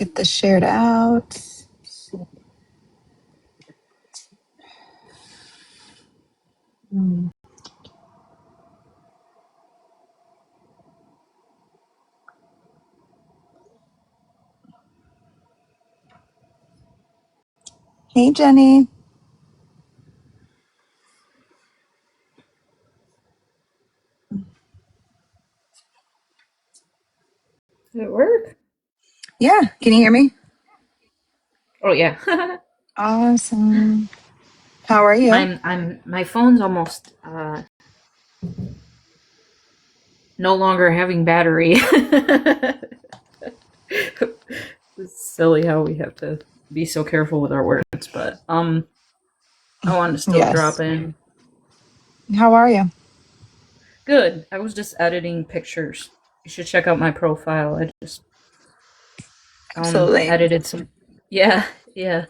Get this shared out. Hey, Jenny. Did it work? Yeah, can you hear me? Oh yeah. Awesome. How are you? My phone's almost no longer having battery. It's silly how we have to be so careful with our words, but I wanted to still drop Yes. in. How are you? Good. I was just editing pictures. You should check out my profile. I just Absolutely. edited some. Yeah, yeah.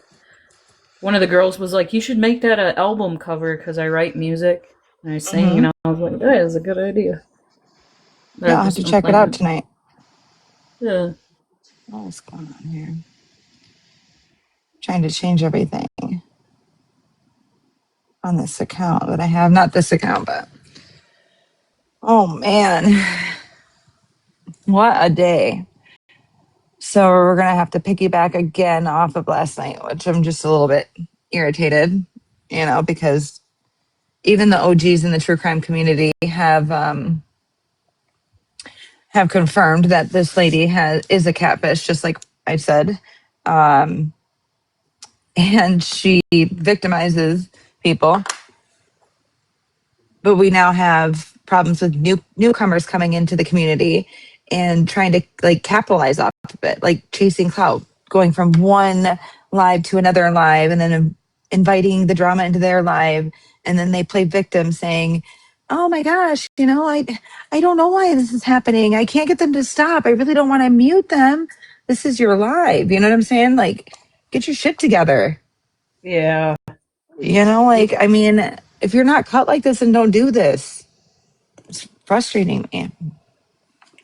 One of the girls was like, "You should make that an album cover because I write music and I sing," Mm-hmm. and I was like, "That is a good idea." But Yeah, I've I'll have just to been check it out playing. tonight. Yeah. What's going on here? Trying to change everything on this account that I have. Not this account, but oh man, what a day. So we're gonna have to piggyback again off of last night, which I'm just a little bit irritated, because even the OGs in the true crime community have confirmed that this lady is a catfish, just like I said, um, and she victimizes people. But we now have problems with newcomers coming into the community and trying to like capitalize off of it, like chasing clout, going from one live to another live, and then inviting the drama into their live, and then they play victim, saying, "Oh my gosh, I don't know why this is happening. I can't get them to stop. I really don't want to mute them. This is your live." You know what I'm saying? Like, get your shit together. Yeah. I mean, if you're not cut like this, then don't do this. It's frustrating, man.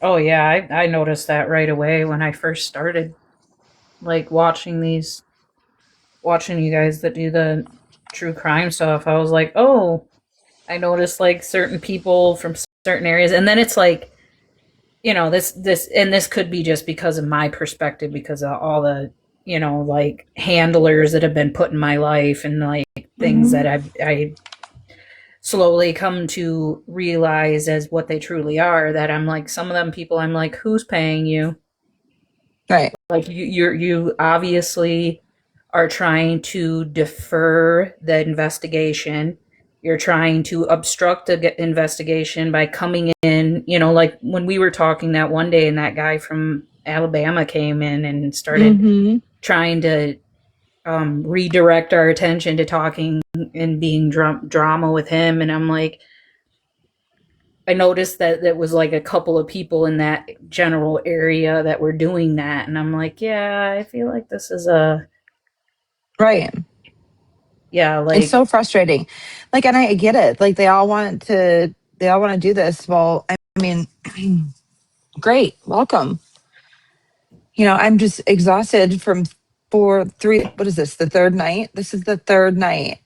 Oh yeah, I noticed that right away when I first started like watching you guys that do the true crime stuff. I was like, "Oh, I noticed like certain people from certain areas." And then it's like, this could be just because of my perspective because of all the, like handlers that have been put in my life and like things Mm-hmm. that I slowly come to realize as what they truly are, that I'm like, some of them people I'm like, who's paying you? Right. Like you obviously are trying to defer the investigation. You're trying to obstruct the investigation by coming in, like when we were talking that one day and that guy from Alabama came in and started Mm-hmm. trying to redirect our attention to talking and being drama with him. And I'm like, I noticed that there was like a couple of people in that general area that were doing that. And I'm like, yeah, I feel like this is Right. yeah, It's like, so frustrating. Like, and I get it. Like, they all want to do this. Well, I mean, great. Welcome. I'm just exhausted from what is this? The third night? This is the third night.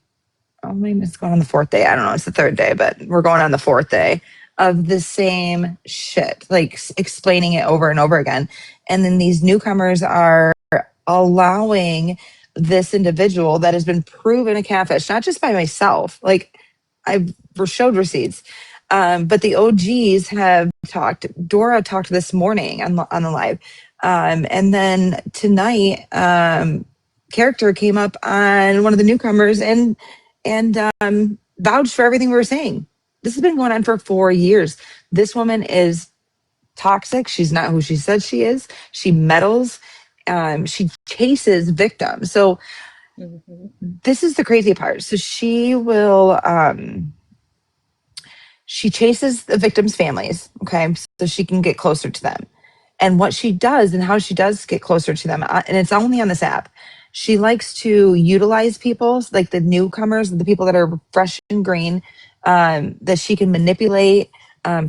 Oh, maybe it's going on the fourth day. I don't know. It's the third day, but we're going on the fourth day of the same shit, like explaining it over and over again. And then these newcomers are allowing this individual that has been proven a catfish, not just by myself. Like, I've showed receipts. But the OGs have talked. Dora talked this morning on the live. And then tonight, character came up on one of the newcomers and vouched for everything we were saying. This has been going on for 4 years. This woman is toxic. She's not who she says she is. She meddles. She chases victims. So mhm. this is the crazy part. So she chases the victims' families, okay, so she can get closer to them. And what she does and how she does get closer to them, and it's only on this app, she likes to utilize people, like the newcomers, the people that are fresh and green, that she can manipulate,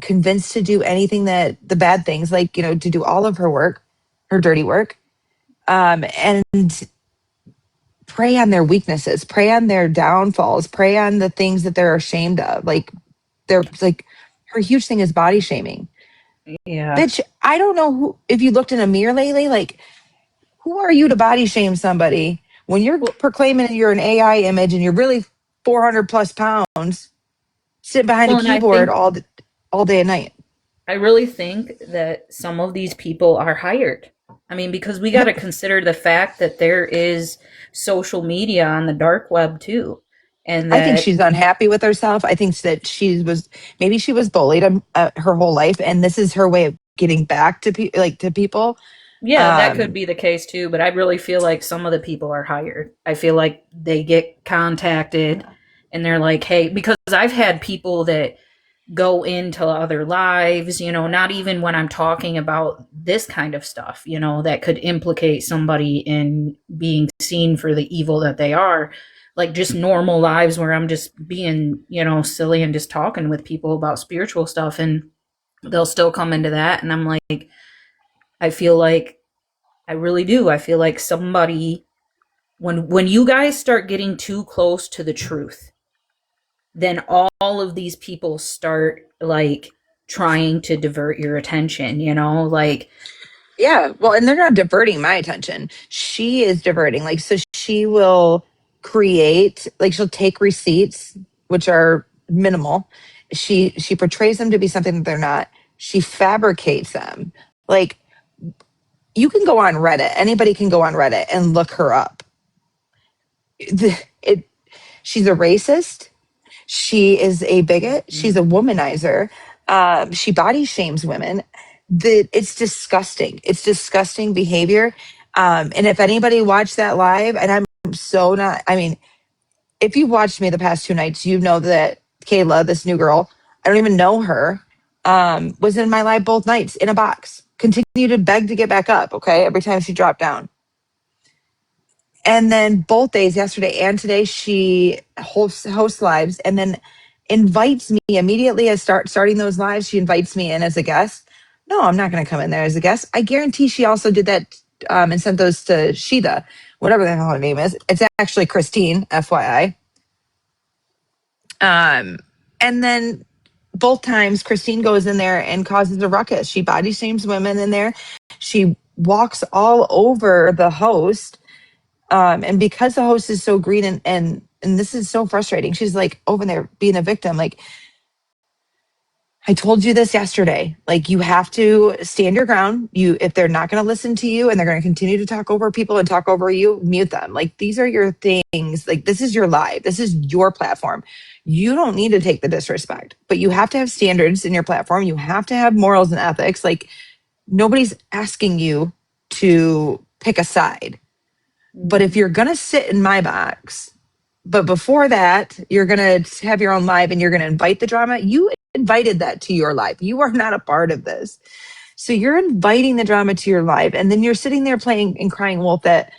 convince to do anything, that the bad things, like, to do all of her work, her dirty work. and prey on their weaknesses, prey on their downfalls, prey on the things that they're ashamed of. Like they're like her huge thing is body shaming. Yeah. Bitch, I don't know who if you looked in a mirror lately, like who are you to body shame somebody when you're Well, proclaiming you're an AI image and you're really 400 plus pounds sitting behind a well, and I keyboard think all day and night. I really think that some of these people are hired. I mean, because we got to Yep. consider the fact that there is social media on the dark web too, and I think that she's unhappy with herself. I think that she was maybe she was bullied her whole life, and this is her way of getting back to to people. yeah, that could Um, be the case too. But I really feel like some of the people are hired. I feel like they get contacted, and they're like, "Hey," because I've had people that go into other lives, not even when I'm talking about this kind of stuff, that could implicate somebody in being seen for the evil that they are. Like just normal lives where I'm just being, silly and just talking with people about spiritual stuff, and they'll still come into that. And I'm like, I feel like I really do. I feel like somebody, when you guys start getting too close to the truth, then all of these people start like trying to divert your attention, like yeah, well, and they're not diverting my attention. She is diverting. Like, so she will create, like, she'll take receipts, which are minimal. She portrays them to be something that they're not. She fabricates them. Like, you can go on Reddit. Anybody can go on Reddit and look her up. It, she's a racist. She is a bigot. She's a womanizer. She body shames women. It's disgusting. It's disgusting behavior. And if anybody watched that live, and I'm so not, I mean, if you've watched me the past 2 nights, you know that Kayla, this new girl, I don't even know her, was in my live both nights in a box. Continue to beg to get back up. Okay, every time she dropped down. And then both days, yesterday and today, she hosts lives and then invites me immediately as starting those lives. She invites me in as a guest. No, I'm not going to come in there as a guest. I guarantee she also did that and sent those to Sheeta, whatever the hell her name is. It's actually Christine, FYI. And then both times, Christine goes in there and causes a ruckus. She body shames women in there. She walks all over the host, and because the host is so green and this is so frustrating, she's like over there being a victim. Like, I told you this yesterday. Like, you have to stand your ground. You, if they're not going to listen to you and they're going to continue to talk over people and talk over you, mute them. Like, these are your things. Like, this is your live. This is your platform. You don't need to take the disrespect, but you have to have standards in your platform. You have to have morals and ethics. Like, nobody's asking you to pick a side. But if you're going to sit in my box, but before that, you're going to have your own live and you're going to invite the drama, you invited that to your life. You are not a part of this. So you're inviting the drama to your life. And then you're sitting there playing and crying wolf that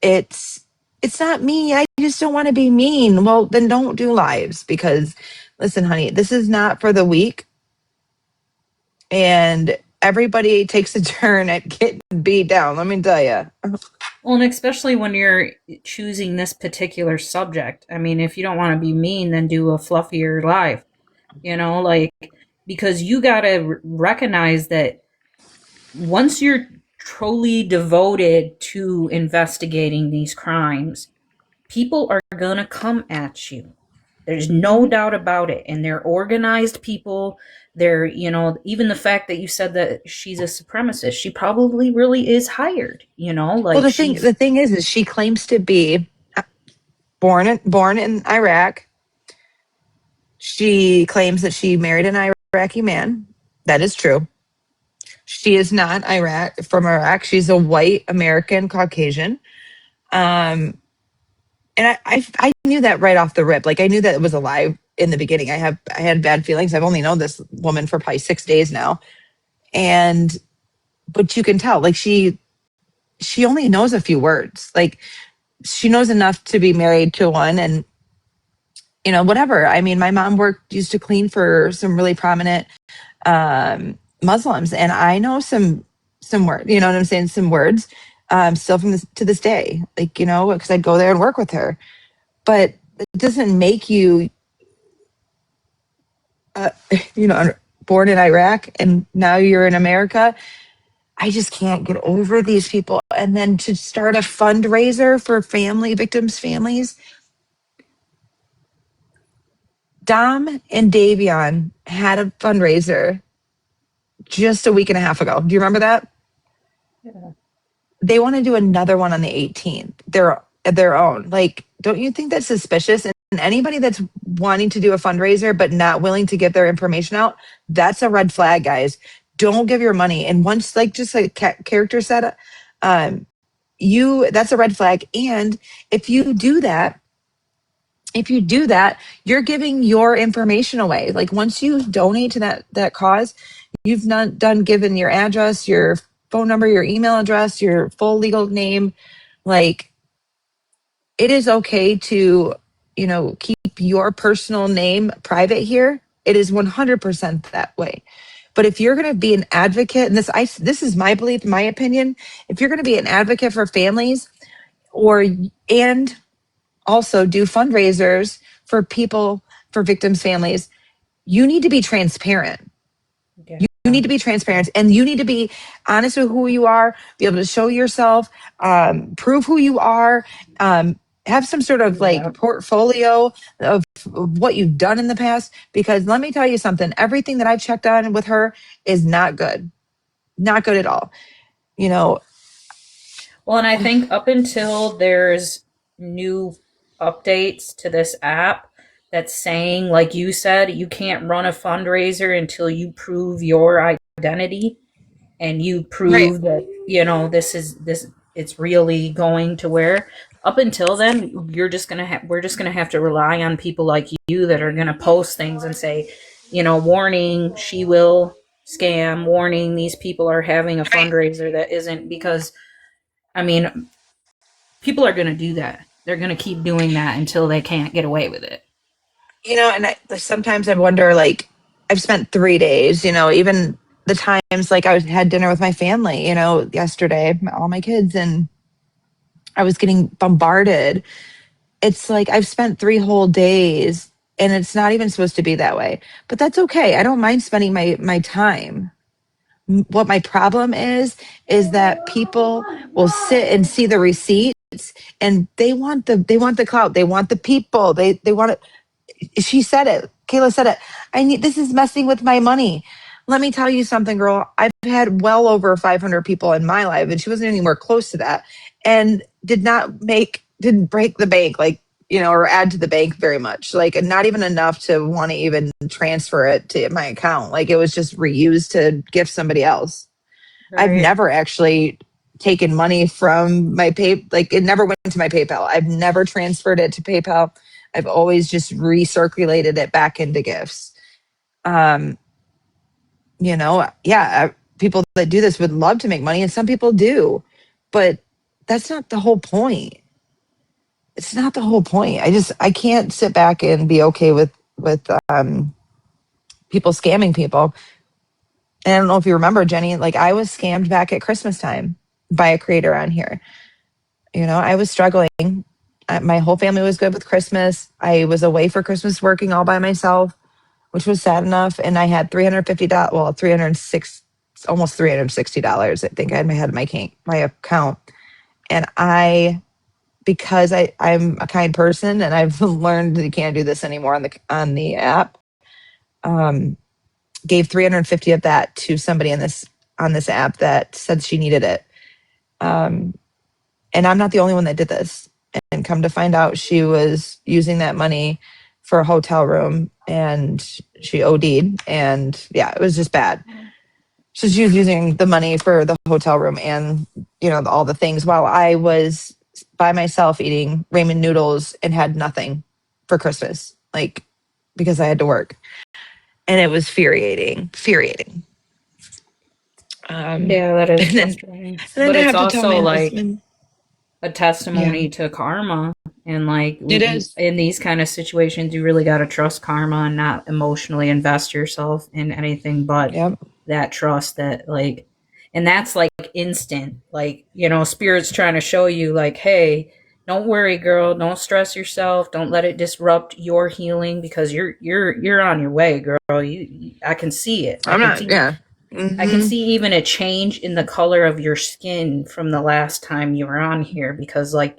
it's it's not me. I just don't want to be mean. Well, then don't do lives because listen, honey, this is not for the weak. And everybody takes a turn at getting beat down. Let me tell you. well, and especially when you're choosing this particular subject. I mean, if you don't want to be mean, then do a fluffier live, like because you got to recognize that once you're truly devoted to investigating these crimes, people are going to come at you. There's no doubt about it. And they're organized people. They're, even the fact that you said that she's a supremacist, she probably really is hired, Well, like the thing is she claims to be born in Iraq. She claims that she married an Iraqi man. That is true. She is not from Iraq. She's a white American Caucasian. Um, and I knew that right off the rip. Like I knew that it was a lie in the beginning. I had bad feelings. I've only known this woman for probably 6 days now, and but you can tell like she only knows a few words. Like she knows enough to be married to one, and whatever. I mean, my mom used to clean for some really prominent Muslims, and I know some words. You know what I'm saying? Some words. Still from this to this day, like, because I'd go there and work with her. But it doesn't make you, uh, you know, born in Iraq and now you're in America. I just can't get over these people. And then to start a fundraiser for victims' families. Dom and Davion had a fundraiser just a week and a half ago. Do you remember that? Yeah. They want to do another one on the 18th. Their own. Like, don't you think that's suspicious? And anybody that's wanting to do a fundraiser but not willing to get their information out, that's a red flag, guys. Don't give your money. And once, like, just like character set, um, that's a red flag. And if you do that, you're giving your information away. Like, once you donate to that cause, you've not done given your address, your phone number, your email address, your full legal name. Like, it is okay to, keep your personal name private here. It is 100% that way. But if you're going to be an advocate, and this is my belief, my opinion, if you're going to be an advocate for families, and also do fundraisers for people, for victims' families, you need to be transparent. You Yeah. need to be transparent, and you need to be honest with who you are, be able to show yourself, prove who you are, have some sort of like Yeah. portfolio of what you've done in the past. Because let me tell you something, everything that I've checked on with her is not good. Not good at all. You know, Well, and I think up until there's new updates to this app that's saying, like you said, you can't run a fundraiser until you prove your identity and you right. prove that, this it's really going to where. Up until then, we're just gonna have to rely on people like you that are gonna post things and say, warning, she will scam, warning, these people are having a fundraiser that isn't. Because I mean, people are going to do that. They're going to keep doing that until they can't get away with it. And sometimes I wonder, like, I've spent 3 days, even the times like had dinner with my family, yesterday, all my kids, and I was getting bombarded. It's like I've spent 3 whole days, and it's not even supposed to be that way. But that's okay. I don't mind spending my time. What my problem is that people will sit and see the receipts, and they want the clout. They want the people. They want it. She said it. Kayla said it. This is messing with my money. Let me tell you something, girl. I've had well over 500 people in my life, and she wasn't anywhere close to that, and didn't break the bank, like, or add to the bank very much, like, not even enough to want to even transfer it to my account. Like, it was just reused to gift somebody else. I've Right. never actually taken money from my like, it never went to my PayPal. I've never transferred it to PayPal. I've always just recirculated it back into gifts. Um, yeah, people that do this would love to make money, and some people do, but that's not the whole point. It's not the whole point. I can't sit back and be okay with people scamming people. And I don't know if you remember, Jenny, like, I was scammed back at Christmas time by a creator on here. I was struggling. My whole family was good with Christmas. I was away for Christmas working all by myself, which was sad enough. And I had $350, well, 306, almost $360. I think I had my account. And because I'm a kind person, and I've learned that you can't do this anymore on the app, um, gave 350 of that to somebody on this app that said she needed it. Um, and I'm not the only one that did this. And come to find out, she was using that money for a hotel room, and she OD'd. And yeah, it was just bad. So she was using the money for the hotel room and, all the things, while I was by myself eating ramen noodles and had nothing for Christmas, like, because I had to work. And it was infuriating. Yeah, that is And then, and frustrating. then But I it's have to tell also my like husband, a yeah, testimony to karma. And like it is. in these kind of situations, you really got to trust karma and not emotionally invest yourself in anything but Yep. that trust that, like, And that's like instant. Like, spirit's trying to show you, like, hey, don't worry, girl. Don't stress yourself. Don't let it disrupt your healing, because you're on your way, girl. I can see it. I'm not, yeah. I can Hmm. see even a change in the color of your skin from the last time you were on here, because like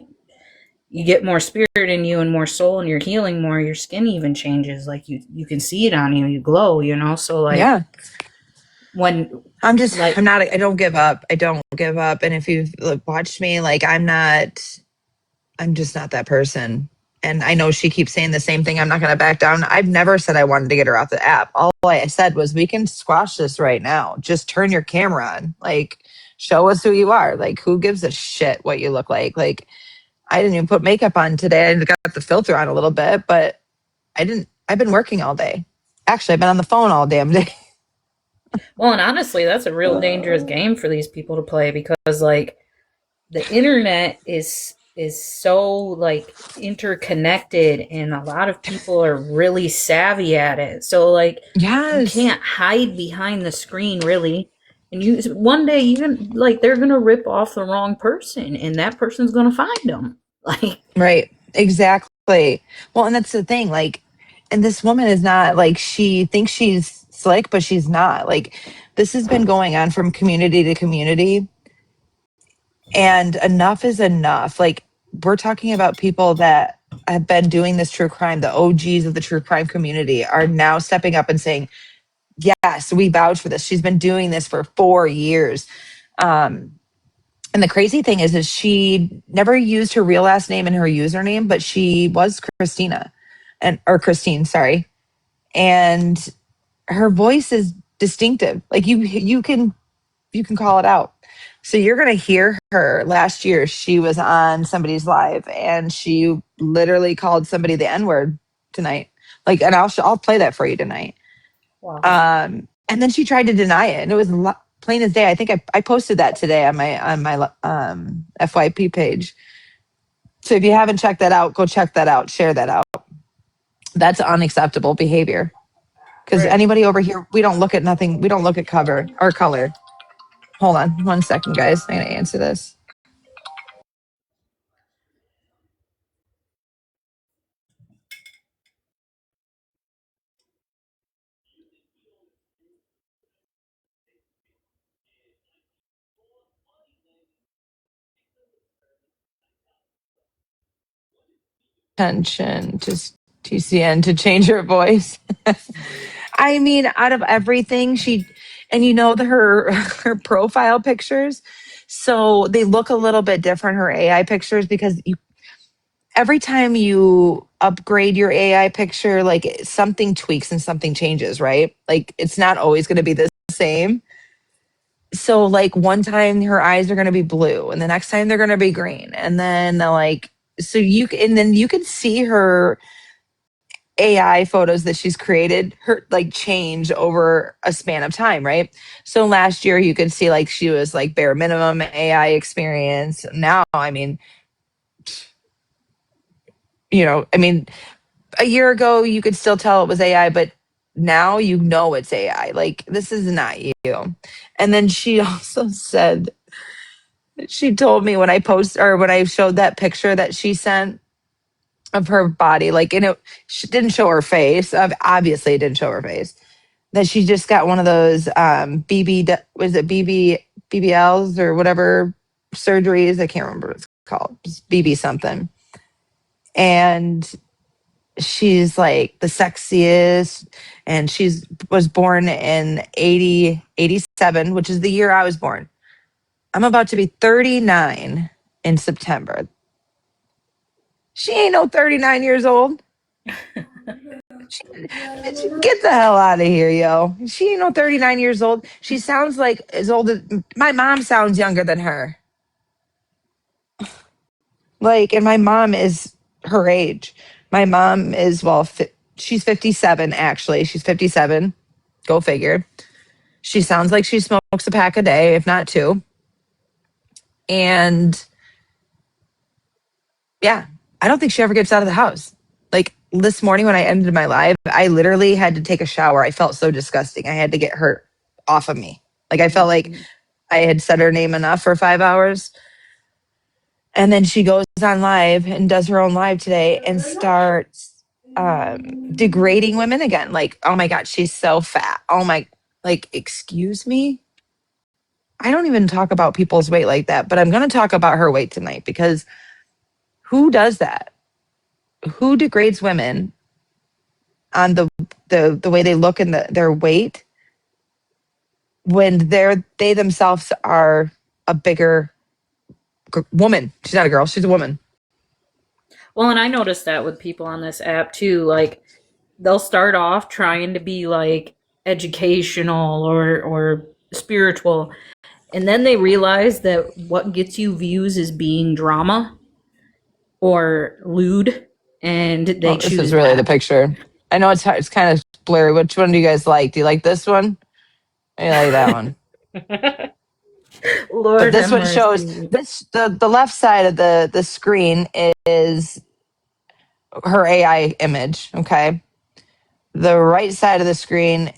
you get more spirit in you and more soul, and you're healing more, your skin even changes. Like you can see it on you. You glow, so like Yeah. when I'm like not, I don't give up. I don't give up. And if you've watched me, like, I'm just not that person. And I know she keeps saying the same thing. I'm not going to back down. I've never said I wanted to get her off the app. All I said was, we can squash this right now. Just turn your camera on. Like, show us who you are. Like, who gives a shit what you look like? Like, I didn't even put makeup on today. I got the filter on a little bit, but I've been working all day. Actually, I've been on the phone all damn day. well, and honestly, that's a real dangerous game for these people to play, because like the internet is so like interconnected, and a lot of people are really savvy at it, so like you Yes. can't hide behind the screen really. And you one day, even like they're gonna rip off the wrong person, and that person's gonna find them. Like, Right. Exactly. Well, and that's the thing. Like, and this woman is not, like, she thinks she's slick, but she's not. Like, this has been going on from community to community, and enough is enough. Like, we're talking about people that have been doing this true crime. The OGs of the true crime community are now stepping up and saying, yes, we vouch for this. She's been doing this for 4 years. Um, And the crazy thing is she never used her real last name in her username, but she was Christina, and or Christine, sorry. And her voice is distinctive. Like, you can call it out. So you're gonna hear her. Last year, she was on somebody's live, and she literally called somebody the N word tonight. Like, and I'll play that for you tonight. wow. And then she tried to deny it, and it was plain as day. I think I posted that today on my FYP page. So if you haven't checked that out, go check that out. Share that out. That's unacceptable behavior. Because Right. anybody over here, we don't look at nothing. We don't look at cover or color. Hold on 1 second, guys. I'm gonna answer this. Attention to TCN to change her voice. I mean, out of everything, and her profile pictures, so they look a little bit different. Her AI pictures, because every time you upgrade your AI picture, like, something tweaks and something changes, right? Like, it's not always going to be the same. So, like, one time her eyes are going to be blue, and the next time they're going to be green, and then like, and then you can see her AI photos that she's created, her, like, change over a span of time, right? So last year you could see, like, she was like bare minimum AI experience. Now, I mean, I mean, a year ago you could still tell it was AI, but now it's AI. Like, this is not you. And then she also said, she told me when when I showed that picture that she sent of her body, like, she didn't show her face. Obviously, it didn't show her face. That she just got one of those was it BBLs or whatever surgeries? I can't remember what it's called. Just BB something. And she's like the sexiest, and she's was born in 87, which is the year I was born. I'm about to be 39 in September. She ain't no 39 years old. Get the hell out of here, yo. She ain't no 39 years old. She sounds like as old as my mom sounds younger than her. Like, and my mom is her age. My mom is, well, she's 57, actually. She's 57. Go figure. She sounds like she smokes a pack a day, if not two. And yeah, I don't think she ever gets out of the house. Like, this morning when I ended my live, I literally had to take a shower. I felt so disgusting. I had to get her off of me. Like, I felt like I had said her name enough for 5 hours. And then she goes on live and does her own live today and starts degrading women again. Like, oh my God, she's so fat. Oh my, like, excuse me? I don't even talk about people's weight like that, but I'm going to talk about her weight tonight because who does that? Who degrades women on the way they look and their weight when they themselves are a bigger woman? She's not a girl, she's a woman. Well, and I noticed that with people on this app too. Like, they'll start off trying to be like educational or spiritual, and then they realize that what gets you views is being drama or lewd, and they Well, this is choose really the that. picture. I know it's kind of blurry. Which one do you guys like? Do you like this one? Or you like that one? But Lord this have one shows mercy. this the left side of the screen is her AI image. Okay. The right side of the screen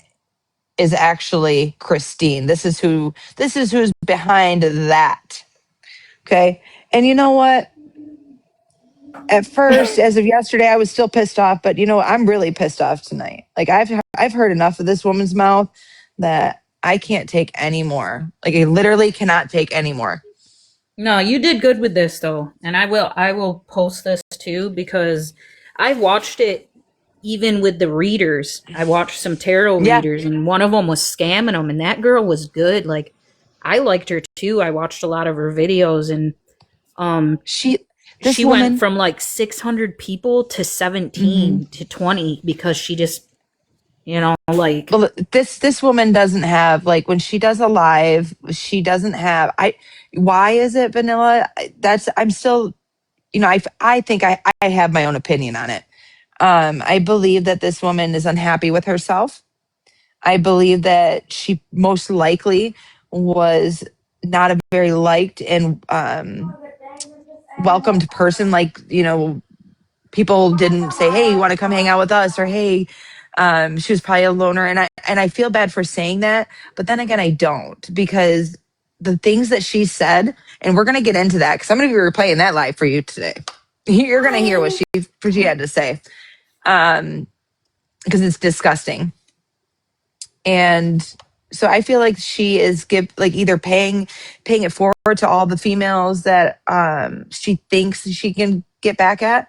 is actually Christine. This is who's behind that. Okay. And you know what? At first, as of yesterday, I was still pissed off, but I'm really pissed off tonight. Like I've heard enough of this woman's mouth that I can't take any more. Like I literally cannot take any more. No, you did good with this though, and I will post this too because I watched it even with the readers. I watched some tarot Yeah, readers, and one of them was scamming them, and that girl was good. Like, I liked her too. I watched a lot of her videos, and um, this she went woman. from like 600 people to Mhm. 17 to 20 because she just, like, Well, this woman doesn't have, like, when she does a live, she doesn't have. I Why is it vanilla? That's I'm still, I think I have my own opinion on it. I believe that this woman is unhappy with herself. I believe that she most likely was not a very liked and welcomed person. Like, people didn't say, "Hey, you want to come hang out with us?" or "Hey," she was probably a loner, and I feel bad for saying that, but then again, I don't because the things that she said, and we're gonna get into that because I'm gonna be replaying that live for you today. You're gonna hear what she had to say, because it's disgusting. And so I feel like she is either paying it forward to all the females that she thinks she can get back at.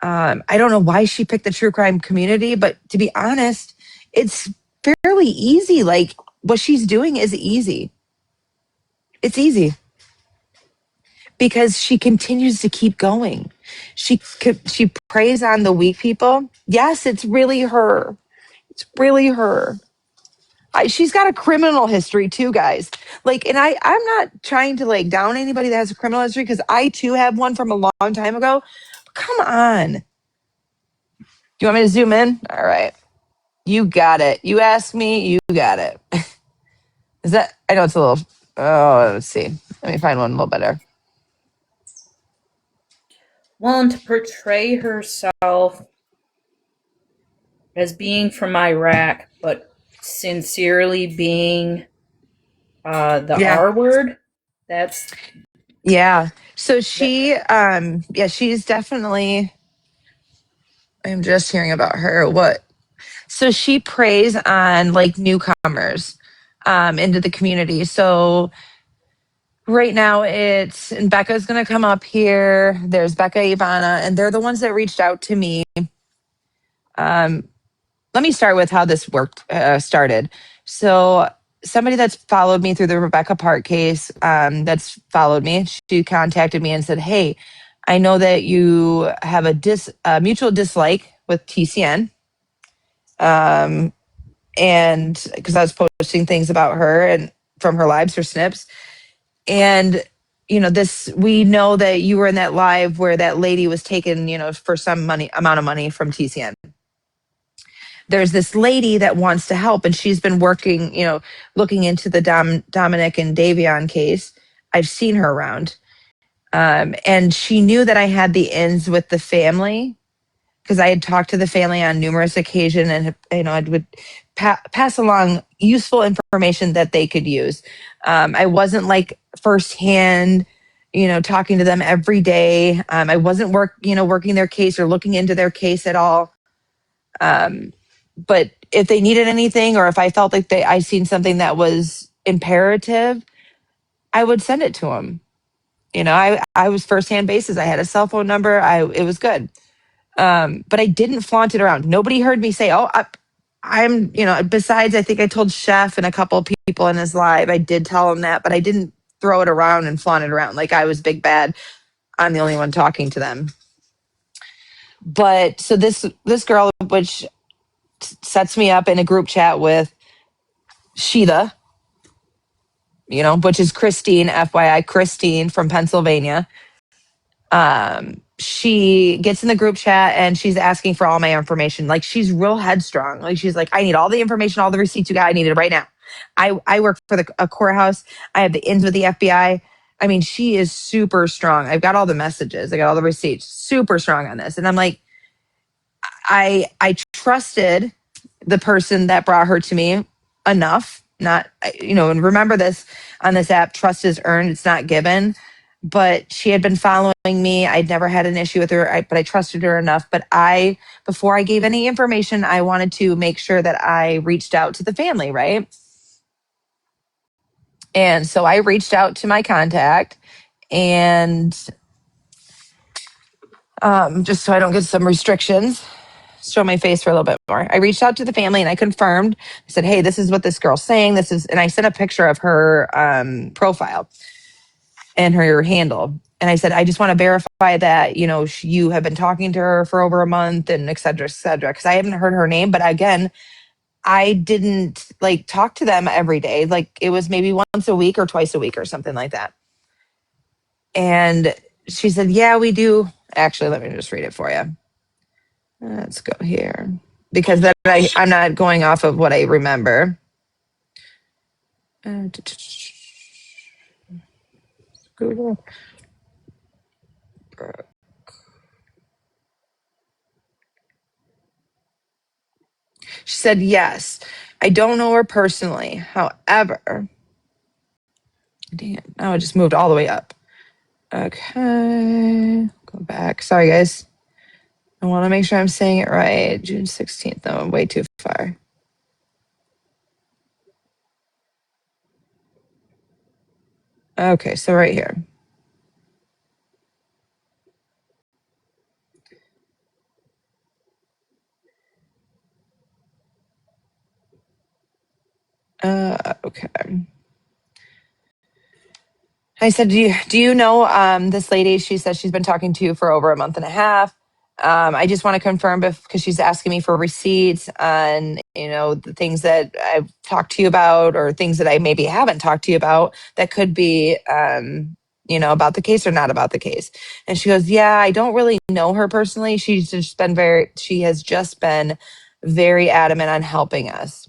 I don't know why she picked the true crime community, but to be honest, it's fairly easy. Like what she's doing is easy. It's easy because she continues to keep going. She preys on the weak people. Yes, it's really her. It's really her. She's got a criminal history too, guys. Like, and I'm not trying to like down anybody that has a criminal history because I too have one from a long time ago. But come on. Do you want me to zoom in? All right. You got it. You asked me, you got it. Is that, I know it's a little, oh, let's see. Let me find one a little better. willing to portray herself as being from Iraq, but sincerely being the Yeah. R word. That's Yeah. So that. yeah, she's definitely, I'm just hearing about her. What? So she preys on like newcomers into the community. So right now it's, and Becca's going to come up here. There's Becca, Ivana, and they're the ones that reached out to me. Um, Let me start with how this started. So somebody that's followed me through the Rebecca Park case, that's followed me, she contacted me and said, "Hey, I know that you have a mutual dislike with TCN." And because I was posting things about her and from her lives, her snips. And we know that you were in that live where that lady was taken, for some amount of money from TCN. There's this lady that wants to help, and she's been working, looking into the Dominic and Davion case. I've seen her around. And she knew that I had the ins with the family because I had talked to the family on numerous occasions, and I would pass along useful information that they could use. I wasn't like firsthand, talking to them every day. I wasn't working their case or looking into their case at all. But if they needed anything, or if I felt like I seen something that was imperative, I would send it to them. I was firsthand basis. I had a cell phone number. It was good. But I didn't flaunt it around. Nobody heard me say, "Oh, I'm," besides, I think I told Chef and a couple of people in his live, I did tell him that, but I didn't throw it around and flaunt it around like I was big bad. I'm the only one talking to them. But so this girl, which sets me up in a group chat with Sheila, which is Christine, FYI, Christine from Pennsylvania. She gets in the group chat and she's asking for all my information. Like, she's real headstrong. Like, she's like, I need all the information, all the receipts you got. I need it right now. I work for a courthouse. I have the ins with the FBI. I mean, she is super strong. I've got all the messages. I got all the receipts. Super strong on this. And I'm like, I trusted the person that brought her to me enough. Not, and remember this on this app, trust is earned, it's not given. But she had been following me. I'd never had an issue with her, but I trusted her enough. But before I gave any information, I wanted to make sure that I reached out to the family, right? And so I reached out to my contact, and just so I don't get some restrictions, show my face for a little bit more. I reached out to the family and I confirmed. I said, "Hey, this is what this girl's saying. And I sent a picture of her profile and her handle. And I said, I just want to verify that, you have been talking to her for over a month, and et cetera, because I haven't heard her name. But again, I didn't like talk to them every day. Like, it was maybe once a week or twice a week or something like that. And she said, yeah, we do. Actually, let me just read it for you. Let's go here, because then I'm not going off of what I remember. She said, yes, I don't know her personally. However, damn, now it just moved all the way up. Okay, go back. Sorry, guys. I want to make sure I'm saying it right. June 16th. No, I'm way too far. Okay, so right here. Okay. I said, do you know this lady? She says she's been talking to you for over a month and a half. I just want to confirm, because she's asking me for receipts on, the things that I've talked to you about, or things that I maybe haven't talked to you about that could be, about the case or not about the case. And she goes, yeah, I don't really know her personally. She has just been very adamant on helping us.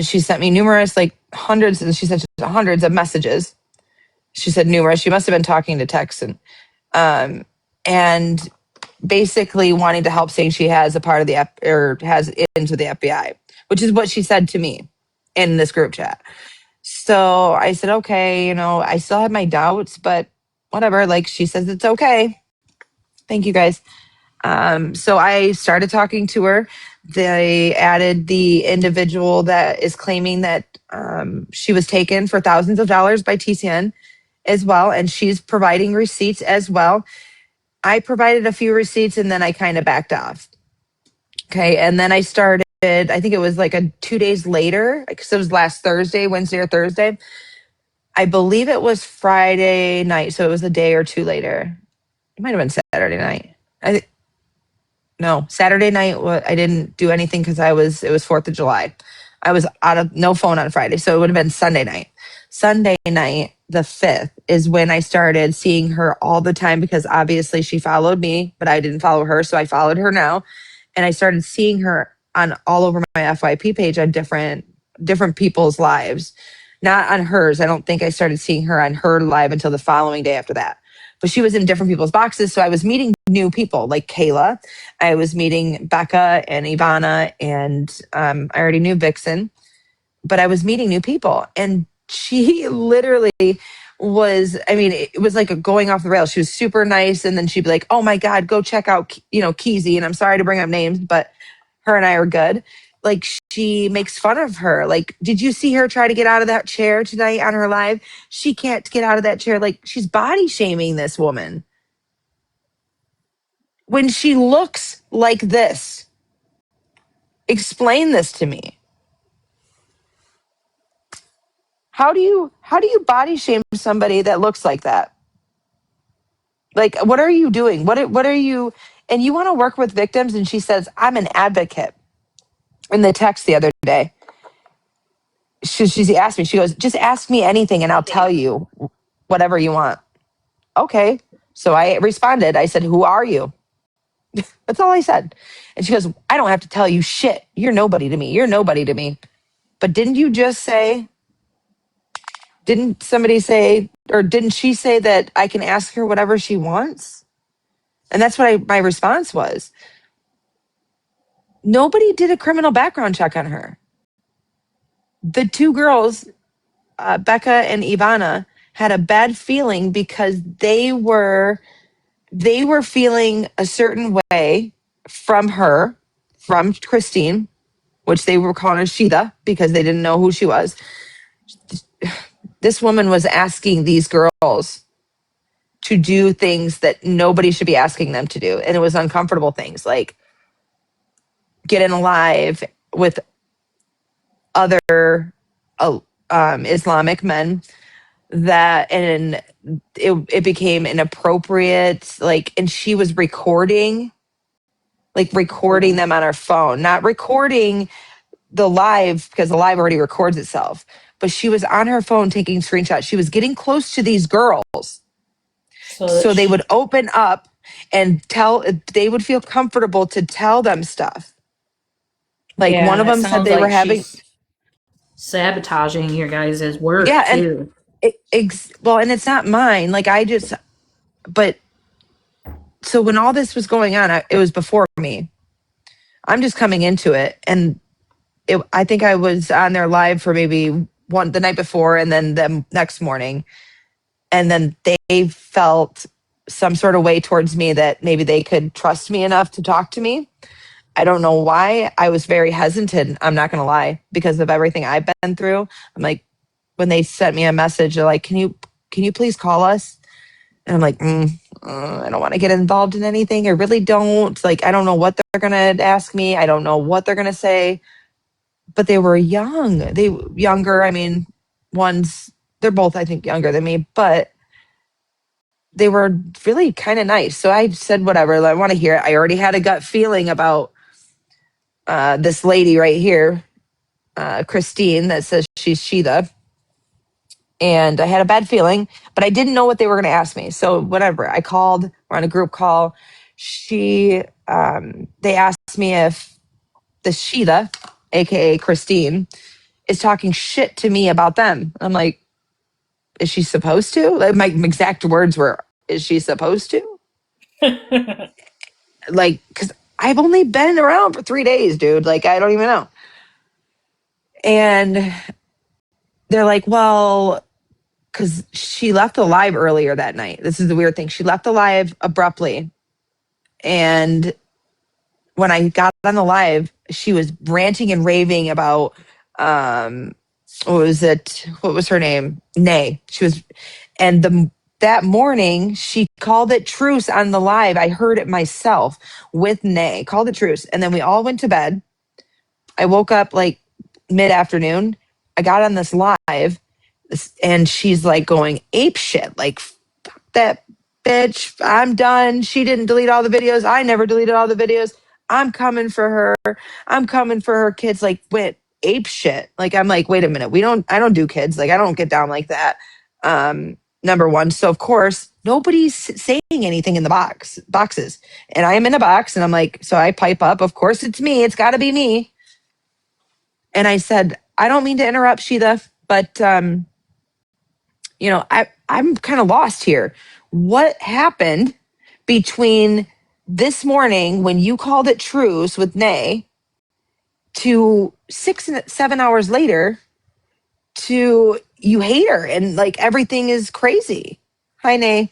She sent me numerous, like hundreds, and she said hundreds of messages. She said numerous. She must have been talking to Texan, and basically wanting to help, saying she has a part of has into the FBI, which is what she said to me in this group chat. So I said, okay, I still have my doubts, but whatever. Like, she says it's okay. Thank you, guys. So I started talking to her. They added the individual that is claiming that she was taken for thousands of dollars by TCN as well, and she's providing receipts as well. I provided a few receipts, and then I kind of backed off. Okay, and then I started, I think it was like 2 days later, because it was last Thursday, Wednesday or Thursday. I believe it was Friday night, so it was a day or two later. It might have been Saturday night. No, Saturday night, I didn't do anything because it was 4th of July. I was no phone on Friday. So it would have been Sunday night. Sunday night, the 5th, is when I started seeing her all the time, because obviously she followed me, but I didn't follow her. So I followed her now. And I started seeing her on all over my FYP page on different people's lives, not on hers. I don't think I started seeing her on her live until the following day after that. but she was in different people's boxes. So I was meeting new people like Kayla. I was meeting Becca and Ivana, and I already knew Vixen, but I was meeting new people. And she literally was, I mean, it was like a going off the rails. She was super nice. And then she'd be like, oh my God, go check out, Keezy. And I'm sorry to bring up names, but her and I are good. Like, she makes fun of her. Like, did you see her try to get out of that chair tonight on her live? She can't get out of that chair. Like, she's body shaming this woman when she looks like this. Explain this to me. How do you body shame somebody that looks like that? Like, what are you doing? What are you? And you want to work with victims? And she says, I'm an advocate. In the text the other day, she asked me, she goes, just ask me anything and I'll tell you whatever you want. Okay. So I responded, I said, who are you? That's all I said. And she goes, I don't have to tell you shit. You're nobody to me. You're nobody to me. But didn't somebody say, or didn't she say that I can ask her whatever she wants? And that's what my response was. Nobody did a criminal background check on her. The two girls, Becca and Ivana, had a bad feeling because they were feeling a certain way from her, from Christine, which they were calling her Sheeta because they didn't know who she was. This woman was asking these girls to do things that nobody should be asking them to do. And it was uncomfortable things like get in a live with other Islamic men and it became inappropriate. Like, and she was recording them on her phone, not recording the live because the live already records itself. But she was on her phone taking screenshots. She was getting close to these girls so they would open up and they would feel comfortable to tell them stuff. Like, Yeah, one of and it them said sounds they were like having, she's sabotaging your guys' work yeah, and too. well, and it's not mine. Like, but so when all this was going on, it was before me. I'm just coming into it, and I think I was on there live for maybe the night before, and then the next morning, and then they felt some sort of way towards me that maybe they could trust me enough to talk to me. I don't know why. I was very hesitant. I'm not going to lie, because of everything I've been through. I'm like, when they sent me a message, they're like, can you please call us? And I'm like, I don't want to get involved in anything. I really don't. Like, I don't know what they're going to ask me. I don't know what they're going to say. But they were young. Younger. I mean, they're both, I think, younger than me, but they were really kind of nice. So I said, whatever, I want to hear it. I already had a gut feeling about this lady right here, Christine, that says she's Sheeta. And I had a bad feeling, but I didn't know what they were going to ask me. So whatever, I called. We're on a group call. They asked me if the Sheeta, aka Christine, is talking shit to me about them. I'm like, is she supposed to? Like, my exact words were, is she supposed to? Like, because I've only been around for 3 days, dude. Like, I don't even know. And they're like, well, because she left the live earlier that night. This is the weird thing. She left the live abruptly. And when I got on the live, she was ranting and raving about, what was it? What was her name? Nay. She was, and that morning she called it truce on the live. I heard it myself with Nay, called it truce. And then we all went to bed. I woke up like mid-afternoon. I got on this live and she's like going ape shit. Like, fuck that bitch. I'm done. She didn't delete all the videos. I never deleted all the videos. I'm coming for her. I'm coming for her kids. Like, went ape shit. Like, I'm like, wait a minute. I don't do kids. Like, I don't get down like that. Number one. So of course, nobody's saying anything in the boxes. And I am in a box and I'm like, so I pipe up. Of course it's me. It's gotta be me. And I said, I don't mean to interrupt, Sheila, but I'm kind of lost here. what happened between this morning when you called it truce with Nay to 6 and 7 hours later to you hate her and like everything is crazy. Hi, Nay.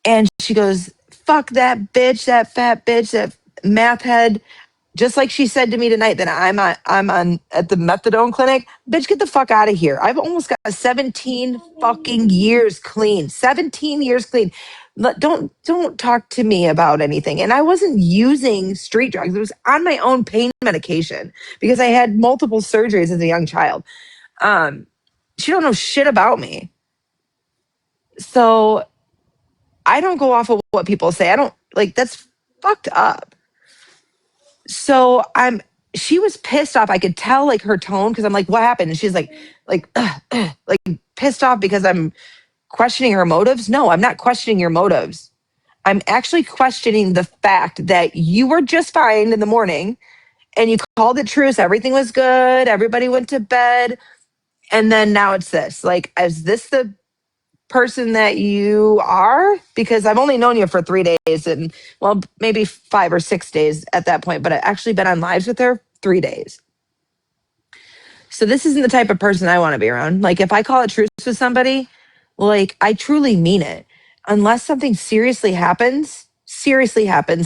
And she goes, fuck that bitch, that fat bitch, that math head. Just like she said to me tonight that I'm on at the methadone clinic. Bitch, get the fuck out of here. I've almost got 17 fucking years clean. 17 years clean. Don't talk to me about anything. And I wasn't using street drugs. It was on my own pain medication because I had multiple surgeries as a young child. Um, she don't know shit about me. So I don't go off of what people say. I don't like that's fucked up. So she was pissed off. I could tell like her tone because I'm like, what happened? And she's like pissed off because I'm questioning her motives. No, I'm not questioning your motives. I'm actually questioning the fact that you were just fine in the morning and you called it truce. Everything was good. Everybody went to bed. And then now it's this. Like, is this the person that you are? Because I've only known you for 3 days and, well, maybe 5 or 6 days at that point, but I've actually been on lives with her 3 days. So this isn't the type of person I want to be around. Like, if I call it truce with somebody, like, I truly mean it. Unless something seriously happens,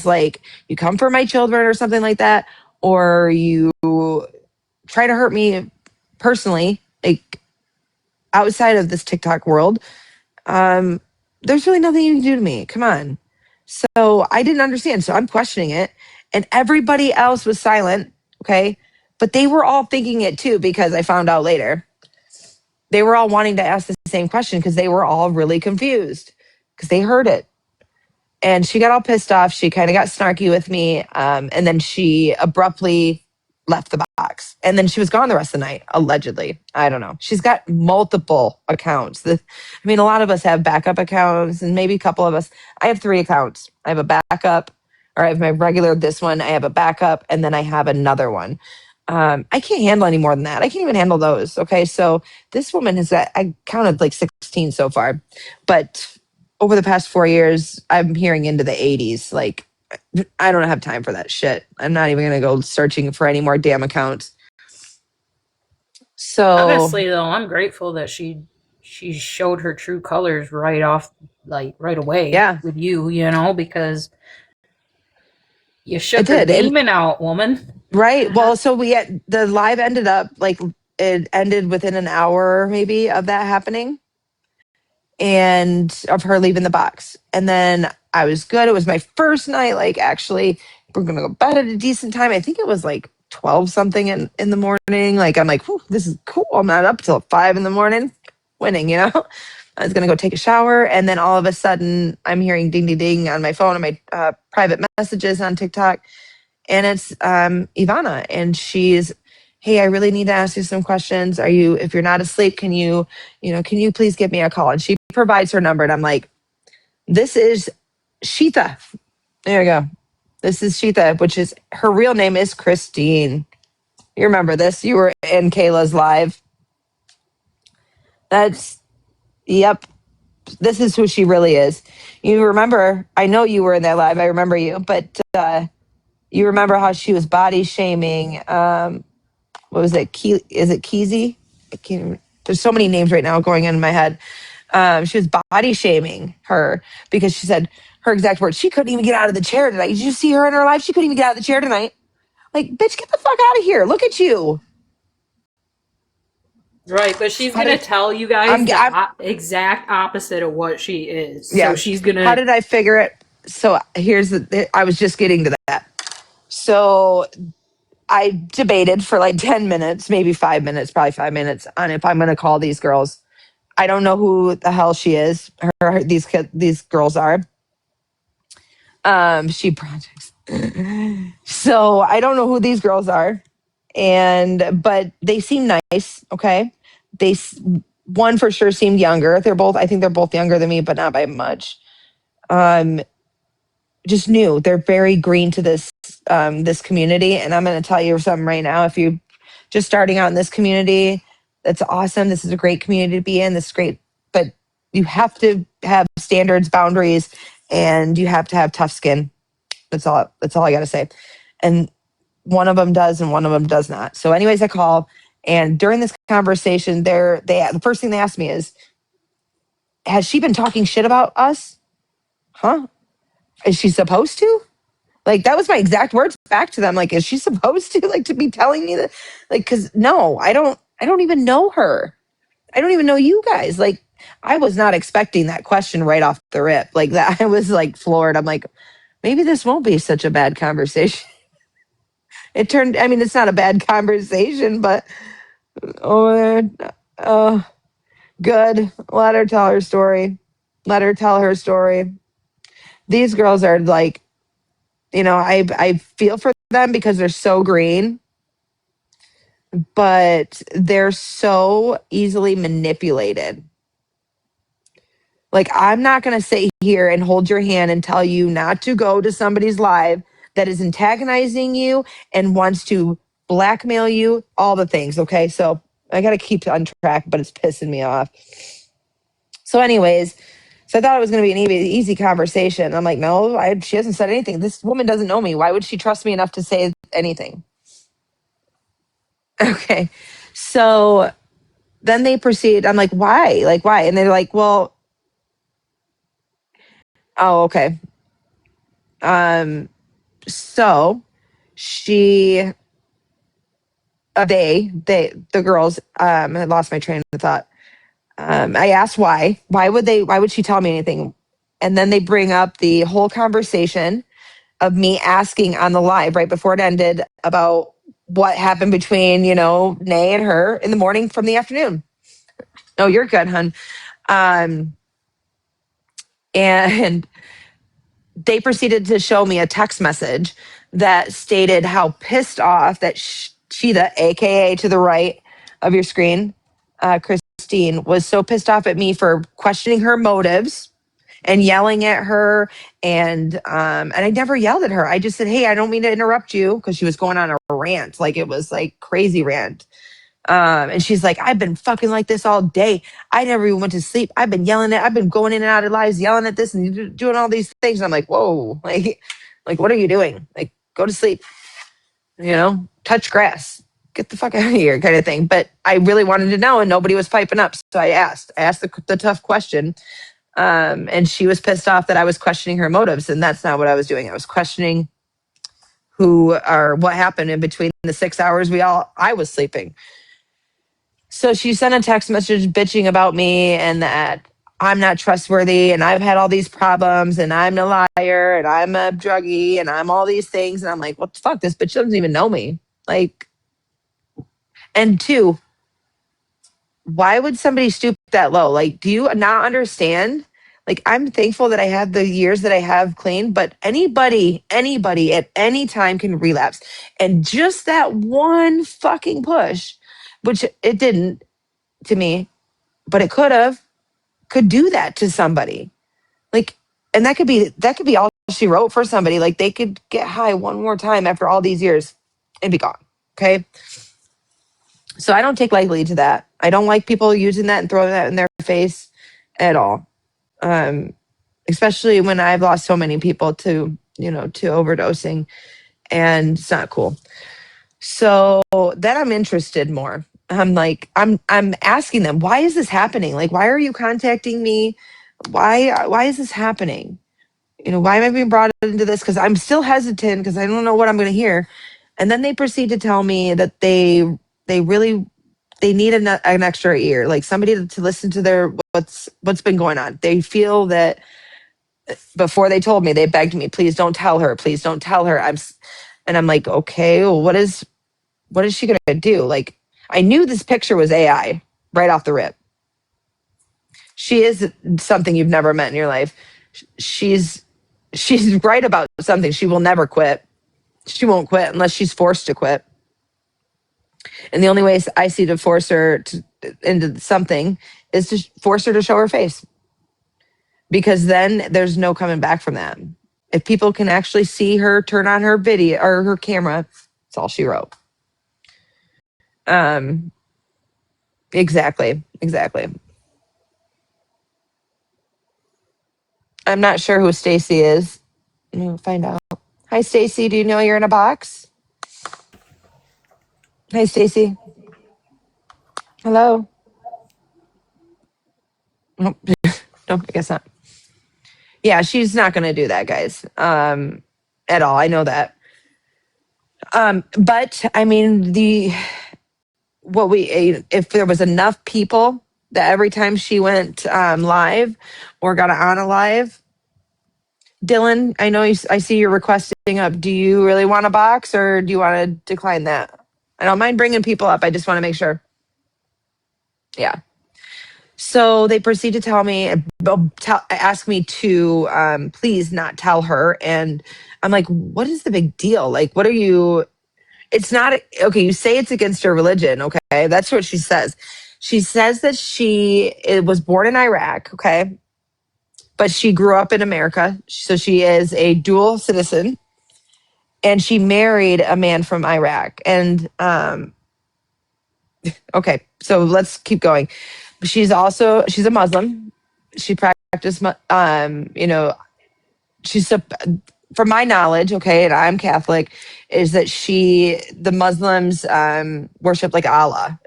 like you come for my children or something like that, or you try to hurt me personally, like outside of this TikTok world, um, there's really nothing you can do to me. Come on. So I didn't understand. So I'm questioning it. And everybody else was silent. Okay. But they were all thinking it too, because I found out later. They were all wanting to ask the same question because they were all really confused because they heard it. And she got all pissed off. She kind of got snarky with me. And then she abruptly left the box. And then she was gone the rest of the night, allegedly. I don't know. She's got multiple accounts. I mean, a lot of us have backup accounts, and maybe a couple of us. I have 3 accounts. I have a backup, or I have my regular, this one. I have a backup, and then I have another one. I can't handle any more than that. I can't even handle those. Okay. So this woman has got, I counted like 16 so far, but over the past 4 years, I'm hearing into the 80s. Like, I don't have time for that shit. I'm not even going to go searching for any more damn accounts. So, Honestly, though, I'm grateful that she showed her true colors right off, like right away yeah, with you, you know, because you it shook her did. And demon out, woman. right. Well, so we had the live ended up like it ended within an hour maybe of that happening and of her leaving the box. And then I was good. It was my first night. Like, actually, we're going to go bed at a decent time. I think it was like 12 something in the morning. Like, I'm like, this is cool. I'm not up till 5 in the morning winning, you know? I was going to go take a shower. And then all of a sudden, I'm hearing ding, ding, ding on my phone and my private messages on TikTok. And it's Ivana. And she's, hey, I really need to ask you some questions. If you're not asleep, can you please give me a call? And she provides her number. And I'm like, this is Sheetha. There you go. This is Sheetha, which is her real name is Christine. You remember this? You were in Kayla's live. That's, yep. This is who she really is. You remember, I know you were in that live. I remember you, but you remember how she was body shaming. What was it? Is it Keezy? There's so many names right now going in my head. She was body shaming her because she said her exact words. She couldn't even get out of the chair tonight. Did you see her in her life? She couldn't even get out of the chair tonight. Like, bitch, get the fuck out of here. Look at you. Right, but she's How gonna did tell you guys I'm, the I'm exact opposite of what she is. So yeah. she's How gonna. did I figure it? So I was just getting to that. So I debated for like 10 minutes, maybe 5 minutes, probably 5 minutes on if I'm going to call these girls. I don't know who the hell she is. These girls are. She projects. So I don't know who these girls are, but they seem nice. Okay, they one for sure seemed younger. I think they're both younger than me, but not by much. Um, just new. They're very green to this community, and I'm going to tell you something right now. If you just starting out in this community, that's awesome. This is a great community to be in. This is great, but You have to have standards, boundaries, and you have to have tough skin. That's all I got to say. And one of them does and one of them does not. So anyways, I call, and during this conversation the first thing they asked me is, has she been talking shit about us? Huh? Is she supposed to? Like, that was my exact words back to them. Like, is she supposed to, like, to be telling me that? Like, cause no, I don't even know her. I don't even know you guys. Like, I was not expecting that question right off the rip. Like that, I was like floored. I'm like, maybe this won't be such a bad conversation. I mean, it's not a bad conversation, but oh, uh, good. Let her tell her story. Let her tell her story. These girls are like, I feel for them because they're so green, but they're so easily manipulated. Like, I'm not going to sit here and hold your hand and tell you not to go to somebody's live that is antagonizing you and wants to blackmail you, all the things. Okay. So I got to keep on track, but it's pissing me off. So, anyways, so I thought it was going to be an easy conversation. I'm like, no, she hasn't said anything. This woman doesn't know me. Why would she trust me enough to say anything? Okay. So then they proceed. I'm like, why? Like, why? And they're like, well, oh, okay. Um, so she, the girls, I lost my train of thought. I asked why. Why would she tell me anything? And then they bring up the whole conversation of me asking on the live right before it ended about what happened between, Nay and her in the morning from the afternoon. No, you're good, hun. Um, and they proceeded to show me a text message that stated how pissed off that Sheeta, aka to the right of your screen, Christine, was so pissed off at me for questioning her motives and yelling at her. And I never yelled at her. I just said, "Hey, I don't mean to interrupt you," because she was going on a rant, like it was like crazy rant. And she's like, I've been fucking like this all day. I never even went to sleep. I've been going in and out of lives, yelling at this and doing all these things. And I'm like, whoa, like, what are you doing? Like, go to sleep, touch grass, get the fuck out of here kind of thing. But I really wanted to know and nobody was piping up. So I asked the tough question. And she was pissed off that I was questioning her motives. And that's not what I was doing. I was questioning what happened in between the 6 hours I was sleeping. So she sent a text message bitching about me and that I'm not trustworthy and I've had all these problems and I'm a liar and I'm a druggie and I'm all these things. And I'm like, what the fuck? This bitch doesn't even know me. Like, and two, why would somebody stoop that low? Like, do you not understand? Like, I'm thankful that I have the years that I have clean, but anybody at any time can relapse. And just that one fucking push, which it didn't to me, but it could do that to somebody. Like, and that could be all she wrote for somebody. Like, they could get high one more time after all these years and be gone. Okay. So I don't take lightly to that. I don't like people using that and throwing that in their face at all. Um, Especially when I've lost so many people to overdosing, and it's not cool. So then I'm interested more. I'm like, I'm asking them, why is this happening? Like, why are you contacting me? Why is this happening? Why am I being brought into this? Because I'm still hesitant because I don't know what I'm going to hear. And then they proceed to tell me that they really they need an extra ear, like somebody to listen to their what's been going on. They feel that before they told me, they begged me, please don't tell her, please don't tell her. And I'm like, okay, well, what is she going to do? Like, I knew this picture was AI right off the rip. She is something you've never met in your life. She's right about something. She will never quit. She won't quit unless she's forced to quit. And the only way I see to force her into something is to force her to show her face, because then there's no coming back from that. If people can actually see her turn on her video or her camera, that's all she wrote. Exactly. I'm not sure who Stacy is. We'll find out. Hi, Stacy. Do you know you're in a box? Hi, Stacy. Hello. Nope. Nope, I guess not. Yeah, she's not going to do that, guys. At all. I know that. But I mean, if there was enough people that every time she went live or got on a live, Dylan, I know I see you're requesting up. Do you really want a box or do you want to decline that? I don't mind bringing people up. I just want to make sure. Yeah. So they proceed to tell me, ask me to please not tell her. And I'm like, what is the big deal? Like, what are you? It's not okay. You say it's against her religion. Okay. That's what she says. She says that she was born in Iraq. Okay. But she grew up in America. So she is a dual citizen and she married a man from Iraq. And okay. So let's keep going. She's a Muslim. She practiced, she's from my knowledge, okay, and I'm Catholic, is that the Muslims worship like Allah.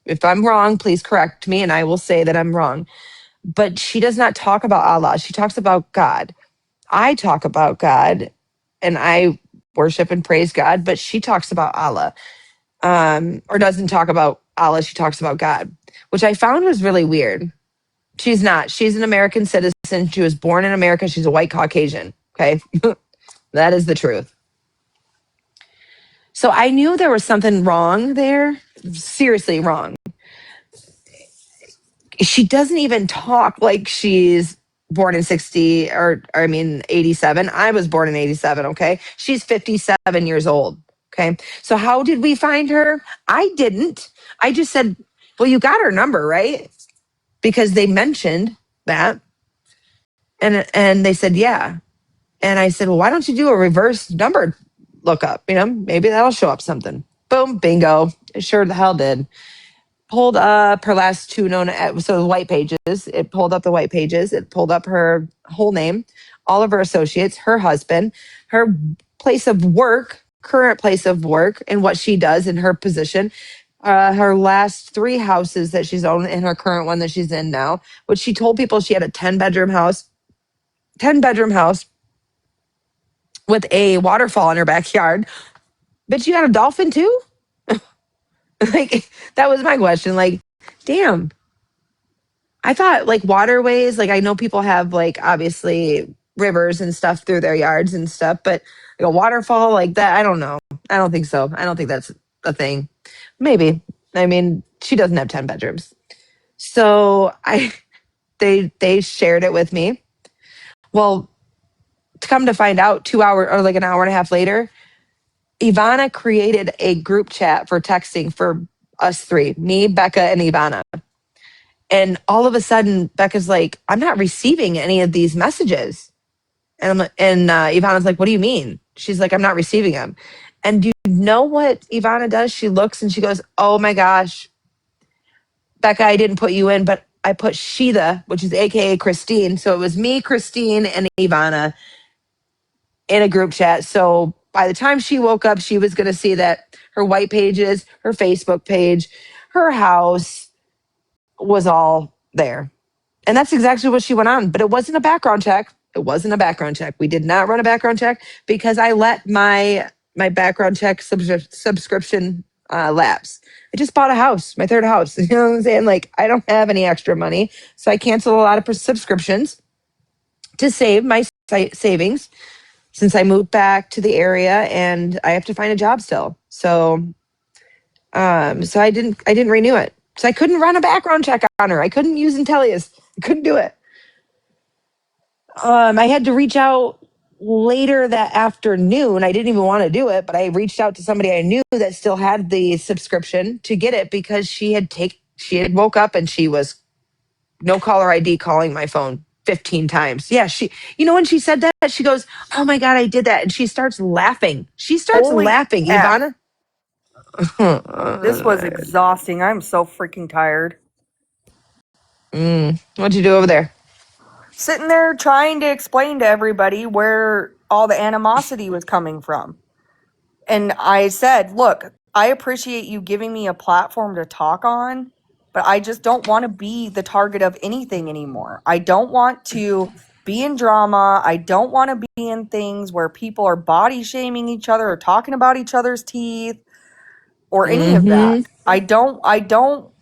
If I'm wrong, please correct me, and I will say that I'm wrong. But she does not talk about Allah. She talks about God. I talk about God, and I worship and praise God, but she talks about Allah, or doesn't talk about Allah. She talks about God, which I found was really weird. She's not. She's an American citizen. She was born in America. She's a white Caucasian. Okay. That is the truth. So I knew there was something wrong there. Seriously wrong. She doesn't even talk like she's born in 60 or I mean 87. I was born in 87, okay? She's 57 years old, okay? So how did we find her? I didn't. I just said, "Well, you got her number, right?" Because they mentioned that. And they said, "Yeah." And I said, "Well, why don't you do a reverse number lookup? Maybe that'll show up something." Boom, bingo. It sure the hell did. Pulled up her last two so the white pages. It pulled up the white pages. It pulled up her whole name, all of her associates, her husband, her place of work, current place of work, and what she does in her position. Her last three houses that she's owned and her current one that she's in now, which she told people she had a 10-bedroom house, 10-bedroom house with a waterfall in her backyard. But you got a dolphin too? Like, that was my question. Like, damn. I thought like waterways, like I know people have like obviously rivers and stuff through their yards and stuff, but like a waterfall like that, I don't know. I don't think so. I don't think that's a thing. Maybe. I mean, she doesn't have 10 bedrooms. So they shared it with me. Well, to come to find out 2 hours or like an hour and a half later, Ivana created a group chat for texting for us three, me, Becca, and Ivana. And all of a sudden, Becca's like, "I'm not receiving any of these messages." And Ivana's like, "What do you mean?" She's like, "I'm not receiving them." And do you know what Ivana does? She looks and she goes, "Oh my gosh, Becca, I didn't put you in, but I put Sheila, which is AKA Christine." So it was me, Christine, and Ivana in a group chat. So by the time she woke up, she was going to see that her white pages, her Facebook page, her house was all there. And that's exactly what she went on. But it wasn't a background check. It wasn't a background check. We did not run a background check because I let my background check subscription lapse. I just bought a house, my third house. You know what I'm saying? Like, I don't have any extra money. So I canceled a lot of subscriptions to save my savings since I moved back to the area and I have to find a job still. So I didn't renew it. So I couldn't run a background check on her. I couldn't use iam4llie. I couldn't do it. I had to reach out later that afternoon. I didn't even want to do it, but I reached out to somebody I knew that still had the subscription to get it because she had woke up and she was no caller ID calling my phone 15 times. Yeah, when she said that, she goes, "Oh my God, I did that." And she starts laughing. She starts Holy laughing, F. Ivana. This was exhausting. I'm so freaking tired. What'd you do over there? sitting there trying to explain to everybody where all the animosity was coming from. And I said, look, I appreciate you giving me a platform to talk on, but I just don't want to be the target of anything anymore. I don't want to be in drama. I don't want to be in things where people are body shaming each other or talking about each other's teeth or any of that.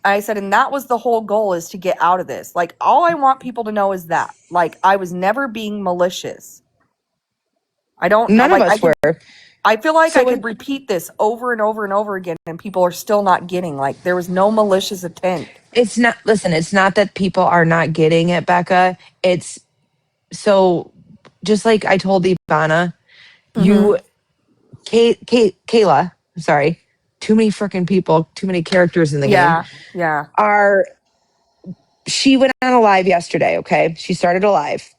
I said, and that was the whole goal, is to get out of this. Like, all I want people to know is that, like, I was never being malicious. I don't, None of like, us were. I feel like So I could repeat this over and over and over again, and people are still not getting, like, there was no malicious intent. It's not, listen, it's not that people are not getting it, Becca. It's so, just like I told Ivana, you, Kayla, sorry, too many freaking people, too many characters in the game, Yeah. she went on a live yesterday, okay? She started a live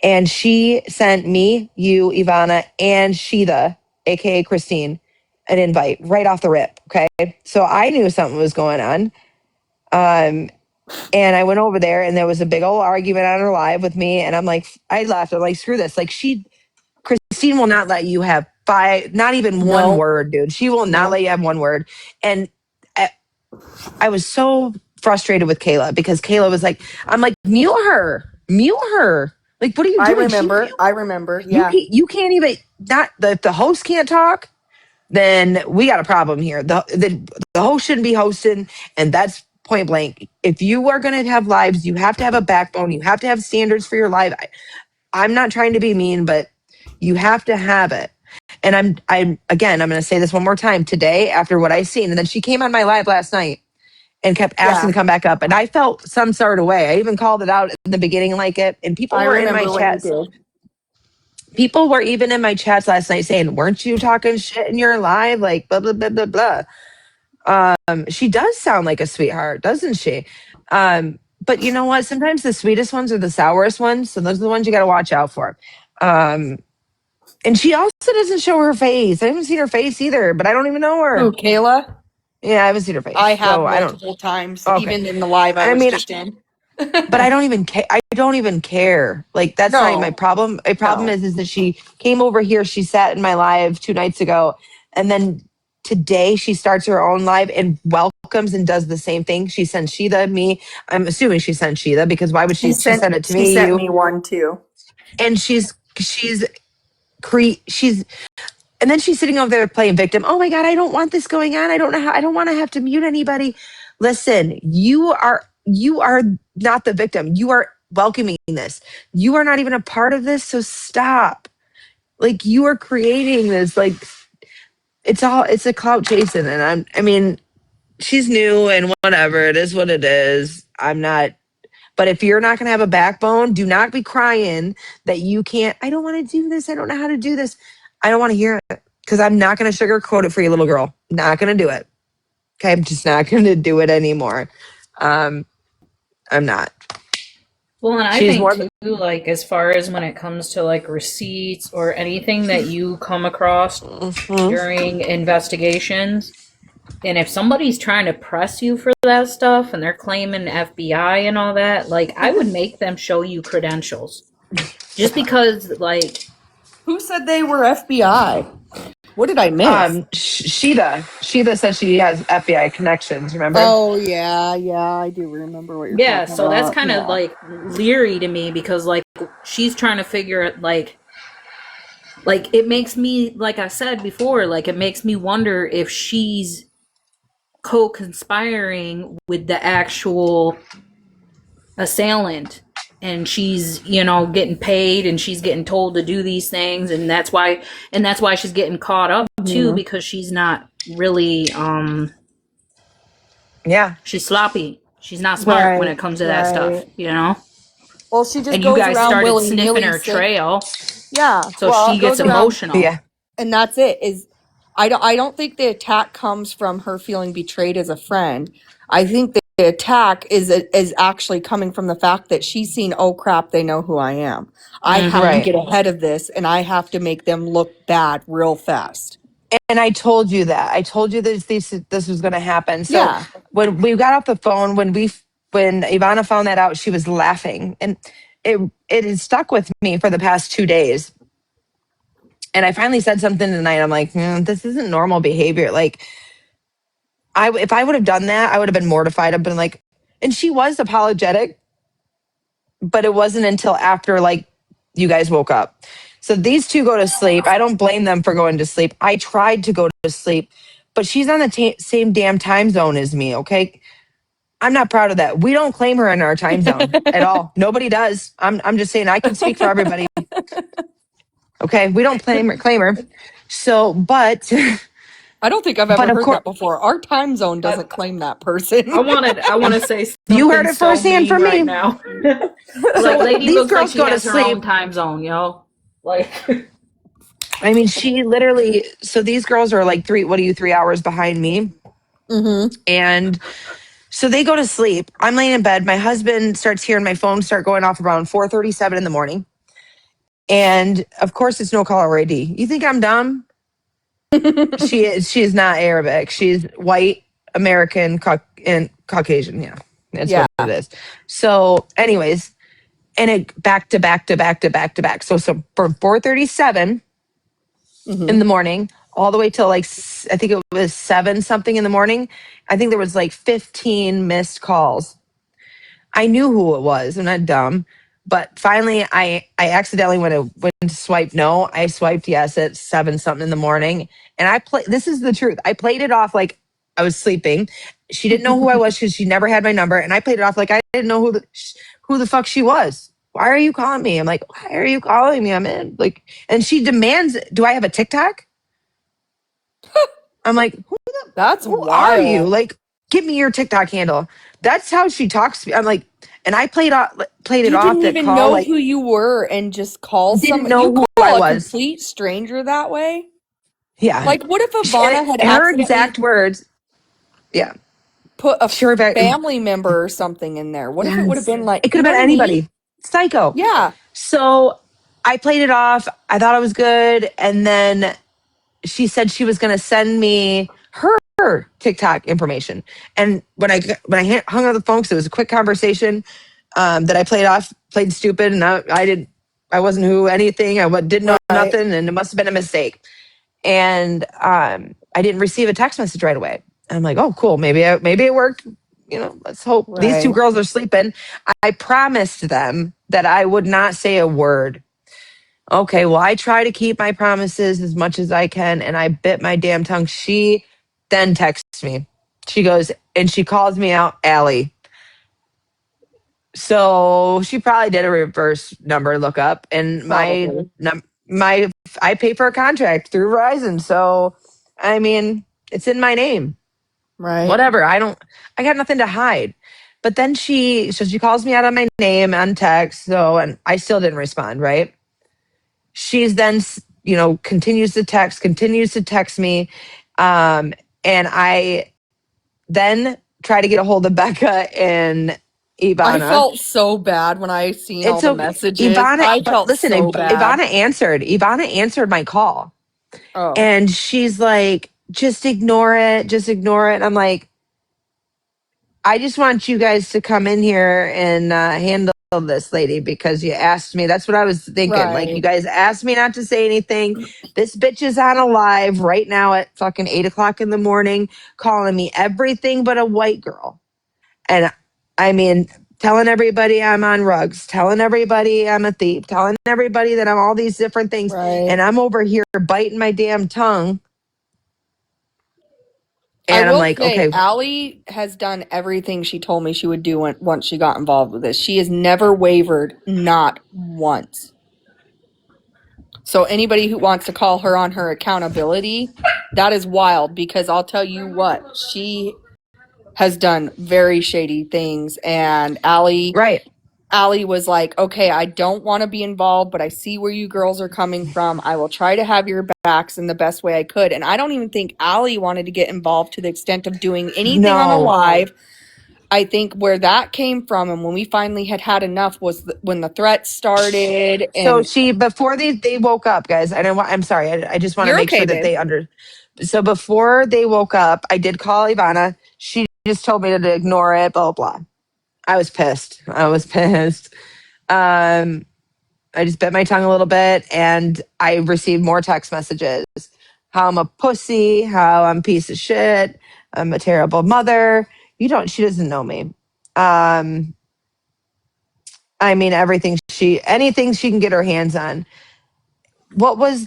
and she sent me, you, Ivana, and Sheeta, aka Christine, an invite right off the rip, okay? So I knew something was going on. And I went over there and there was a big old argument on her live with me. And I'm like, I laughed. I'm like, screw this. Like, Christine will not let you have not even one word, dude. She will not let you have one word. And I was so frustrated with Kayla because Kayla was like, I'm like, mute her. Like, what are you doing? I remember. Yeah. You can't even, not, if the host can't talk, then we got a problem here. The host shouldn't be hosting, and that's point blank. If you are going to have lives, you have to have a backbone. You have to have standards for your live. I'm not trying to be mean, but you have to have it. And I'm going to say this one more time today after what I've seen. And then she came on my live last night and kept asking to come back up, and I felt some sort of way. I even called it out in the beginning, like it, and people were in my chats. People were even in my chats last night saying, weren't you talking shit in your live? Like, blah, blah, blah, blah, blah. She does sound like a sweetheart, doesn't she? But you know what? Sometimes the sweetest ones are the sourest ones. So those are the ones you got to watch out for. And she also doesn't show her face. I haven't seen her face either, but I don't even know her. Who, Kayla? Yeah, I haven't seen her face. I have multiple times, even in the live I was just in. But I don't even care. I don't even care. Like, that's not my problem. My problem is that she came over here. She sat in my live 2 nights ago, and then today she starts her own live and welcomes and does the same thing. She sends Sheeta me. I'm assuming she sent Sheeta because why would she send it to me? She sent me one too. And and then she's sitting over there playing victim. Oh my God, I don't want this going on. I don't want to have to mute anybody. Listen, you are not the victim. You are welcoming this. You are not even a part of this. So stop. Like, you are creating this, like, it's a clout chasing. And I mean, she's new and whatever. It is what it is. But if you're not going to have a backbone, do not be crying that you can't. I don't want to do this. I don't know how to do this. I don't want to hear it because I'm not going to sugarcoat it for you, little girl. Not going to do it. Okay. I'm just not going to do it anymore. I'm not. Well, and I think too, like, as far as when it comes to like receipts or anything that you come across during investigations, and if somebody's trying to press you for that stuff and they're claiming FBI and all that, like, I would make them show you credentials. Just because, like... Who said they were FBI? What did I miss? Sheeta said she has FBI connections, remember? Oh, yeah, I do remember what you're talking about. Yeah, so that's kind of, like, leery to me because, like, she's trying to figure it, like, it makes me, like I said before, like, it makes me wonder if she's co-conspiring with the actual assailant, and she's, getting paid and she's getting told to do these things, and that's why she's getting caught up too, because she's not really she's sloppy. She's not smart when it comes to that stuff, Well, she just and goes you guys around started sniffing her trail. Yeah. So she gets emotional. Yeah. And that's it. I don't think the attack comes from her feeling betrayed as a friend. I think the attack is actually coming from the fact that she's seen, oh crap, they know who I am. I have to get ahead of this, and I have to make them look bad real fast. And I told you that. I told you that this was going to happen. So when we got off the phone, when Ivana found that out, she was laughing. And it has stuck with me for the past 2 days. And I finally said something tonight. I'm like, this isn't normal behavior. Like, if I would have done that, I would have been mortified. I've been like, and she was apologetic, but it wasn't until after like you guys woke up. So these two go to sleep. I don't blame them for going to sleep. I tried to go to sleep, but she's on the same damn time zone as me. Okay. I'm not proud of that. We don't claim her in our time zone at all. Nobody does. I'm just saying I can speak for everybody. Okay. We don't claim her. So, but I don't think I've ever of heard course that before. Our time zone doesn't claim that person. I want to say you heard something it so firsthand mean from right me. now. Like, So lady these looks like girls she go to has her own sleep. time zone, yo. Like, I mean, she literally, so these girls are like 3 hours behind me. Mm-hmm. And so they go to sleep. I'm laying in bed. My husband starts hearing my phone start going off around 4:37 in the morning. And of course, it's no caller ID. You think I'm dumb? She is not Arabic. She's white, American, and Caucasian. Yeah, that's Yeah. what it is. So, anyways, and it back to back to back to back to back. So from 4:37 in the morning all the way till like I think it was 7 something in the morning. I think there was like 15 missed calls. I knew who it was. I'm not dumb. But finally, I accidentally went to swipe no. I swiped yes at 7 something in the morning. And this is the truth. I played it off like I was sleeping. She didn't know who I was because she never had my number. And I played it off like I didn't know who the fuck she was. Why are you calling me? I'm like, why are you calling me? I'm in. Like, and she demands, do I have a TikTok? I'm like, That's who are you? wild. Like, give me your TikTok handle. That's how she talks to me. I'm like, and I played it You off didn't that even call, know like, who you were and just call didn't some. You know who I call a was. complete stranger that way? Yeah. Like, what if Ivana had Her accidentally exact words. Yeah. put a Sure. family member or something in there? What if it would have Yes. been like, It could you have know been what I mean? anybody. Psycho. Yeah. So I played it off. I thought it was good. And then she said she was going to send me her TikTok information. And when I hung up the phone, because it was a quick conversation, that I played stupid, and I wasn't who anything. Didn't know Right. nothing, and it must have been a mistake. And I didn't receive a text message right away. And I'm like, oh, cool, maybe it worked. Let's hope. These two Right. girls are sleeping. I promised them that I would not say a word. Okay, well, I try to keep my promises as much as I can, and I bit my damn tongue. She then texts me. She goes, and she calls me out, Allie. So she probably did a reverse number lookup, and Probably. my I pay for a contract through Verizon. So, I mean, it's in my name. Right. Whatever. I got nothing to hide. But then she calls me out on my name on text. So, and I still didn't respond. Right. She's then, continues to text me. And I then try to get a hold of Becca and I Ivana. felt so bad when I seen all It's the okay. messages. Ivana, I but felt listen, so bad. Ivana answered. Ivana answered my call. Oh. And she's like, just ignore it. Just ignore it. And I'm like, I just want you guys to come in here and handle this lady because you asked me. That's what I was thinking. Like, you Right. guys asked me not to say anything. This bitch is on a live right now at fucking 8 o'clock in the morning, calling me everything but a white girl. And I mean, telling everybody I'm on rugs, telling everybody I'm a thief, telling everybody that I'm all these different things. Right. And I'm over here biting my damn tongue. I And I'm will like, say, okay, Allie has done everything she told me she would do once she got involved with this. She has never wavered, not once. So anybody who wants to call her on her accountability, that is wild because I'll tell you what, she has done very shady things. And Allie right. was like, okay, I don't want to be involved, but I see where you girls are coming from. I will try to have your backs in the best way I could. And I don't even think Allie wanted to get involved to the extent of doing anything on a No. live. I think where that came from and when we finally had enough was when the threats started. So And before they woke up, guys, I'm sorry. I just want to you're make sure okay, that babe. so before they woke up, I did call Ivana. She just told me to ignore it, blah, blah, blah. I was pissed. I just bit my tongue a little bit, and I received more text messages. How I'm a pussy, how I'm a piece of shit, I'm a terrible mother. She doesn't know me. Um, I mean, anything she can get her hands on. What was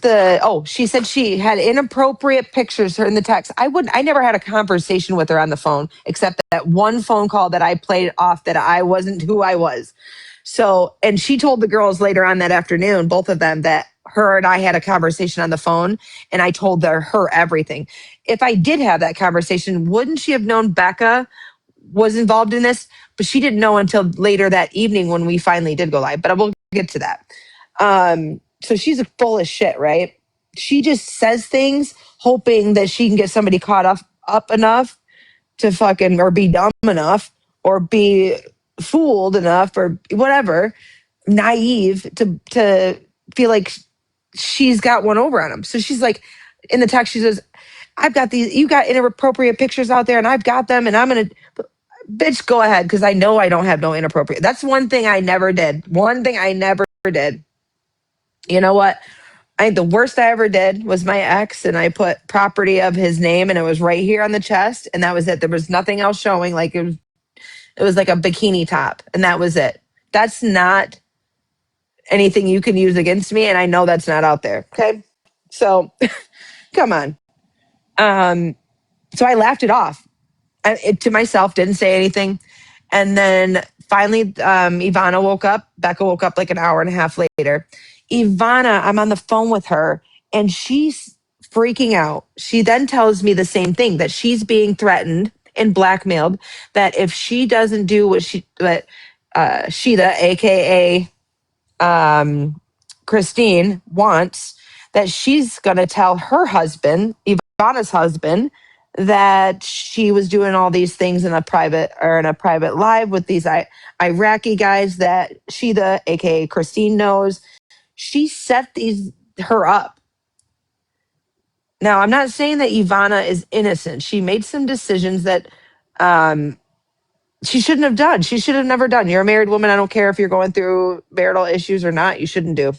she said she had inappropriate pictures in the text. I never had a conversation with her on the phone, except that one phone call that I played off that I wasn't who I was. So, and she told the girls later on that afternoon, both of them, that her and I had a conversation on the phone, and I told her everything. If I did have that conversation, wouldn't she have known Becca was involved in this? But she didn't know until later that evening when we finally did go live. But I will get to that. So she's full of shit, right? She just says things hoping that she can get somebody caught up enough to fucking, or be dumb enough, or be fooled enough, or whatever, naive to feel like she's got one over on him. So she's like, in the text, she says, you got inappropriate pictures out there, and I've got them, and I'm gonna, bitch, go ahead, because I know I don't have no inappropriate. That's one thing I never did. One thing I never did. You know what? I think the worst I ever did was my ex, and I put property of his name, and it was right here on the chest, and that was it. There was nothing else showing. Like it was like a bikini top, and that was it. That's not anything you can use against me, and I know that's not out there. Okay, so come on. So I laughed it off to myself, didn't say anything, and then finally, Ivana woke up. Becca woke up like an hour and a half later. Ivana, I'm on the phone with her, and she's freaking out. She then tells me the same thing, that she's being threatened and blackmailed, that if she doesn't do what Sheeta, aka Christine, wants, that she's going to tell her husband, Ivana's husband, that she was doing all these things in a private live with these Iraqi guys that Sheeta, aka Christine, knows. She set her up. Now, I'm not saying that Ivana is innocent. She made some decisions that she shouldn't have done. She should have never done. You're a married woman. I don't care if you're going through marital issues or not. You shouldn't do.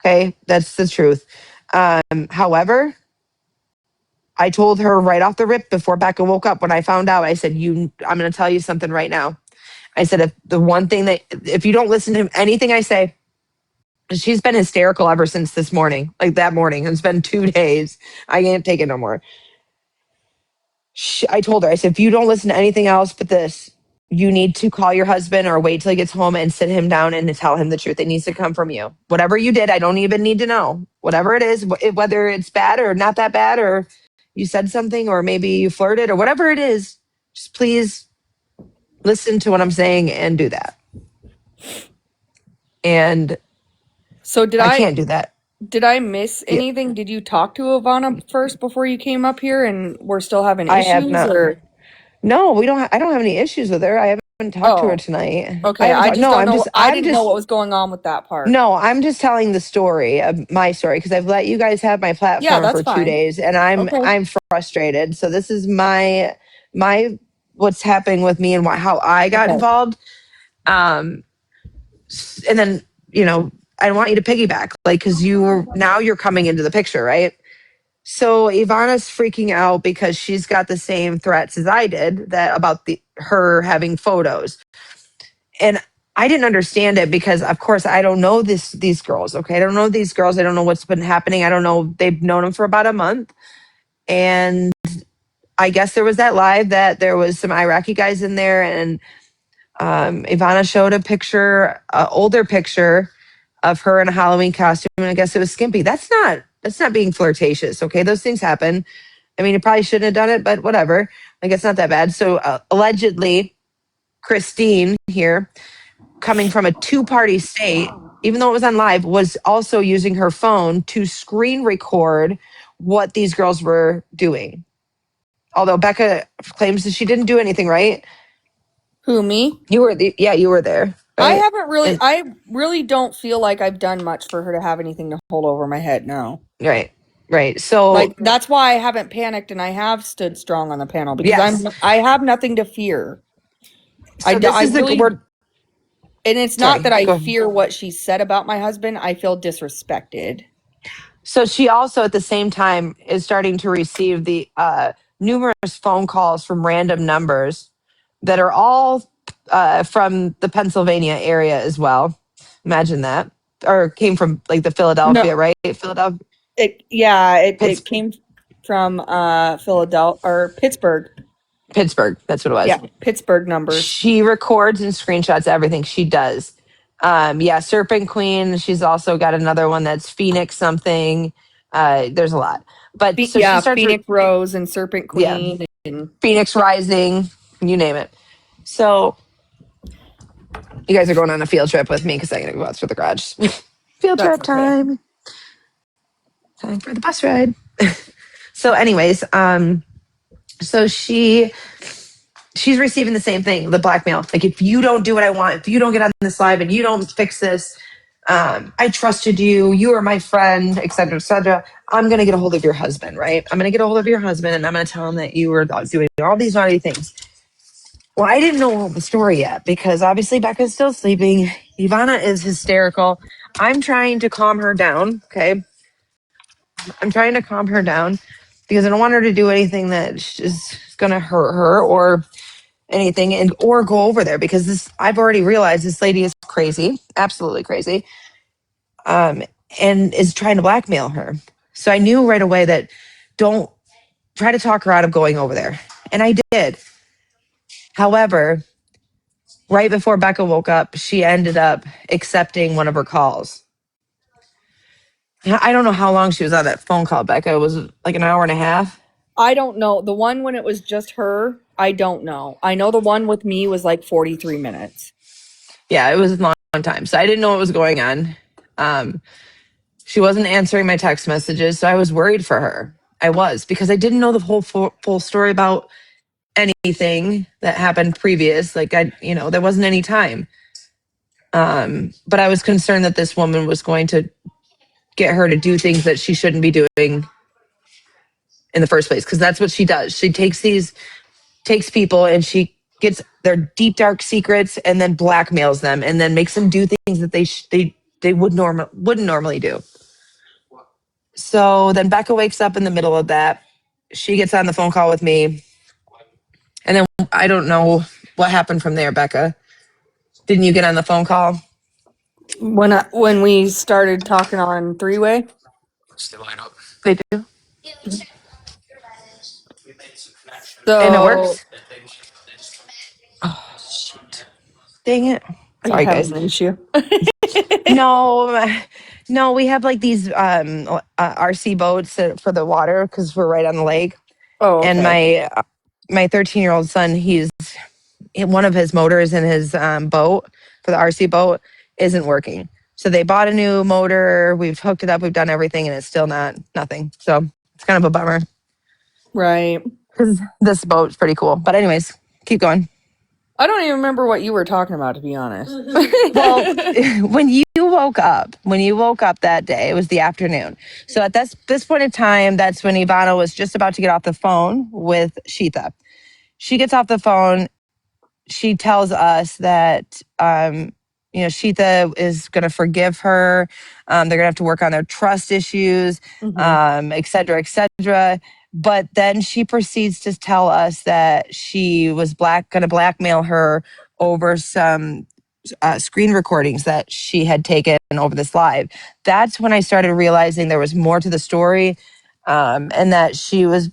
Okay, that's the truth. However, I told her right off the rip before Becca woke up, when I found out, I said, I'm going to tell you something right now. I said, if you don't listen to anything I say, she's been hysterical ever since this morning, like that morning. It's been 2 days. I can't take it no more. I told her, I said, if you don't listen to anything else but this, you need to call your husband or wait till he gets home and sit him down and tell him the truth. It needs to come from you. Whatever you did, I don't even need to know. Whatever it is, whether it's bad or not that bad, or you said something, or maybe you flirted, or whatever it is, just please listen to what I'm saying and do that. And so I can't do that. Did I miss anything? Did you talk to Ivana first before you came up here, and we're still having I have issues? not. Or No, we don't. I don't have any issues with her. I haven't talked to her tonight. okay. I just don't know. I didn't know what was going on with that part. No, I'm just telling the story of my story, because I've let you guys have my platform for 2 days, and I'm frustrated. So this is my what's happening with me and how I got involved. And then I want you to piggyback, like, because you're coming into the picture, right? So Ivana's freaking out because she's got the same threats as I did, that about her having photos. And I didn't understand it because, of course, I don't know these girls. Okay, I don't know these girls. I don't know what's been happening. I don't know. They've known them for about a month, and I guess there was that live that there was some Iraqi guys in there, and Ivana showed a picture, an older picture of her in a Halloween costume, and I guess it was skimpy. That's not being flirtatious. Okay, those things happen. I mean, you probably shouldn't have done it, but whatever. Like, it's not that bad. So allegedly, Christine here, coming from a two-party state, even though it was on live, was also using her phone to screen record what these girls were doing. Although Becca claims that she didn't do anything, right? Who, me? You were there. Right? I haven't really. I really don't feel like I've done much for her to have anything to hold over my head. No. Right. So, like, that's why I haven't panicked, and I have stood strong on the panel, because I have nothing to fear. So this is the word. And it's not that I fear what she said about my husband. I feel disrespected. So she also at the same time is starting to receive the numerous phone calls from random numbers that are all from the Pennsylvania area as well. Imagine that. Or came from like the Philadelphia, right? Philadelphia. It came from Philadelphia or Pittsburgh. Pittsburgh, that's what it was. Yeah, Pittsburgh numbers. She records and screenshots everything she does. Serpent Queen. She's also got another one that's Phoenix something. There's a lot. But so she starts Phoenix Rose and Serpent Queen and Phoenix Rising, you name it. So you guys are going on a field trip with me because I'm going to go out through the garage. Field trip time. Time for the bus ride. So anyways, so she's receiving the same thing, the blackmail. Like, if you don't do what I want, if you don't get on this live and you don't fix this, I trusted you, you are my friend, et cetera, et cetera. I'm going to get a hold of your husband, right? I'm going to get a hold of your husband and I'm going to tell him that you were doing all these naughty things. Well, I didn't know all the story yet because obviously Becca's still sleeping. Ivana is hysterical. I'm trying to calm her down, okay? I'm trying to calm her down because I don't want her to do anything that is going to hurt her or anything or go over there because I've already realized this lady is crazy, absolutely crazy, and is trying to blackmail her. So I knew right away that don't try to talk her out of going over there. And I did. However, right before Becca woke up, she ended up accepting one of her calls. I don't know how long she was on that phone call, Becca. It was like an hour and a half. I don't know. The one when it was just her, I don't know. I know the one with me was like 43 minutes. Yeah, it was a long time. So I didn't know what was going on. She wasn't answering my text messages, so I was worried for her. I was, because I didn't know the whole full story about anything that happened previous. Like, there wasn't any time. But I was concerned that this woman was going to get her to do things that she shouldn't be doing in the first place, because that's what she does. She takes people and she gets their deep dark secrets and then blackmails them and then makes them do things that they wouldn't normally do. So then Becca wakes up in the middle of that. She gets on the phone call with me, and then I don't know what happened from there. Becca, didn't you get on the phone call when we started talking on three-way? They do. So, and it works. Oh shoot! Dang it! Sorry, guys. An issue. No, we have like these RC boats for the water because we're right on the lake. Oh, okay. And my 13-year-old son, one of his motors in his boat for the RC boat isn't working. So they bought a new motor. We've hooked it up. We've done everything, and it's still nothing. So it's kind of a bummer. Right. Because this boat's pretty cool. But anyways, keep going. I don't even remember what you were talking about, to be honest. Well, when you woke up that day, it was the afternoon. So at this point in time, that's when Ivana was just about to get off the phone with Sheetha. She gets off the phone. She tells us that, Sheetha is going to forgive her. They're going to have to work on their trust issues, et cetera, et cetera. But then she proceeds to tell us that she was going to blackmail her over some screen recordings that she had taken over this live. That's when I started realizing there was more to the story, and that she was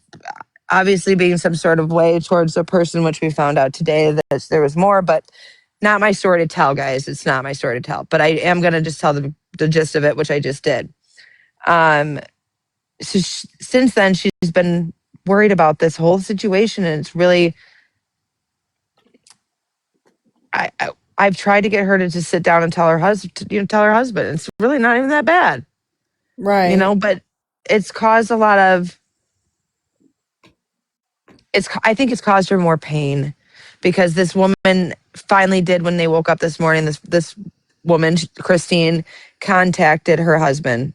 obviously being some sort of way towards a person, which we found out today that there was more, but not my story to tell, guys. It's not my story to tell, but I am going to just tell the gist of it, which I just did. So since then, she's been worried about this whole situation, and it's really, I've tried to get her to just sit down and tell her husband. It's really not even that bad, right? But it's caused a lot of. I think it's caused her more pain, because this woman finally did, when they woke up this morning. This woman, Christine, contacted her husband.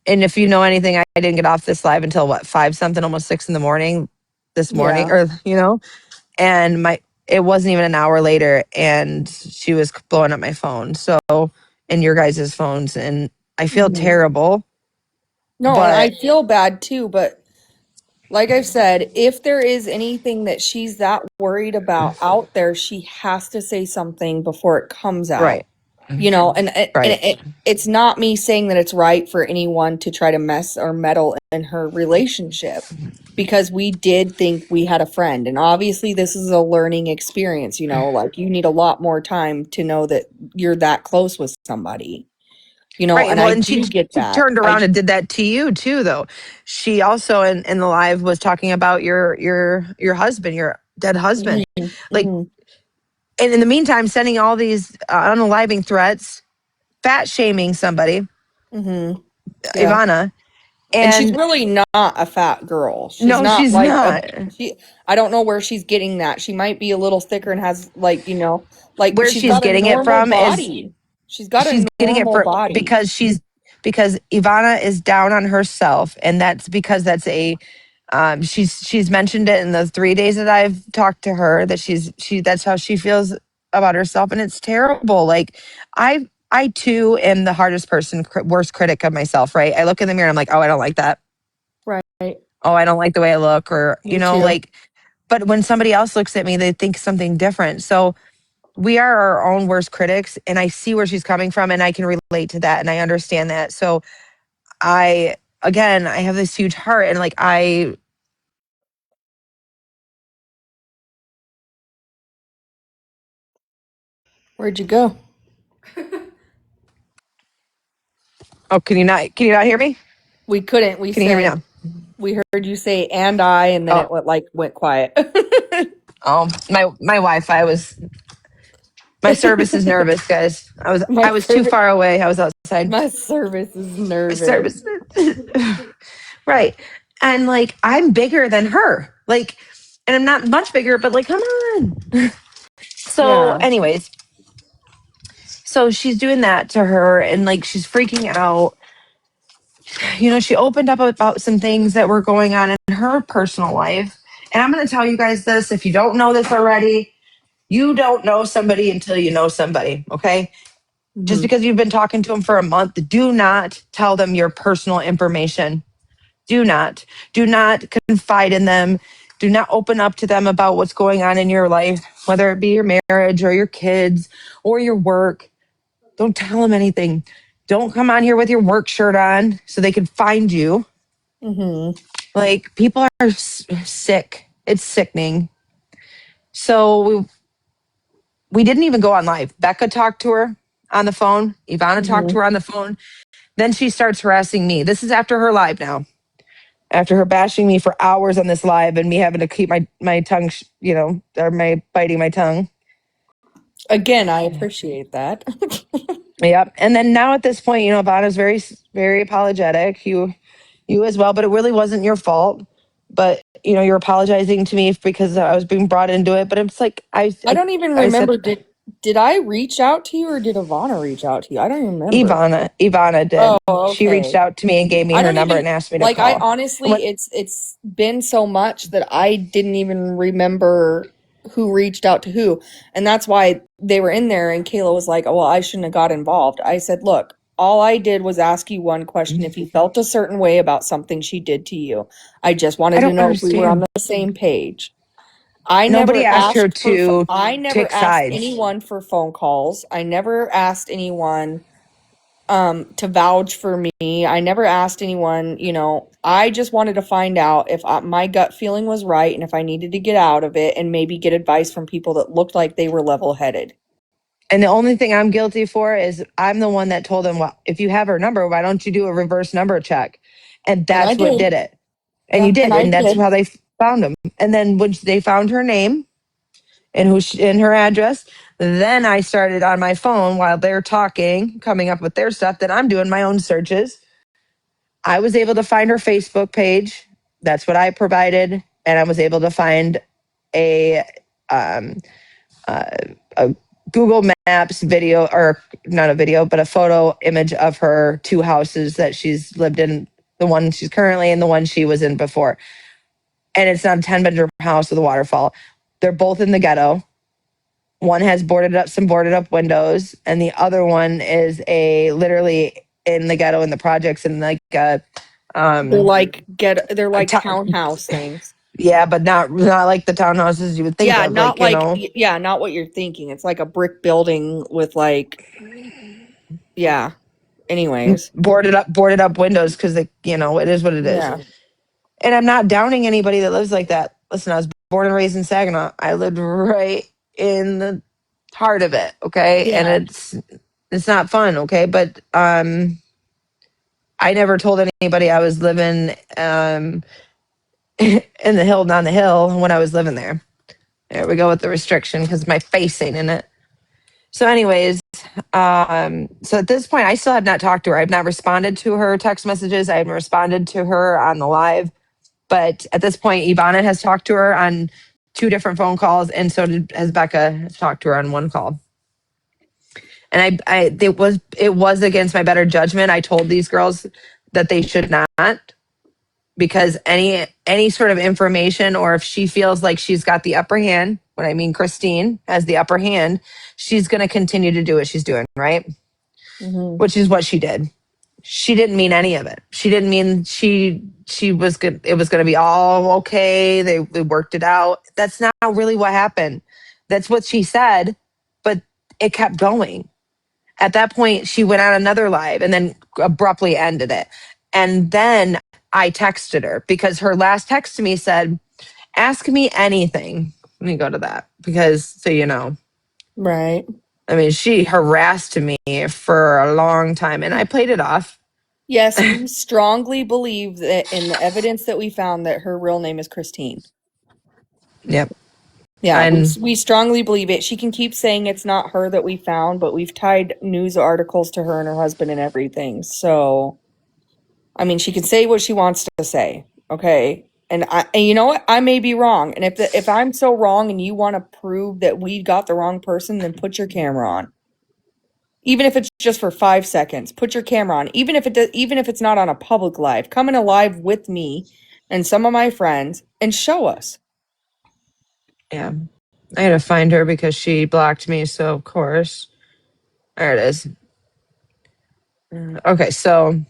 And if you know anything, I didn't get off this live until 5 something, almost 6 in the morning this morning, and it wasn't even an hour later, and she was blowing up my phone. So, and your guys' phones, and I feel terrible. No, and I But feel bad too, but like I've said, if there is anything that she's that worried about out there, she has to say something before it comes out. right, You know, and right. it's not me saying that it's right for anyone to try to mess or meddle in her relationship, because we did think we had a friend, and obviously this is a learning experience, you know, like you need a lot more time to know that you're that close with somebody. You know, Right. and Well, I and do get she that. turned around and did that to you too, though. She also in the live was talking about your husband, your dead husband. Mhm, Like, mhm, and in the meantime, sending all these unaliving threats, fat shaming somebody, mhm. Yeah. Ivana. And she's And really not a fat girl. She's no, not she's like a not. she I don't know where she's getting that. She might be a little thicker and has like, you know, like Where she's she's got a getting it normal from is body. She's got she's a getting it normal for body. because Ivana is down on herself, and that's because that's a she's mentioned it in the 3 days that I've talked to her, that she that's how she feels about herself, and it's terrible. Like I too am the hardest person, worst critic of myself. Right? I look in the mirror and I'm like, oh, I don't like that. Right. Oh, I don't like the way I look, or Me too. like. But when somebody else looks at me, they think something different. So we are our own worst critics, and I see where she's coming from, and I can relate to that, and I understand that. So I have this huge heart, and like Where'd you go? oh, can you not hear me? We couldn't. We Can you hear me said now? we heard you say and I, and then Oh, it went quiet. oh, my Wi-Fi was my service is nervous, guys. My I was too service far away. I was outside. my service is My nervous. service, right? And like I'm bigger than her, like, and I'm not much bigger, but like, come on. So, Yeah. anyways, so she's doing that to her, and like she's freaking out. She opened up about some things that were going on in her personal life. And I'm going to tell you guys this, if you don't know this already, you don't know somebody until you know somebody, okay? Just Hmm. because you've been talking to them for a month, do not tell them your personal information. Do not. Do not confide in them. Do not open up to them about what's going on in your life, whether it be your marriage or your kids or your work. Don't tell them anything. Don't come on here with your work shirt on so they can find you. Hmm. Like, people are sick. It's sickening. So we didn't even go on live. Becca talked to her on the phone. Ivana talked Hmm. to her on the phone. Then she starts harassing me. This is after her live now. After her bashing me for hours on this live, and me having to keep my tongue, or my biting my tongue. Again, I appreciate that. Yep. And then now at this point, Ivana's very, very apologetic. You as well, but it really wasn't your fault. But you're apologizing to me because I was being brought into it. But it's like I don't even I said, remember. Did I reach out to you or did Ivana reach out to you? I don't even remember. Ivana Oh, did. She reached okay. out to me and gave me I her don't number even and asked me to like I call. And honestly what it's been so much that I didn't even remember who reached out to who. And that's why they were in there and Kayla was like, "Oh, well, I shouldn't have got involved." I said, "Look, all I did was ask you one question if you felt a certain way about something she did to you. I just I wanted to don't know if we were on understand. the same page." I Nobody never asked her asked for to I never take asked sides. anyone for phone calls. I never asked anyone to vouch for me. I never asked anyone, I just wanted to find out if my gut feeling was right and if I needed to get out of it and maybe get advice from people that looked like they were level-headed. And the only thing I'm guilty for is I'm the one that told them, well, if you have her number, why don't you do a reverse number check? And And I that's what did. did it. And you Yeah, did. and I And that's did. how they found him. And then when they found her name and and her address, then I started on my phone while they're talking, coming up with their stuff. Then I'm doing my own searches. I was able to find her Facebook page. That's what I provided. And I was able to find a um, uh, a Google Maps video, or not a video, but a photo image of her two houses that she's lived in, the one she's currently in, the one she was in before. And it's not a 10-bedroom house with a waterfall. They're both in the ghetto. One has some boarded up windows, and the other one is literally in the ghetto in the projects and like they're like townhouse things. yeah, but not like the townhouses you would think of. Not not what you're thinking. It's like a brick building with anyways. Boarded up windows because it is what it is. Yeah. And I'm not downing anybody that lives like that. Listen, I was born and raised in Saginaw. I lived right in the heart of it, okay? Yeah. And it's not fun, okay? But I never told anybody I was living in the hill, not the hill, when I was living there. There we go with the restriction because my face ain't in it. So anyways, so at this point, I still have not talked to her. I've not responded to her text messages. I haven't responded to her on the live. But at this point, Ivana has talked to her on 2 different phone calls, and so has Becca talked to her on 1 call. And it was against my better judgment. I told these girls that they should not, because any sort of information, or if she feels like she's got the upper hand, when I mean Christine has the upper hand, she's going to continue to do what she's doing, right? Mm-hmm. Which is what she did. She didn't mean any of it. She didn't mean she was good. It was going to be all okay. They worked it out. That's not really what happened. That's what she said, but it kept going. At that point, she went on another live and then abruptly ended it. And then I texted her because her last text to me said, "Ask me anything." Let me go to that because so you know. Right. I mean, she harassed me for a long time and I played it off. Yes, we strongly believe that in the evidence that we found that her real name is Christine. Yep. Yeah, we strongly believe it. She can keep saying it's not her that we found, but we've tied news articles to her and her husband and everything. So, I mean, she can say what she wants to say, okay? And you know what? I may be wrong. And if I'm so wrong and you want to prove that we got the wrong person, then put your camera on. Even if it's just for 5 seconds, put your camera on. Even if it's not on a public live, come in a live with me and some of my friends and show us. Yeah. I had to find her because she blocked me, so of course. There it is. Okay, so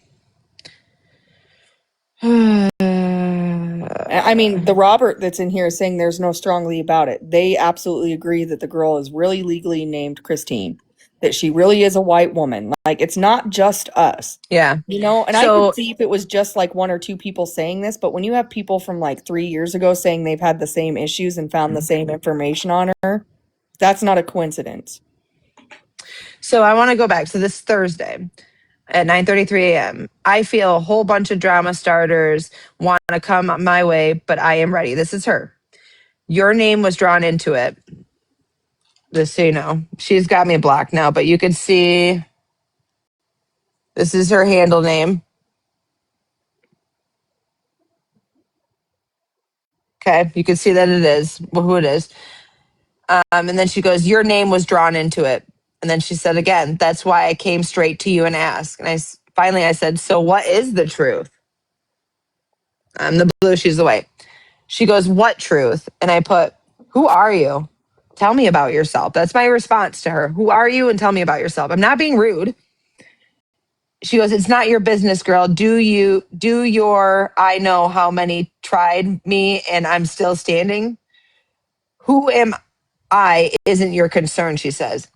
I mean, the Robert that's in here is saying there's no strongly about it. They absolutely agree that the girl is really legally named Christine, that she really is a white woman. Like, it's not just us. yeah. You know, and I could see if it was just like 1 or 2 people saying this, but when you have people from like 3 years ago saying they've had the same issues and found the same information on her, that's not a coincidence. So I want to go back to this Thursday at 9:33 a.m. I feel a whole bunch of drama starters want to come my way, but I am ready. This is her. Your name was drawn into it. Just so you know, she's got me blocked now, but you can see this is her handle name. Okay, you can see that it is who it is. And then she goes, "Your name was drawn into it." And then she said again, "That's why I came straight to you and asked." And finally I said, "So what is the truth?" I'm the blue, she's the white. She goes, "What truth?" And I put, "Who are you? Tell me about yourself." That's my response to her. Who are you? And tell me about yourself. I'm not being rude. She goes, "It's not your business, girl. Do your, I know how many tried me and I'm still standing. Who am I isn't your concern," she says.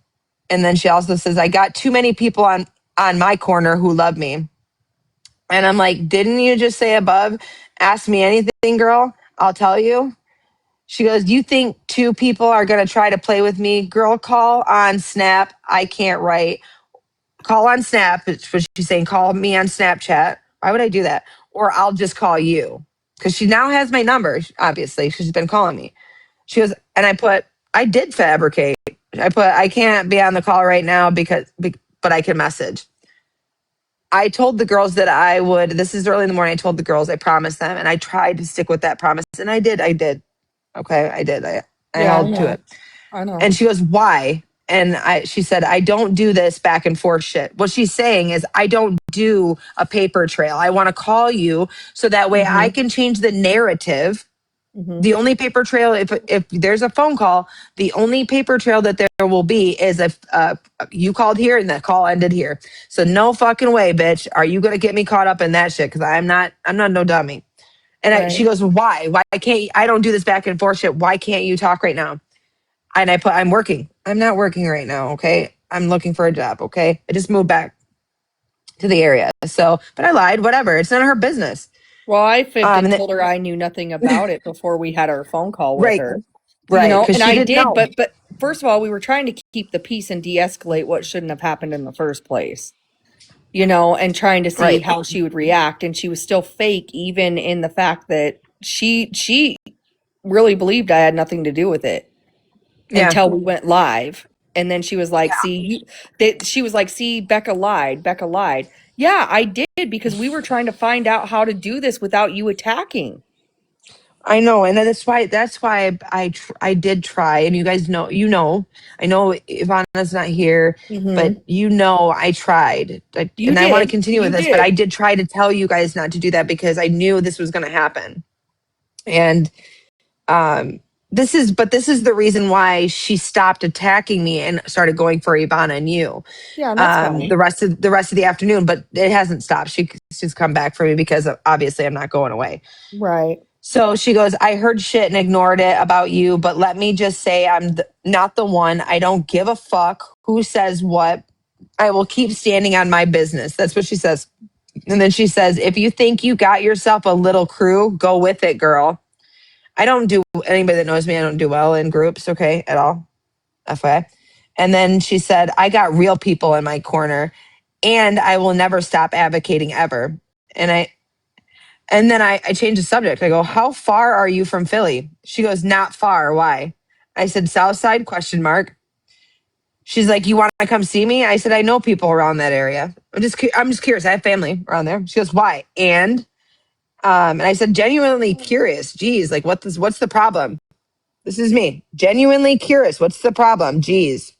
And then she also says, "I got too many people on my corner who love me." And I'm like, "Didn't you just say above, ask me anything, girl? I'll tell you." She goes, "You think 2 people are going to try to play with me? Girl, call on Snap. I can't write. Call on Snap." It's what she's saying. Call me on Snapchat. Why would I do that? Or I'll just call you. Because she now has my number, obviously. She's been calling me. She goes, and I put, "I did fabricate." I put, "I can't be on the call right now but I can message." I told the girls that I would, this is early in the morning. I told the girls, I promised them, and I tried to stick with that promise. And I did. Okay, I did. I held to it. I know. And she goes, "Why?" And she said, "I don't do this back and forth shit." What she's saying is, I don't do a paper trail. I want to call you so that way I can change the narrative Mhm. The only paper trail, if there's a phone call, the only paper trail that there will be is if you called here and the call ended here. So no fucking way, bitch. Are you gonna get me caught up in that shit? Because I'm not no dummy. And she Right. goes, well, why? Why can't I don't do this back and forth shit? Why can't you talk right now? And I put, I'm working. I'm not working right now. Okay, I'm looking for a job. Okay, I just moved back to the area. So, but I lied. Whatever. It's none of her business. Well, I fibbed and And then, told her I knew nothing about it before we had our phone call with right, her. right, because And she I didn't did, know. but first of all, we were trying to keep the peace and de-escalate what shouldn't have happened in the first place. And trying to see Right. how she would react, and she was still fake even in the fact that she really believed I had nothing to do with it Yeah. until we went live. And then she was like, Yeah. she was like, see, Becca lied. Becca lied. Yeah, I did, because we were trying to find out how to do this without you attacking. I know, and that's why I did try, and you guys know, I know Ivana's not here, but Mm-hmm. I tried, You and I want to did. continue with You this, but I did. did try to tell you guys not to do that because I knew this was going to happen, and um, this is the reason why she stopped attacking me and started going for Ivana and you, Yeah, and that's the fine. rest of the afternoon, but it hasn't stopped. She's come back for me because obviously I'm not going away. Right. So she goes, I heard shit and ignored it about you, but let me just say I'm not the one. I don't give a fuck who says what. I will keep standing on my business. That's what she says. And then she says, if you think you got yourself a little crew, go with it, girl. I don't do, anybody that knows me, I don't do well in groups, okay, at all. FYI. And then she said, I got real people in my corner and I will never stop advocating ever. And I changed the subject. I go, how far are you from Philly? She goes, not far. Why? I said, South Side, question mark. She's like, you want to come see me? I said, I know people around that area. I'm just curious. I have family around there. She goes, why? And I said, genuinely curious. Geez, like what's the problem? This is me. Genuinely curious. What's the problem? Geez.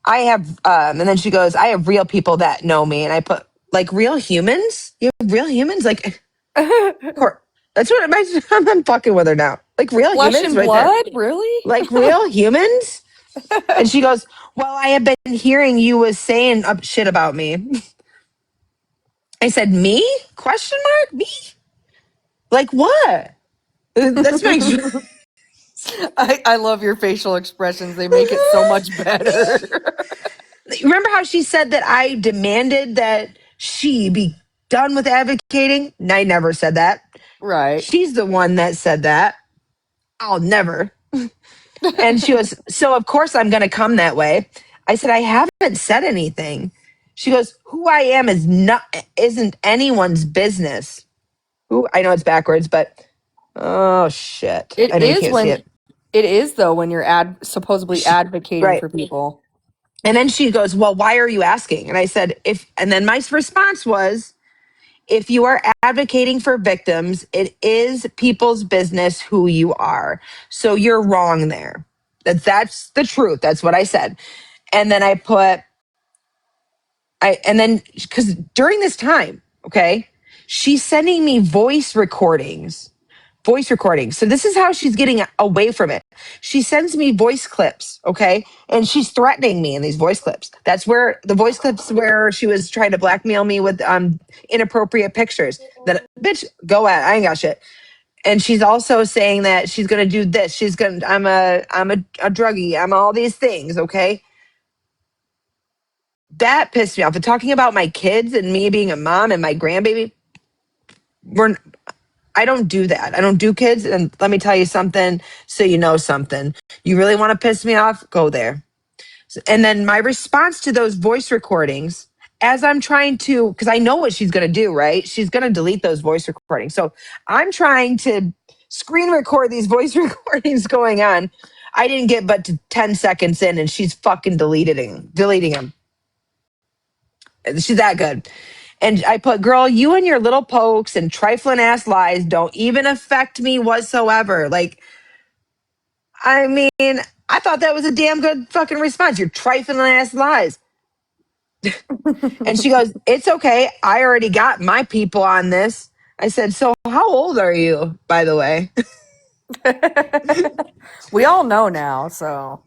I have, and then she goes, I have real people that know me. And I put, like, real humans? You have real humans? Like, that's what I'm fucking with her now. Like real Flesh humans and right there. blood, really? Like real humans? And she goes, well, I have been hearing you was saying shit about me. I said, me? Question mark? Me? Like what? That's my I love your facial expressions. They make it so much better. Remember how she said that I demanded that she be done with advocating? I never said that. Right. She's the one that said that. I'll never. And she goes, so of course I'm going to come that way. I said, I haven't said anything. She goes, who I am isn't anyone's business. Who I know it's backwards, but oh shit. I It know you is can't see when it. it is though when you're supposedly advocating Right. for people. And then she goes, well, why are you asking? And I said, and then my response was, if you are advocating for victims, it is people's business who you are. So you're wrong there. That's the truth. That's what I said. And then and then because during this time, okay, she's sending me voice recordings. Voice recordings. So this is how she's getting away from it. She sends me voice clips, okay? And she's threatening me in these voice clips. That's where the voice clips where she was trying to blackmail me with inappropriate pictures. That bitch, go at. I ain't got shit. And she's also saying that she's gonna do this. I'm a druggie. I'm all these things, okay? That pissed me off. And talking about my kids and me being a mom and my grandbaby, we're I don't do that. I don't do kids. And let me tell you something so you know something. You really want to piss me off? Go there. And then my response to those voice recordings, as I'm trying to, because I know what she's going to do, right? She's going to delete those voice recordings. So I'm trying to screen record these voice recordings going on. I didn't get but to 10 seconds in and she's fucking deleting them. She's that good. And I put, girl, you and your little pokes and trifling ass lies don't even affect me whatsoever. Like, I mean, I thought that was a damn good fucking response. Your trifling ass lies. And she goes, it's okay. I already got my people on this. I said, so how old are you, by the way? We all know now, so.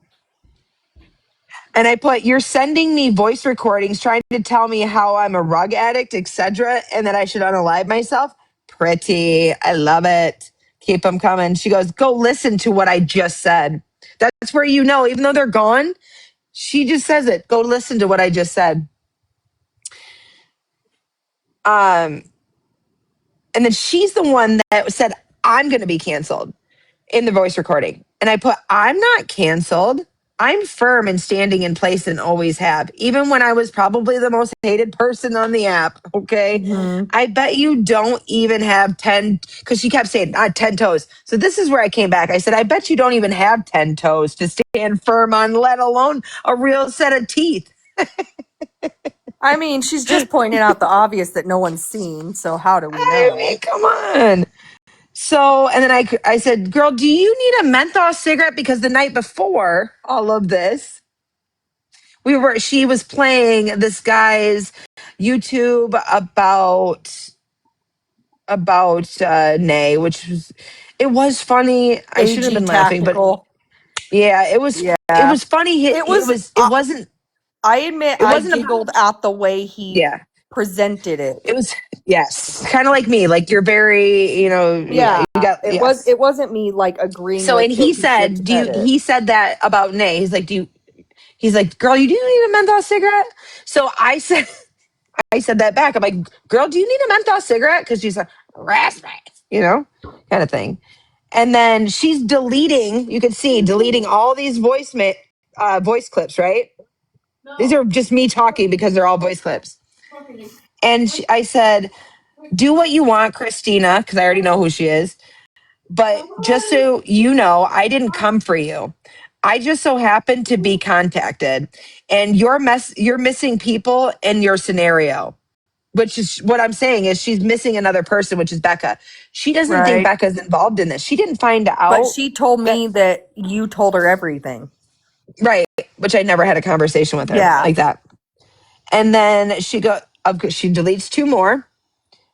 And I put, you're sending me voice recordings trying to tell me how I'm a rug addict, etc., and that I should unalive myself. Pretty. I love it. Keep them coming. She goes, go listen to what I just said. That's where you know, even though they're gone, she just says it. Go listen to what I just said. And then she's the one that said, I'm going to be canceled in the voice recording. And I put, I'm not canceled. I'm firm and standing in place and always have, even when I was probably the most hated person on the app. Okay. Mhm. I bet you don't even have 10, because she kept saying, not 10 toes. So this is where I came back. I said, I bet you don't even have 10 toes to stand firm on, let alone a real set of teeth. I mean, she's just pointing out the obvious that no one's seen, so how do we I mean, know? come on. So, and then I said, girl, do you need a menthol cigarette? Because the night before all of this, she was playing this guy's YouTube about Nay, which was, it was funny. I should have AG been laughing, but tactical. yeah, it Yeah. was funny. It was, I admit It I wasn't about, giggled at the way he yeah, presented it. it was, yes, kind of like me. Like you're very, Yeah. you got, yes. It wasn't me like agreeing So, with and that he he should said, said it. he said that about Nay. He's like, girl, you do need a menthol cigarette? So I said that back. I'm like, girl, do you need a menthol cigarette? Because she's like, raspberry, kind of thing. And then she's deleting, you can see, deleting all these voice clips, right? No. These are just me talking because they're all voice clips. And I said, do what you want, Christina, because I already know who she is. But just so you know, I didn't come for you. I just so happened to be contacted, and you're missing people in your scenario, which is what I'm saying is she's missing another person, which is Becca. She doesn't think Right. Becca's involved in this. She didn't find But out she told that, me that you told her everything. right, which I never had a conversation with her Yeah. like that. And then she deletes two more.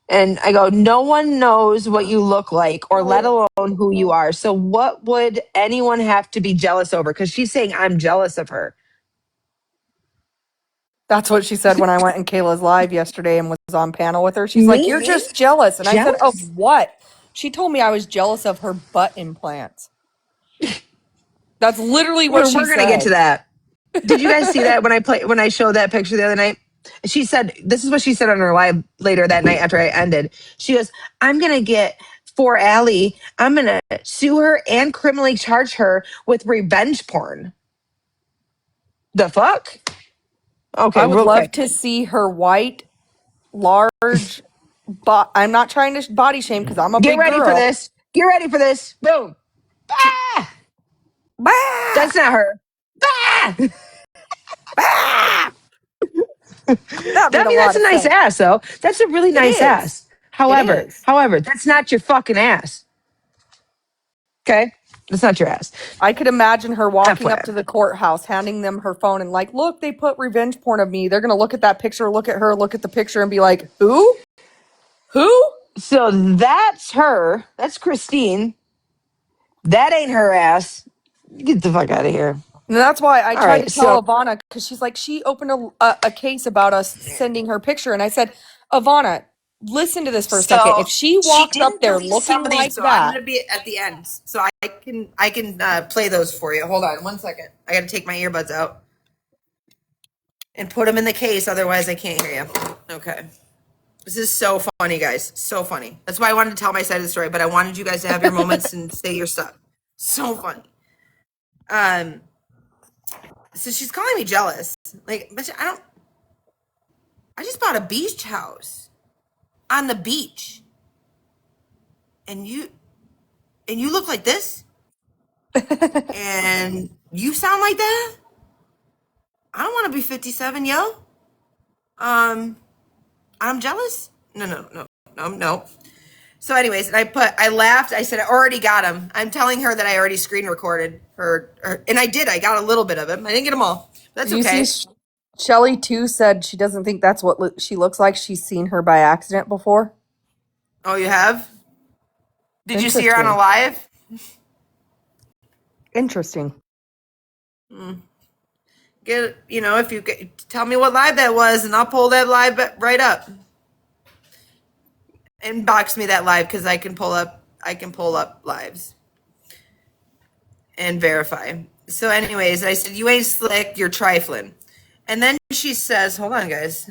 And I go, no one knows what you look like or let alone who you are. So what would anyone have to be jealous over? Because she's saying I'm jealous of her. That's what she said when I went in Kayla's live yesterday and was on panel with her. She's like, you're Me? just jealous. And I said, of Jealous? what? She told me I was jealous of her butt implants. That's literally what she We're gonna get said. to that. Did you guys see that when I showed that picture the other night? She said, this is what she said on her live later that night after I ended. She goes, I'm gonna get for Allie, I'm gonna sue her and criminally charge her with revenge porn. The fuck? Okay, I would real love quick. to see her white, large, I'm not trying to body shame because I'm a Get big ready for girl. this. Get ready for this. Boom. Ah! Bah! That's not her. Ah! Bah! That I made a mean, that's lot a of nice sense. ass, though. That's a really It nice is. ass. It However, is. that's not your fucking ass. Okay? That's not your ass. I could imagine her walking up FYI. to the courthouse, handing them her phone, and like, look, they put revenge porn of me. They're gonna look at that picture, look at her, look at the picture, and be like, who? Who? So that's her. That's Christine. That ain't her ass. Get the fuck out of here. And that's why I All tried to right. tell So, Ivana because she's like, she opened a case about us sending her picture, and I said, Ivana, listen to this for a second. so If she she walks up didn't there delete some looking of these. like So I'm that, gonna be at the end. So I can play those for you. Hold on 1 second. I gotta take my earbuds out and put them in the case. Otherwise, I can't hear you. Okay. This is so funny, guys. So funny. That's why I wanted to tell my side of the story, but I wanted you guys to have your moments and say your stuff. So funny. Um, so she's calling me jealous. Like, but I just bought a beach house on the beach. And you look like this? And you sound like that? I don't want to be 57, yo. I'm jealous? No. So, anyways, and I laughed. I said, I already got him. I'm telling her that I already screen recorded her, and I did. I got a little bit of him. I didn't get them all. But that's you see, okay. Shelly too said she doesn't think that's what she looks like. She's seen her by accident before. Oh, you have? Did you see her on a Interesting. live? Interesting. If you tell me what live that was, and I'll pull that live right up. Inbox me that live because I can pull up lives and verify. So, anyways, I said, you ain't slick, you're trifling. And then she says, hold on, guys.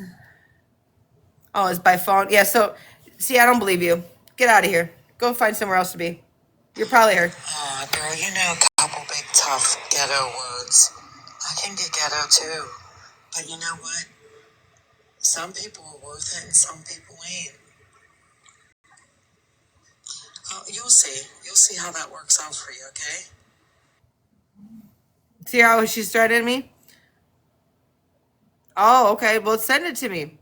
Oh, it's by phone. Yeah, so, see, I don't believe you. Get out of here. Go find somewhere else to be. You're probably her. Aw, girl, you know a couple big tough ghetto words. I can get ghetto too. But you know what? Some people are worth it and some people ain't. Oh, you'll see. You'll see how that works out for you, okay? See how she started me? Oh, okay. Well, send it to me.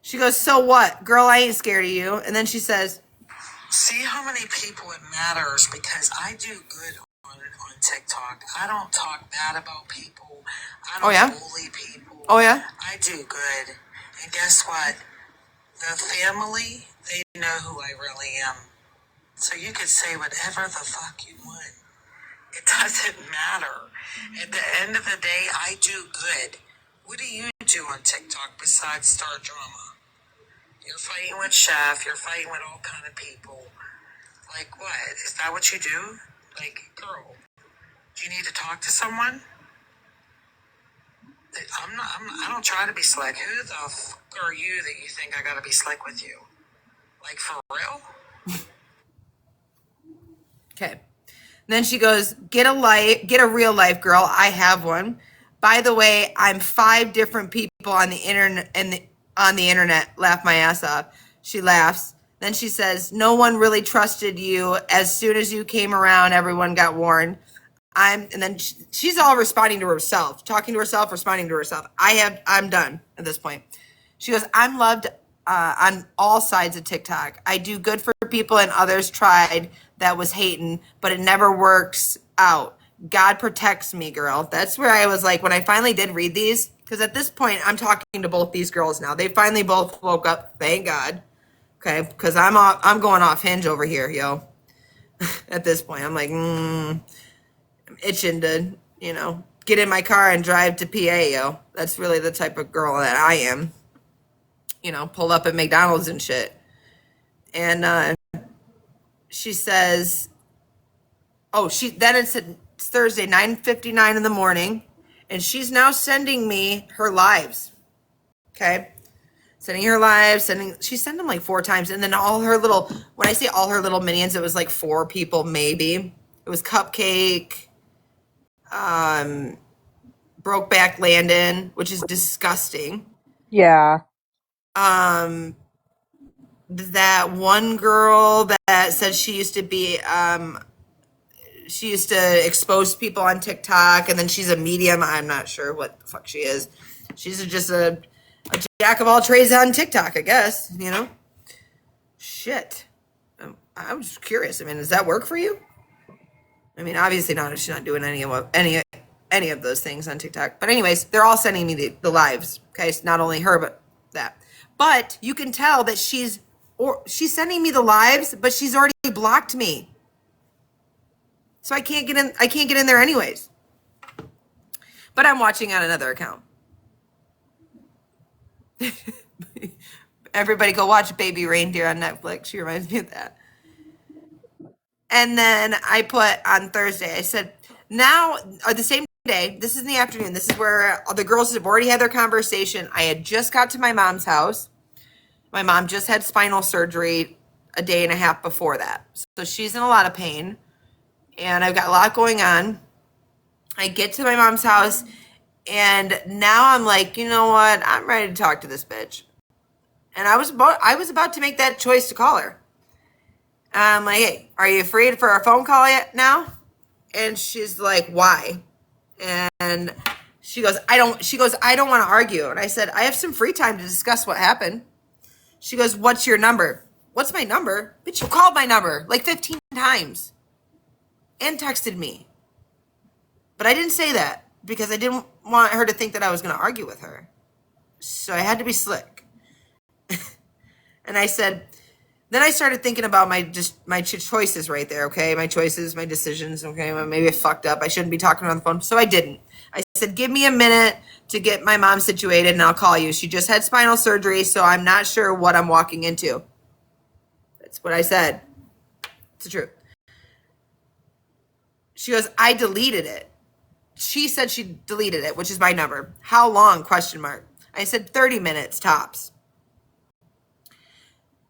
She goes, so what? Girl, I ain't scared of you. And then she says, See how many people it matters because I do good on TikTok. I don't talk bad about people. I oh, don't yeah? bully people. Oh, yeah? I do good. And guess what? The family, they know who I really am. So you could say whatever the fuck you want. It doesn't matter. At the end of the day, I do good. What do you do on TikTok besides start drama? You're fighting with Chef. You're fighting with all kind of people. Like what? Is that what you do? Like, girl, do you need to talk to someone? I don't try to be slick. Who the fuck are you that you think I gotta be slick with you? Like, for real? Okay. Then she goes, get a real life, girl. I have one. By the way, I'm 5 different people on the internet Laugh my ass off. She laughs. Then she says, no one really trusted you. As soon as you came around, everyone got warned. And then she's all responding to herself, talking to herself, responding to herself. I'm done at this point. She goes, I'm loved on all sides of TikTok. I do good for people and others tried that was hating, but it never works out. God protects me, girl. That's where I was like, when I finally did read these, because at this point, I'm talking to both these girls now. They finally both woke up, thank God. Okay, because I'm going off Hinge over here, yo. At this point, I'm like, I'm itching to, get in my car and drive to PA, yo. That's really the type of girl that I am. Pull up at McDonald's and shit. And she says, then it's Thursday, 9:59 in the morning, and she's now sending me her lives. Okay? Sending her lives, she sent them like 4 times, and then when I say all her little minions, it was like 4 people maybe. It was Cupcake, Brokeback Landon, which is disgusting. Yeah. That one girl that said she used to expose people on TikTok, and then she's a medium. I'm not sure what the fuck she is. She's just a jack of all trades on TikTok, I guess, Shit. I'm just curious. I mean, does that work for you? I mean, obviously not if she's not doing any of those things on TikTok. But anyways, they're all sending me the lives. Okay, it's not only her, but that. But you can tell that she's sending me the lives, but she's already blocked me. So I can't get in there anyways. But I'm watching on another account. Everybody go watch Baby Reindeer on Netflix. She reminds me of that. And then I put on Thursday, I said, now, or the same day, this is in the afternoon. This is where the girls have already had their conversation. I had just got to my mom's house. My mom just had spinal surgery a day and a half before that. So she's in a lot of pain. And I've got a lot going on. I get to my mom's house, and now I'm like, you know what? I'm ready to talk to this bitch. And I was about to make that choice to call her. I'm like, hey, are you free for a phone call yet now? And she's like, why? And she goes, I don't want to argue. And I said, I have some free time to discuss what happened. She goes, what's your number? What's my number? Bitch, you called my number like 15 times and texted me. But I didn't say that because I didn't want her to think that I was going to argue with her. So I had to be slick. And I said, Then I started thinking about my choices right there. Okay, my choices, my decisions. Okay, well, maybe I fucked up. I shouldn't be talking on the phone, so I didn't. I said, give me a minute to get my mom situated, and I'll call you. She just had spinal surgery, so I'm not sure what I'm walking into. That's what I said. It's the truth. She goes, I deleted it. She said she deleted it, which is my number. How long? Question mark. I said 30 minutes tops.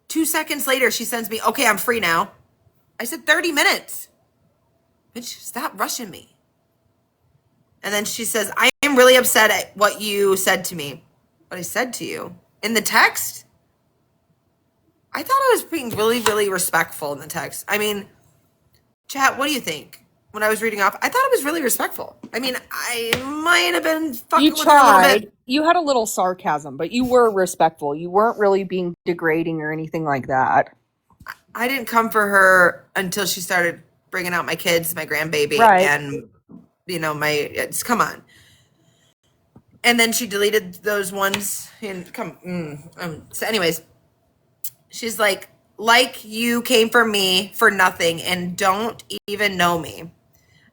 2 seconds later, she sends me, okay, I'm free now. I said 30 minutes. Bitch, stop rushing me. And then she says, I am really upset at what you said to me. What I said to you? In the text? I thought I was being really, really respectful in the text. I mean, chat, what do you think? When I was reading off, I thought it was really respectful. I mean, I might have been fucking You with her a little tried. bit. You had a little sarcasm, but you were respectful. You weren't really being degrading or anything like that. I didn't come for her until she started bringing out my kids, my grandbaby, Right. and come on. And then she deleted those ones. And so, anyways, she's like you came for me for nothing and don't even know me.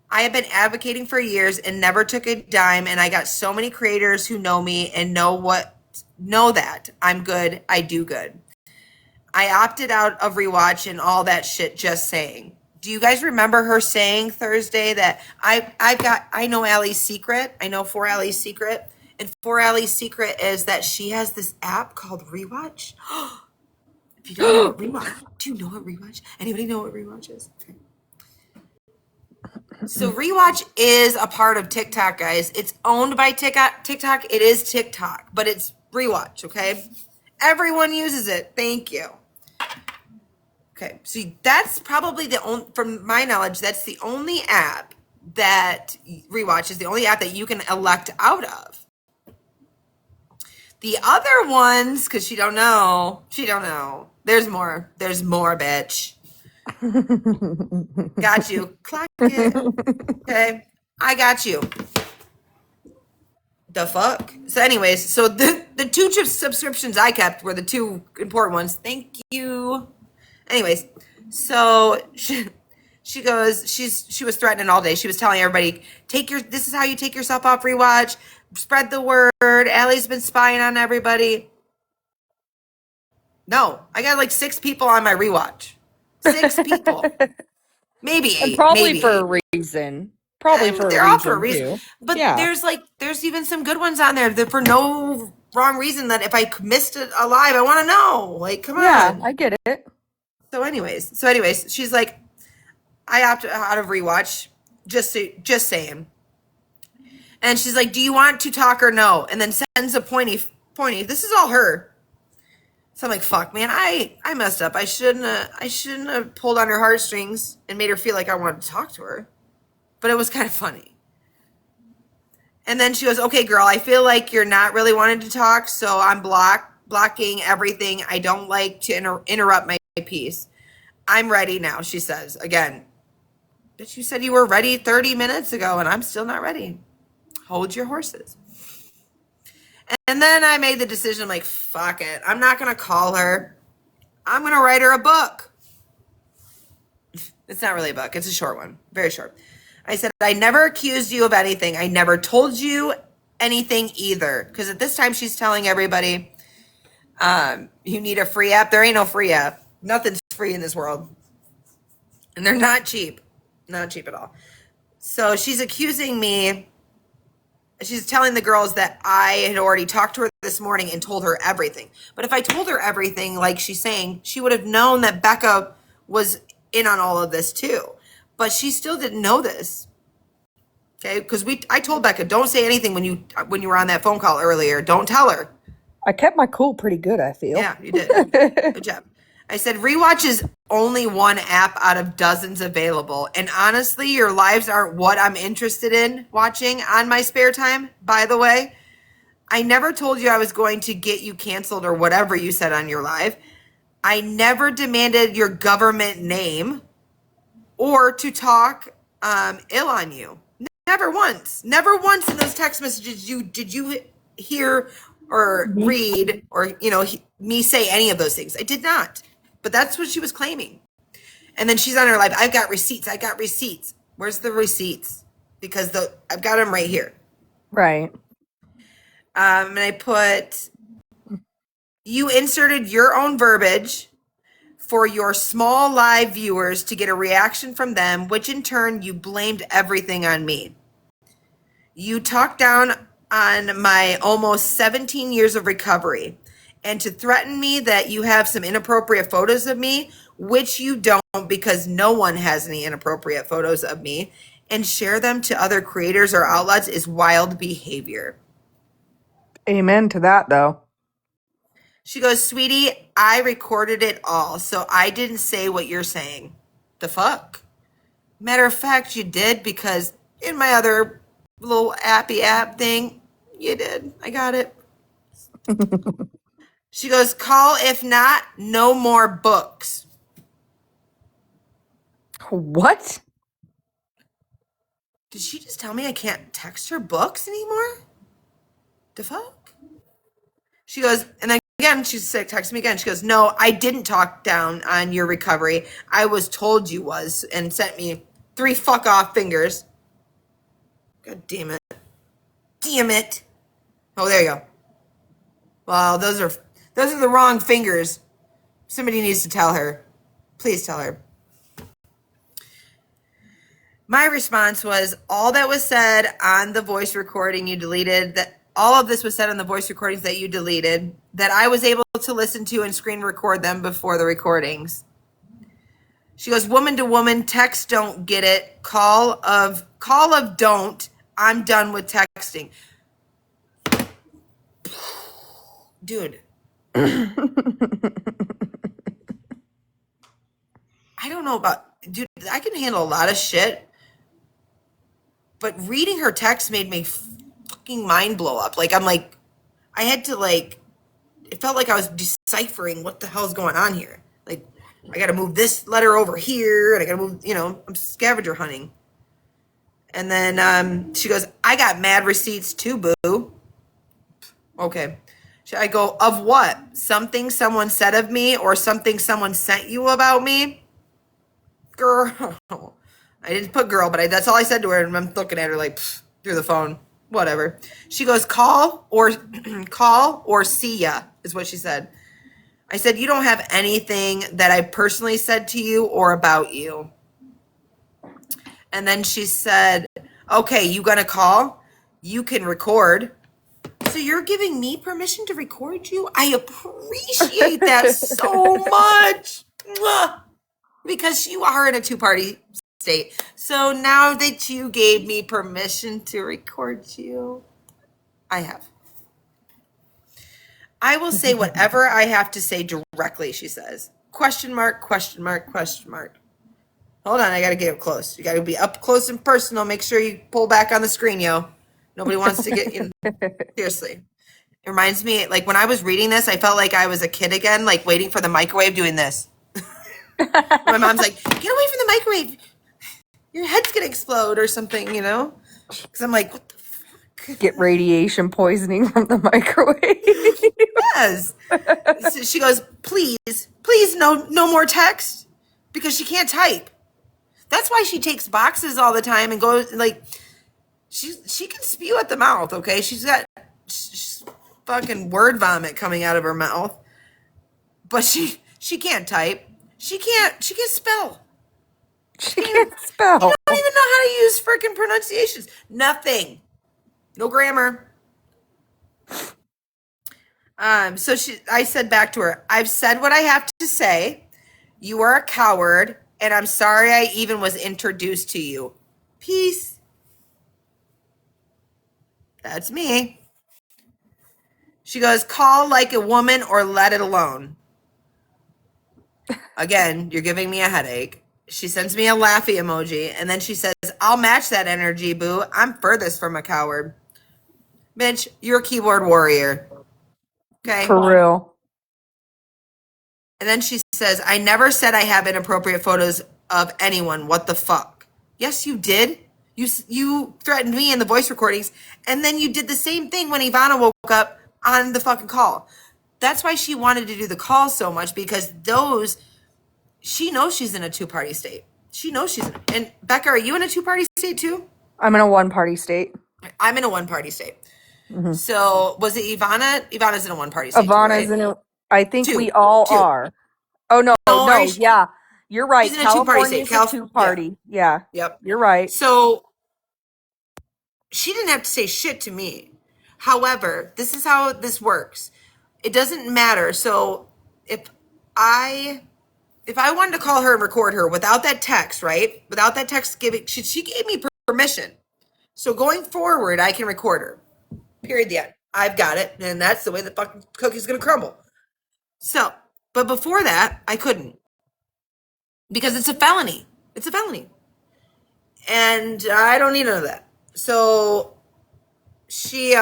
I have been advocating for years and never took a dime, and I got so many creators who know me and know that I'm good. I do good. I opted out of rewatch and all that shit, just saying. Do you guys remember her saying Thursday that I know Allie's secret? I know 4Allie's secret. And 4Allie's secret is that she has this app called Rewatch. If you don't know what Rewatch, do you know what Rewatch? Anybody know what Rewatch is? Okay. So Rewatch is a part of TikTok, guys. It's owned by TikTok. It is TikTok, but it's Rewatch, okay? Everyone uses it. Thank you. Okay, so that's probably from my knowledge, that's the only app that Rewatch is the only app that you can elect out of. The other ones, because she don't know. There's more, bitch. Got you. Clock it. Okay, I got you. The fuck? So anyways, so the two subscriptions I kept were the two important ones. Thank you. Anyways, so she goes, she was threatening all day. She was telling everybody, this is how you take yourself off Rewatch, spread the word. Allie's been spying on everybody. No, I got like 6 people on my Rewatch. 6 people. Maybe 8. And probably maybe for 8. a reason. Probably for They're a all reason, for a reason. too. But yeah. there's even some good ones on there that for no wrong reason, that if I missed it alive, I want to know. Like, come on. I get it. So anyways, she's like, I opted out of Rewatch, just saying. And she's like, do you want to talk or no? And then sends a pointy. This is all her. So I'm like, fuck, man, I messed up. I shouldn't have pulled on her heartstrings and made her feel like I wanted to talk to her. But it was kind of funny. And then she goes, okay, girl, I feel like you're not really wanting to talk, so I'm blocking everything. I don't like to interrupt my piece. I'm ready now, she says. Again, but you said you were ready 30 minutes ago, and I'm still not ready. Hold your horses. And then I made the decision, I'm like, fuck it. I'm not going to call her. I'm going to write her a book. It's not really a book. It's a short one. Very short. I said, I never accused you of anything. I never told you anything either. Because at this time, she's telling everybody, you need a free app. There ain't no free app. Nothing's free in this world. And they're not cheap. Not cheap at all. So she's accusing me. She's telling the girls that I had already talked to her this morning and told her everything. But if I told her everything, like she's saying, she would have known that Becca was in on all of this too. But she still didn't know this. Okay, because I told Becca, don't say anything when you were on that phone call earlier. Don't tell her. I kept my cool pretty good, I feel. Yeah, you did. Good job. I said, Rewatch is only one app out of dozens available. And honestly, your lives aren't what I'm interested in watching on my spare time, by the way. I never told you I was going to get you canceled or whatever you said on your live. I never demanded your government name or to talk ill on you. Never once. Never once in those text messages did you hear or read or, me say any of those things. I did not. But that's what she was claiming. And then she's on her live. I've got receipts. I got receipts. Where's the receipts? Because I've got them right here. Right. And I put, you inserted your own verbiage for your small live viewers to get a reaction from them, which in turn you blamed everything on me. You talked down on my almost 17 years of recovery and to threaten me that you have some inappropriate photos of me, which you don't because no one has any inappropriate photos of me, and share them to other creators or outlets is wild behavior. Amen to that, though. She goes, sweetie, I recorded it all, so I didn't say what you're saying. The fuck? Matter of fact, you did, because in my other little appy app thing, you did. I got it. She goes, call, if not, no more books. What? Did she just tell me I can't text her books anymore? The fuck? She goes, and then again, she texts me again. She goes, no, I didn't talk down on your recovery. I was told you was, and sent me 3 fuck off fingers. God damn it. Damn it. Oh, there you go. Well, those are the wrong fingers. Somebody needs to tell her. Please tell her. My response was, all that was said on the voice recording you deleted, that all of this was said on the voice recordings that you deleted, that I was able to listen to and screen record them before the recordings. She goes, woman to woman, text don't get it. Call of don't. I'm done with texting. Dude. I don't know about, dude, I can handle a lot of shit, but reading her text made me fucking mind blow up. Like, I'm like, I had to like, it felt like I was deciphering what the hell's going on here. Like, I got to move this letter over here, and I got to move, I'm scavenger hunting. And then she goes, I got mad receipts too, boo. Okay. I go, of what? Something someone said of me or something someone sent you about me? Girl. I didn't put girl, but that's all I said to her, and I'm looking at her like through the phone. Whatever. She goes, call or see ya, is what she said. I said, you don't have anything that I personally said to you or about you. And then she said, okay, you gonna call? You can record. So you're giving me permission to record you? I appreciate that so much. Because you are in a 2-party state. So now that you gave me permission to record you, I have. I will say whatever I have to say directly, she says. Question mark, question mark, question mark. Hold on, I got to get up close. You got to be up close and personal. Make sure you pull back on the screen, yo. Nobody wants to get in. Seriously. It reminds me, like, when I was reading this, I felt like I was a kid again, like, waiting for the microwave doing this. My mom's like, get away from the microwave. Your head's going to explode or something, Because I'm like, what the fuck? Get radiation poisoning from the microwave. Yes. So she goes, please, no more text. Because she can't type. That's why she takes boxes all the time and goes, like, she can spew at the mouth, okay? She's got fucking word vomit coming out of her mouth. But she can't type. She can't spell. She can't spell. You don't even know how to use freaking pronunciations. Nothing. No grammar. So I said back to her, I've said what I have to say. You are a coward, and I'm sorry I even was introduced to you. Peace. That's me. She goes, call like a woman or let it alone. Again, you're giving me a headache. She sends me a laughy emoji, and then she says, I'll match that energy, boo. I'm furthest from a coward. Bitch, you're a keyboard warrior. Okay? For real. And then she says, I never said I have inappropriate photos of anyone. What the fuck? Yes, you did. You threatened me in the voice recordings, and then you did the same thing when Ivana woke up on the fucking call. That's why she wanted to do the call so much, because those she knows she's in a two-party state. She knows she's in, and Becca, are you in a two-party state too? I'm in a one-party state. I'm in a one-party state. Mm-hmm. So was it Ivana? Ivana's in a one-party state too, Ivana's right? in a. I think Two. we all are. Oh no, No, no, yeah, you're right. she's in a two-party California state. is a two-party. Yeah, Yep. you're right. So she didn't have to say shit to me. However, this is how this works. It doesn't matter. So if I wanted to call her and record her without that text, right? Without that text giving, she gave me permission. So going forward, I can record her. Period. The end. I've got it, and that's the way the fucking cookie's gonna crumble. So, but before that, I couldn't because it's a felony. It's a felony, and I don't need none of that. So she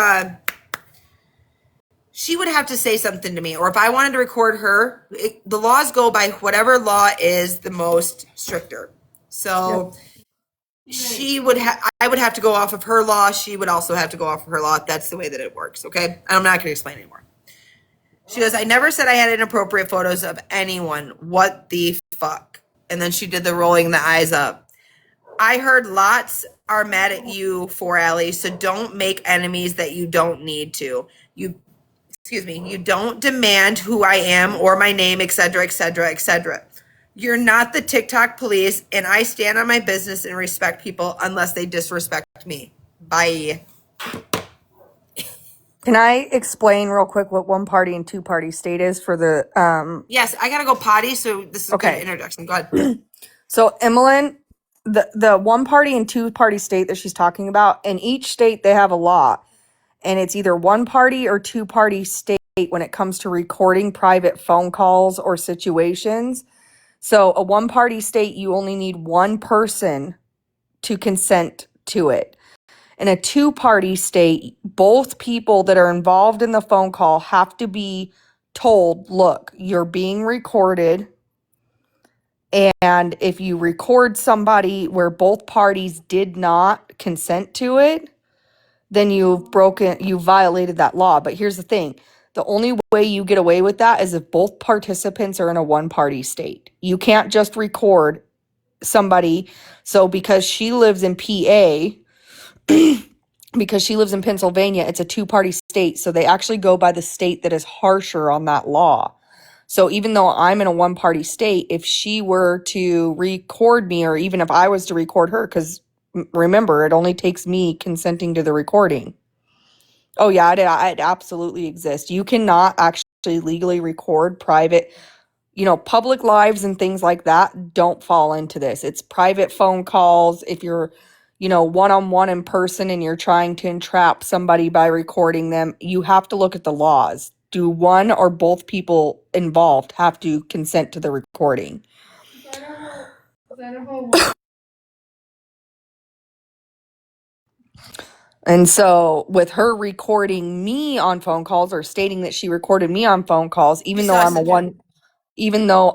would have to say something to me, or if I wanted to record her, the laws go by whatever law is the most stricter. So she would I would have to go off of her law. She would also have to go off of her law. That's the way that it works. Okay. I'm not going to explain anymore. She goes, I never said I had inappropriate photos of anyone. What the fuck? And then she did the rolling the eyes up. I heard lots are mad at you for Allie, so don't make enemies that you don't need to. You don't demand who I am or my name, etc., etc., etc. You're not the TikTok police, and I stand on my business and respect people unless they disrespect me. Bye. Can I explain real quick what one-party and two-party state is for the Yes, I gotta go potty, so this is a good introduction. Go ahead. So Emmeline, the one-party and two-party state that she's talking about, in each state they have a law, and it's either one-party or two-party state when it comes to recording private phone calls or situations. So a one-party state, you only need one person to consent to it. In a two-party state, both people that are involved in the phone call have to be told, look, you're being recorded. And if you record somebody where both parties did not consent to it, then you violated that law. But here's the thing. The only way you get away with that is if both participants are in a one-party state. You can't just record somebody. So because she lives in PA, because she lives in Pennsylvania, it's a two-party state. So they actually go by the state that is harsher on that law. So even though I'm in a one-party state, if she were to record me, or even if I was to record her, because remember, it only takes me consenting to the recording. Oh yeah, it absolutely exists. You cannot actually legally record private, public lives and things like that don't fall into this. It's private phone calls. If you're, one-on-one in person and you're trying to entrap somebody by recording them, you have to look at the laws. Do one or both people involved have to consent to the recording? And so with her recording me on phone calls, or stating that she recorded me on phone calls, even though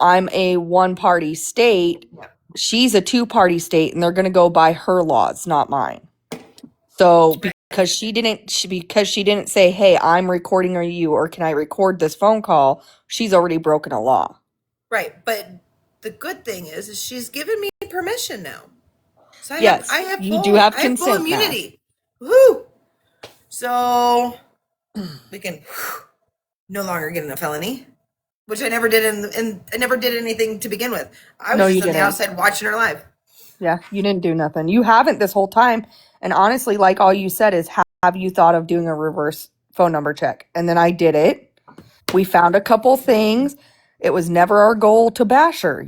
I'm a one-party state, she's a two-party state, and they're going to go by her laws, not mine. So because she didn't say, hey, I'm recording you, or can I record this phone call, she's already broken a law. Right, but the good thing is she's given me permission now. So I have full immunity. Woo! So we can no longer get in a felony, which I never did, and I never did anything to begin with. I was just on the outside watching her live. Yeah, you didn't do nothing. You haven't this whole time. And honestly, like all you said is, have you thought of doing a reverse phone number check? And then I did it. We found a couple things. It was never our goal to bash her,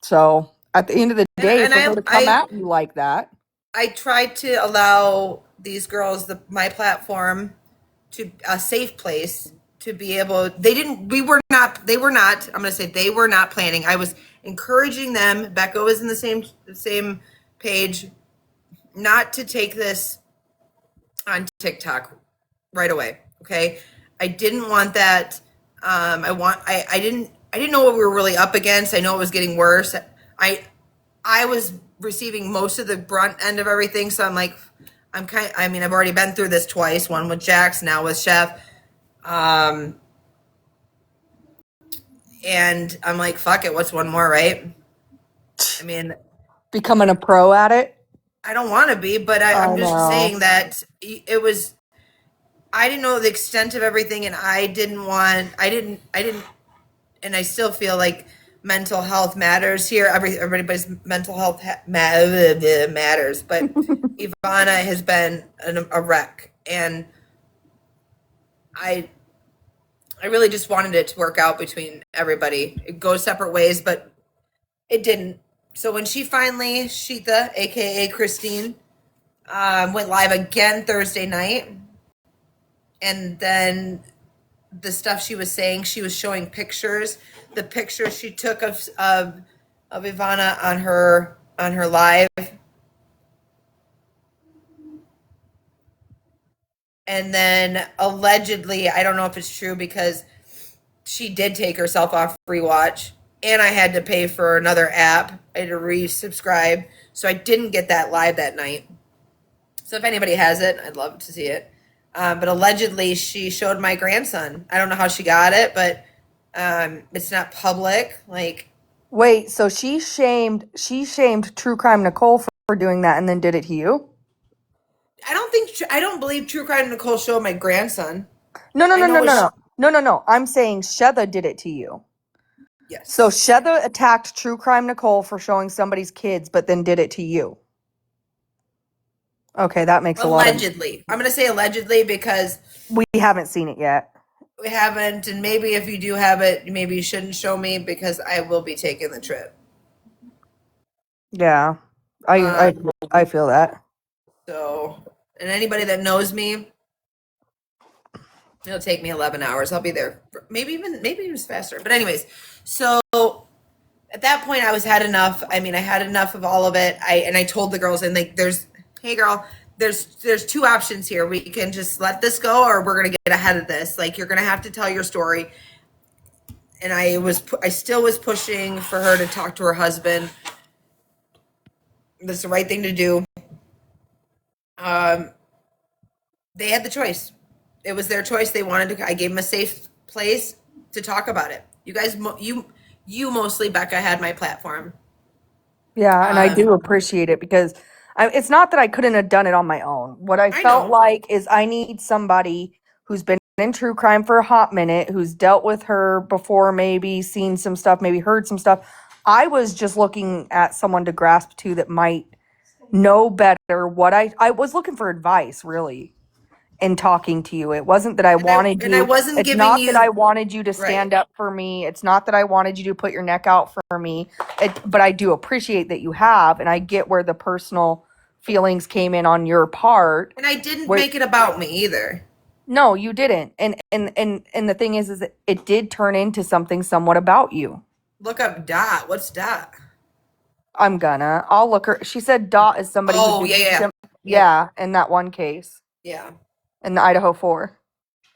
So at the end of the day, for her to come at you like that. I tried to allow these girls my platform, to a safe place to be able. They were not. I'm going to say they were not planning. I was encouraging them. Becca was in the same page, not to take this on TikTok right away. Okay, I didn't want that. I didn't know what we were really up against. I know it was getting worse. I was receiving most of the brunt end of everything. So I'm like, I've already been through this twice, one with Jax, now with Chef. And I'm like, fuck it, what's one more, right? I mean, Becoming a pro at it. I don't want to be, but I I'm just know. saying that it was, I didn't know the extent of everything, and I didn't, and I still feel like mental health matters here. Everybody's mental health matters, but Ivana has been a wreck, and I I really just wanted it to work out between everybody. It goes separate ways, but it didn't. So when she finally, Sheetha, aka Christine, went live again Thursday night, and then the stuff she was saying, she was showing pictures, the pictures she took of Ivana on her live, and then allegedly, I don't know if it's true because she did take herself off free watch, and I had to pay for another app. I had to resubscribe, so I didn't get that live that night. So if anybody has it, I'd love to see it. But allegedly, she showed my grandson. I don't know how she got it, but it's not public. Like, Wait, so she shamed True Crime Nicole for doing that and then did it to you? I don't believe True Crime Nicole showed my grandson. No, no, I no, no, know no, no. No, no, no. I'm saying Shetha did it to you. yes. So Shetha attacked True Crime Nicole for showing somebody's kids, but then did it to you. Okay, that makes a lot of... Allegedly. I'm going to say allegedly because We haven't seen it yet. we haven't, and maybe if you do have it, maybe you shouldn't show me because I will be taking the trip. Yeah. I feel that. So, and anybody that knows me, it'll take me 11 hours. I'll be there. Maybe even faster. But anyways, so at that point I had enough. I mean, I had enough of all of it. I told the girls, and like, hey girl, there's two options here. We can just let this go, or we're going to get ahead of this. Like, you're going to have to tell your story. And I still was pushing for her to talk to her husband. That's the right thing to do. They had the choice. It was their choice. They wanted to. I gave them a safe place to talk about it. You guys, you mostly, Becca, had my platform. Yeah, and I do appreciate it because it's not that I couldn't have done it on my own. What I felt like is I need somebody who's been in true crime for a hot minute, who's dealt with her before, maybe seen some stuff, maybe heard some stuff. I was just looking at someone to grasp to that might know better. What I was looking for advice, really, in talking to you. It wasn't that I wanted you. And I wasn't It's giving not you that I wanted you to right. stand up for me. It's not that I wanted you to put your neck out for me. But I do appreciate that you have, and I get where the personal feelings came in on your part. And I didn't make it about me either. No, you didn't. And the thing is that it did turn into something somewhat about you. Look up Dot. What's Dot? I'll look her. She said Dot is somebody who yeah, in that one case. Yeah. In the Idaho 4.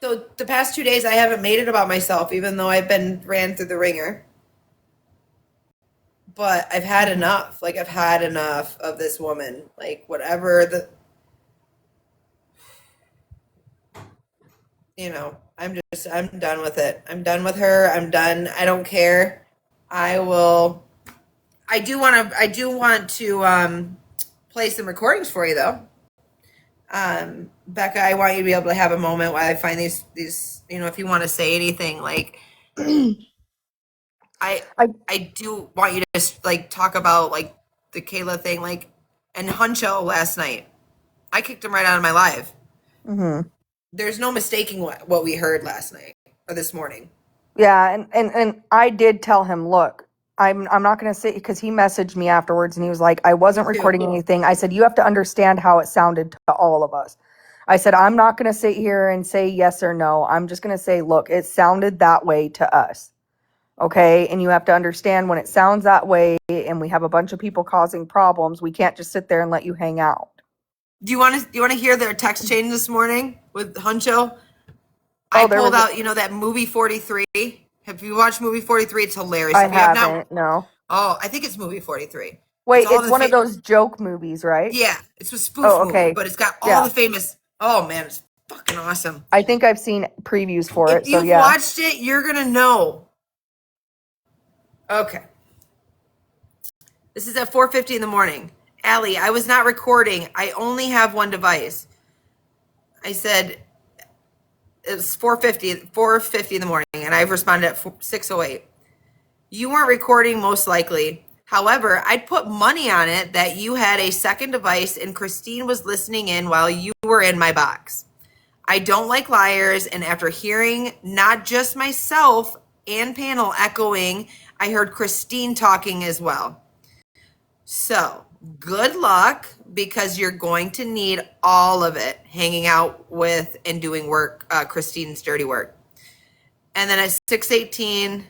So the past 2 days I haven't made it about myself, even though I've been ran through the ringer. But I've had enough. Like, I've had enough of this woman. Like, whatever I'm done with it. I'm done with her. I'm done. I don't care. I do want to play some recordings for you though. Becca, I want you to be able to have a moment while I find these, if you want to say anything, like, I do want you to like talk about like the Kayla thing, like, and Huncho last night. I kicked him right out of my live. Mm-hmm. There's no mistaking what we heard last night or this morning. Yeah, and I did tell him, look, I'm not going to say, because he messaged me afterwards and he was like, I wasn't recording anything. I said, you have to understand how it sounded to all of us. I said, I'm not going to sit here and say yes or no. I'm just going to say, look, it sounded that way to us. Okay. And you have to understand when it sounds that way and we have a bunch of people causing problems, we can't just sit there and let you hang out. Do you want to hear their text chain this morning with Huncho? I pulled out, that movie 43. Have you watched movie 43? It's hilarious. I haven't, no. Oh, I think it's movie 43. Wait, it's one of those joke movies, right? Yeah, it's a spoof movie, but it's got all the famous. Oh man, it's fucking awesome. I think I've seen previews for it. If you've watched it, you're gonna know. Okay. This is at 4:50 in the morning. Allie, I was not recording. I only have one device. I said it's 4:50 in the morning, and I've responded at 6:08. You weren't recording, most likely. However, I'd put money on it that you had a second device and Christine was listening in while you were in my box. I don't like liars, and after hearing not just myself and panel echoing, I heard Christine talking as well. So, good luck, because you're going to need all of it hanging out with and doing work, Christine's dirty work. And then at 6:18,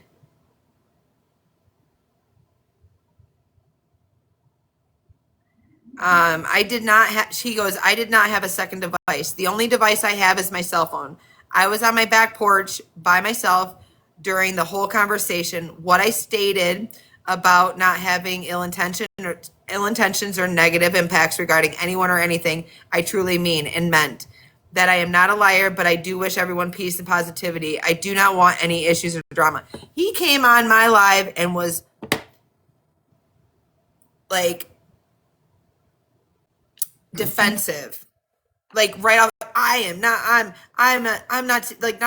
I did not have, she goes, I did not have a second device. The only device I have is my cell phone. I was on my back porch by myself during the whole conversation. What I stated about not having ill intentions or negative impacts regarding anyone or anything, I truly mean and meant. That I am not a liar, but I do wish everyone peace and positivity. I do not want any issues or drama. He came on my live and was like defensive, like right off. I'm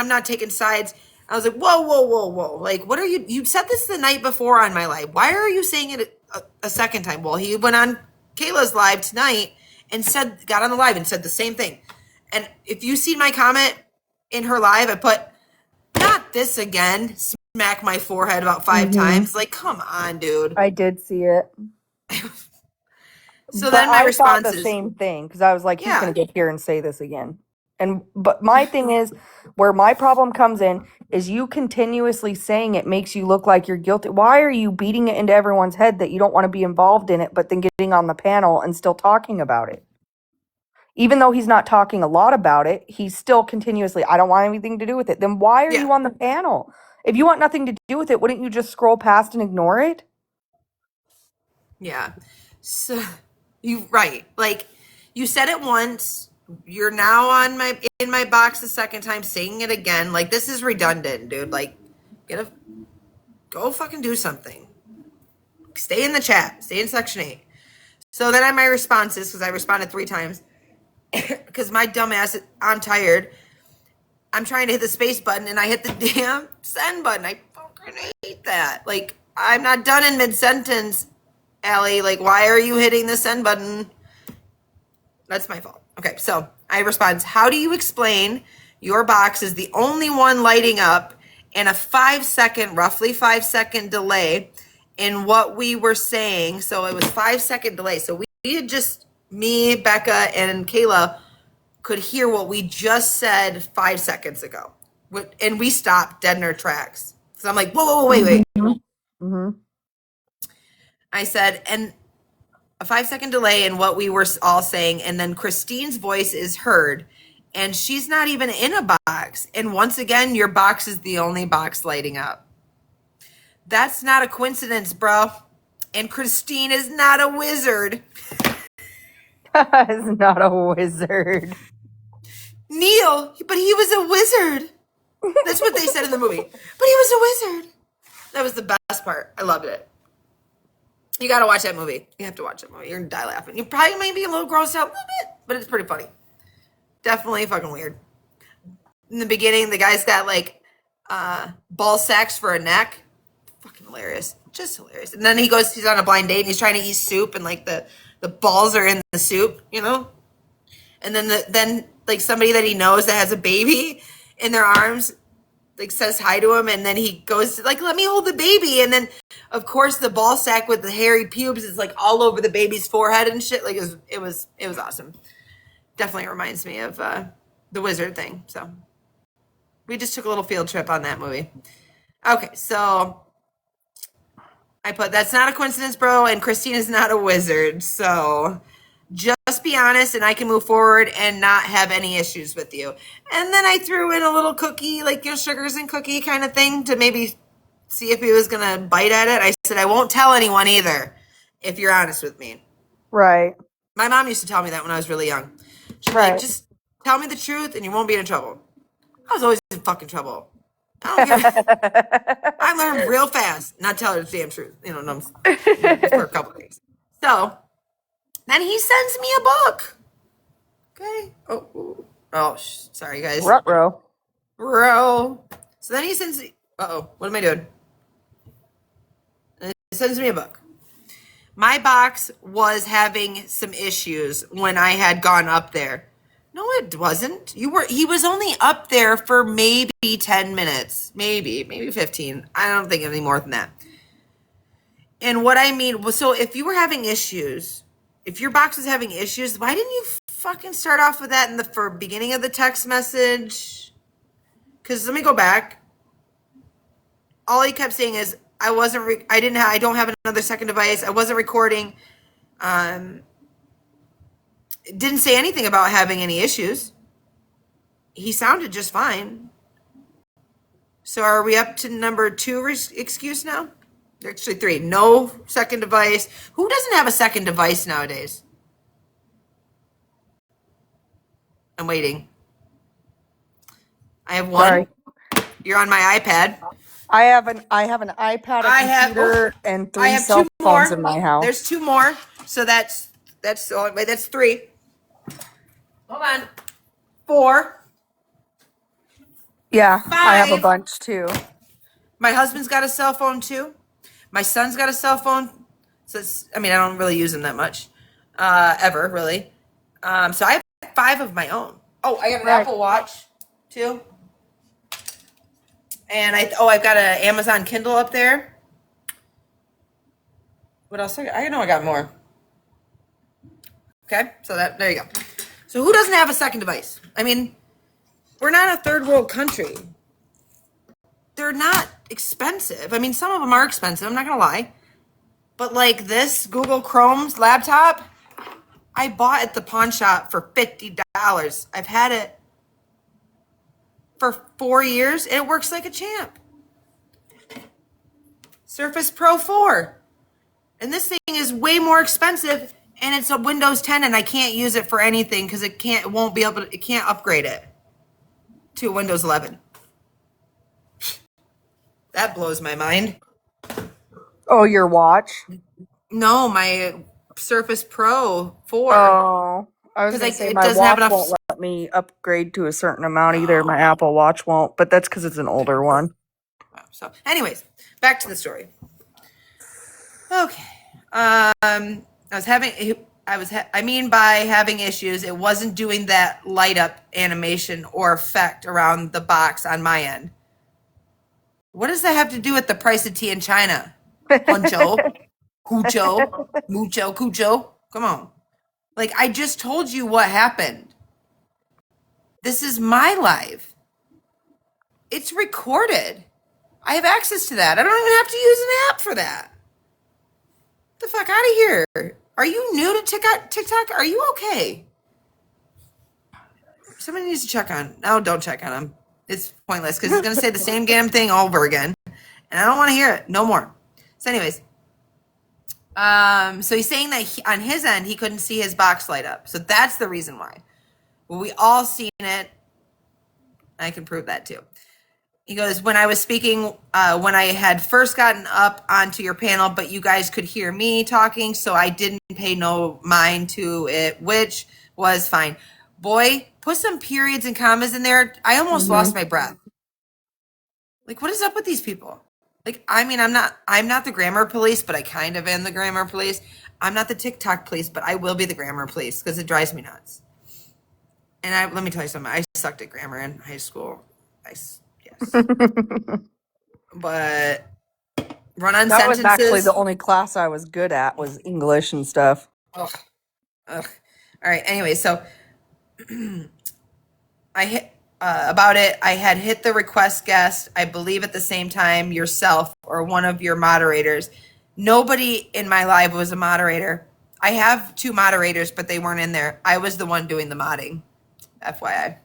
not taking sides. I was like, whoa. Like, what are you said this the night before on my live. Why are you saying it a second time? Well, he went on Kayla's live tonight and got on the live and said the same thing. And if you see my comment in her live, I put, not this again, smack my forehead about 5 times. Like, come on, dude. I did see it. So but then my I response thought the is, same thing, because I was like, he's Yeah. going to get here and say this again. But my thing is, where my problem comes in is you continuously saying it makes you look like you're guilty. Why are you beating it into everyone's head that you don't want to be involved in it, but then getting on the panel and still talking about it? Even though he's not talking a lot about it, he's still continuously, I don't want anything to do with it. Then why are Yeah. you on the panel? If you want nothing to do with it, wouldn't you just scroll past and ignore it? Yeah. So right. Like, you said it once. You're now in my box the second time, saying it again. Like, this is redundant, dude. Like, go fucking do something. Stay in the chat. Stay in section 8. So then my responses, because I responded 3 times, because my dumb ass, I'm tired. I'm trying to hit the space button and I hit the damn send button. I fucking hate that. Like, I'm not done in mid-sentence, Allie. Like, why are you hitting the send button? That's my fault. Okay, so I respond, how do you explain your box is the only one lighting up and a roughly 5-second delay in what we were saying? So it was 5-second delay. So we had just, me, Becca, and Kayla could hear what we just said 5 seconds ago. And we stopped dead in our tracks. So I'm like, whoa, wait. Mm-hmm. I said, and a 5-second delay in what we were all saying, and then Christine's voice is heard, and she's not even in a box. And once again, your box is the only box lighting up. That's not a coincidence, bro. And Christine is not a wizard. Is not a wizard. Neil, but he was a wizard. That's what they said in the movie. But he was a wizard. That was the best part. I loved it. You got to watch that movie. You have to watch that movie. You're going to die laughing. You probably may be a little grossed out a little bit, but it's pretty funny. Definitely fucking weird. In the beginning, the guy's got like ball sacks for a neck. Fucking hilarious. Just hilarious. And then he's on a blind date and he's trying to eat soup and like the balls are in the soup, you know? And then like somebody that he knows that has a baby in their arms like says hi to him, and then he goes to, like, let me hold the baby, and then of course the ball sack with the hairy pubes is like all over the baby's forehead and shit. Like it was awesome. Definitely reminds me of the wizard thing. So we just took a little field trip on that movie. Okay, so I put, that's not a coincidence, bro, and Christine is not a wizard. So just be honest and I can move forward and not have any issues with you. And then I threw in a little cookie, like, sugars and cookie kind of thing to maybe see if he was going to bite at it. I said, I won't tell anyone either if you're honest with me. Right. My mom used to tell me that when I was really young. She'd be Right. like, just tell me the truth and you won't be in trouble. I was always in fucking trouble. I don't care. I learned real fast. Not tell her the damn truth. No, for a couple days. So then he sends me a book. Okay. Oh, sorry guys. Ruh-roh. Bro. So then he sends me. What am I doing? He sends me a book. My box was having some issues when I had gone up there. No, it wasn't. He was only up there for maybe 10 minutes. Maybe 15. I don't think any more than that. And what I mean was, so if you were having issues, if your box was having issues, why didn't you fucking start off with that in the beginning of the text message? Because let me go back. All he kept saying is, I don't have another second device. I wasn't recording. Didn't say anything about having any issues. He sounded just fine. So are we up to number 2 excuse now? Actually 3. No second device. Who doesn't have a second device nowadays? I'm waiting. I have 1. Sorry. You're on my iPad. I have an iPad, a computer, and 3 cell phones in my house. There's 2 more. So that's 3. Hold on. 4. Yeah, 5. I have a bunch too. My husband's got a cell phone too. My son's got a cell phone. So I don't really use them that much, ever really. So I have 5 of my own. Oh, I got an Apple Watch too. And I've got an Amazon Kindle up there. What else? I know I got more. Okay, so there you go. So who doesn't have a second device? We're not a third world country. They're not expensive. Some of them are expensive, I'm not gonna lie. But like this Google Chrome's laptop, I bought at the pawn shop for $50. I've had it for 4 years. It works like a champ. Surface Pro 4. And this thing is way more expensive, and it's a Windows 10, and I can't use it for anything because it can't upgrade it to a Windows 11. That blows my mind. Oh, your watch? No, my Surface Pro 4. Oh, I was going to say my watch won't let me upgrade to a certain amount either. My Apple Watch won't, but that's because it's an older one. So, anyways, back to the story. Okay. By having issues, it wasn't doing that light up animation or effect around the box on my end. What does that have to do with the price of tea in China? Huncho, Hucho, Mucho, Cucho. Come on. Like, I just told you what happened. This is my life. It's recorded. I have access to that. I don't even have to use an app for that. Get the fuck out of here. Are you new to TikTok? Are you okay? Somebody needs to check on. No, don't check on him. It's pointless because he's going to say the same damn thing over again. And I don't want to hear it. No more. So anyways. So he's saying that on his end, he couldn't see his box light up. So that's the reason why. Well, we all seen it. I can prove that too. He goes, when I was speaking, when I had first gotten up onto your panel, but you guys could hear me talking, so I didn't pay no mind to it, which was fine. Boy, put some periods and commas in there. I almost lost my breath. Like, what is up with these people? Like, I'm not the grammar police, but I kind of am the grammar police. I'm not the TikTok police, but I will be the grammar police because it drives me nuts. And let me tell you something. I sucked at grammar in high school. Yes. But run-on sentences. That was actually the only class I was good at was English and stuff. Ugh. All right. Anyway, so I hit about it. I had hit the request guest, I believe at the same time yourself or one of your moderators. Nobody in my live was a moderator. I have 2 moderators, but they weren't in there. I was the one doing the modding, FYI.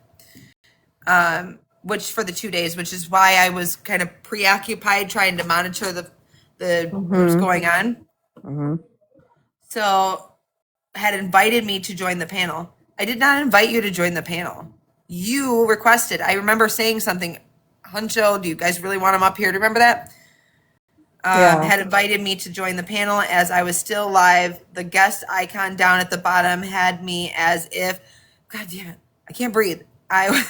Which for the 2 days, which is why I was kind of preoccupied trying to monitor the what's going on. So had invited me to join the panel. I did not invite you to join the panel. You requested. I remember saying something Huncho, do you guys really want him up here? Do you remember that? Yeah. Had invited me to join the panel as I was still live. The guest icon down at the bottom had me as if, God damn it, I can't breathe. I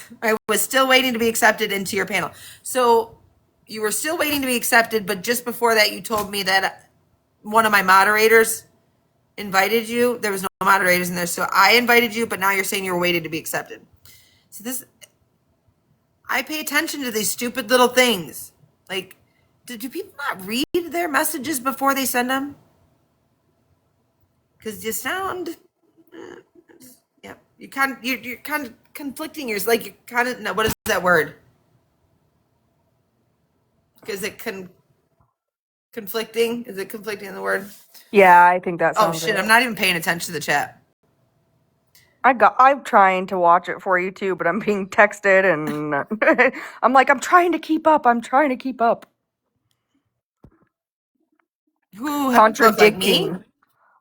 was still waiting to be accepted into your panel. So you were still waiting to be accepted, but just before that, you told me that one of my moderators invited you. There was no moderators in there, so I invited you, but now you're saying you're waiting to be accepted. So this, I pay attention to these stupid little things. Like, do people not read their messages before they send them? Because you sound, yeah, you're kind of conflicting. You're like, you kind of, no, what is that word? Is it conflicting? Is it conflicting in the word? Yeah, I think that Oh sounds shit, right. I'm not even paying attention to the chat. I'm trying to watch it for you too, but I'm being texted and I'm like, I'm trying to keep up. I'm trying to keep up. Who look like me? Contradicting.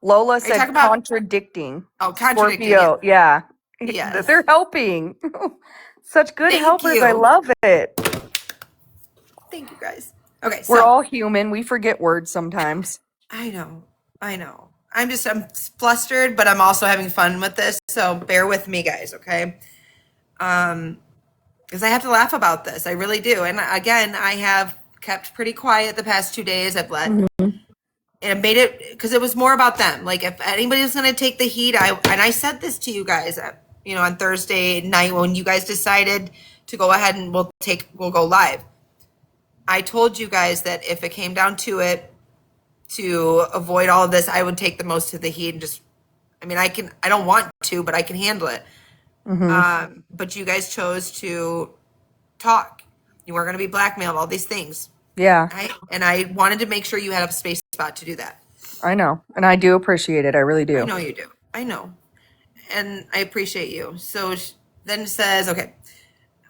Lola Are you said talking about, contradicting. oh, contradicting? Scorpio. Yeah. Yes. They're helping. Such good Thank helpers. I you. love it. Thank you guys. Okay, We're so all human. We forget words sometimes. I know. I'm flustered, but I'm also having fun with this. So bear with me, guys. Okay. Because I have to laugh about this. I really do. And again, I have kept pretty quiet the past 2 days. I've let, and made it because it was more about them. Like if anybody was going to take the heat, I said this to you guys, on Thursday night when you guys decided to go ahead and we'll go live. I told you guys that if it came down to it, to avoid all of this, I would take the most of the heat and just, I don't want to, but I can handle it. But you guys chose to talk. You weren't going to be blackmailed, all these things. Yeah, I wanted to make sure you had a space spot to do that. I know. And I do appreciate it. I really do. I know you do. I know. And I appreciate you. So then it says, okay,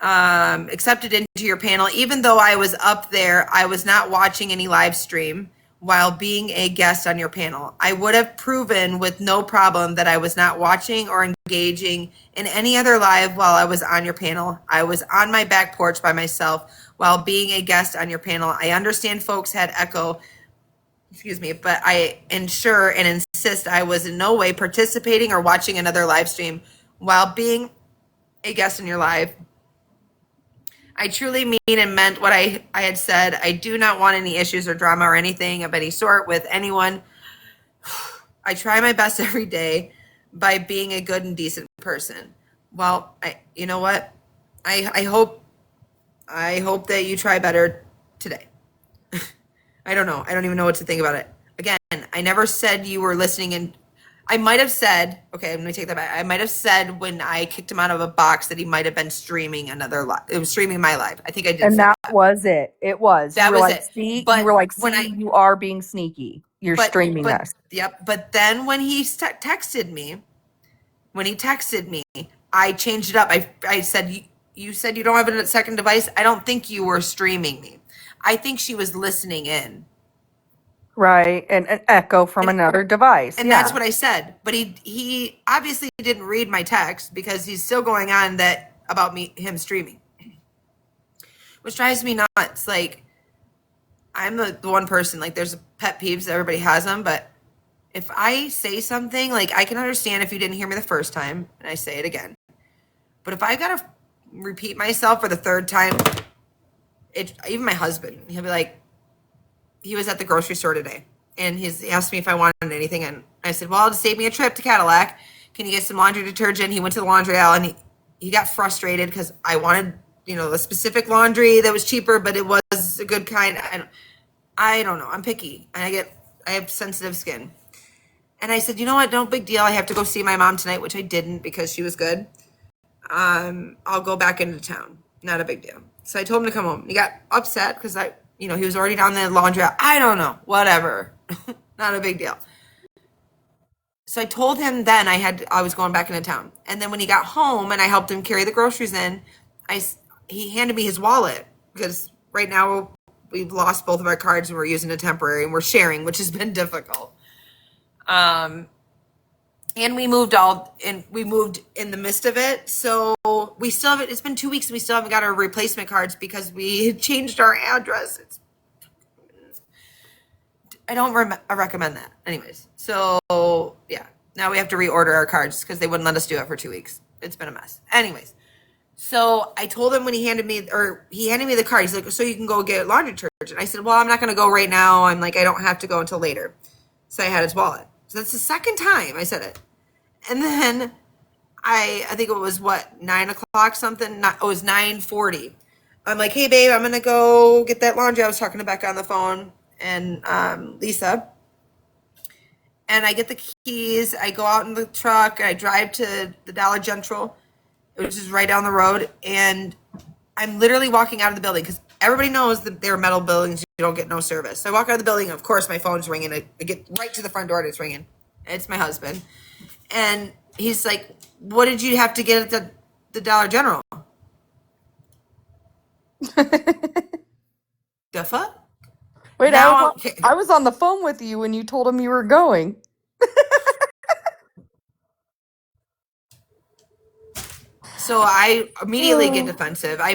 accepted into your panel. Even though I was up there, I was not watching any live stream while being a guest on your panel. I would have proven with no problem that I was not watching or engaging in any other live while I was on your panel. I was on my back porch by myself while being a guest on your panel. I understand folks had echo, but I ensure and insist I was in no way participating or watching another live stream while being a guest in your live. I truly mean and meant what I had said. I do not want any issues or drama or anything of any sort with anyone. I try my best every day by being a good and decent person. Well, you know what? I hope that you try better today. I don't know. I don't even know what to think about it. Again, I never said you were listening, and I might have said, okay, let me take that back. I might have said when I kicked him out of a box that he might have been streaming another live. It was streaming my live. I think I did. And say that was it. It was. That You were was like, it. see, But you were like, when see, you are being sneaky. You're streaming us. Yep. But then when he texted me, I changed it up. I said, you said you don't have a second device. I don't think you were streaming me. I think she was listening in. Right. And an echo from another device. And that's what I said. But he obviously didn't read my text because he's still going on that about him streaming, which drives me nuts. Like, I'm the one person, like, there's pet peeves, everybody has them, but if I say something, like, I can understand if you didn't hear me the first time and I say it again. But if I gotta repeat myself for the third time, even my husband, he'll be like, he was at the grocery store today and he asked me if I wanted anything. And I said, well, to save me a trip to Cadillac, can you get some laundry detergent? He went to the laundry aisle and he got frustrated because I wanted, a specific laundry that was cheaper, but it was a good kind. I don't know. I'm picky and I have sensitive skin. And I said, you know what? Don't big deal. I have to go see my mom tonight, which I didn't because she was good. I'll go back into town. Not a big deal. So I told him to come home. He got upset because he was already down the laundry aisle. I don't know. Whatever. Not a big deal. So I told him then I was going back into town. And then when he got home and I helped him carry the groceries in, he handed me his wallet because right now we've lost both of our cards and we're using a temporary and we're sharing, which has been difficult. and we moved in the midst of it. So we still haven't, it's been 2 weeks and we still haven't got our replacement cards because we changed our address. I don't recommend that. Anyways, so yeah, now we have to reorder our cards because they wouldn't let us do it for 2 weeks. It's been a mess. Anyways, so I told him when he handed me the card, he's like, so you can go get laundry detergent. I said, well, I'm not going to go right now. I'm like, I don't have to go until later. So I had his wallet. So that's the second time I said it. And then I think it was 9:00 something. It was 9:40. I'm like, hey babe, I'm going to go get that laundry. I was talking to Becca on the phone and Lisa. And I get the keys. I go out in the truck. I drive to the Dollar General, which is right down the road. And I'm literally walking out of the building because everybody knows that they're metal buildings. You don't get no service. So I walk out of the building. And of course, my phone's ringing. I get right to the front door and it's ringing. It's my husband. And he's like, what did you have to get at the Dollar General? The fuck? Wait, Now I was on the phone with you when you told him you were going. So I immediately get defensive. I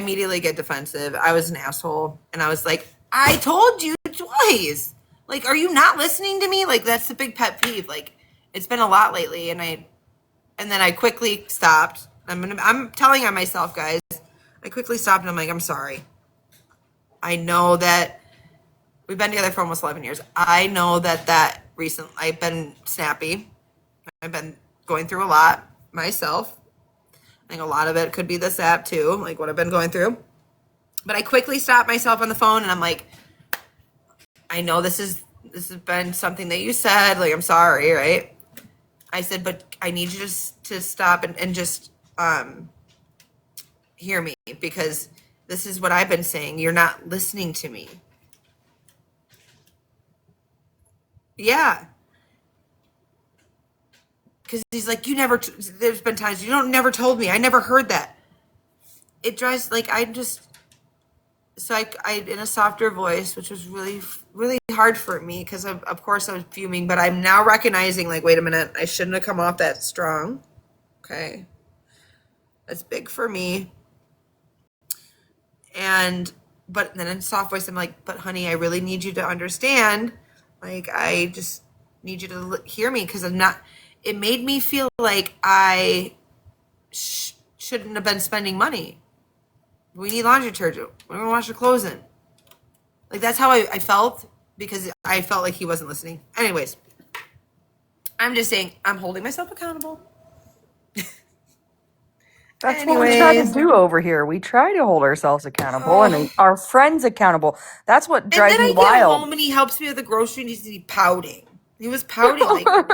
was an asshole. And I was like, I told you twice. Like, are you not listening to me? Like, that's the big pet peeve. Like, it's been a lot lately. And then I quickly stopped. I'm telling on myself, guys. I quickly stopped and I'm like, I'm sorry. I know that we've been together for almost 11 years. I know that I've been snappy. I've been going through a lot myself. I think a lot of it could be this app too, like what I've been going through. But I quickly stopped myself on the phone and I'm like, I know this has been something that you said, like, I'm sorry, right? I said, but I need you to stop and just hear me because this is what I've been saying. You're not listening to me. Yeah. Because he's like, there's been times you never told me. I never heard that. It drives, like, so I in a softer voice, which was really, really hard for me because of course I was fuming, but I'm now recognizing, like, wait a minute, I shouldn't have come off that strong. Okay. That's big for me. But then in soft voice, I'm like, but honey, I really need you to understand. Like, I just need you to hear me because it made me feel like I shouldn't have been spending money. We need laundry detergent. We're going to wash our clothes in. Like, that's how I felt because I felt like he wasn't listening. Anyways, I'm just saying I'm holding myself accountable. That's what we try to do over here. We try to hold ourselves accountable and our friends accountable. That's what drives me wild. And then I get wild. home and he helps me with the grocery and he's pouting. He was pouting like, and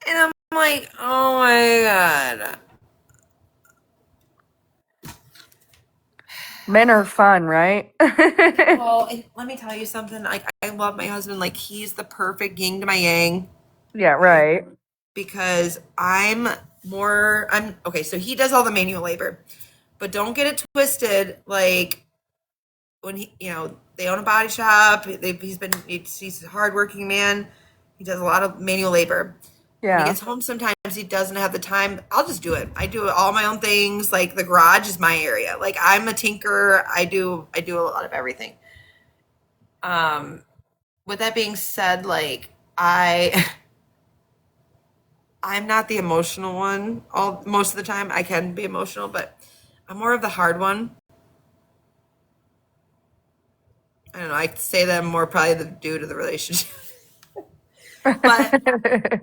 I'm like, oh my God. Men are fun, right? Well, let me tell you something. Like, I love my husband. Like, he's the perfect yin to my yang. Yeah, right. Because okay, so he does all the manual labor. But don't get it twisted. Like, when they own a body shop. He's a hardworking man. He does a lot of manual labor. Yeah. When he gets home, sometimes he doesn't have the time. I'll just do it. I do all my own things. Like, the garage is my area. Like, I'm a tinker. I do a lot of everything. With that being said, like, I'm not the emotional one. Most of the time, I can be emotional, but I'm more of the hard one. I don't know. I say that I'm more probably due to the relationship. But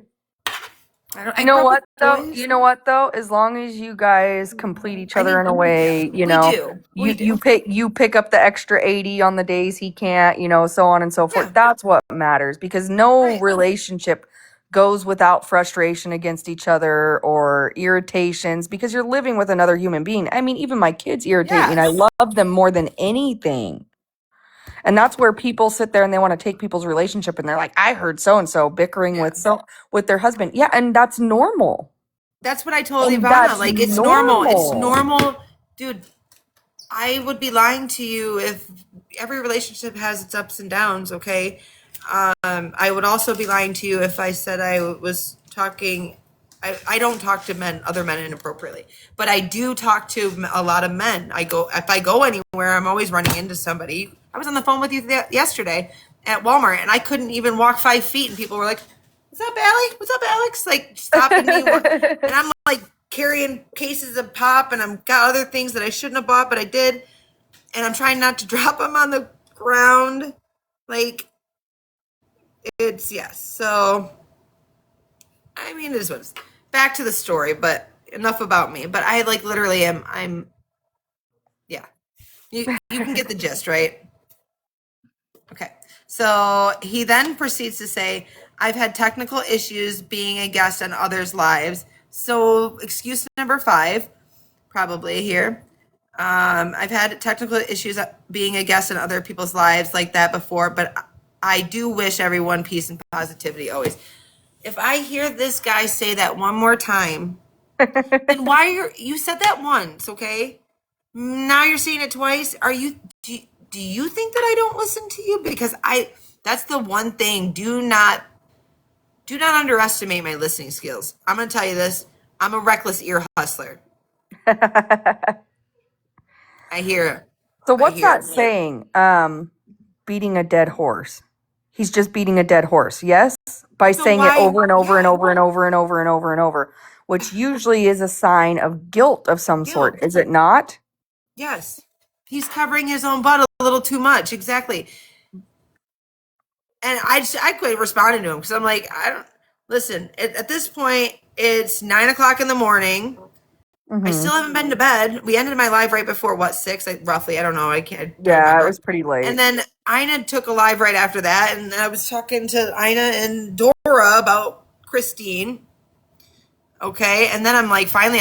You know what though? As long as you guys complete each other in a way, We do. you pick up the extra 80 on the days he can't, so on and so forth. Yeah. That's what matters because no relationship goes without frustration against each other or irritations because you're living with another human being. I mean, even my kids irritate me and I love them more than anything. And that's where people sit there and they want to take people's relationship and they're like, I heard so and so bickering with their husband. Yeah, and that's normal. That's what I told Ivana. Like, it's normal. It's normal. Dude, I would be lying to you if every relationship has its ups and downs, okay? I would also be lying to you if I said I was talking. I don't talk to other men inappropriately, but I do talk to a lot of men. If I go anywhere, I'm always running into somebody. I was on the phone with you yesterday at Walmart, and I couldn't even walk 5 feet, and people were like, "What's up, Allie? What's up, Alex?" Like stopping me, and I'm like carrying cases of pop, and I've got other things that I shouldn't have bought, but I did, and I'm trying not to drop them on the ground, like. It's yes. So, I mean, it is what it is. Back to the story, but enough about me. But I like literally I'm, yeah. You can get the gist, right? Okay. So he then proceeds to say, I've had technical issues being a guest on others' lives. So excuse number 5, probably here. I've had technical issues being a guest in other people's lives like that before, but I do wish everyone peace and positivity always. If I hear this guy say that one more time, then you said that once, okay? Now you're saying it twice. Do you think that I don't listen to you? Because that's the one thing. Do not underestimate my listening skills. I'm going to tell you this. I'm a reckless ear hustler. I hear. So what's that saying? Beating a dead horse. He's just beating a dead horse, yes? By saying it over and over and over and over and over and over and over, which usually is a sign of guilt of some sort, is it not? Yes. He's covering his own butt a little too much. Exactly. And I quit responding to him because I'm like, listen, at this point, it's 9:00 in the morning. I still haven't been to bed. We ended my live right before 6, roughly. I don't know. I can't. Yeah, it was pretty late. And then Ina took a live right after that, and I was talking to Ina and Dora about Christine. Okay, and then finally,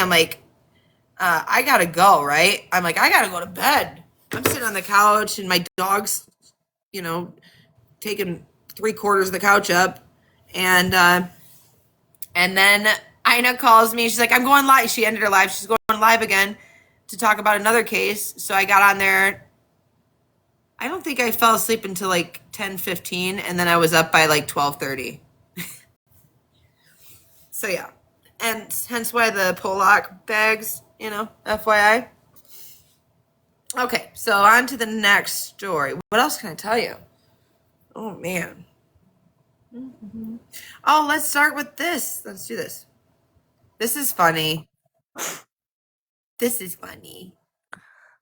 I gotta go. Right? I'm like, I gotta go to bed. I'm sitting on the couch, and my dog's, taking 3/4 of the couch up, and then Ina calls me. She's like, I'm going live. She ended her live. She's going live again to talk about another case. So I got on there. I don't think I fell asleep until 10:15, and then I was up by 12:30. So yeah. And hence why the Pollock bags, FYI. Okay, so on to the next story. What else can I tell you? Oh, man. Oh, let's start with this. Let's do this. This is funny. This is funny.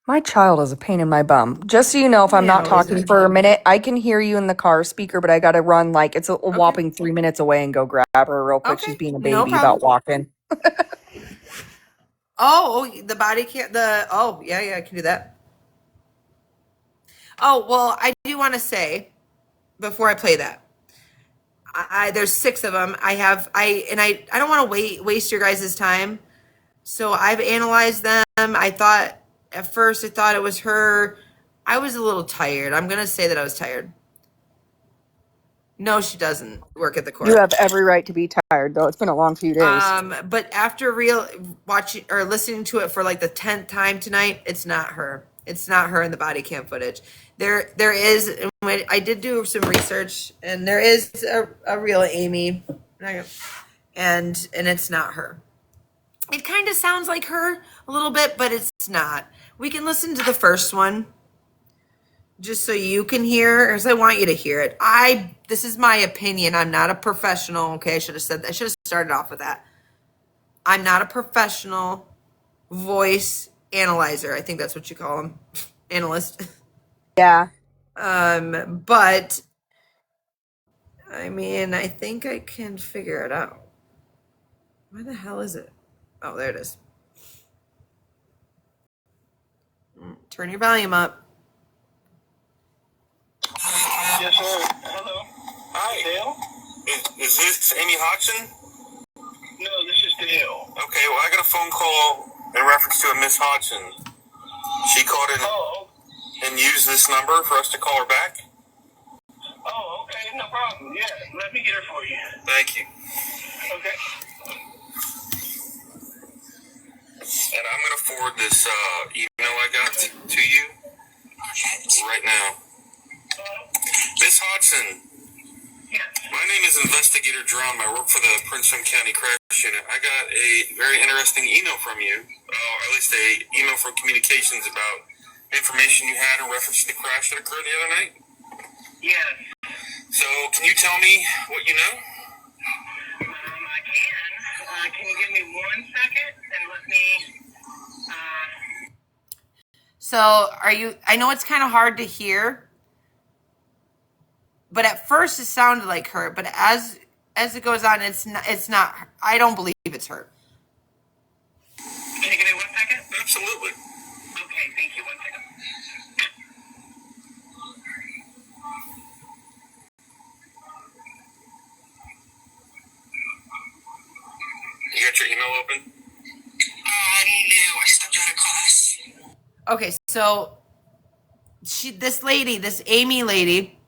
My child is a pain in my bum. Just so you know, if I'm not talking for a minute, I can hear you in the car speaker, but I got to run it's a whopping 3 minutes away and go grab her real quick. She's being a baby about walking. The body can't, yeah, I can do that. Oh, well, I do want to say, before I play that, there's 6 of them. I don't want to waste your guys' time. So I've analyzed them. At first I thought it was her. I was a little tired. I'm going to say that I was tired. No, she doesn't work at the court. You have every right to be tired, though. It's been a long few days. But after watching or listening to it for the 10th time tonight, it's not her. It's not her in the body cam footage. There is. I did do some research, and there is a real Amy, and it's not her. It kind of sounds like her a little bit, but it's not. We can listen to the first one just so you can hear, because I want you to hear it. This is my opinion. I'm not a professional. Okay, I should have said that. I should have started off with that. I'm not a professional voice analyzer. I think that's what you call them. Analyst. Yeah. But I think I can figure it out. Where the hell is it? Oh, there it is. Turn your volume up. Yes, sir. Hello. Hi. Dale? Is this Amy Hodgson? No, this is Dale. Okay, well, I got a phone call in reference to a Miss Hodgson. She called in and used this number for us to call her back. Oh, okay. No problem. Yeah, let me get her for you. Thank you. Okay. And I'm going to forward this email I got to you right now. Miss Hodgson, name is Investigator Drum. I work for the Prince William County Crash Unit. I got a very interesting email from you, or at least a email from communications about information you had in reference to the crash that occurred the other night. Yes. So, can you tell me what you know? I can. Can you give me 1 second and let me... So I know it's kind of hard to hear, but at first it sounded like her, but as it goes on, it's not, I don't believe it's her. Can you give me 1 second? Absolutely. Okay, thank you. 1 second. You got your email open? I knew. I stepped out of class. Okay, so this Amy lady,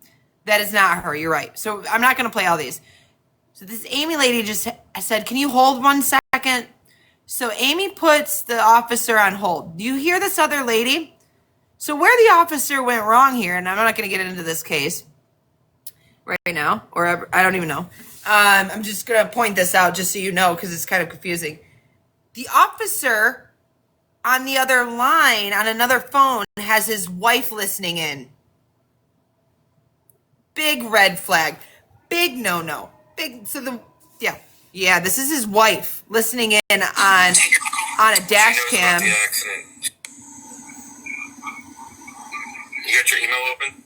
that is not her. You're right. So I'm not going to play all these. So this Amy lady just said, "Can you hold 1 second?" So Amy puts the officer on hold. Do you hear this other lady? So where the officer went wrong here, and I'm not going to get into this case right now, or ever, I don't even know. I'm just going to point this out just so you know, because it's kind of confusing. The officer on the other line, on another phone, has his wife listening in. Big red flag. Big no-no. Yeah, this is his wife listening in on a dash cam. You got your email open?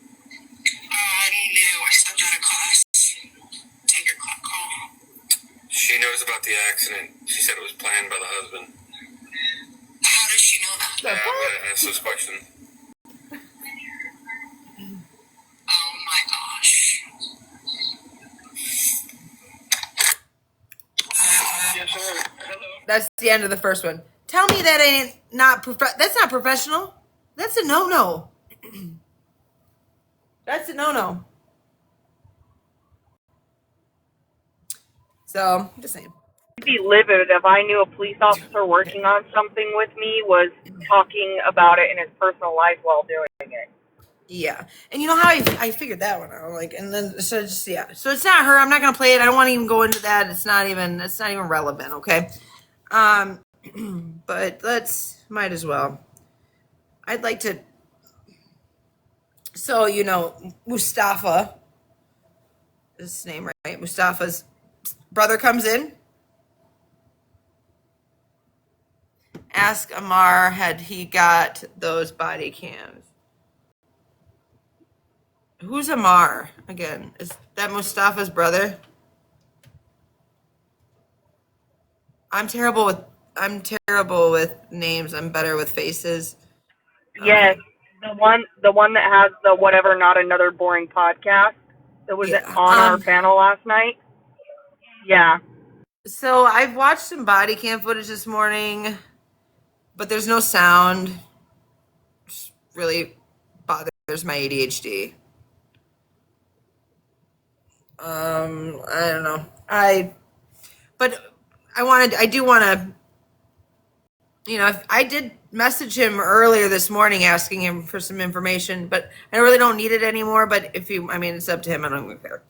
I knew. I stepped out of class. Take your call. She knows about the accident. She said it was planned by the husband. How does she know that? I'm going to ask this question. Oh my gosh. Yes, sir. Hello. That's the end of the first one. Tell me that ain't that's not professional. That's a no-no. That's a no-no. So, just saying. I'd be livid if I knew a police officer working on something with me was talking about it in his personal life while doing it. Yeah. And you know how I figured that one out. Like, and then, so just, yeah. So it's not her. I'm not going to play it. I don't want to even go into that. It's not even relevant. Okay. But might as well. I'd like to, so, Mustafa, is his name, right? Mustafa's brother comes in. Ask Amar, had he got those body cams? Who's Amar again? Is that Mustafa's brother? I'm terrible with names. I'm better with faces. Yes, the one that has the whatever, not another boring podcast that was on our panel last night. Yeah. So I've watched some body cam footage this morning, but there's no sound. It really bothers my ADHD. I don't know. I do want to, I did message him earlier this morning asking him for some information, but I really don't need it anymore. But it's up to him. I don't care.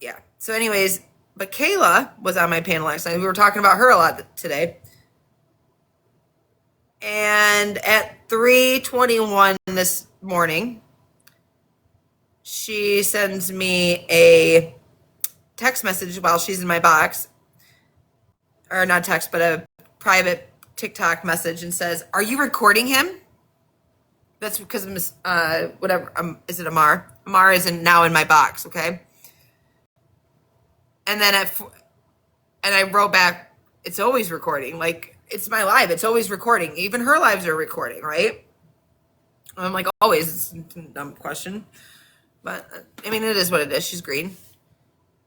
Yeah. So anyways, but Kayla was on my panel last night. We were talking about her a lot today. And at 3:21 this morning, she sends me a text message while she's in my box, or not text, but a private TikTok message, and says, "Are you recording him?" That's because of whatever. Is it Amar? Amar is now in my box. Okay. And then and I wrote back, "It's always recording. Like, it's my live. It's always recording. Even her lives are recording, right?" I'm like, always. It's a dumb question. But, it is what it is. She's green.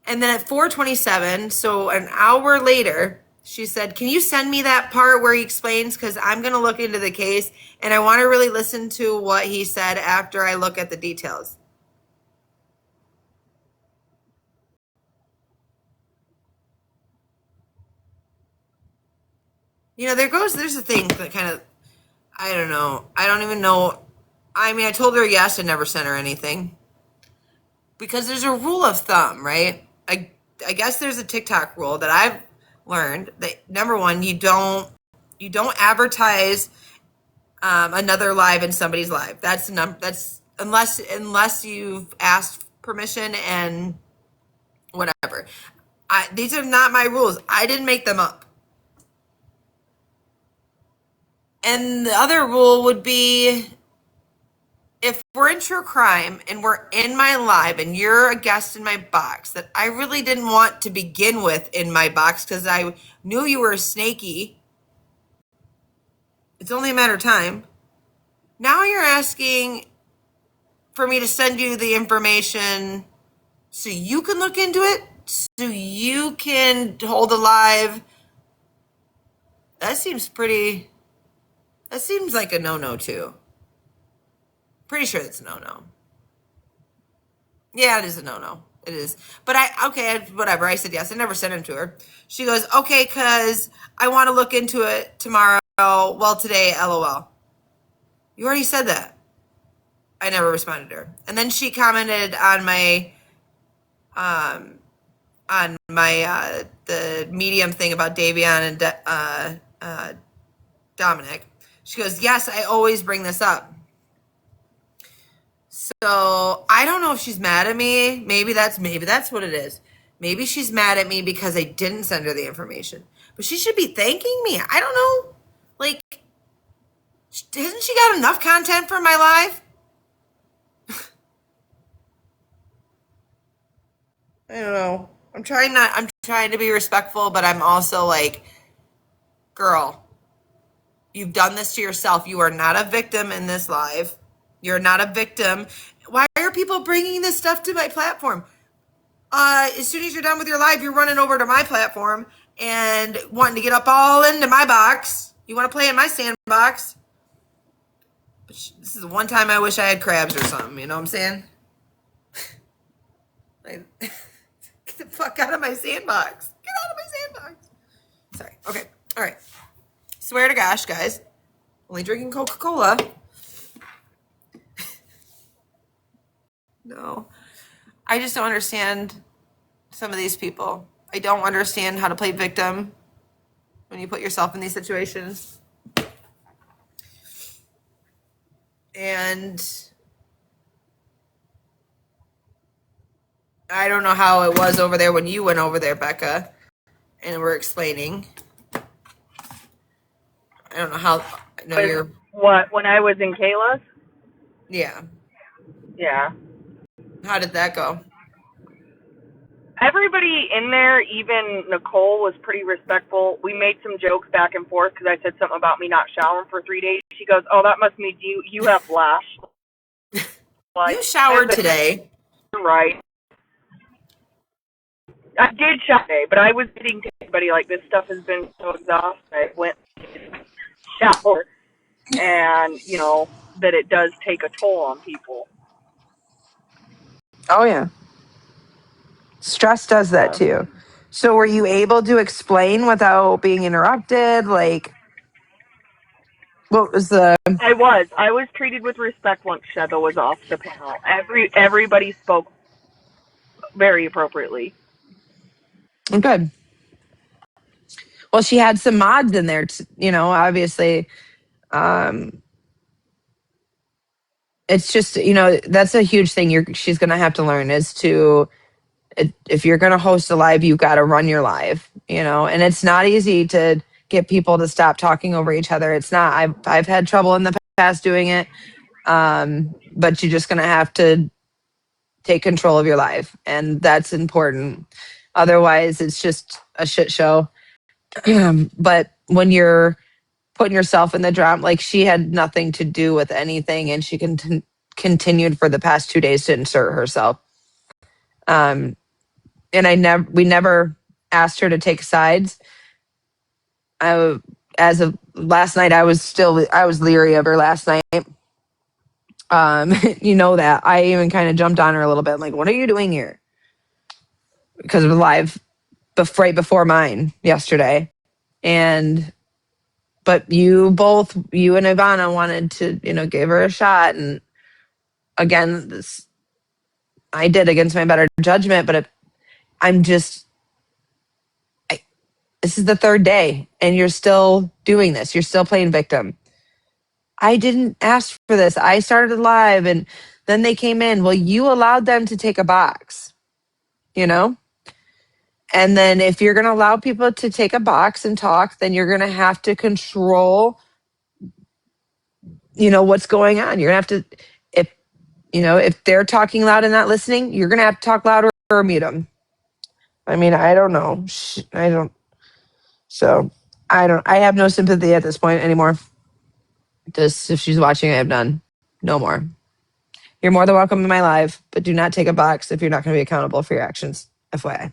And then at 4:27, so an hour later, she said, "Can you send me that part where he explains? Because I'm going to look into the case, and I want to really listen to what he said after I look at the details." There's a thing that kind of, I don't know. I don't even know. I told her yes and never sent her anything. because there's a rule of thumb, right? I guess there's a TikTok rule that I've learned that number one, you don't advertise another live in somebody's live. That's unless you've asked permission and whatever. These are not my rules. I didn't make them up. And the other rule would be if we're in true crime and we're in my live and you're a guest in my box that I really didn't want to begin with in my box because I knew you were snaky. It's only a matter of time. Now you're asking for me to send you the information so you can look into it, so you can hold a live. That seems like a no-no too. Pretty sure it's a no-no. Yeah, it is a no-no. It is. But whatever. I said yes. I never sent him to her. She goes, okay, because I want to look into it tomorrow. Well, today, LOL. You already said that. I never responded to her. And then she commented on the Medium thing about Davion and Dominic. She goes, yes, I always bring this up. So I don't know if she's mad at me. Maybe that's what it is. Maybe she's mad at me because I didn't send her the information. But she should be thanking me. I don't know. Like, hasn't she got enough content for my live? I don't know. I'm trying to be respectful, but I'm also like, girl, you've done this to yourself. You are not a victim in this live. You're not a victim. Why are people bringing this stuff to my platform? As soon as you're done with your live, you're running over to my platform and wanting to get up all into my box. You want to play in my sandbox. This is the one time I wish I had crabs or something. You know what I'm saying? Get the fuck out of my sandbox. Get out of my sandbox. Sorry. Okay. All right. Swear to gosh, guys. Only drinking Coca-Cola. No. I just don't understand some of these people. I don't understand how to play victim when you put yourself in these situations. And I don't know how it was over there when you went over there, Becca, and we're explaining. I don't know how. No, you're. What, when I was in Kayla's? Yeah. Yeah. How did that go? Everybody in there, even Nicole, was pretty respectful. We made some jokes back and forth because I said something about me not showering for 3 days. She goes, oh, that must mean you have flash. Like, You showered today. You're right. I did shower today, but I was getting to everybody like this stuff has been so exhausting. I went to shower, and that it does take a toll on people. Oh yeah. Stress does that to you. So were you able to explain without being interrupted? Like, what was the? I was treated with respect once Sheba was off the panel. Everybody spoke very appropriately. Good. Well, she had some mods in there, obviously. It's just, that's a huge thing she's going to have to learn is to, if you're going to host a live, you've got to run your live, and it's not easy to get people to stop talking over each other. It's not. I've had trouble in the past doing it. But you're just going to have to take control of your life, and that's important. Otherwise, it's just a shit show. But when you're putting yourself in the drama, like she had nothing to do with anything, and she continued for the past 2 days to insert herself. And we never asked her to take sides. As of last night, I was leery of her last night. That I even kind of jumped on her a little bit. I'm like, what are you doing here? Because it was live right before mine yesterday. But you and Ivana wanted to, give her a shot. And again, I did against my better judgment, but I'm just, this is the third day and you're still doing this. You're still playing victim. I didn't ask for this. I started live and then they came in. Well, you allowed them to take a box, you know? And then if you're going to allow people to take a box and talk, then you're going to have to control, what's going on. You're going to have to, if they're talking loud and not listening, you're going to have to talk louder or mute them. I mean, I don't know. I have no sympathy at this point anymore. Just if she's watching, I have none. No more. You're more than welcome in my live, but do not take a box if you're not going to be accountable for your actions. FYI.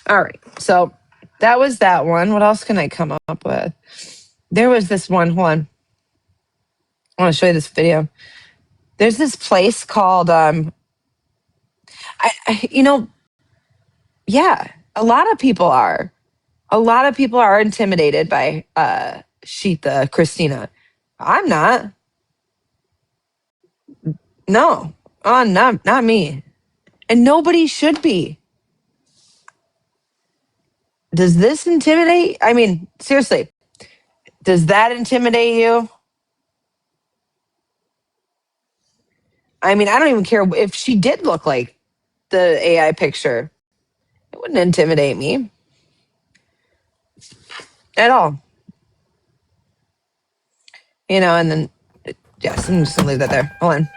All right. So that was that one. What else can I come up with? There was this one. Hold on. I want to show you this video. There's this place called, yeah, a lot of people are. A lot of people are intimidated by Sheetha, Christina. I'm not. No. Oh, not me. And nobody should be. Does this intimidate? I mean, seriously, does that intimidate you? I mean, I don't even care if she did look like the AI picture. It wouldn't intimidate me at all. And then, yes, I'm just going to leave that there. Hold on.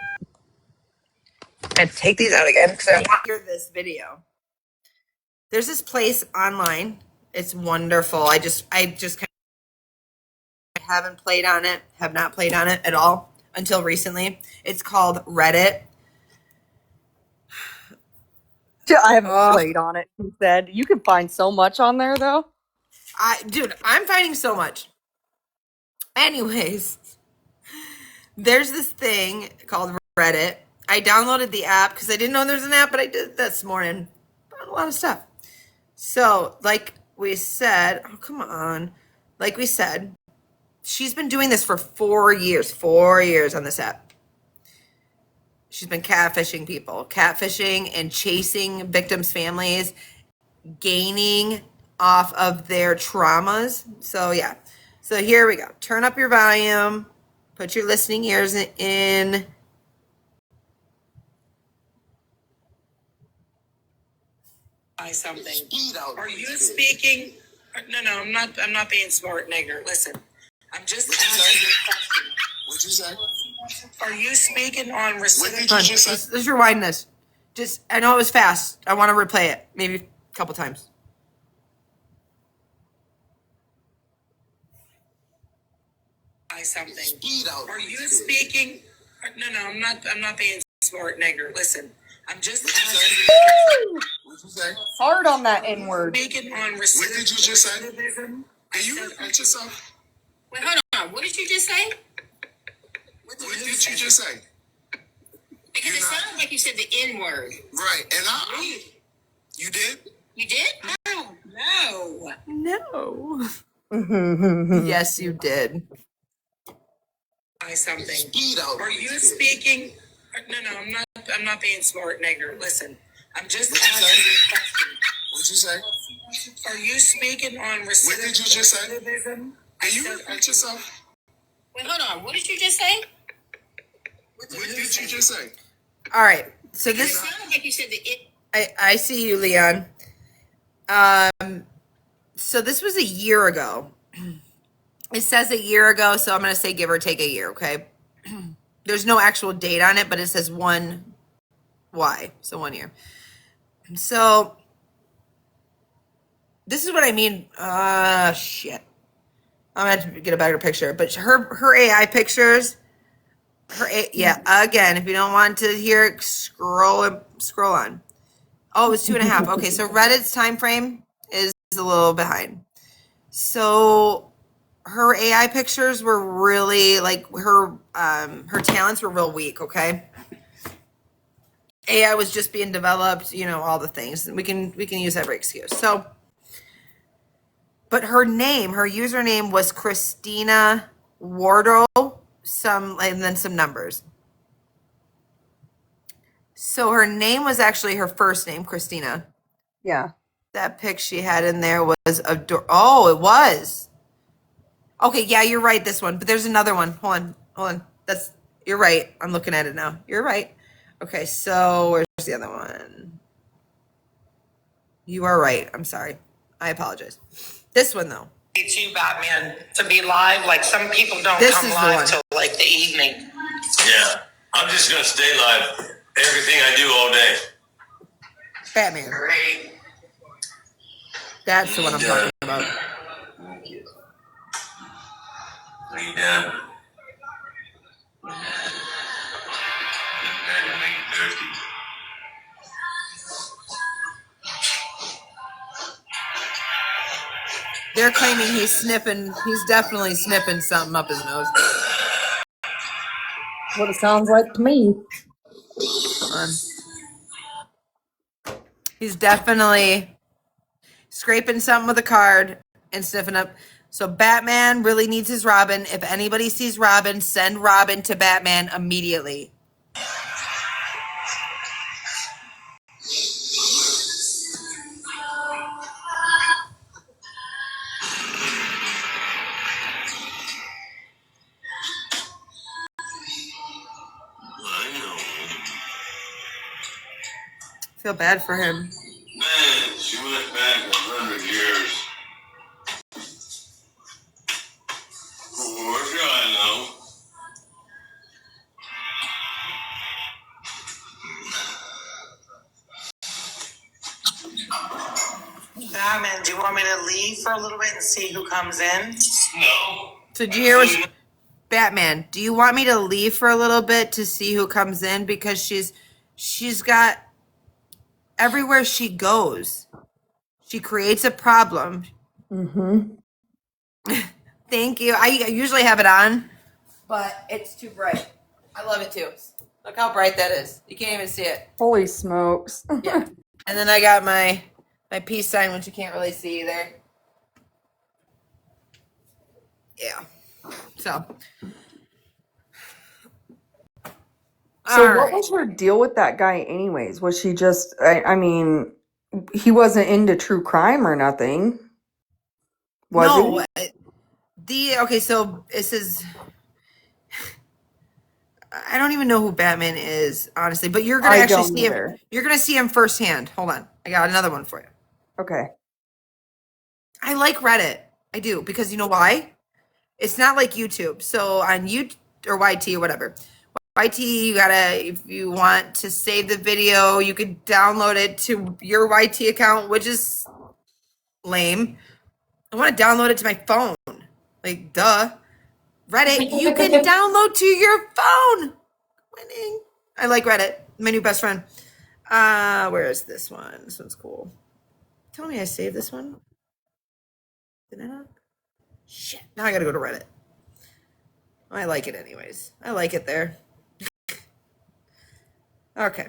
I have to take these out again. Hear this video. There's this place online. It's wonderful. I just kind of haven't played on it, have not played on it at all until recently. It's called Reddit. I haven't played on it. He said you can find so much on there though. I'm finding so much. Anyways, there's this thing called Reddit. I downloaded the app because I didn't know there's an app, but I did this morning. Found a lot of stuff. So, like we said, oh, come on. Like we said, she's been doing this for 4 years. 4 years on this app. She's been catfishing people, catfishing and chasing victims' families, gaining off of their traumas. So, yeah. So, here we go. Turn up your volume. Put your listening ears in. Something. Are you speaking? No, I'm not being smart and ignorant. Listen, I'm just asking you a question. What'd you say? Are you speaking on recidivism? Let's rewind this. I know it was fast. I want to replay it, maybe a couple times. Something. Are you speaking? No, I'm not being smart and ignorant. Listen, I'm just asking you a question. What'd you say? Hard on that N word. Speaking on recidivism. What did you just say? Can you repeat yourself? Wait, hold on. What did you just say? What did you just say? Because it sounded like you said the N word. Right, and you did? You did? No. Yes, you did. Something. Are you speaking? No, I'm not being smart and ignorant. Listen, I'm just asking you a question. What'd you say? Are you speaking on recidivism? What did you just say? Can you repeat yourself? Wait, hold on. What did you just say? What did you just say? All right. So this sounded like you said the I see you, Leon. So this was a year ago. It says a year ago, so I'm going to say give or take a year, okay? There's no actual date on it, but it says 1Y, so 1 year. So this is what I mean. Shit. I'm going to have to get a better picture. But her AI pictures, again, if you don't want to hear it, scroll on. Oh, it was 2.5. Okay, so Reddit's time frame is a little behind. So her AI pictures were really like her talents were real weak, okay? AI was just being developed, all the things. We can use every excuse. So, but her username was Christina Wardle, and then some numbers. So her name was actually her first name, Christina. Yeah. That pic she had in there was oh, it was. Okay, yeah, you're right, this one. But there's another one. Hold on. You're right. I'm looking at it now. You're right. Okay, so where's the other one? You are right. I'm sorry. I apologize. This one though. Too, Batman, to be live. Like some people don't This come is the live one. till like the evening. Yeah, I'm just gonna stay live. Everything I do all day. Batman. Great. That's the one I'm talking about. Are you done? They're claiming he's definitely sniffing something up his nose. What it sounds like to me. He's definitely scraping something with a card and sniffing up. So Batman really needs his Robin. If anybody sees Robin, send Robin to Batman immediately. I know. Feel bad for him. Man, she went back 100 years. For sure I know. Batman, do you want me to leave for a little bit and see who comes in? No. So do you hear what Batman, do you want me to leave for a little bit to see who comes in? Because she's got everywhere she goes, she creates a problem. Mm-hmm. Thank you. I usually have it on, but it's too bright. I love it too. Look how bright that is. You can't even see it. Holy smokes. Yeah. And then I got my peace sign, which you can't really see either. Yeah. So. So All what right. was her deal with that guy anyways? Was she just, I mean, he wasn't into true crime or nothing. Was he? Okay, so this is, I don't even know who Batman is, honestly, but you're gonna I actually don't see him. either. You're gonna see him firsthand. Hold on, I got another one for you. Okay. I like Reddit. I do, because you know why? It's not like YouTube. So on YouTube or YT or whatever, YT, you gotta, if you want to save the video, you could download it to your YT account, which is lame. I want to download it to my phone. Like, duh. Reddit, you can download to your phone. Winning. I like Reddit. My new best friend. Where is this one? This one's cool. Tell me I saved this one. Did I not? Shit. Now I gotta go to Reddit. I like it anyways. I like it there. Okay.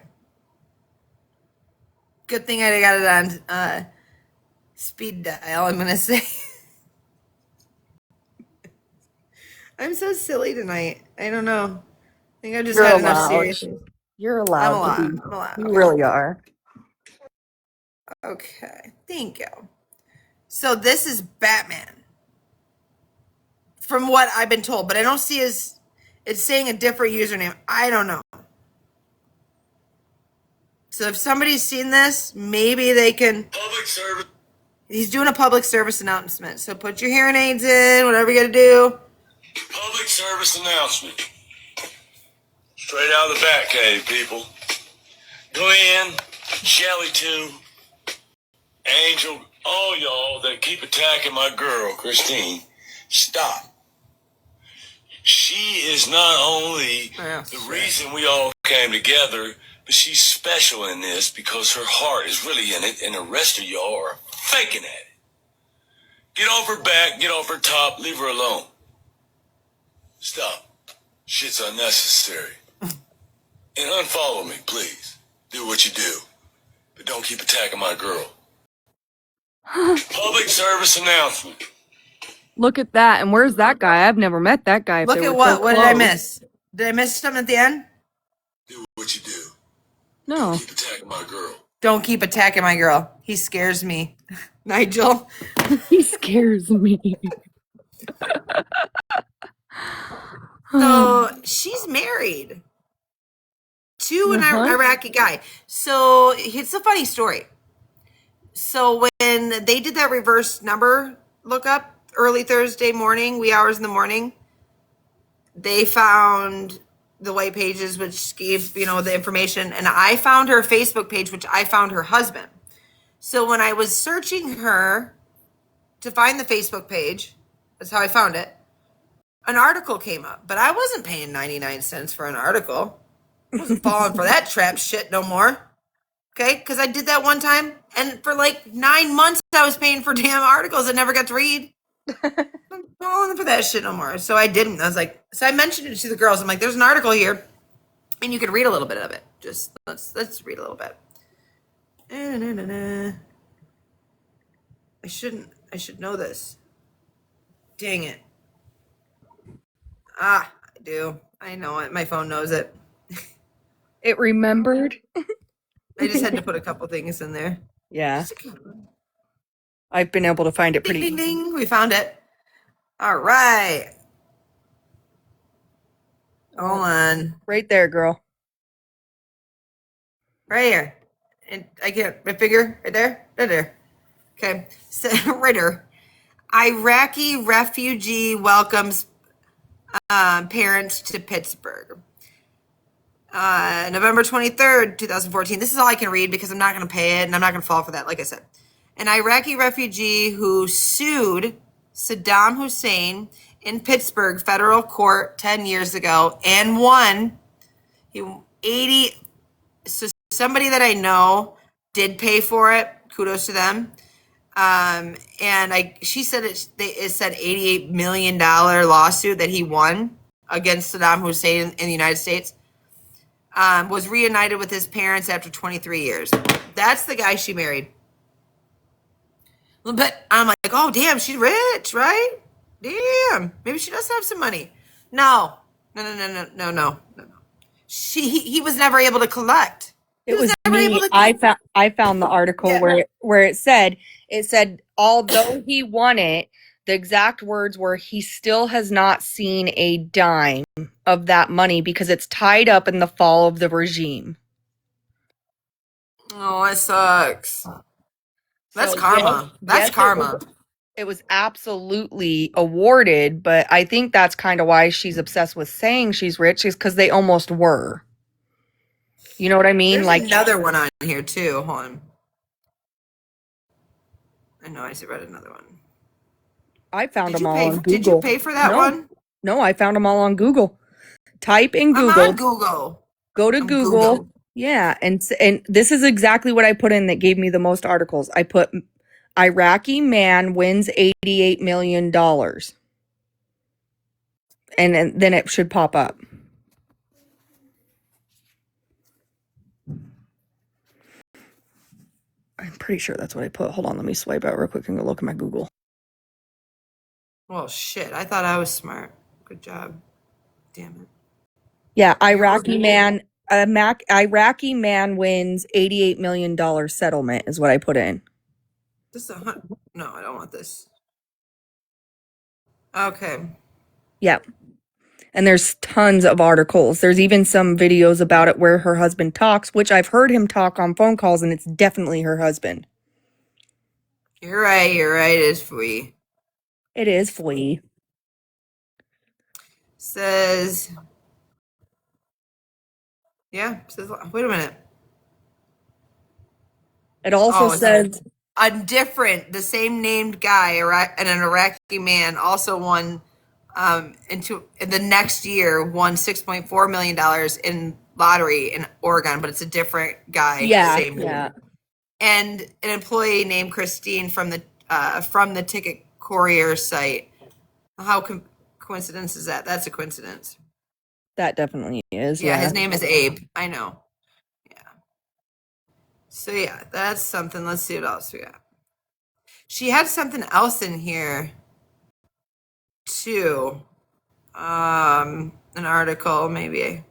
Good thing I got it on speed dial, I'm gonna say. I'm so silly tonight. I don't know. I think I just You're had enough allowed. seriousness. You're allowed I'm to be. allowed. You Okay. really are. Okay. Thank you. So this is Batman. From what I've been told, but I don't see his, it's saying a different username. I don't know. So if somebody's seen this, maybe they can. Public service. He's doing a public service announcement. So put your hearing aids in, whatever you gotta do. Public service announcement. Straight out of the Batcave, people. Glenn, Shelly too, Angel, all y'all that keep attacking my girl, Christine, stop. She is not only the reason we all came together, but she's special in this because her heart is really in it, and the rest of y'all are faking at it. Get off her back, get off her top, leave her alone. Stop. Shit's unnecessary. And unfollow me, please. Do what you do. But don't keep attacking my girl. Public service announcement. Look at that. And where's that guy? I've never met that guy. Look at what? What did I miss? Did I miss something at the end? Do what you do. No. Keep attacking my girl. Don't keep attacking my girl. He scares me. Nigel. He scares me. So she's married to an Uh-huh. Iraqi guy. So it's a funny story. So when they did that reverse number lookup early Thursday morning, wee hours in the morning, they found the white pages, which gave, the information. And I found her Facebook page, which I found her husband. So when I was searching her to find the Facebook page, that's how I found it, an article came up. But I wasn't paying 99 cents for an article. I wasn't falling for that trap shit no more. Okay? Because I did that one time. And for like 9 months, I was paying for damn articles I never got to read. I'm falling for that shit no more. So I didn't. I was like, so I mentioned it to the girls. I'm like, there's an article here, and you can read a little bit of it. Just let's read a little bit. I should know this. Dang it. I do. I know it. My phone knows it. It remembered. I just had to put a couple things in there. Yeah. I've been able to find it Ding, pretty. ding, ding. We found it. All right. Hold on. Right there, girl. Right here. And I get my finger right there. Right there. Okay. So, right there. Iraqi refugee welcomes parents to Pittsburgh. November 23rd, 2014. This is all I can read because I'm not going to pay it and I'm not going to fall for that, like I said. An Iraqi refugee who sued Saddam Hussein in Pittsburgh federal court 10 years ago and won. So somebody that I know did pay for it. Kudos to them. And she said it said $88 million lawsuit that he won against Saddam Hussein in the United States. Was reunited with his parents after 23 years. That's the guy she married. But I'm like, oh, damn, she's rich, right? Damn, maybe she does have some money. No. He was never able to collect. It was me. I found the article where it said although he won it, the exact words were he still has not seen a dime of that money because it's tied up in the fall of the regime. Oh, it sucks. That's So, karma. That's karma. It was absolutely awarded, but I think that's kind of why she's obsessed with saying she's rich, is because they almost were. You know what I mean? There's another one on here too. Hold on. I know I read another one. I found them all on Google. Did you pay for that one? No, I found them all on Google. Type in Google. I'm on Google. Go to Google. Yeah, and this is exactly what I put in that gave me the most articles. I put Iraqi man wins $88 million. And then it should pop up. I'm pretty sure that's what I put. Hold on, let me swipe out real quick and go look at my Google. Well, shit. I thought I was smart. Good job. Damn it. Yeah, Iraqi man wins $88 million settlement is what I put in. No, I don't want this. Okay. Yeah. And there's tons of articles. There's even some videos about it where her husband talks, which I've heard him talk on phone calls, and it's definitely her husband. You're right. It is free. It is free. Says, wait a minute. It also says the same named guy, an Iraqi man, also won in the next year won $6.4 million in lottery in Oregon, but it's a different guy. Yeah. And an employee named Christine from the ticket courier site. How coincidence is that? That's a coincidence. That definitely is. Yeah, his name is Abe. I know. Yeah. So yeah, that's something. Let's see what else we got. She had something else in here too. An article maybe.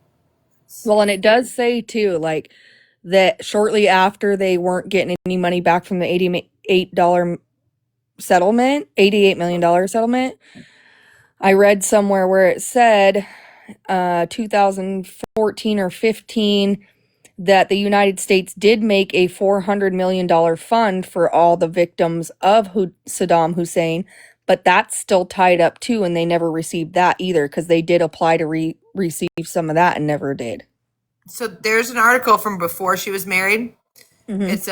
Well, and it does say too, like that shortly after they weren't getting any money back from the $88 settlement, $88 million settlement, I read somewhere where it said 2014 or 15 that the United States did make a $400 million fund for all the victims of Saddam Hussein, but that's still tied up too, and they never received that either because they did apply to receive some of that and never did. So there's an article from before she was married. Mhm. It's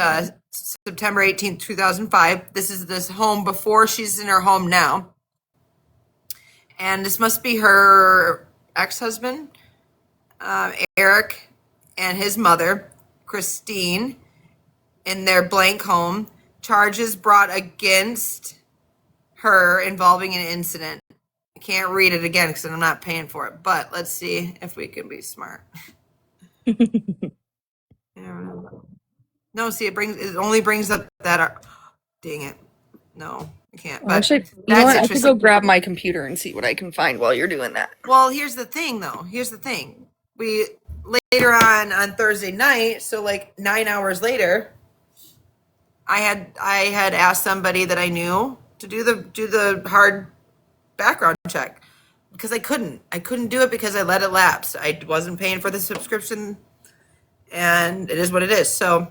September 18th, 2005. This is this home before she's in her home now. And this must be her ex-husband, Eric, and his mother, Christine, in their blank home. Charges brought against her involving an incident. I can't read it again because I'm not paying for it, but let's see if we can be smart. No, see, it only brings up that. Dang it. No, I can't. I But should, that's I should go interesting. grab my computer and see what I can find while you're doing that. Well, here's the thing, though. Here's the thing. We later on Thursday night, so like 9 hours later, I had asked somebody that I knew to do the hard background check because I couldn't do it because I let it lapse. I wasn't paying for the subscription, and it is what it is. So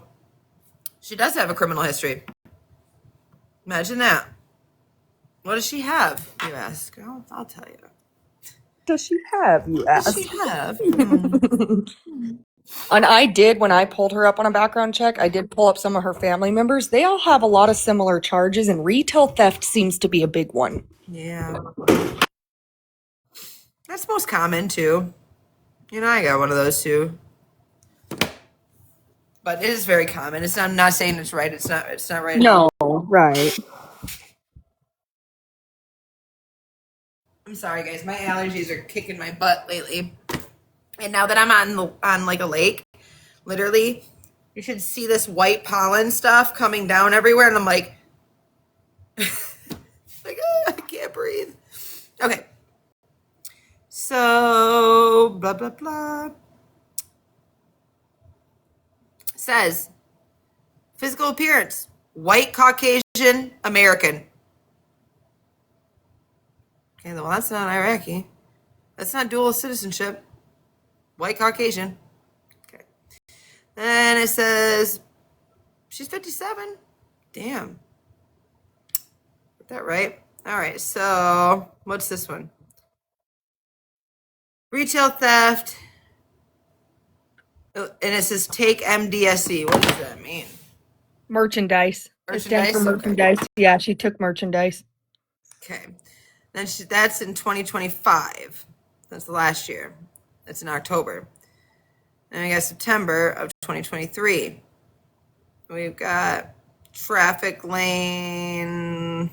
she does have a criminal history. Imagine that. What does she have, you ask? I'll tell you. Does she have, you What ask? does she have? And I did, when I pulled her up on a background check, I did pull up some of her family members. They all have a lot of similar charges, and retail theft seems to be a big one. Yeah. That's most common, too. You know, I got one of those, too. But it is very common. I'm not saying it's right. It's not right. No, right. I'm sorry, guys. My allergies are kicking my butt lately. And now that I'm on like a lake, literally, you should see this white pollen stuff coming down everywhere. And I'm like, I can't breathe. Okay. So, blah, blah, blah. Says, physical appearance, white Caucasian American. Okay, well, that's not Iraqi. That's not dual citizenship. White Caucasian. Okay. Then it says, she's 57. Damn. Got that right. All right, so what's this one? Retail theft. And it says take MDSE. What does that mean? Merchandise. It stands for merchandise. Okay. Yeah, she took merchandise. Okay. Then that's in 2025. That's the last year. That's in October. And I got September of 2023. We've got traffic lane.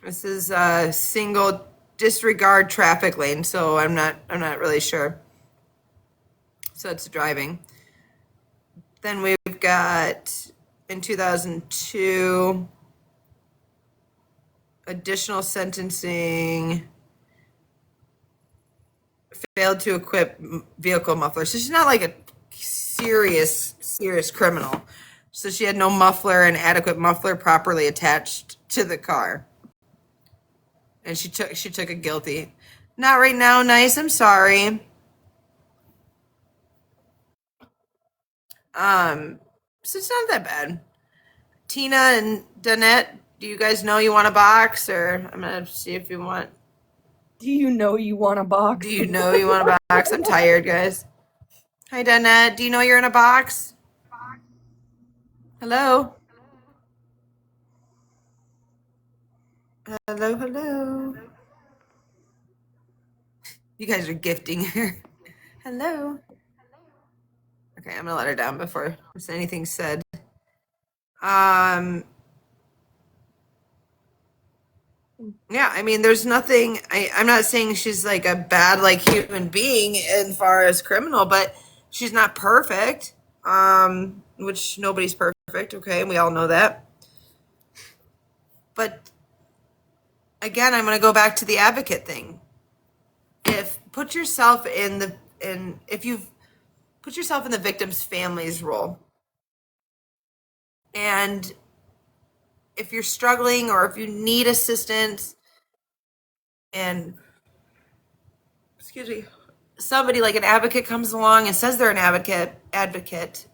This is a single disregard traffic lane, so I'm not really sure. So it's driving. Then we've got in 2002 additional sentencing, failed to equip vehicle muffler. So she's not like a serious criminal. So she had no muffler and adequate muffler properly attached to the car. And she took a guilty. Not right now, nice. I'm sorry. So it's not that bad. Tina and Danette, do you guys know you want a box, or I'm gonna see if you want. Do you know you want a box? Do you know you want a box? I'm tired, guys. Hi, Danette. Do you know you're in a box? Hello. Hello. You guys are gifting her. Hello. Okay, I'm gonna let her down before there's anything said. Yeah, I mean, there's nothing. I'm not saying she's like a bad like human being as far as criminal, but she's not perfect. Which nobody's perfect. Okay, we all know that. But again, I'm gonna go back to the advocate thing. If put yourself if you've put yourself in the victim's family's role. And if you're struggling or if you need assistance and somebody like an advocate comes along and says they're an advocate,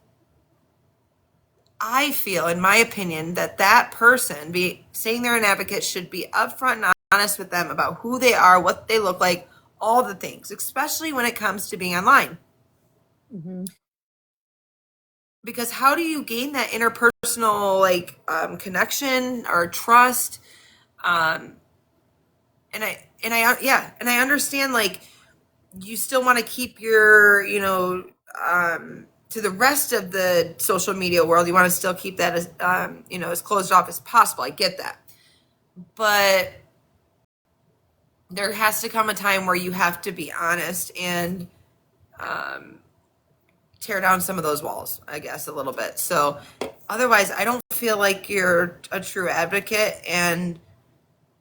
I feel, in my opinion, that person saying they're an advocate should be upfront and honest with them about who they are, what they look like, all the things, especially when it comes to being online. Mm-hmm. Because how do you gain that interpersonal connection or trust? And I understand, like, you still want to keep your, to the rest of the social media world, you want to still keep that as, as closed off as possible. I get that. But there has to come a time where you have to be honest and tear down some of those walls, I guess, a little bit. So otherwise, I don't feel like you're a true advocate. And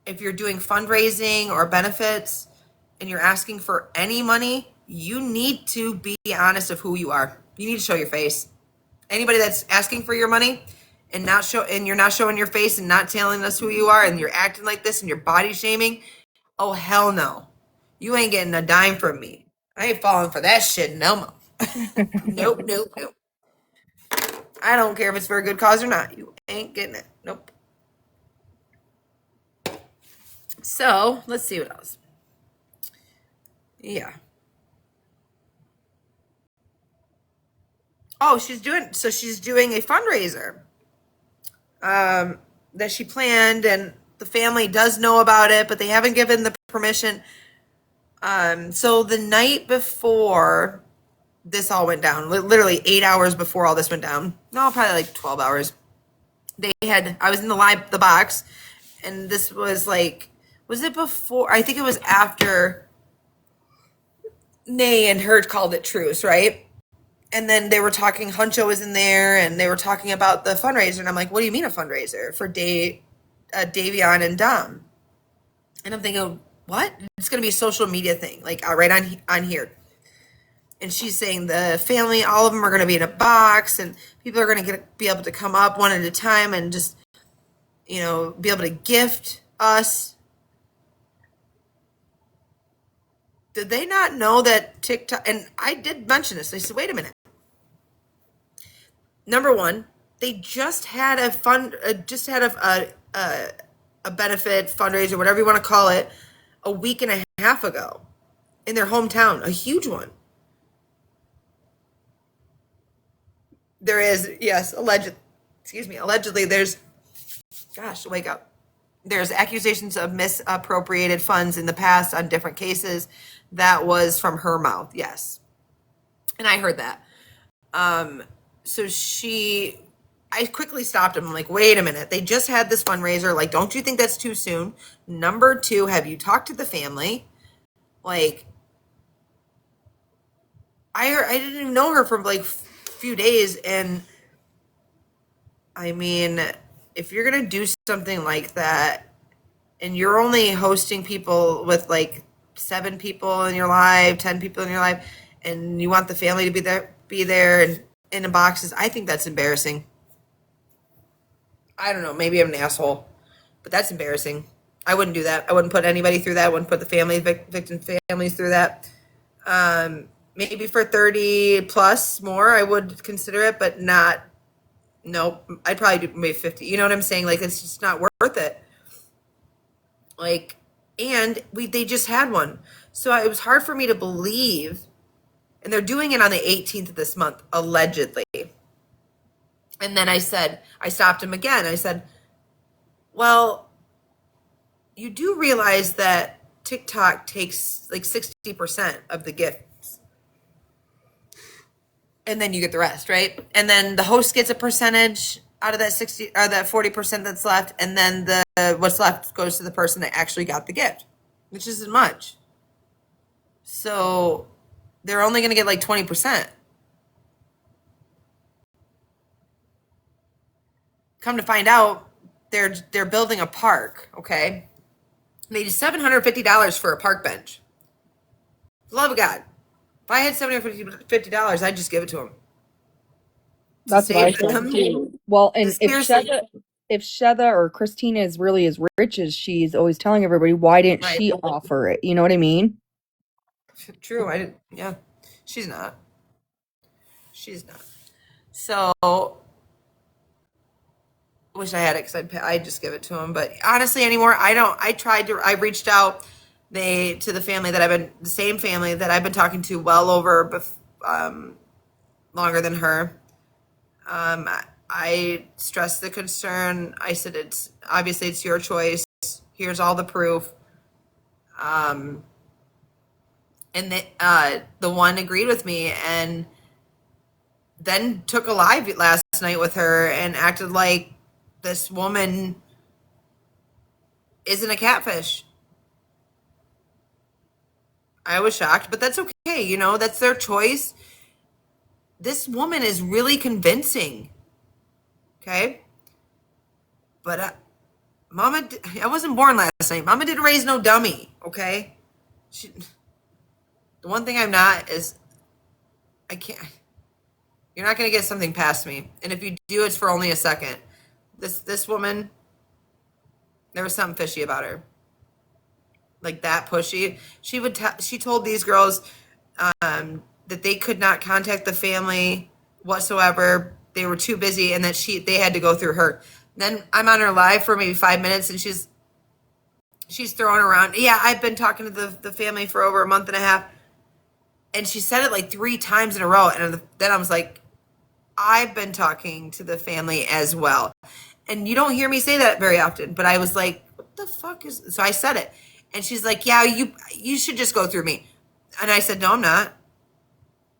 if you're doing fundraising or benefits and you're asking for any money, you need to be honest of who you are. You need to show your face. Anybody that's asking for your money and you're not showing your face and not telling us who you are and you're acting like this and you're body shaming, oh hell no. You ain't getting a dime from me. I ain't falling for that shit no more. Nope. I don't care if it's for a good cause or not. You ain't getting it. Nope. So let's see what else. Yeah. Oh, she's doing a fundraiser that she planned, and the family does know about it, but they haven't given the permission. So the night before this all went down, literally 8 hours before all this went down, no, probably like 12 hours, I was in the box, and this was was it before? I think it was after Nay and her called it truce, right? And then they were talking, Huncho was in there, and they were talking about the fundraiser. And I'm like, what do you mean a fundraiser? For Davion and Dom. And I'm thinking, what? It's going to be a social media thing, like right on here. And she's saying the family, all of them are going to be in a box, and people are going to be able to come up one at a time and just, be able to gift us. Did they not know that TikTok, and I did mention this, they said, wait a minute. Number one, they just had a benefit fundraiser, whatever you want to call it, a week and a half ago in their hometown, a huge one. There is, yes, allegedly there's, gosh, wake up. There's accusations of misappropriated funds in the past on different cases. That was from her mouth, yes. And I heard that. So I quickly stopped him. I'm like, wait a minute. They just had this fundraiser. Like, don't you think that's too soon? Number two, have you talked to the family? Like, I didn't even know her for like a few days. And I mean, if you're going to do something like that and you're only hosting people with like 7 people in your life, 10 people in your life, and you want the family to be there and in the boxes, I think that's embarrassing. I don't know. Maybe I'm an asshole, but that's embarrassing. I wouldn't do that. I wouldn't put anybody through that. I wouldn't put the victim families through that. Maybe for 30 plus more, I would consider it, but not. Nope. I'd probably do maybe 50. You know what I'm saying? Like, it's just not worth it. Like, and they just had one, so it was hard for me to believe. And they're doing it on the 18th of this month, allegedly. And then I stopped him again. I said, well, you do realize that TikTok takes like 60% of the gifts. And then you get the rest, right? And then the host gets a percentage out of that 60 or that 40% that's left. And then what's left goes to the person that actually got the gift, which isn't much. So they're only going to get like 20%. Come to find out, they're building a park, okay? They need $750 for a park bench. Love of God. If I had $750, I'd just give it to him. That's what I Save said them. too. Well, and if Seriously. Sheda or Christina is really as rich as she's always telling everybody, why didn't Right. she offer it? You know what I mean? True. I didn't. Yeah. She's not. She's not. So, wish I had it because I'd just give it to him. But honestly, anymore, I don't. I reached out to the family the same family that I've been talking to well over, longer than her. I stressed the concern. I said, it's your choice. Here's all the proof. And the one agreed with me and then took a live last night with her and acted like this woman isn't a catfish. I was shocked, but that's okay. You know, that's their choice. This woman is really convincing. Okay. But Mama, I wasn't born last night. Mama didn't raise no dummy. Okay. The one thing I'm not is I can't. You're not going to get something past me. And if you do, it's for only a second. This woman, there was something fishy about her. Like that pushy. She told these girls that they could not contact the family whatsoever. They were too busy and that they had to go through her. Then I'm on her live for maybe 5 minutes and she's throwing around. Yeah, I've been talking to the family for over a month and a half. And she said it like 3 times in a row. And then I was like, I've been talking to the family as well. And you don't hear me say that very often. But I was like, what the fuck is... So I said it. And she's like, yeah, you should just go through me. And I said, no, I'm not.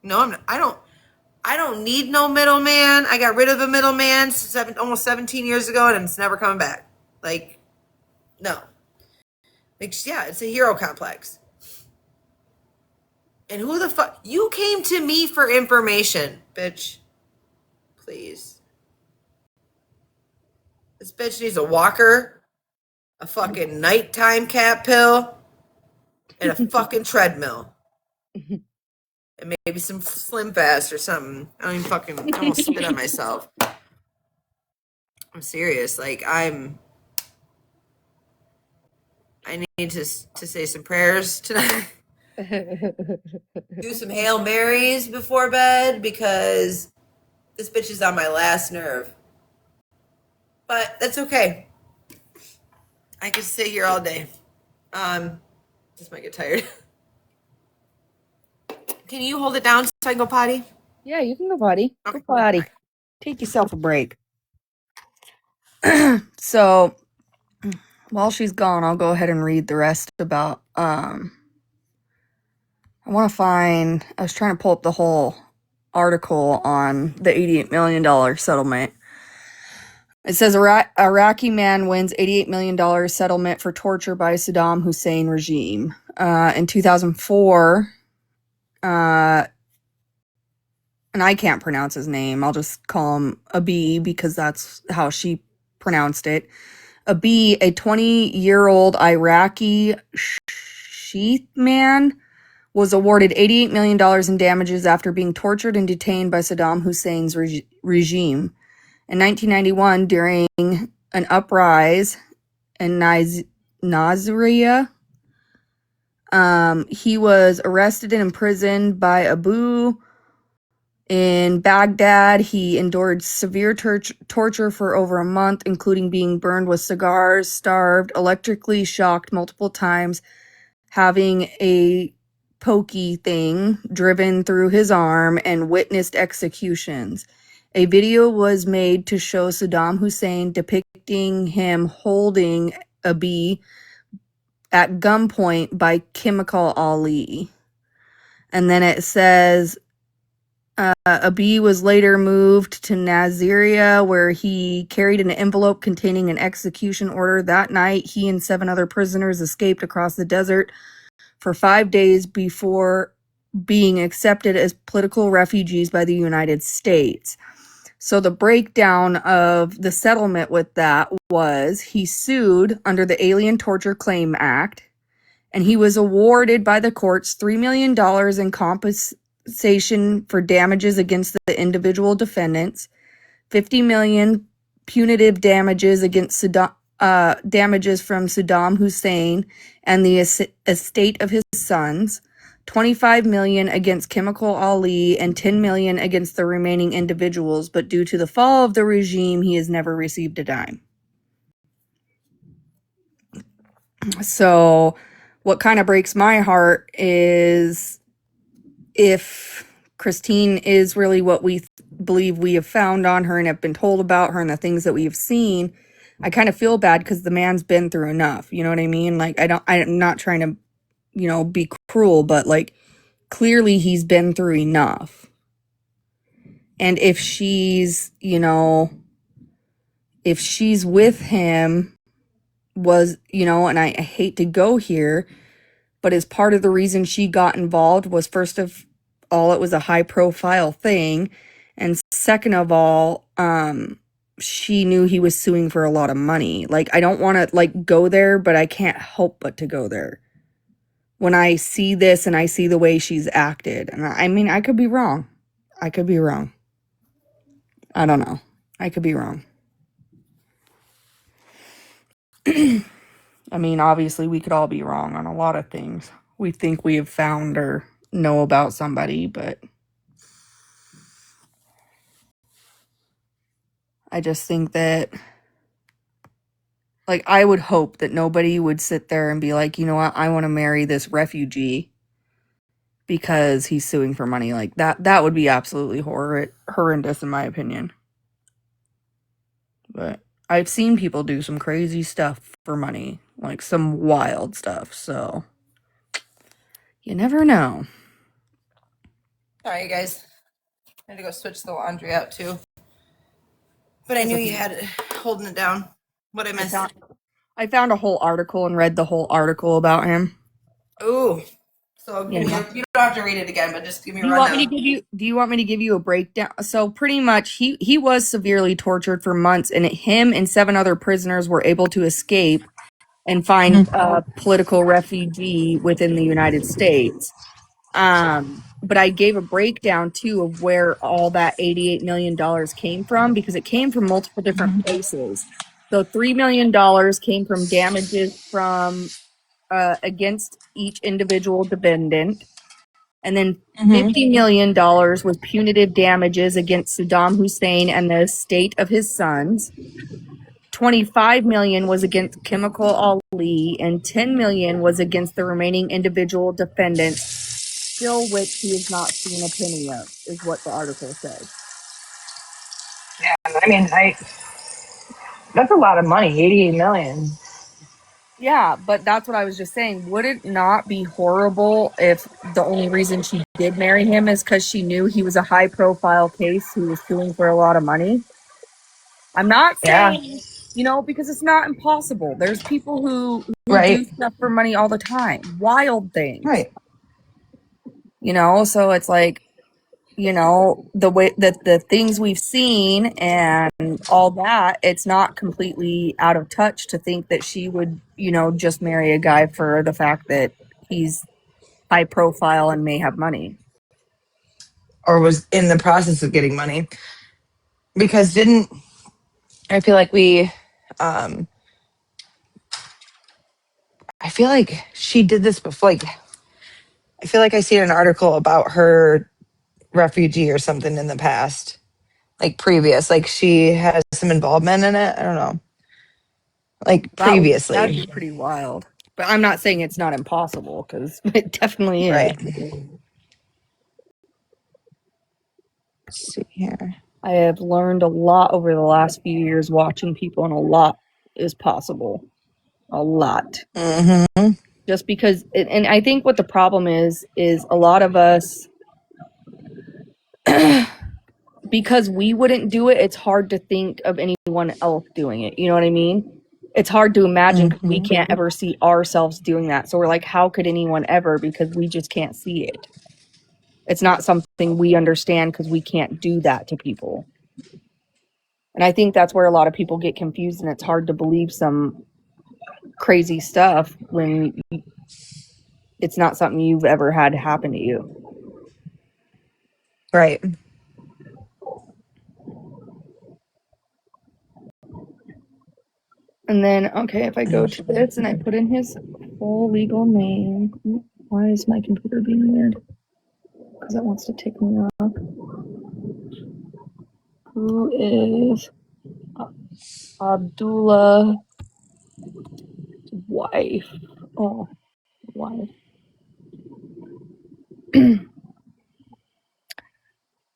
No, I'm not. I don't need no middleman. I got rid of a middleman almost 17 years ago, and it's never coming back. Like, no. Like, yeah, it's a hero complex. And who the fuck? You came to me for information, bitch. Please. This bitch needs a walker, a fucking nighttime cat pill, and a fucking treadmill. And maybe some Slim Fast or something. I don't even fucking... I almost spit on myself. I'm serious. Like, I need to say some prayers tonight. Do some Hail Marys before bed because this bitch is on my last nerve. But that's okay. I could sit here all day. Just might get tired. Can you hold it down so I can go potty? Yeah, you can go potty. Okay. Go potty. Take yourself a break. So while she's gone, I'll go ahead and read the rest about I was trying to pull up the whole article on the $88 million settlement. It says Iraqi man wins $88 million settlement for torture by Saddam Hussein regime. In 2004, and I can't pronounce his name. I'll just call him Abi because that's how she pronounced it. Abi, a 20-year-old Iraqi sheath man, was awarded $88 million in damages after being tortured and detained by Saddam Hussein's regime. In 1991, during an uprising in Nasiriyah, he was arrested and imprisoned by Abu in Baghdad. He endured severe torture for over a month, including being burned with cigars, starved, electrically shocked multiple times, having a pokey thing driven through his arm, and witnessed executions. A video was made to show Saddam Hussein depicting him holding Abi at gunpoint by iam4llie. And then it says Abi was later moved to Nasiriyah, where he carried an envelope containing an execution order. That night, he and 7 other prisoners escaped across the desert for 5 days before being accepted as political refugees by the United States. So the breakdown of the settlement with that was he sued under the Alien Torture Claim Act, and he was awarded by the courts $3 million in compensation for damages against the individual defendants, $50 million punitive damages against damages from Saddam Hussein and the estate of his sons, $25 million against iam4llie, and $10 million against the remaining individuals. But due to the fall of the regime, he has never received a dime. So what kind of breaks my heart is if Christine is really what we believe we have found on her and have been told about her and the things that we have seen, I kind of feel bad because the man's been through enough. You know what I mean? Like, I'm not trying to, be cruel, but like, clearly he's been through enough. And if she's, if she's with him, and I hate to go here, but as part of the reason she got involved was, first of all, it was a high profile thing. And second of all, she knew he was suing for a lot of money. Like, I don't want to go there, but I can't help but to go there when I see this and I see the way she's acted. And I mean, I could be wrong. I don't know. I could be wrong. I mean, obviously we could all be wrong on a lot of things. We think we have found or know about somebody, but I just think that, I would hope that nobody would sit there and be like, you know what, I want to marry this refugee because he's suing for money. Like, that would be absolutely horrendous in my opinion. But I've seen people do some crazy stuff for money, like some wild stuff, so you never know. Sorry, guys. I had to go switch the laundry out too. But I knew you had it holding it down. What I missed. I found a whole article and read the whole article about him. Ooh. So you don't have to read it again, but just give me a rundown. Do you want me to give you a breakdown? So pretty much he was severely tortured for months, and him and 7 other prisoners were able to escape and find a political refugee within the United States. But I gave a breakdown too of where all that $88 million came from, because it came from multiple different places. So $3 million came from damages from against each individual defendant. And then $50 million was punitive damages against Saddam Hussein and the estate of his sons. $25 million was against iam4llie, and $10 million was against the remaining individual defendants, still which he has not seen a penny of, is what the article says. Yeah, I mean, that's a lot of money, 88 million. Yeah, but that's what I was just saying. Would it not be horrible if the only reason she did marry him is because she knew he was a high-profile case who was suing for a lot of money? I'm not saying, because it's not impossible. There's people who do stuff for money all the time. Wild things. Right. So it's like, the way that the things we've seen and all that, it's not completely out of touch to think that she would, just marry a guy for the fact that he's high profile and may have money. Or was in the process of getting money. Because I feel like I feel like she did this before. I feel like I seen an article about her refugee or something in the past, previous, she has some involvement in it. I don't know, previously. That'd be pretty wild. But I'm not saying it's not impossible, because it definitely is. Right. Let's see here. I have learned a lot over the last few years watching people, and a lot is possible. A lot. Mm-hmm. Just because, and I think what the problem is a lot of us, because we wouldn't do it, it's hard to think of anyone else doing it. You know what I mean? It's hard to imagine because we can't ever see ourselves doing that. So we're like, how could anyone ever? Because we just can't see it. It's not something we understand because we can't do that to people. And I think that's where a lot of people get confused, and it's hard to believe some crazy stuff when it's not something you've ever had happen to you. Right. And then, okay, if I go to this and I put in his full legal name, why is my computer being weird? Because it wants to take me off. Who is Abdullah's wife? Oh, wife.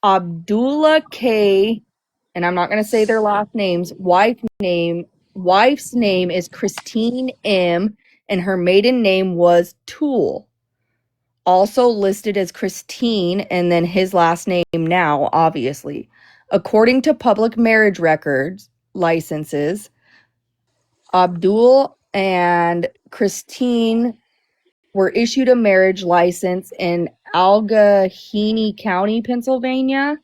Abdullah K, and I'm not going to say their last names. Wife's name is Christine M, and her maiden name was Toole. Also listed as Christine, and then his last name now, obviously. According to public marriage records licenses, Abdul and Christine were issued a marriage license in Allegheny County, Pennsylvania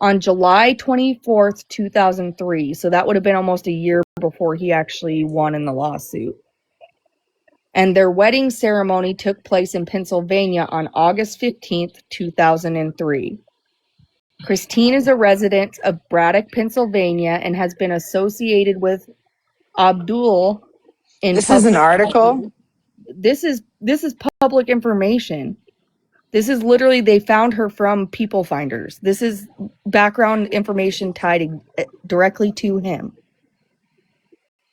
on July 24th, 2003. So that would have been almost a year before he actually won in the lawsuit. And their wedding ceremony took place in Pennsylvania on August 15th, 2003. Christine is a resident of Braddock, Pennsylvania, and has been associated with Abdul in This is an article. This is public information. This is literally, they found her from People Finders. This is background information tied directly to him.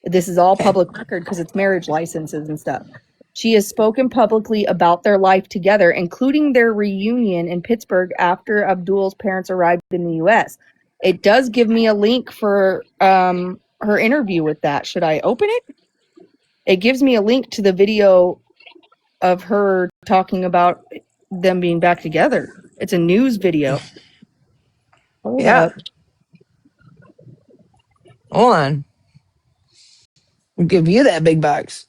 This is all public record because it's marriage licenses and stuff. She has spoken publicly about their life together, including their reunion in Pittsburgh after Abdul's parents arrived in the U.S. It does give me a link for her interview with that. Should I open it? It gives me a link to the video of her talking about them being back together. It's a news video. Hold up. Hold on. We'll give you that big box.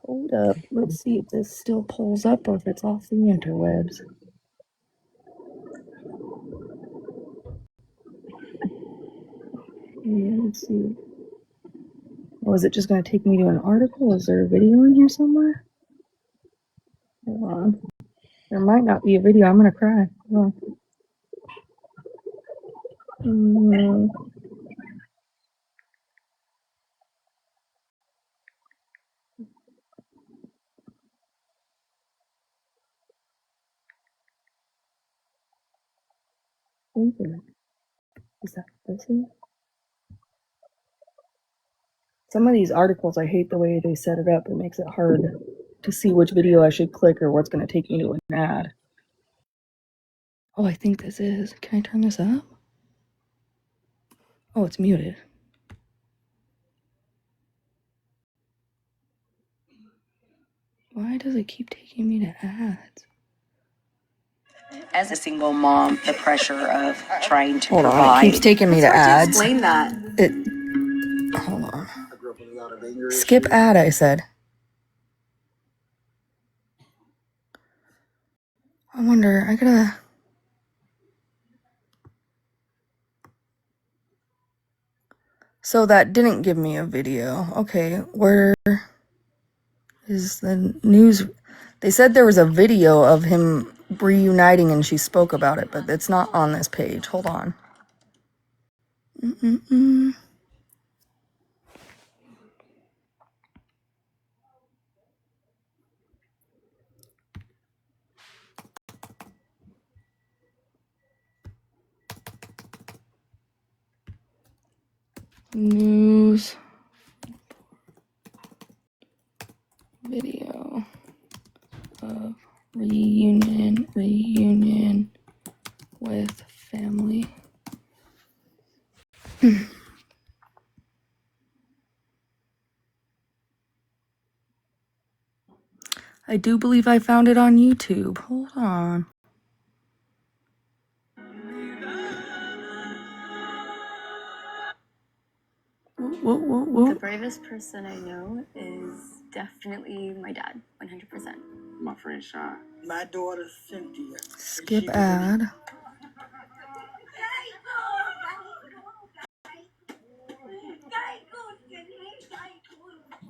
Hold up. Let's see if this still pulls up or if it's off the interwebs. Yeah, let's see. Oh, is it just going to take me to an article? Is there a video in here somewhere? Hold on. There might not be a video. I'm going to cry. Hold on. Is that this is? Some of these articles, I hate the way they set it up. It makes it hard to see which video I should click or what's going to take me to an ad. Oh, I think this is. Can I turn this up? Oh, it's muted. Why does it keep taking me to ads? As a single mom, the pressure of trying to Hold provide. on, it keeps taking me to ads. Explain that. Hold on. Skip ad, I said. I wonder, I gotta... So that didn't give me a video. Okay, where is the news? They said there was a video of him reuniting and she spoke about it, but it's not on this page. Hold on. News video of reunion with family. I do believe I found it on YouTube. Hold on. Whoa. The bravest person I know is definitely my dad, 100%. My friend Sean. My daughter Cynthia. Skip ad.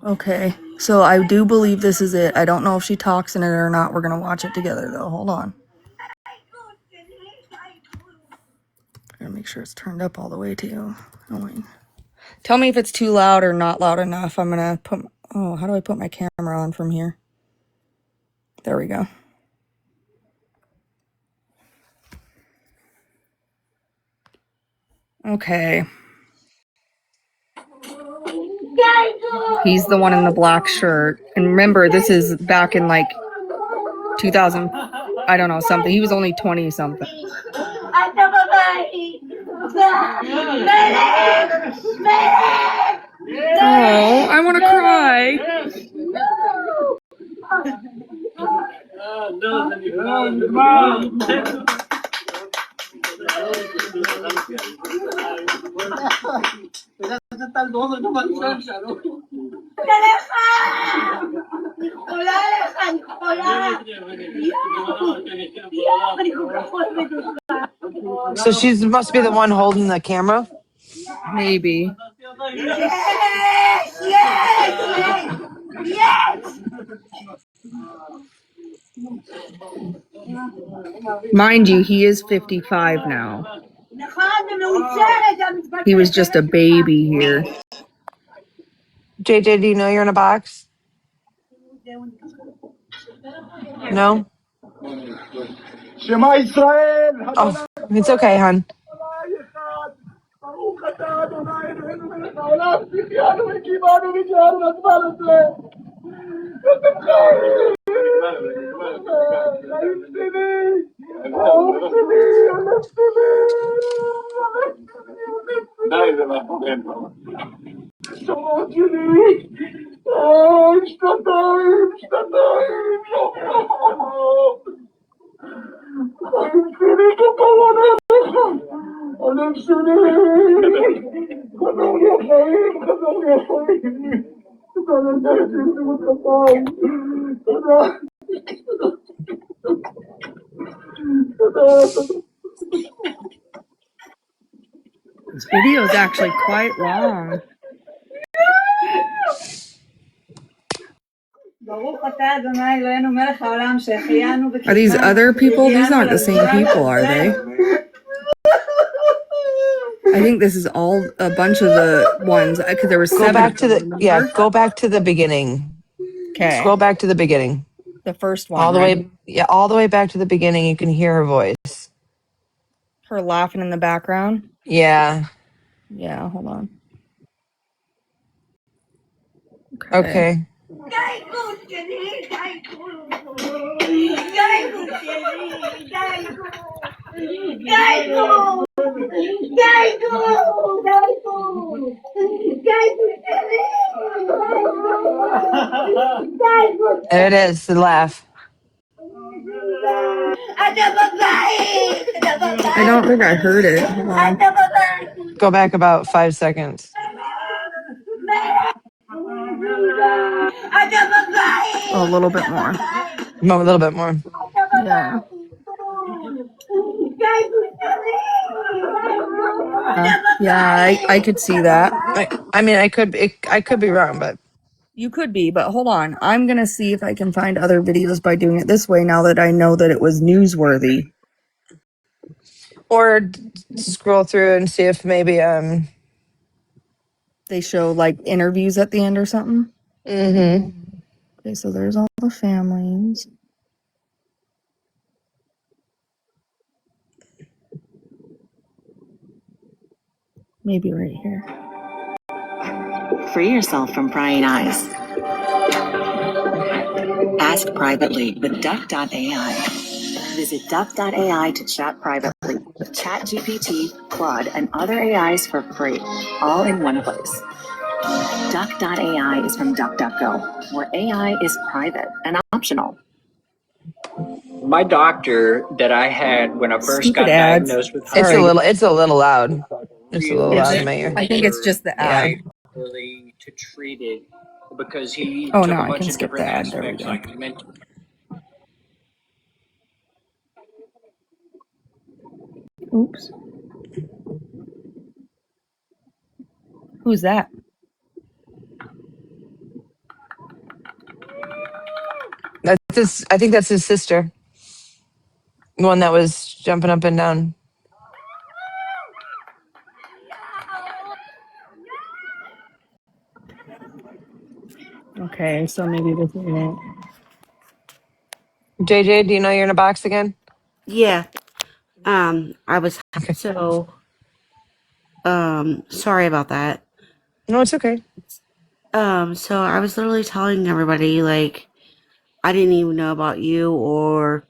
Okay, So I do believe this is it. I don't know if she talks in it or not. We're going to watch it together though. Hold on. Gotta make sure it's turned up all the way too. Oh, wait. Tell me if it's too loud or not loud enough. I'm gonna put, oh, how do I put my camera on from here? There we go. Okay. He's the one in the black shirt. And remember, this is back in like 2000, I don't know, something. He was only 20 something. Oh, I want to cry. So she must be the one holding the camera. Maybe. Mind you, he is 55 now. He was just a baby here. JJ, do you know you're in a box? No? Oh, it's okay, hon. This video is actually quite long. Are these other people? These aren't the same people, are they? I think this is all a bunch of the ones, because there were Go 7 back of to them, the, yeah, remember? go back to the beginning. Okay. Scroll back to the beginning. The first one, All the right? way, yeah, all the way back to the beginning. You can hear her voice. Her laughing in the background. Yeah. Yeah, hold on. Okay. There it is, the laugh. I don't think I heard it. Hold on. Go back about 5 seconds. Oh, a little bit more. A little bit more. Yeah. Yeah, I could see that. I mean, I could be wrong, but You could be, but hold on. I'm going to see if I can find other videos by doing it this way now that I know that it was newsworthy. or scroll through and see if maybe They show like interviews at the end or something. Okay, so there's all the families. Maybe right here. Free yourself from prying eyes. Ask privately with Duck.ai. Visit Duck.ai to chat privately with ChatGPT, Claude, and other AIs for free, all in one place. Duck.ai is from DuckDuckGo, where AI is private and optional. My doctor that I had when I first Stupid got ads. diagnosed with it's a Sorry. loud. It's a little loud. It's a little Is loud it? in my ear. I think it's just the ad. Yeah. early to treat it because he Oh, took no, a I bunch can of skip different the ad. There we aspects go. like mental. Oops. Who's that? I think that's his sister. The one that was jumping up and down. Okay, so maybe this is it. JJ, do you know you're in a box again? Yeah. I was Okay. sorry about that. No, it's okay. So I was literally telling everybody like I didn't even know about you or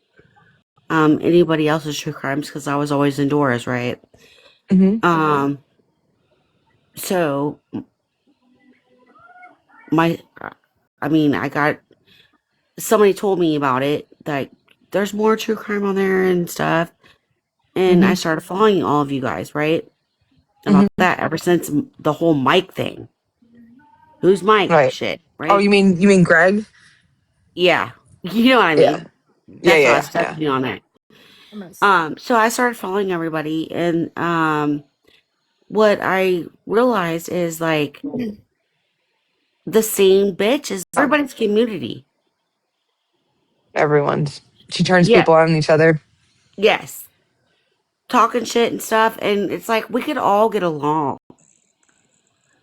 anybody else's true crimes because I was always indoors, right? Mm-hmm. So my I got somebody told me about it that there's more true crime on there and stuff, and I Mm-hmm. started following all of you guys, right? About Mm-hmm. that ever since the whole Mike thing. Who's Mike Right. shit, Oh, right? you mean Greg? Yeah. You know what I Yeah. mean? Yeah, That's yeah, what I yeah, was yeah. touching on that. So I started following everybody and what I realized is like the same bitch is everybody's community. Everyone's. She turns Yeah. people on each other. Yes. Talking shit and stuff, and it's like we could all get along.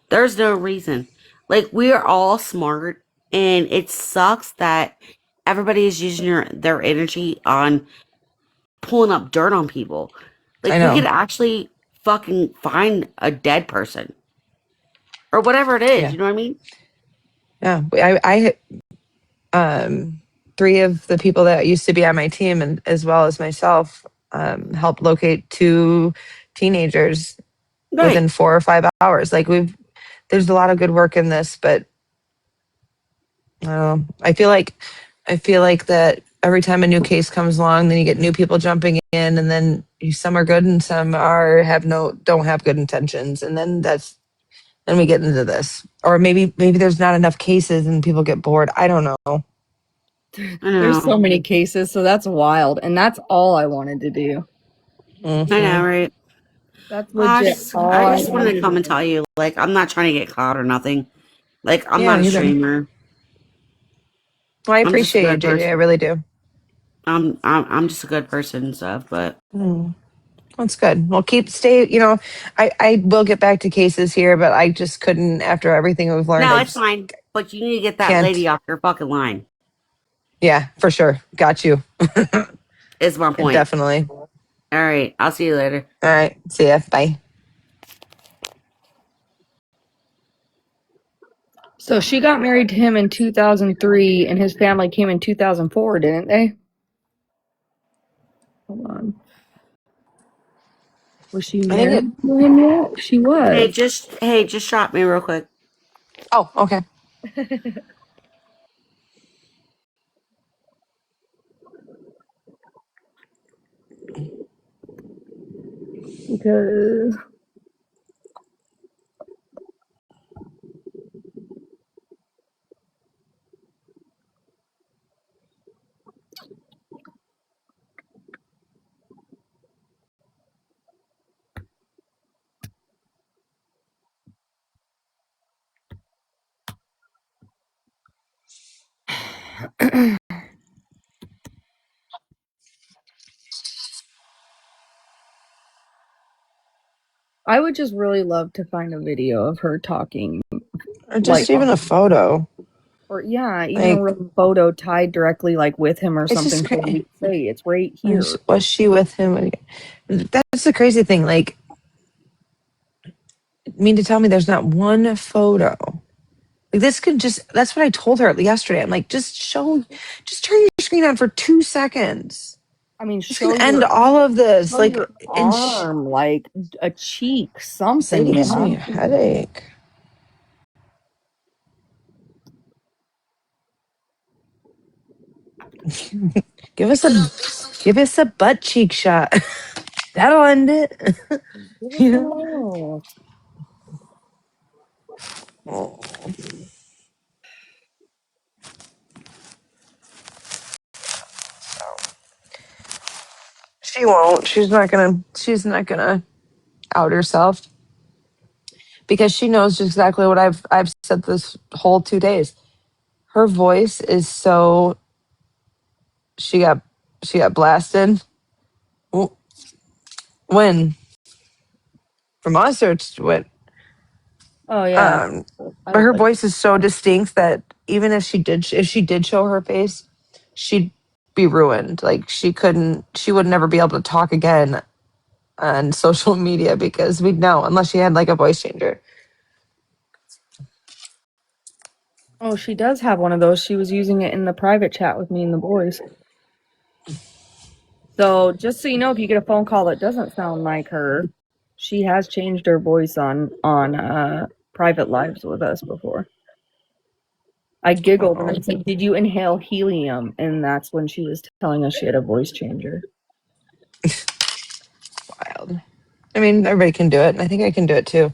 There's no reason. Like we are all smart, and it sucks that everybody is using their energy on pulling up dirt on people. I Like we could know. actually fucking find a dead person or whatever it is. Yeah. You know what I mean? Yeah. Um, three of the people that used to be on my team, and as well as myself, helped locate two teenagers Right. within 4 or 5 hours. Like there's a lot of good work in this, but I don't know. I feel like that every time a new case comes along, then you get new people jumping in, and then some are good and some don't have good intentions, and then we get into this, or maybe there's not enough cases and people get bored. I don't know. There's so many cases, so that's wild, and that's all I wanted to do. Mm-hmm. I know, right? That's Well, I legit just, all I I just wanted wanted to to come and do. tell you, like, I'm not trying to get clout or nothing. Like, I'm Yeah, not a either. streamer. Well, I I'm just a appreciate you, good JJ. I person. really do. I'm just a good person and stuff. But That's good. Well, stay. I will get back to cases here, but I just couldn't after everything we've learned. no, I it's just fine. But you need to get that lady can't. off your fucking line. Yeah, for sure. Got you. Is my point. Definitely. All right, I'll see you later. All right. See ya. Bye. So she got married to him in 2003, and his family came in 2004, didn't they? Hold on. Was she I think it. married to him yet? She was. Just shot me real quick. Oh, okay. Because I would just really love to find a video of her talking, Or like, just even a photo. or yeah, even a Like real photo tied directly like with him or it's just something. So we say it's right here. was she with him? That's the crazy thing. Like, mean to tell me there's not one photo. Like this could just. That's what I told her yesterday. I'm like, just turn your screen on for 2 seconds. I mean, This can end all of this. show Like, your and arm, like a cheek, this something. lady gives me a headache. Give us a butt cheek shot. That'll end it. You know? Oh. She won't. She's not gonna out herself because she knows just exactly what I've said this whole 2 days. Her voice is so she got blasted. When? From us or what? Oh yeah. But her voice is so distinct that even if she did show her face, she'd be ruined. Like she would never be able to talk again on social media because we'd know unless she had like a voice changer. Oh, she does have one of those. She was using it in the private chat with me and the boys. So just so you know, if you get a phone call that doesn't sound like her, she has changed her voice on private lives with us before. I giggled and I said, "Did you inhale helium?" And that's when she was telling us she had a voice changer. Wild. I mean, everybody can do it, and I think I can do it too.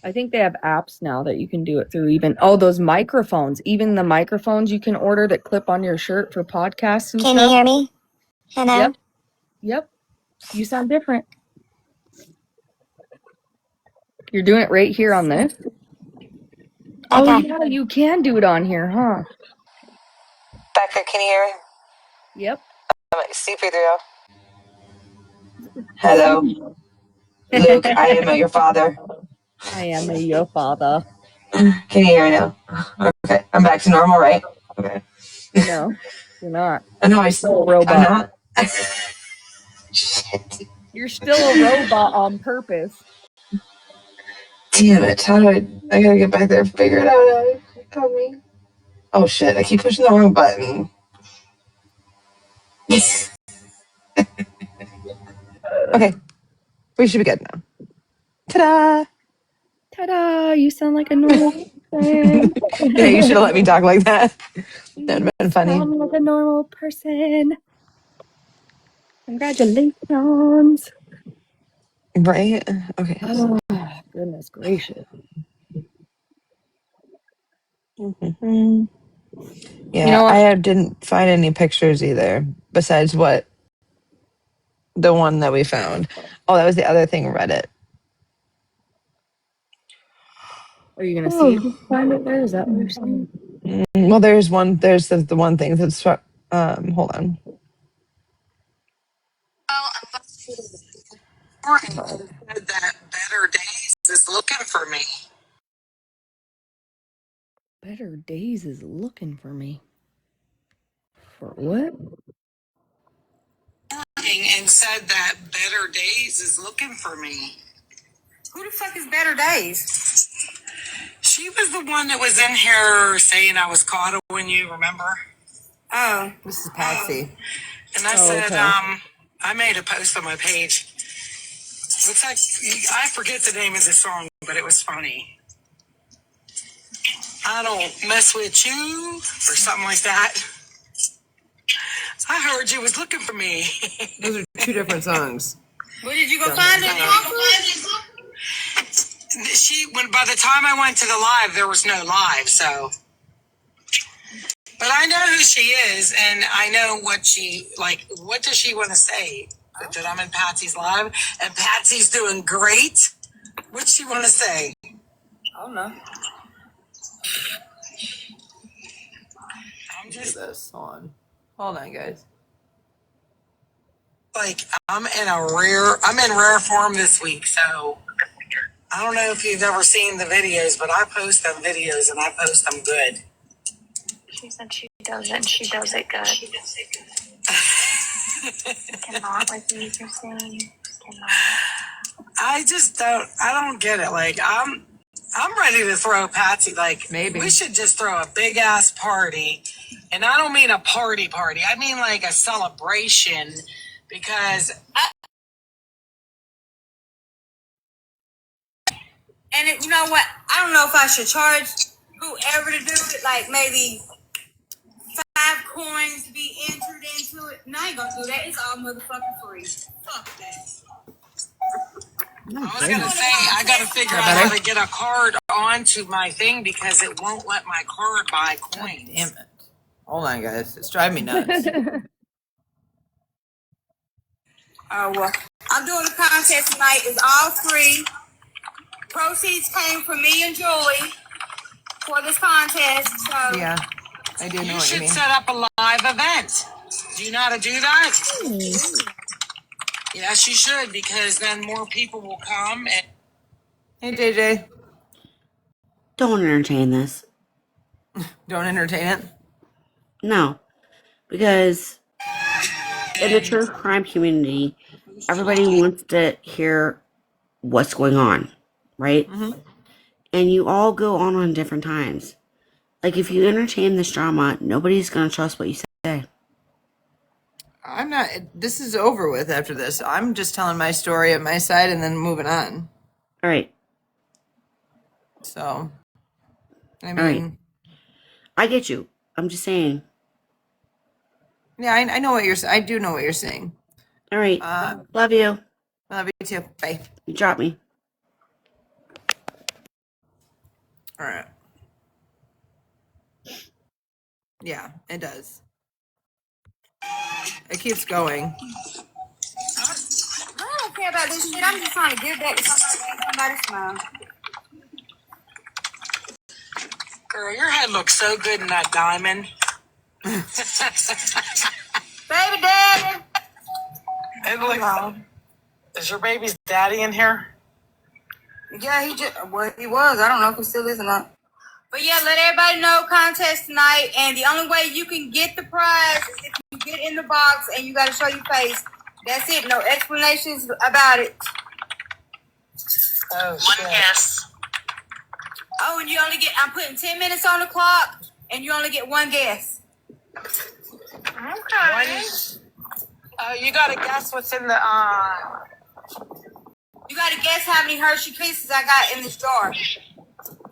I think they have apps now that you can do it through. Even those microphones, even the microphones you can order that clip on your shirt for podcasts and stuff. Can you hear me? Hello? Yep. You sound different. You're doing it right here on this? Oh, Okay. yeah, you can do it on here, huh? Becca, can you hear me? Yep. CP3O. Hello. Luke, I am your father. I am your father. Can you hear me now? Okay. I'm back to normal, right? Okay. No, you're not. I know You're still a robot. I'm not. You're still a robot on purpose. Damn it. How do I gotta get back there and figure it out. Help me. Oh shit, I keep pushing the wrong button. Okay. We should be good now. Ta-da! Ta-da! You sound like a normal person. Yeah, you should have let me talk like that. That would have been funny. Sound like a normal person. Congratulations. Right? Okay. Oh, goodness gracious. Mm-hmm. Yeah, You know what? I didn't find any pictures either, besides the one that we found. Oh, that was the other thing, Reddit. Are you gonna see if you can find it there? Is that what you're saying? Well, there's the one thing that's hold on. That Better Days is looking for me. Better Days is looking for me. For what? And said that Better Days is looking for me. Who the fuck is Better Days? She was the one that was in here saying I was coddling you, remember? Oh, this is Patsy. And I said, okay. I made a post on my page. Looks like, I forget the name of the song, but it was funny. I don't mess with you, or something like that. I heard you was looking for me. Those are two different songs. Where did you go find it? By the time I went to the live, there was no live, so. But I know who she is, and I know what does she want to say? That I'm in Patsy's live, and Patsy's doing great? What's she want to say? I don't know. I'm just this on. Hold on, guys. like, I'm in rare form this week, so I don't know if you've ever seen the videos, but I post them videos and I post them good. She said she does it and she does it good. Cannot, like you were saying. Cannot. I don't get it. Like, I'm ready to throw Patsy. Like, Maybe we should just throw a big ass party. And I don't mean a party. I mean like a celebration, because you know what? I don't know if I should charge whoever to do it, like maybe 5 coins to be entered into it. No, I ain't gonna do that. It's all motherfucking free. Fuck that. I was gonna say, I gotta figure out how to get a card onto my thing because it won't let my card buy coins. Damn it. Hold on, guys. It's driving me nuts. Oh, well, I'm doing a contest tonight. It's all free. Proceeds came from me and Julie for this contest. So Yeah, I do know You what you should mean. set up a live event. Do you know how to do that? Yes, you should, because then more people will come. And Hey, JJ. Don't entertain this. Don't entertain it? No, because in the true crime community, everybody wants to hear what's going on, right? Mm-hmm. And you all go on different times. Like, if you entertain this drama, nobody's going to trust what you say. I'm not. This is over with after this. I'm just telling my story at my side and then moving on. All right. So, I All right. mean, I get you. I'm just saying. yeah, I know what you're. I do know what you're saying. All right. Love you. Love you too. Bye. You dropped me. All right. Yeah, it does. It keeps going. I don't care about this shit. I'm just trying to give back to somebody smile. girl, your head looks so good in that diamond. Baby daddy. And look, is your baby's daddy in here? Yeah, he was. I don't know if he still is or not. But yeah, let everybody know contest tonight, and the only way you can get the prize is if you get in the box and you got to show your face. That's it. No explanations about it. Oh, shit. One guess. Oh, and you only get. I'm putting 10 minutes on the clock, and you only get one guess. Okay. You gotta guess what's in the. You got to guess how many Hershey Kisses I got in this jar.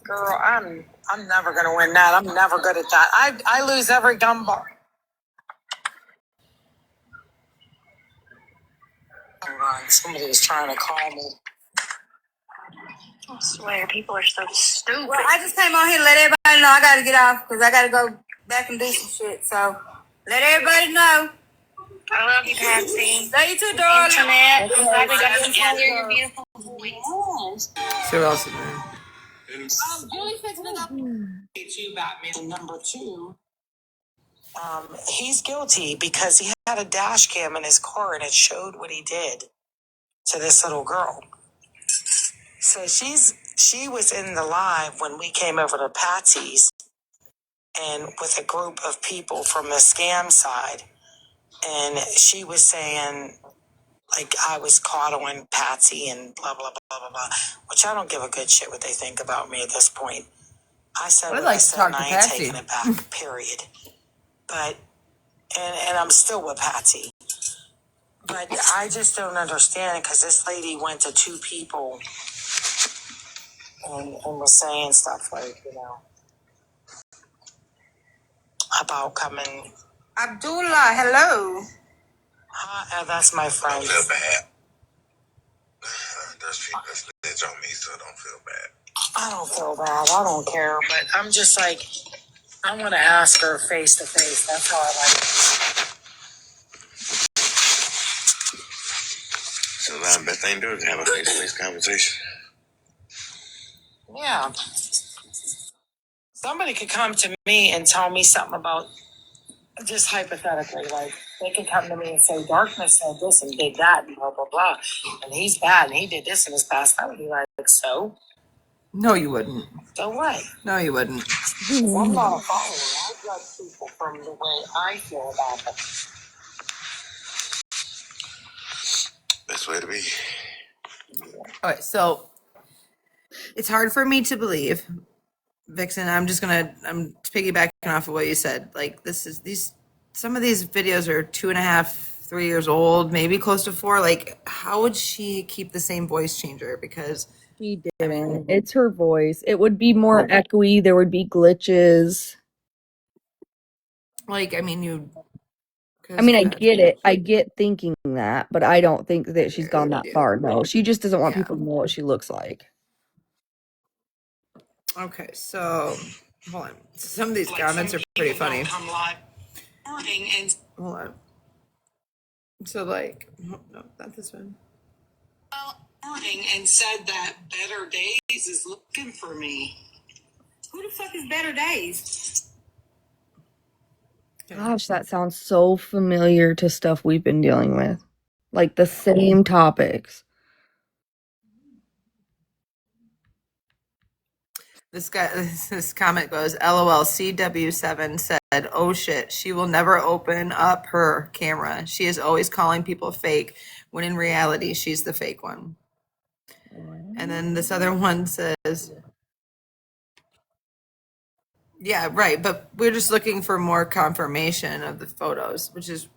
Girl, I'm never gonna win that. I'm never good at that. I lose every gum bar. Hold on, somebody's trying to call me. I swear, people are so stupid. Well, I just came on here to let everybody know I got to get off because I got to go back and do some shit. So let everybody know. I love you, Patsy. Love you too, darling. Internet. I'm glad we got to hear your beautiful voice. So what else is there? Julie's fixing to go. You Batman number 2. He's guilty because he had a dash cam in his car and it showed what he did to this little girl. So she was in the live when we came over to Patsy's and with a group of people from the scam side. And she was saying, like, I was caught on Patsy and blah, blah, blah, blah, blah, which I don't give a good shit what they think about me at this point. I said I'd what like I to said talk and to I ain't Patsy. taking it back, period. But, and I'm still with Patsy. But I just don't understand because this lady went to 2 people and was saying stuff like, about coming. Abdullah, hello. That's my friend. I don't feel bad. That's snitch on me, so don't feel bad. I don't feel bad. I don't care. But I'm just like, I want to ask her face to face. That's how I like it. So the best thing to do is have a face-to-face conversation. Yeah. Somebody could come to me and tell me something about, just hypothetically, like, they could come to me and say, Darkness said this and did that and blah, blah, blah. And he's bad and he did this in his past. I would be like, so? No, you wouldn't. So what? No, you wouldn't. I'm not a follower. I judge people from the way I feel about them. Best way to be. All right, so it's hard for me to believe, Vixen. I'm piggybacking off of what you said. Like, some of these videos are 2.5, 3 years old, maybe close to 4. Like, how would she keep the same voice changer? Because She didn't. It's her voice. It would be more echoey. There would be glitches. like, I get it. I get thinking that, but I don't think that she's gone that far. No, she just doesn't want people to know what she looks like. Okay, so hold on. Some of these comments are pretty funny. Hold on. So, like, no, not this one. Morning and said that Better Days is looking for me. Who the fuck is Better Days? Gosh, that sounds so familiar to stuff we've been dealing with. Like the same topics. This comment goes, LOL, CW7 said, oh shit, she will never open up her camera. She is always calling people fake, when in reality, she's the fake one. And then this other one says, yeah, right, but we're just looking for more confirmation of the photos, which is,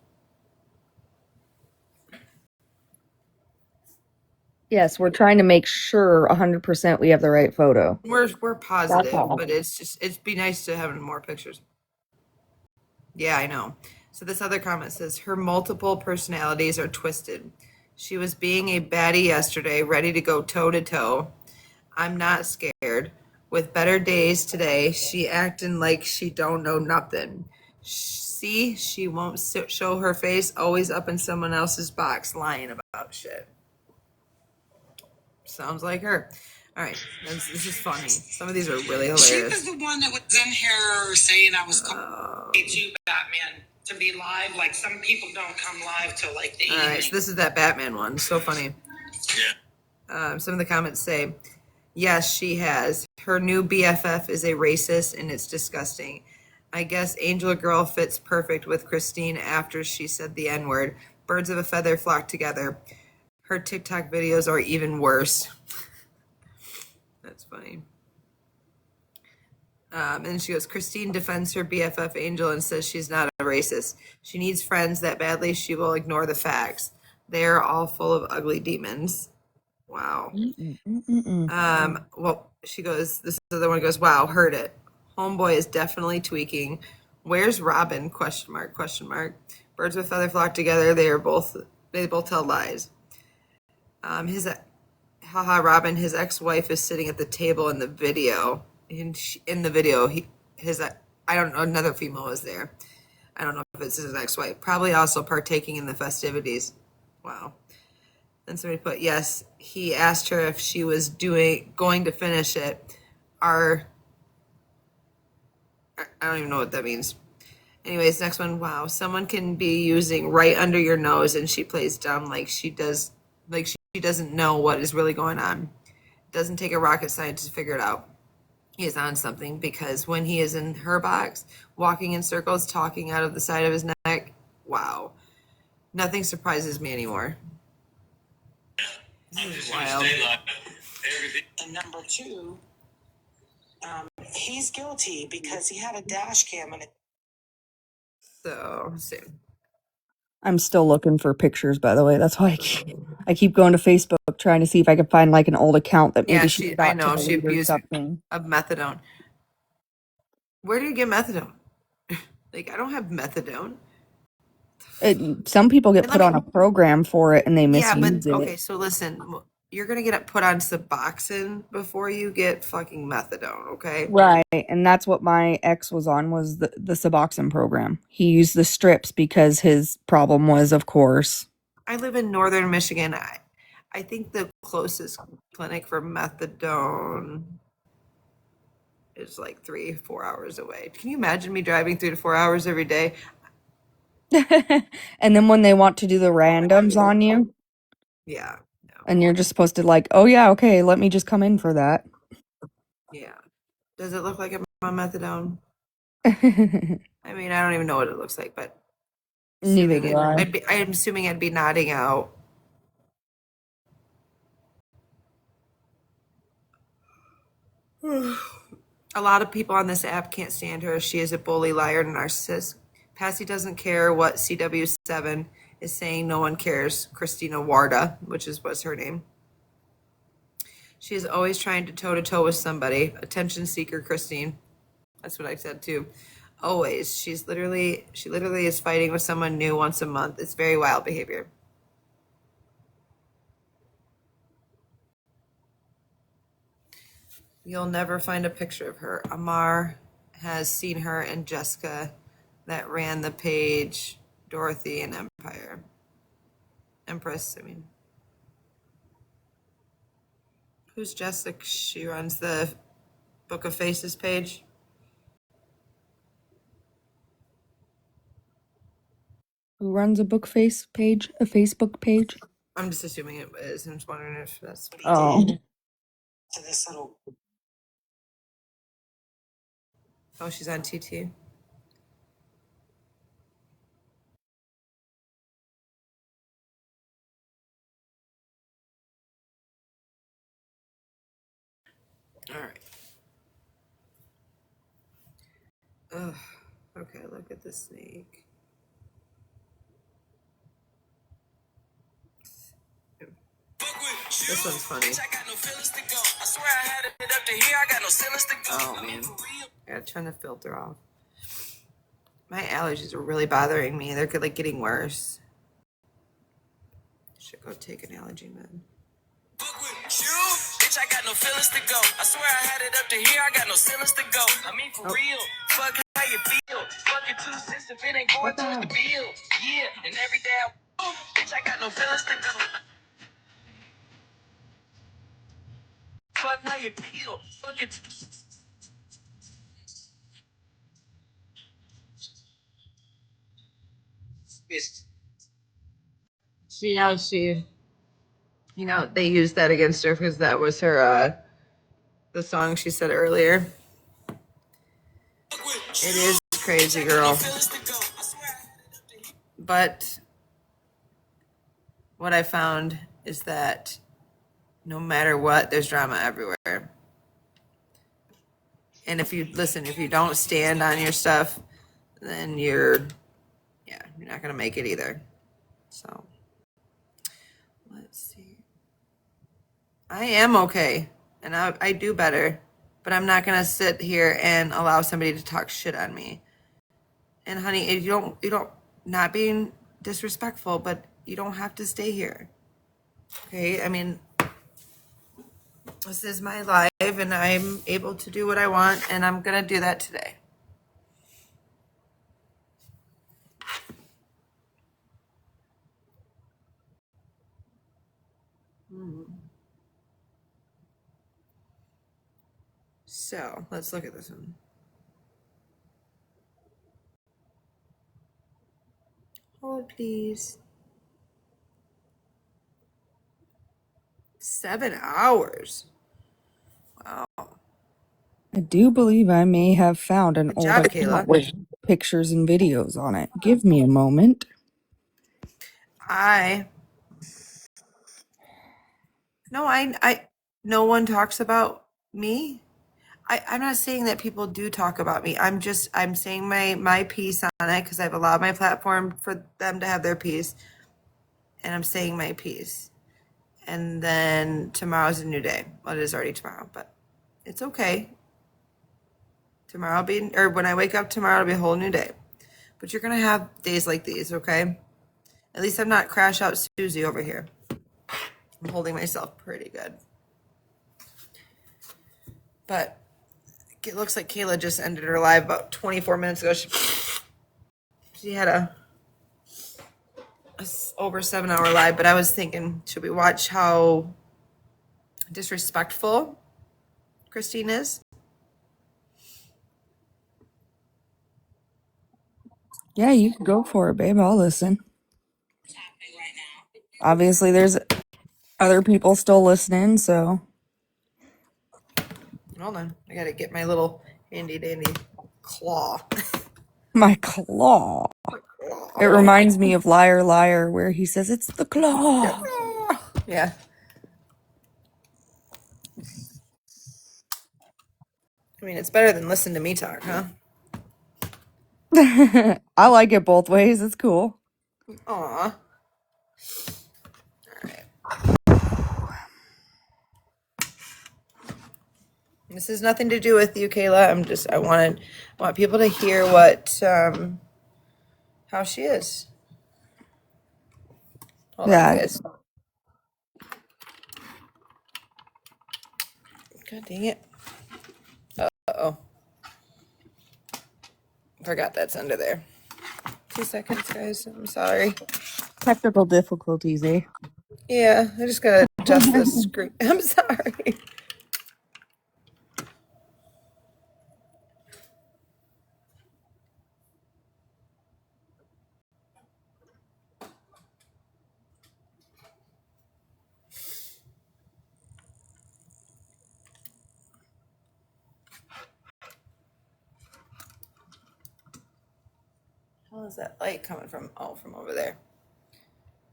Yes, we're trying to make sure 100% we have the right photo. we're positive, all. but it'd be nice to have more pictures. Yeah, I know. So this other comment says, her multiple personalities are twisted. She was being a baddie yesterday, ready to go toe to toe. I'm not scared. With better days today, she acting like she don't know nothing. See, she won't show her face, always up in someone else's box, lying about shit. Sounds like her. All right, this is funny. Some of these are really hilarious. She was the one that was in here saying I was to Batman to be live. Like some people don't come live till like the evening. All right, so this is that Batman one. So funny. Yeah. Some of the comments say, yes, she has. Her new BFF is a racist and it's disgusting. I guess Angel Girl fits perfect with Christine after she said the N-word. Birds of a feather flock together. Her TikTok videos are even worse. That's funny. And she goes, Christine defends her BFF Angel and says she's not a racist. She needs friends that badly she will ignore the facts. They are all full of ugly demons. Wow. Well, she goes, this other one goes, wow, heard it. Homeboy is definitely tweaking. Where's Robin? Question mark, question mark. Birds with feather flock together. They both tell lies. Robin, his ex-wife is sitting at the table in the video. In the video, I don't know, another female was there. I don't know if it's his ex-wife. Probably also partaking in the festivities. Wow. Then somebody put, yes, he asked her if she was going to finish it. I don't even know what that means. Anyways, next one. Wow, someone can be using right under your nose and she plays dumb like she doesn't know what is really going on. It doesn't take a rocket scientist to figure it out. He is on something because when he is in her box, walking in circles, talking out of the side of his neck, wow. Nothing surprises me anymore. This is wild. And number two, he's guilty because he had a dash cam in it. So, let's see. I'm still looking for pictures, by the way. That's why I keep going to Facebook trying to see if I can find like an old account that maybe she I got know, to she delete or abused something. of methadone. Where do you get methadone? Like, I don't have methadone. Some people get put on a program for it and they misuse it. Okay, so listen, you're gonna get put on Suboxone before you get fucking methadone, okay? Right, and that's what my ex was on, was the Suboxone program. He used the strips because his problem was, of course. I live in northern Michigan. I think the closest clinic for methadone is like 3-4 hours away. Can you imagine me driving 3 to 4 hours every day? And then when they want to do the randoms on you, yeah, and you're just supposed to like, oh yeah, okay, let me just come in for that. Yeah. Does it look like I'm on methadone? I mean, I don't even know what it looks like, but Neither do I. I'm assuming I'd be nodding out. A lot of people on this app can't stand her. She is a bully, liar, and narcissist. Passy doesn't care what CW7 is saying. No one cares. Christina Warda, which was her name. She is always trying to toe-to-toe with somebody. Attention seeker, Christine. That's what I said too. Always. She literally is fighting with someone new once a month. It's very wild behavior. You'll never find a picture of her. Amar has seen her and Jessica that ran the page, Dorothy and Empress, I mean. Who's Jessica? She runs the Book of Faces page. Who runs a Facebook page? I'm just assuming it is. I'm just wondering if that's. Oh. Oh, she's on TT. All right. Ugh. Okay, look at the snake. This one's funny. Oh man, I gotta turn the filter off. My allergies are really bothering me. They're like getting worse. Should go take an allergy med. Bitch, I got no feelings to go. I swear I had it up to here. I got no feelings to go. I mean, for real. Fuck how you feel. Fuck your 2 cents if it ain't going towards the bill. Yeah, and every day bitch, I got no feelings to go. Fuck how you feel. Fuck your she they used that against her because that was her the song she said earlier. It is crazy, girl. But what I found is that no matter what, there's drama everywhere. And if you don't stand on your stuff, then you're not gonna make it either. So let's see. I am okay, and I do better, but I'm not gonna sit here and allow somebody to talk shit on me. And honey, you don't not being disrespectful, but you don't have to stay here. Okay, I mean, this is my life, and I'm able to do what I want, and I'm gonna do that today. So let's look at this one. Hold, please. 7 hours. Wow. I do believe I may have found an Good old job, account Kayla. with pictures and videos on it. Give me a moment. No one talks about me. I'm not saying that people do talk about me. I'm saying my piece on it because I've allowed my platform for them to have their piece, and I'm saying my piece. And then tomorrow's a new day. Well, it is already tomorrow, but it's okay. Tomorrow when I wake up tomorrow, it'll be a whole new day. But you're gonna have days like these, okay? At least I'm not crash out Susie over here. I'm holding myself pretty good. But it looks like Kayla just ended her live about 24 minutes ago. She had a over 7-hour live, but I was thinking, should we watch how disrespectful Christine is? Yeah, you can go for it, babe. I'll listen. Obviously, there's other people still listening, so. Hold on. I gotta get my little handy dandy claw. My claw. It reminds me of Liar Liar, where he says it's the claw. Yeah. I mean, it's better than listen to me talk, huh? I like it both ways. It's cool. Aw. Alright. This has nothing to do with you, Kayla. I want people to hear how she is. Hold on, guys. God dang it. Uh-oh. Forgot that's under there. 2 seconds, guys. I'm sorry. Technical difficulties, eh? Yeah, I just gotta adjust the screen. I'm sorry. How's that light coming from? Oh, from over there.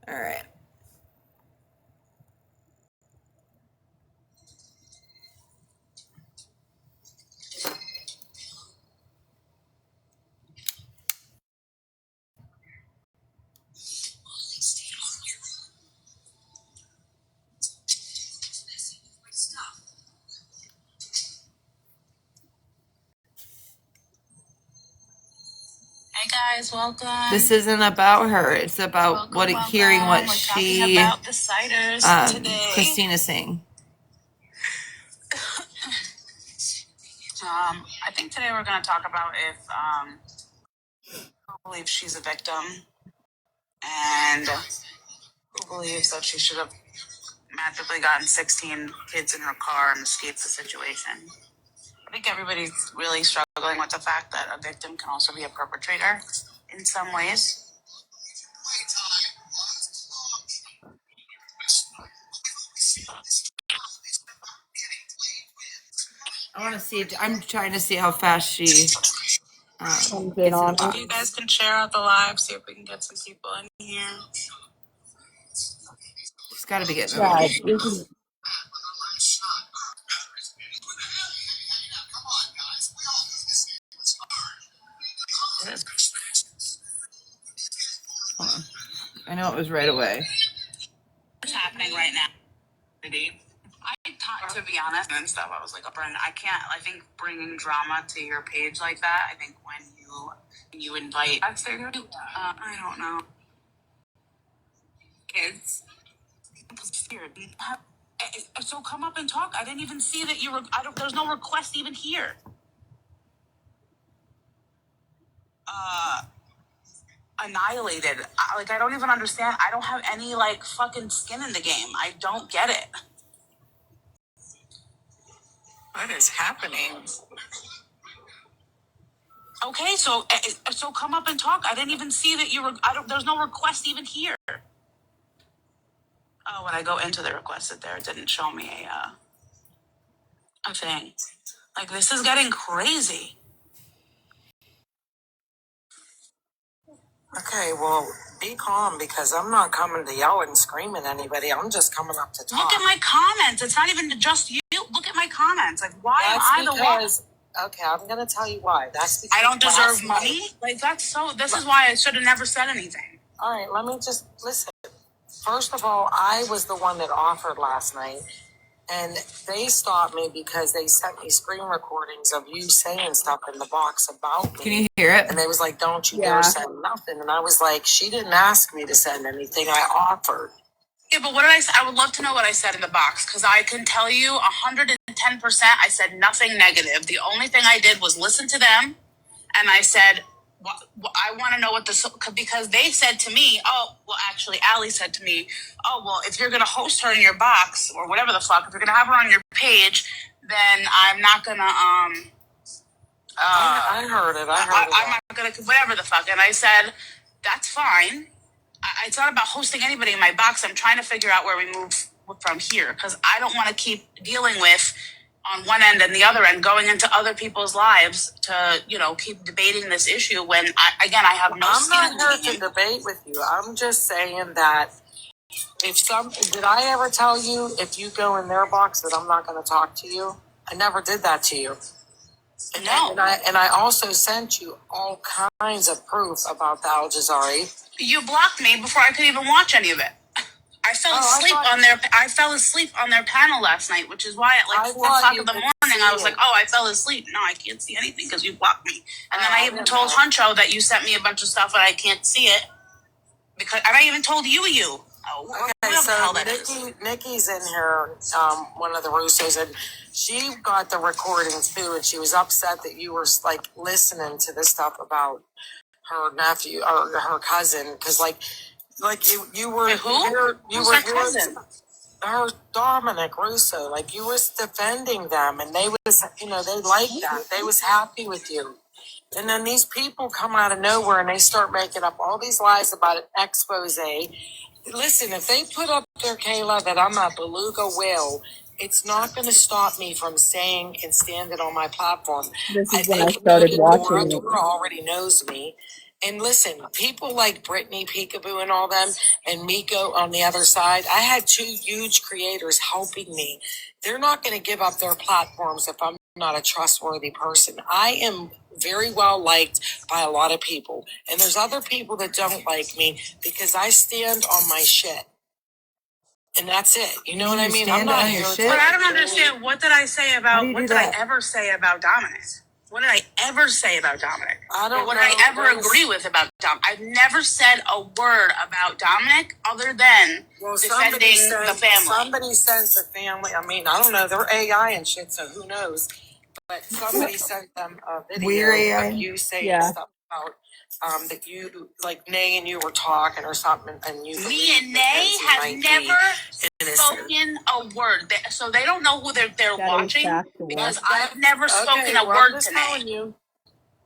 All right. Hey guys, welcome. This isn't about her. It's about hearing what We're she, talking about the ciders today. Christina's saying. I think today we're going to talk about if who believes she's a victim and who believes that she should have magically gotten 16 kids in her car and escaped the situation. I think everybody's really struggling with the fact that a victim can also be a perpetrator in some ways. I want to see if I'm trying to see how fast she gets in in the on box. You guys can share out the live, see if we can get some people in here. She's got to be getting Yeah, it. this is Hold on. I know it was right away. What's happening right now? I thought, to be honest and stuff, I was like, oh, Brenda, I can't. I think bringing drama to your page like that. I think when you invite, I don't know, kids. It was weird. So come up and talk. I didn't even see that you were. There's no request even here. Annihilated. I don't even understand. I don't have any fucking skin in the game. I don't get it. What is happening? Okay, so come up and talk. I didn't even see that you were. There's no request even here. Oh, when I go into the requested there, it didn't show me a thing. This is getting crazy. Okay, well, be calm because I'm not coming to yell and scream at anybody. I'm just coming up to talk. Look at my comments. It's not even just you. Look at my comments. Why That's am I the one? Okay, I'm going to tell you why. That's because I don't deserve money? This is why I should have never said anything. All right, let me just listen. First of all, I was the one that offered last night, and they stopped me because they sent me screen recordings of you saying stuff in the box about me. Can you hear it? And they was like, don't you dare send nothing. And I was like, she didn't ask me to send anything. I offered. Yeah, but what did I say? I would love to know what I said in the box because I can tell you 110% I said nothing negative. The only thing I did was listen to them, and I said, I want to know what this, because they said to me, oh, well, actually, Allie said to me, oh, well, if you're going to host her in your box or whatever the fuck, if you're going to have her on your page, then I'm not going to, I heard it. I'm not going to, whatever the fuck. And I said, that's fine. It's not about hosting anybody in my box. I'm trying to figure out where we move from here because I don't want to keep dealing with on one end and the other end going into other people's lives to keep debating this issue when I have no skin in the game. I'm not here to debate with you. I'm just saying that did I ever tell you if you go in their box that I'm not going to talk to you? I never did that to you. No. And I also sent you all kinds of proof about the Al Jazari. You blocked me before I could even watch any of it. I fell asleep on their panel last night, which is why at 4 o'clock in the morning I was like, oh, I fell asleep. No, I can't see anything because you blocked me. And then I even told Huncho that you sent me a bunch of stuff and I can't see it. And I even told you. Oh, okay, so Nikki's in here, one of the Russos, and she got the recordings too, and she was upset that you were listening to the stuff about her nephew or her cousin, because you were who? Who's her cousin? Her Dominic Russo, you was defending them, and they was they liked that, they was happy with you. And then these people come out of nowhere and they start making up all these lies about an expose. Listen, if they put up there, Kayla, that I'm a beluga whale, it's not going to stop me from saying and standing on my platform. this is when I started watching it. Dora already knows me. And listen, people like Brittany Peekaboo and all them and Miko on the other side, I had 2 huge creators helping me. They're not going to give up their platforms if I'm not a trustworthy person. I am very well liked by a lot of people. And there's other people that don't like me because I stand on my shit. And that's it. You know what I mean? I'm not here. But I don't understand. What did I say about, what did I ever say about Dominic? What did I ever say about Dominic? I don't know. What did I ever agree with about Dominic? I've never said a word about Dominic other than defending the family. Somebody sent the family. I mean, I don't know. They're AI and shit, so who knows? But somebody sent them a video of you saying stuff about that you, like, Nay and you were talking or something, and you. Me and Nay have never spoken a word. So they don't know who they're watching because I've never spoken a word to Nay.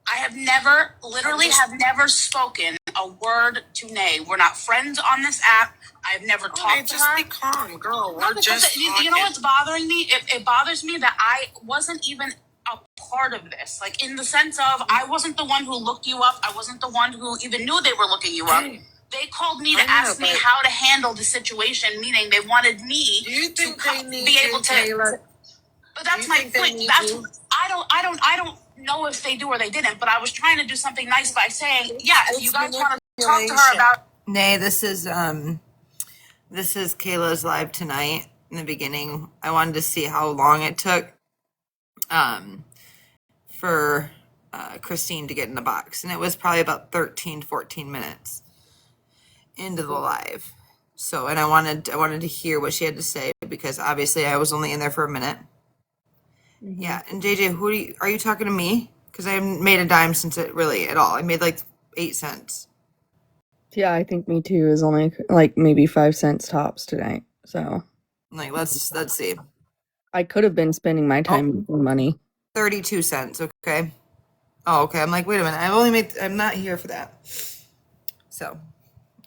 I have never, literally have never spoken a word to Nay. We're not friends on this app. I've never talked to her. Just be calm, girl. No, because you know what's bothering me? It bothers me that I wasn't even a part of this. Like, in the sense of, I wasn't the one who looked you up. I wasn't the one who even knew they were looking you up. They called me to ask me how to handle the situation, meaning they wanted me to be able to. But that's my point. I don't know if they do or they didn't, but I was trying to do something nice by saying, yeah, if you guys want to talk to her about. Nay, this is Kayla's live tonight. In the beginning, I wanted to see how long it took for Christine to get in the box, and it was probably about 13-14 minutes into the live. So, and I wanted to hear what she had to say, because obviously I was only in there for a minute. Yeah, and JJ, are you talking to me? Because I haven't made a dime since it really at all. I made like 8 cents. Yeah, I think me too is only like maybe 5 cents tops tonight. So, like, let's see. I could have been spending my time making money. 32 cents. Okay. Oh, okay. I'm like, wait a minute. I'm not here for that. So,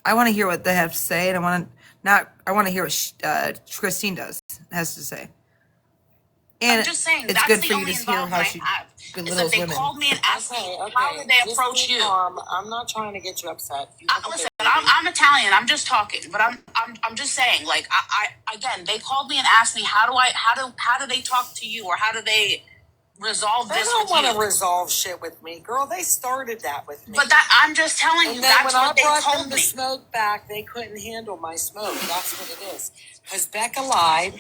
I want to hear what they have to say, and I want to hear what Christine has to say. And I'm just saying, it's that's good the for you only to hear how she belittles they women. called me and asked me, how did they approach you? I'm not trying to get you upset. Listen, I'm Italian. I'm just talking, but I'm just saying, like, I again, they called me and asked me, how do they talk to you, or how do they resolve this with you? They don't want to resolve shit with me, girl. They started that with me. But I'm just telling you, that's what they told me. When I brought them the smoke back, they couldn't handle my smoke. That's what it is. Because Becca lied.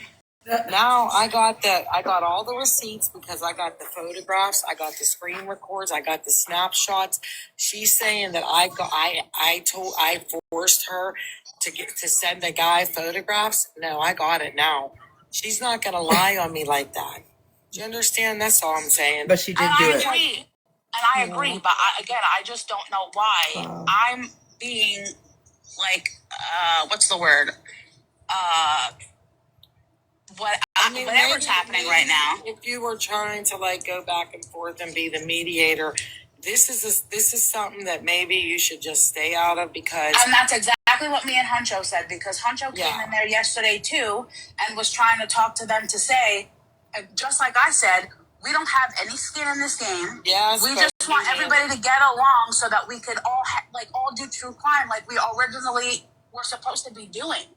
Now I got all the receipts, because I got the photographs, I got the screen records, I got the snapshots. She's saying that I forced her to send the guy photographs. No, I got it now. She's not gonna lie on me like that. Do you understand? That's all I'm saying. But she did do it. I agree, but I just don't know why I'm being like, what's the word? Whatever's happening right now. If you were trying to like go back and forth and be the mediator, this is something that maybe you should just stay out of, because. And that's exactly what me and Huncho said, because Huncho came in there yesterday too and was trying to talk to them to say, just like I said, we don't have any skin in this game. Yes, we just want everybody to get along so that we could all do true crime like we originally were supposed to be doing.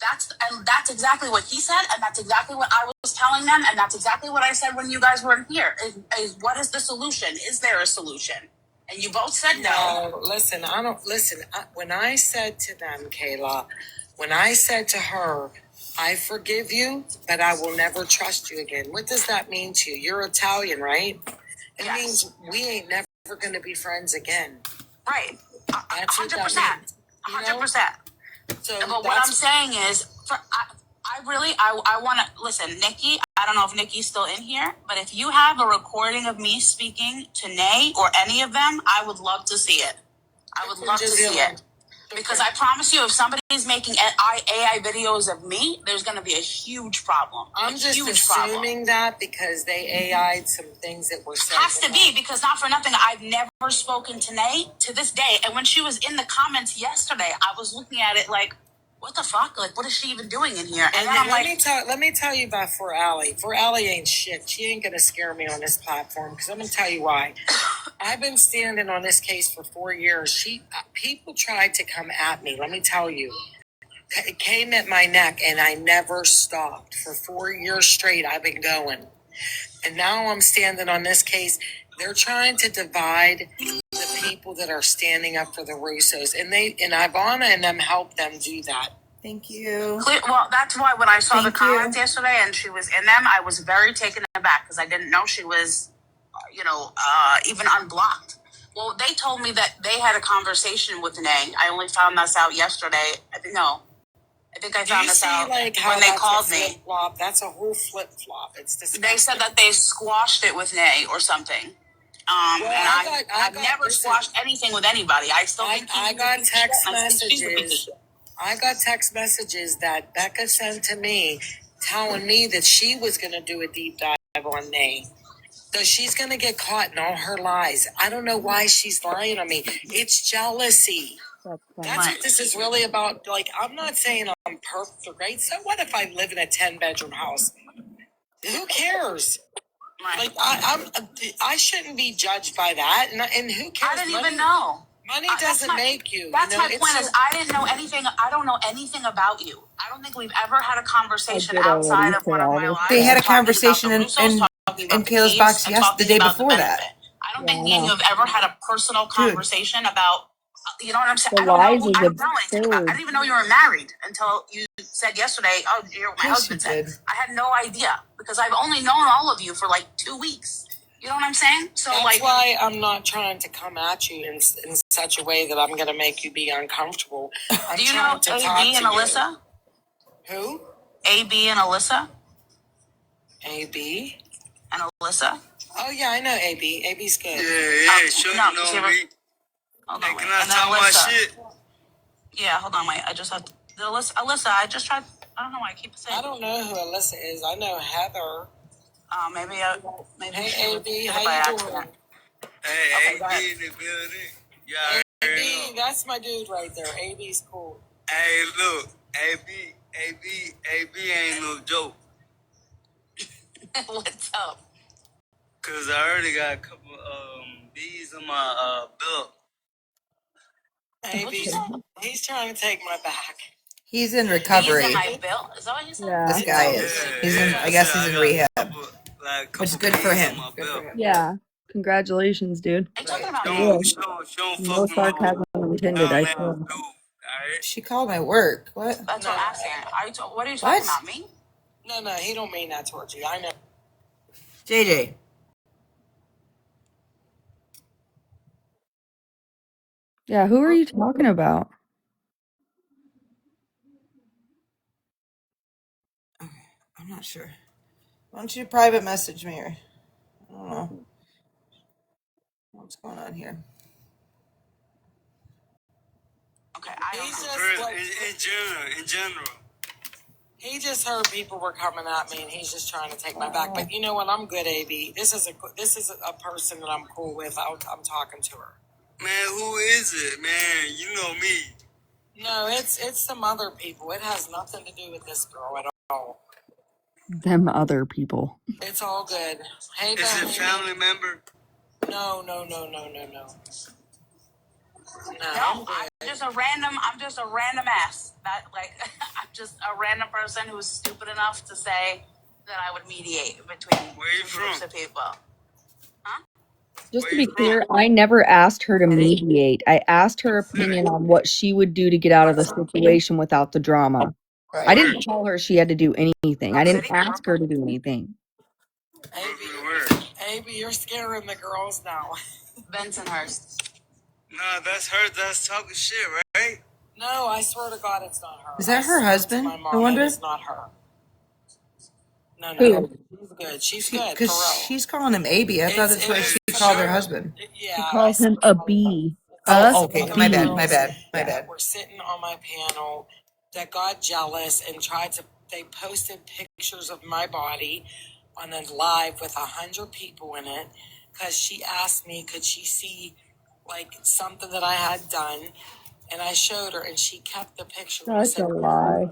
That's exactly what he said, and that's exactly what I was telling them, and that's exactly what I said when you guys weren't here. Is what is the solution? Is there a solution? And you both said no. Listen, when I said to them, Kayla, when I said to her, I forgive you, but I will never trust you again. What does that mean to you? You're Italian, right? It means we ain't never going to be friends again. Right. That's 100%. 100%. So but what I'm saying is, I want to listen, Nikki. I don't know if Nikki's still in here, but if you have a recording of me speaking to Nay or any of them, I would love to see it. I would love to see it. Because I promise you, if somebody's making AI videos of me, there's going to be a huge problem. I'm just assuming that because they AI'd some things that were said. Has to be, because not for nothing, I've never spoken to Nay to this day. And when she was in the comments yesterday, I was looking at it like, what the fuck? Like, what is she even doing in here? And And then I'm let like, me tell you about For Allie. For Allie ain't shit. She ain't gonna scare me on this platform because I'm gonna tell you why. I've been standing on this case for 4 years. People tried to come at me. Let me tell you, it came at my neck, and I never stopped for 4 years straight. I've been going, and now I'm standing on this case. They're trying to divide the people that are standing up for the Russos, and Ivana and them helped them do that. Thank you. well, that's why when I saw the Thank you. comments yesterday and she was in them, I was very taken aback because I didn't know she was, even unblocked. Well, they told me that they had a conversation with Nay. I only found this out yesterday. I think I found this out Like how when they that's called a me. flip-flop? That's a whole flip-flop. It's disgusting. They said that they squashed it with Nay or something. I've never squashed anything with anybody. I still think I got text messages. I got text messages that Becca sent to me telling me that she was going to do a deep dive on Nay. So she's going to get caught in all her lies. I don't know why she's lying on me. It's jealousy. That's what this is really about. Like, I'm not saying I'm perfect or great. So what if I live in a 10-bedroom house? Who cares? Like, I shouldn't be judged by that. And who cares? I didn't even know. Money doesn't make you. That's my point. Is I didn't know anything. I don't know anything about you. I don't think we've ever had a conversation outside of one of my lives. They had a conversation in Kayla's box the day before that. I don't think me and you have ever had a personal conversation about. You know what I'm saying? The I don't lies know. is I don't know anything about. I absurd. didn't even know you were married until you said yesterday. Oh, you're my husband. Said I had no idea because I've only known all of you for like 2 weeks. You know what I'm saying? So that's why I'm not trying to come at you in such a way that I'm going to make you be uncomfortable. Do you know AB and Alyssa? Who? AB and Alyssa. AB and Alyssa. Oh yeah, I know AB. AB's good. Yeah, sure no, know me. Hold Hey, on, can wait. I And then talk my Alyssa. shit? Yeah, hold on, wait. I just have to. Alyssa, I just tried. I don't know why I keep saying. I don't know who Alyssa is. I know Heather. Maybe Hey AB, how you doing? Hey, AB in the building. Yeah, AB, that's my dude right there. AB's cool. Hey, look, AB ain't no joke. What's up? Cause I already got a couple bees on my belt. AB, he's trying to take my back. He's in He's recovery. in my belt. Is that what you said? Yeah. This guy is. He's in. I guess he's in rehab, which is good for him. Good for him. Yeah. Congratulations, dude. Are you talking about I me? will. Don't No fuck with my sarcasm intended. I swear. dude. Alright? She called my work. What? That's what I'm saying. What are you talking about? Me? No, he don't mean that towards you. I know. JJ. Yeah, who are you talking about? I'm not sure. Why don't you private message me? Or, I don't know. What's going on here? Okay, I don't know. In general. He just heard people were coming at me, and he's just trying to take my back. But you know what? I'm good, AB. This is a person that I'm cool with. I'm talking to her. Man, who is it, man? You know me. No, it's some other people. It has nothing to do with this girl at all. Them other people. It's all good. Hey, is it family member? No. No, I'm just a random ass. That I'm just a random person who's stupid enough to say that I would mediate between two groups of people. Huh? Just to be clear, I never asked her to mediate. I asked her opinion on what she would do to get out of the situation without the drama. Right. I didn't tell her she had to do anything. I didn't ask her to do anything. AB, you're scaring the girls now. Bensonhurst. Nah, that's her. That's talking shit, right? No, I swear to God, it's not her. Is that her husband? My mom, I wonder. It's not her. No. She's good. She's good. Because she's calling him AB. I thought that's what she called her husband. Yeah. She calls him a bee. Oh, okay. My bad. We're sitting on my panel that got jealous and they posted pictures of my body on a live with 100 people in it because she asked me, could she see like something that I had done? And I showed her, and she kept the picture. And I That's a said, lie.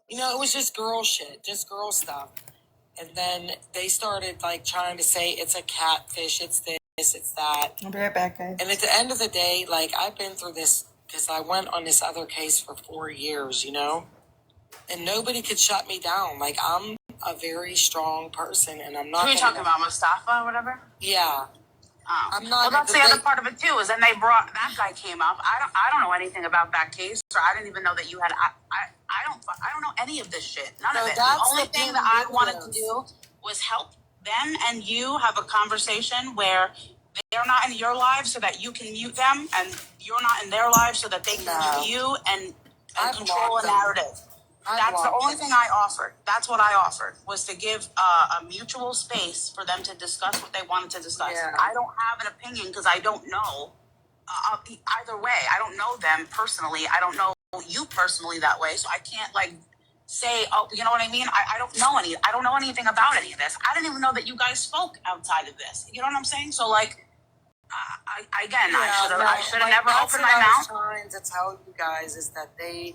you know, it was just girl shit, just girl stuff. And then they started like trying to say it's a catfish, it's this, it's that. I'll be right back, guys. And at the end of the day, like I've been through this because I went on this other case for 4 years, you know, and nobody could shut me down. Like I'm a very strong person, and I'm not. Who are you talking about, Mustafa or whatever? Yeah. Oh. I'm not. Well, that's the other part of it too. Is then they brought that guy came up. I don't know anything about that case, or I didn't even know that you had. I don't know any of this shit. None of it. The only thing that I wanted to do was help them and you have a conversation where they're not in your lives, so that you can mute them, and you're not in their lives, so that they can mute you and control a narrative. That's the only thing I offered. That's what I offered, was to give a mutual space for them to discuss what they wanted to discuss. Yeah. I don't have an opinion because I don't know either way. I don't know them personally. I don't know you personally that way. So I can't like say, oh, you know what I mean? I don't know anything about any of this. I didn't even know that you guys spoke outside of this. You know what I'm saying? So like, I should have never opened my mouth. What I was trying to tell you guys is that they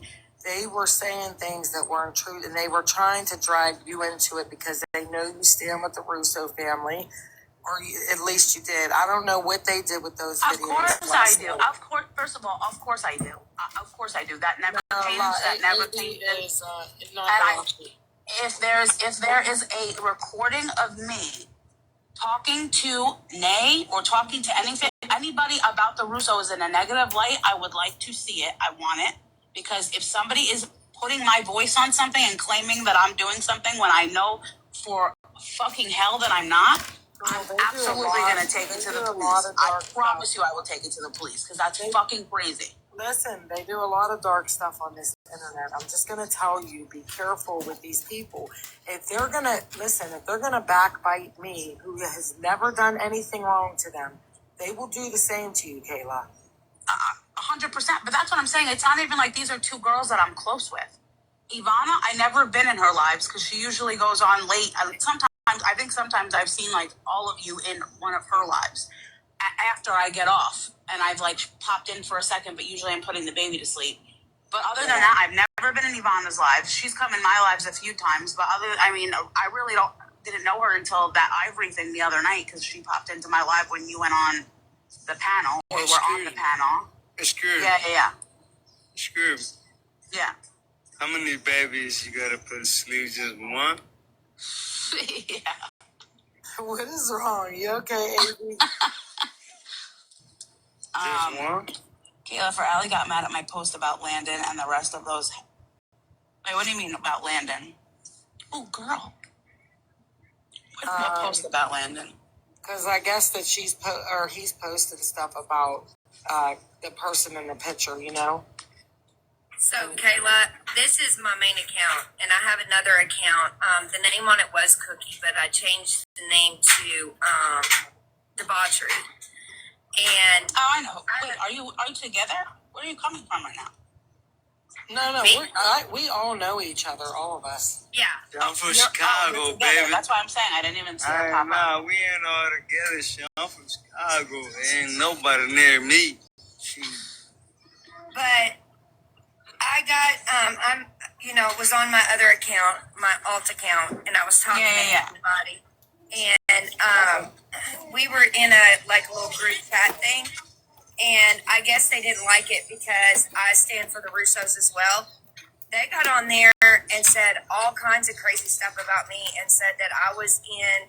were saying things that weren't true, and they were trying to drag you into it because they know you stand with the Russo family, or at least you did. I don't know what they did with those videos. Of course I do. Of course, first of all, of course I do. Of course I do. That never changed. That never changed. If there is a recording of me talking to Nay or talking to anybody about the Russos in a negative light, I would like to see it. I want it. Because if somebody is putting my voice on something and claiming that I'm doing something when I know for fucking hell that I'm not, I'm absolutely going to take it to the police. I promise you I will take it to the police because that's fucking crazy. Listen, they do a lot of dark stuff on this internet. I'm just going to tell you, be careful with these people. If they're going to backbite me, who has never done anything wrong to them, they will do the same to you, Kayla. 100%. But that's what I'm saying. It's not even like these are two girls that I'm close with. Ivana, I never been in her lives because she usually goes on late. Sometimes I've seen like all of you in one of her lives after I get off, and I've like popped in for a second, but usually I'm putting the baby to sleep. But other than that, I've never been in Ivana's lives. She's come in my lives a few times, but I really didn't know her until that Ivory thing the other night because she popped into my live when you went on the panel. We were on the panel. Screw. Yeah. Screw. Yeah. How many babies you gotta put to sleep? Just one? Yeah. What is wrong? You okay, AB? Just one? Kayla, for Allie got mad at my post about Landon and the rest of those. Wait, what do you mean about Landon? Oh, girl. What post about Landon? Because I guess that he's posted stuff about the person in the picture, you know? So, Kayla, this is my main account, and I have another account. The name on it was Cookie, but I changed the name to Debauchery. And I know. Wait, are you together? Where are you coming from right now? No, we all know each other, all of us. Yeah. I'm from Chicago, baby. That's why I'm saying I didn't even see her pop up. We ain't all together, shit. I'm from Chicago. Ain't nobody near me. But I got, was on my other account, my alt account, and I was talking to everybody. And we were in a little group chat thing. And I guess they didn't like it because I stand for the Russos as well. They got on there and said all kinds of crazy stuff about me and said that I was in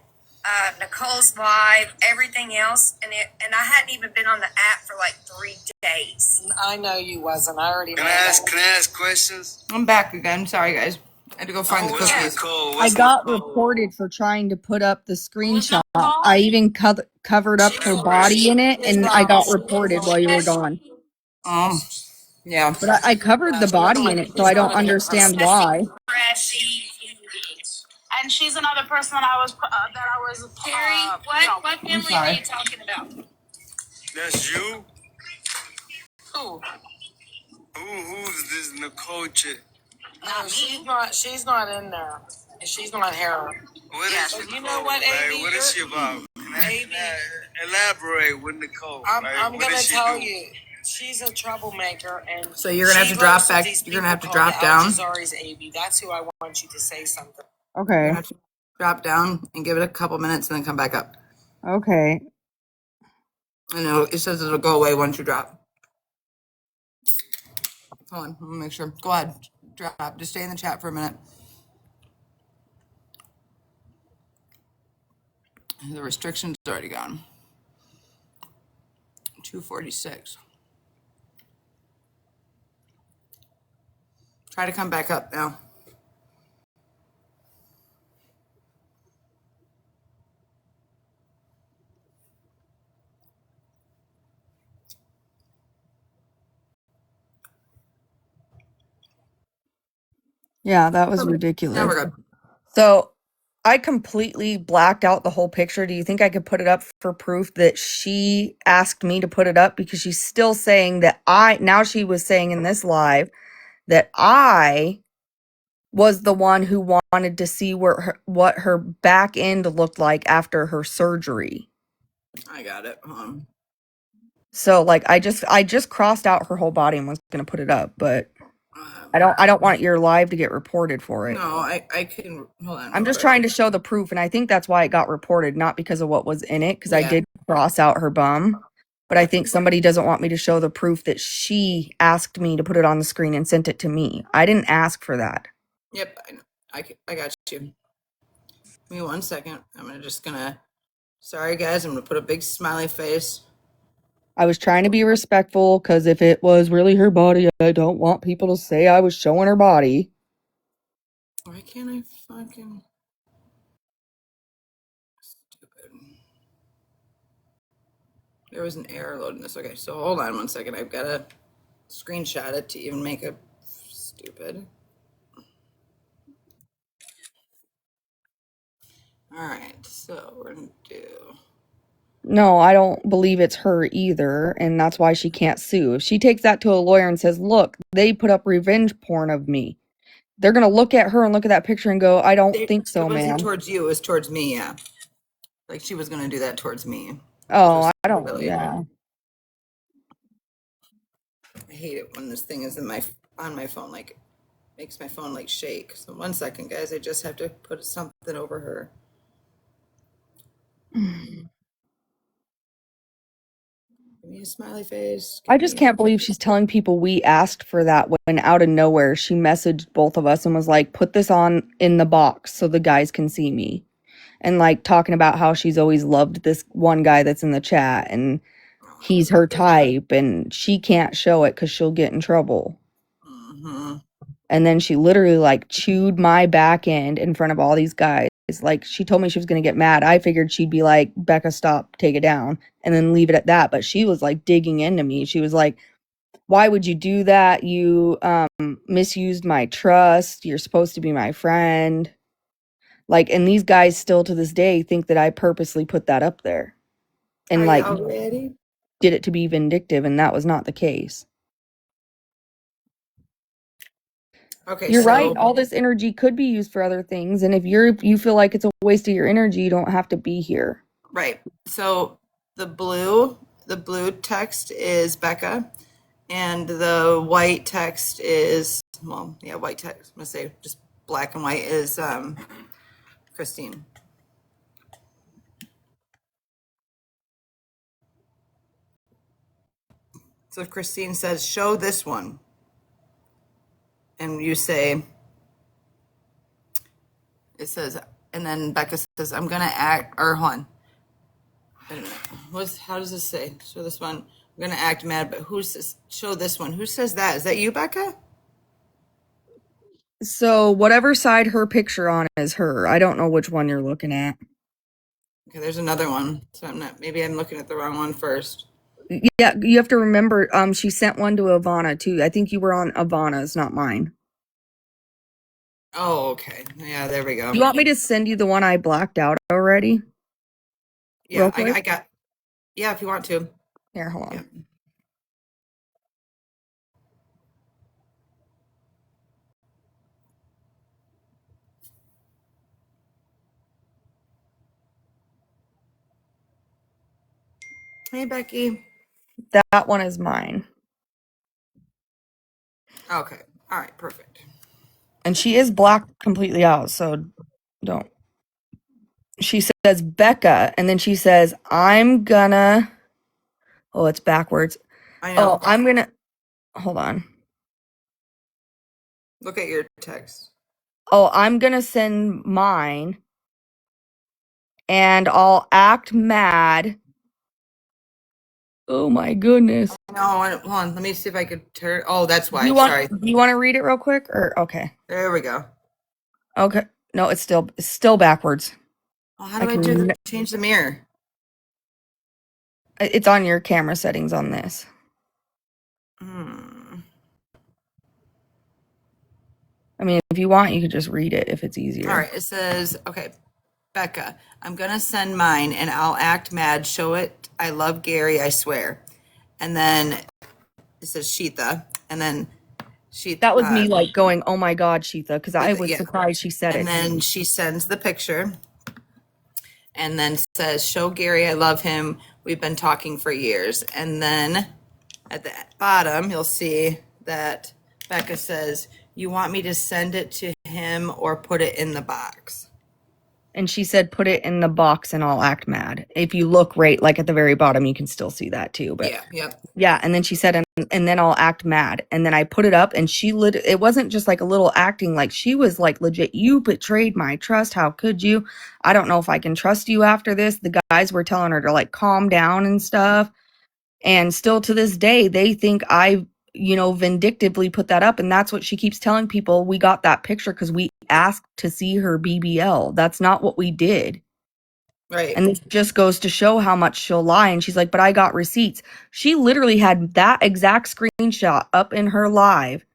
Nicole's live, everything else, and I hadn't even been on the app for 3 days. I know you wasn't. I already. Can I ask questions? I'm back again. Sorry, guys. I had to go find the cookies. I got reported for trying to put up the screenshot. I even covered up her body in it, and I got reported while you were gone. Yeah. But I covered the body in it, so I don't understand why. And she's another person that I was Terry, what family are you talking about? That's you? Who? Who's this Nicole chick? No, she's not in there. And she's not here. You know what, AB? What is she about? Elaborate with Nicole. I'm going to tell you. She's a troublemaker, and So you're gonna have to drop back. You're gonna have to drop down. Avi. That's who I want you to say something. You're Okay. gonna have to drop down and give it a couple minutes and then come back up. Okay. I know it says it'll go away once you drop. Hold on, let me make sure. Go ahead, drop. Just stay in the chat for a minute. The restriction's already gone. 246. Try to come back up now. Yeah, that was Now ridiculous. we're good. So I completely blacked out the whole picture. Do you think I could put it up for proof that she asked me to put it up? Because she's still saying that she was saying in this live that I was the one who wanted to see what her back end looked like after her surgery. I got it. Hold on. So like I just crossed out her whole body and was gonna put it up, but I don't want your live to get reported for it. No, I can hold on. I'm just trying to show the proof, and I think that's why it got reported, not because of what was in it, because I Yeah. did cross out her bum. But I think somebody doesn't want me to show the proof that she asked me to put it on the screen and sent it to me. I didn't ask for that. Yep, I got you. Give me 1 second. Sorry guys, I'm gonna put a big smiley face. I was trying to be respectful because if it was really her body, I don't want people to say I was showing her body. Why can't I fucking stupid? There was an error loading this. Okay, so hold on 1 second. I've got to screenshot it to even make it stupid. All right, so we're gonna do. No, I don't believe it's her either, and that's why she can't sue. If she takes that to a lawyer and says, look, they put up revenge porn of me, they're going to look at her and look at that picture and go, I don't think so, It wasn't man. towards you. It was towards me. Yeah, like she was gonna do that towards me. Oh, I don't. Yeah. I hate it when this thing is on my phone. Like makes my phone like shake. So 1 second, guys. I just have to put something over her. Give me a smiley face. I just can't believe she's telling people we asked for that when out of nowhere she messaged both of us and was like, put this on in the box so the guys can see me. And like talking about how she's always loved this one guy that's in the chat and he's her type and she can't show it because she'll get in trouble. Mm-hmm. And then she literally like chewed my back end in front of all these guys. Like she told me she was going to get mad. I figured she'd be like, Becca, stop, take it down, and then leave it at that. But she was like digging into me. She was like, why would you do that? You misused my trust. You're supposed to be my friend. Like, and these guys still to this day think that I purposely put that up there and like did it to be vindictive, and that was not the case. Okay, you're right. All this energy could be used for other things, and if you feel like it's a waste of your energy, you don't have to be here. Right. So the blue text is Becca, and the white text is white text. I'm gonna say just black and white is Christine. So if Christine says, show this one, and you say, it says, and then Becca says, I'm gonna act, or hold on. Wait a minute. How does this say? Show this one. I'm gonna act mad, but who says, show this one? Who says that? Is that you, Becca? So whatever side her picture on is her. I don't know which one you're looking at. Okay, there's another one. So maybe I'm looking at the wrong one first. Yeah, you have to remember, she sent one to Ivana too. I think you were on Ivana's, not mine. Oh, okay. Yeah, there we go. You want me to send you the one I blacked out already? Yeah, I got. Yeah, if you want to. Here, hold on. Yeah. Hey, Becky. That one is mine. Okay. All right. Perfect. And she is blacked completely out, so don't. She says Becca, and then she says, I'm gonna. Oh, it's backwards. I know. Oh, I'm gonna. Hold on. Look at your text. Oh, I'm gonna send mine, and I'll act mad. Oh my goodness. No, hold on. Let me see if I could turn. Oh, that's why. Do Sorry. you want to read it real quick, or okay? There we go. Okay. No, it's still backwards. Oh, how do I change the mirror? It's on your camera settings on this. I mean, if you want, you could just read it if it's easier. All right. It says, okay, Becca, I'm going to send mine and I'll act mad. Show it. I love Gary, I swear. And then it says Sheetha. And then Sheetha. That was me like going, oh my God, Sheetha, because I was surprised she said it. And then she sends the picture and then says, show Gary, I love him. We've been talking for years. And then at the bottom, you'll see that Becca says, you want me to send it to him or put it in the box? And she said, put it in the box and I'll act mad. If you look right, like at the very bottom, you can still see that too. But yeah. And then she said, and then I'll act mad. And then I put it up and it wasn't just like a little acting, like she was like legit, you betrayed my trust. How could you? I don't know if I can trust you after this. The guys were telling her to like calm down and stuff. And still to this day, they think I, vindictively put that up. And that's what she keeps telling people. We got that picture because we asked to see her BBL. That's not what we did. Right. And this just goes to show how much she'll lie. And she's like, but I got receipts. She literally had that exact screenshot up in her live.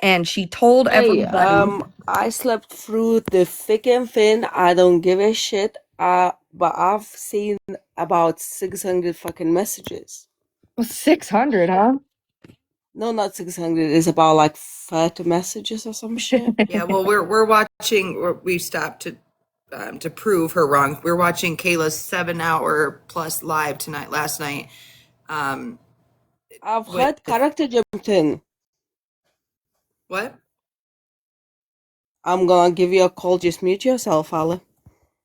And she told everybody. I slept through the thick and thin. I don't give a shit. But I've seen about 600 fucking messages. 600, huh? No, not 600. It's about like 30 messages or some shit. Yeah, well, we're watching. We stopped to prove her wrong. We're watching Kayla's 7-hour plus live last night. I've heard character jumped in. What? I'm gonna give you a call. Just mute yourself, Allie.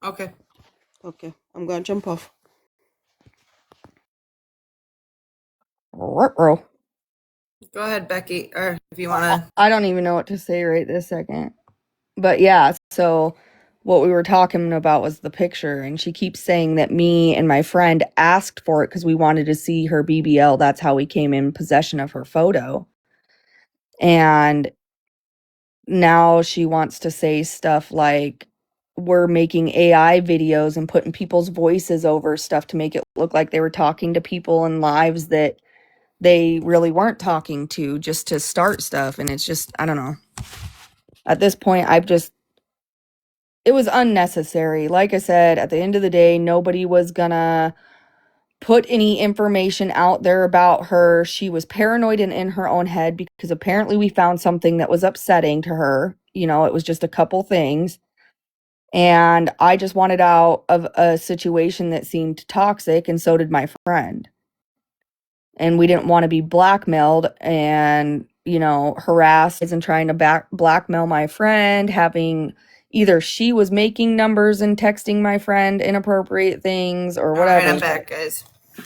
Okay. Okay, I'm gonna jump off. Ruh-roh. Go ahead, Becky, or if you want to. I don't even know what to say right this second. But yeah, so what we were talking about was the picture, and she keeps saying that me and my friend asked for it because we wanted to see her BBL. That's how we came in possession of her photo. And now she wants to say stuff like we're making AI videos and putting people's voices over stuff to make it look like they were talking to people in lives that they really weren't talking to, just to start stuff. And it's just, I don't know. At this point, it was unnecessary. Like I said, at the end of the day, nobody was gonna put any information out there about her. She was paranoid and in her own head because apparently we found something that was upsetting to her. It was just a couple things. And I just wanted out of a situation that seemed toxic, and so did my friend. And we didn't want to be blackmailed and, harassed and trying to blackmail my friend, having either she was making numbers and texting my friend inappropriate things or whatever. All right, I'm back, guys.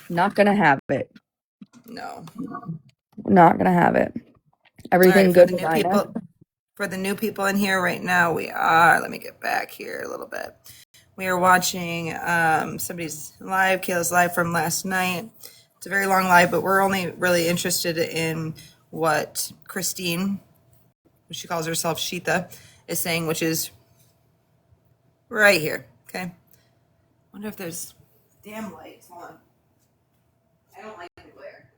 Not gonna have it. No. Not gonna have it. Everything good. For the new people in here right now, let me get back here a little bit. We are watching somebody's live, Kayla's live from last night. It's a very long live, but we're only really interested in what Christine, she calls herself Sheetha, is saying, which is right here. Okay. Wonder if there's damn lights. Hold on. I don't like the glare.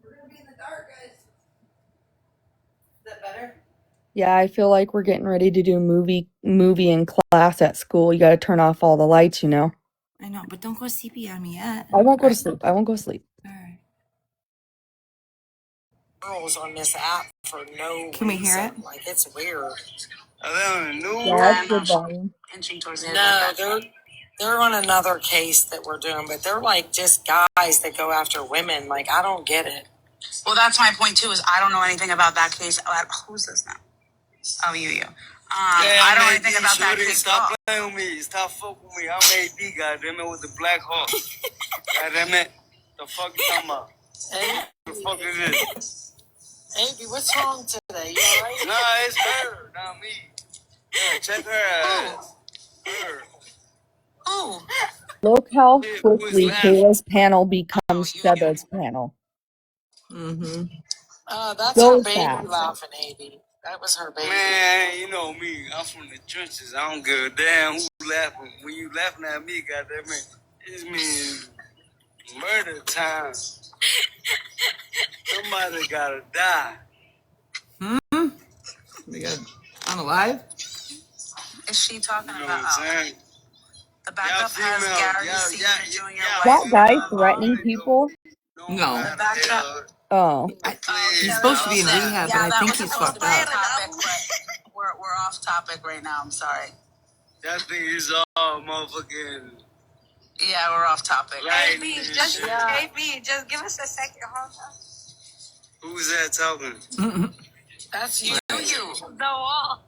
We're gonna be in the dark, guys. Is that better? Yeah, I feel like we're getting ready to do movie in class at school. You got to turn off all the lights, I know, but don't go CP on me yet. I won't go to sleep. I won't go to sleep. All right. Girls on this app for no Can we hear it? Like, it's weird. Yeah, good volume. No, they're on another case that we're doing, but they're like just guys that go after women. Like, I don't get it. Well, that's my point too. Is I don't know anything about that case. Who's this now? Oh, you. I don't know anything about that case. Stop playing with me. Stop fucking with me. I'm AD, goddammit, with the Black Hawk. Goddammit. The fuck you talking about? Hey, the fuck is this? Amy, what's wrong today? You alright? Nah, it's her, not me. Yeah, check her ass. Her. Oh. Look how Who is quickly laughing? Kayla's panel becomes Seba's panel. Mm-hmm. That's So her baby fast. laughing, Amy. That was her baby. Man, you know me. I'm from the trenches. I don't give a damn who laughing. When you laughing at me, goddammit, it means murder time. Somebody gotta die. We got unalive. Is she talking You know about? what I'm saying? The backup has Gary Senior Junior. That guy threatening people? No. The backup. Oh. He's supposed to be in rehab, but I think he's fucked up. We're off topic right now. I'm sorry. That thing is all motherfucking. Yeah, we're off topic. Right. Just give us a second. Hold on. Who's that talking? That's you. The wall.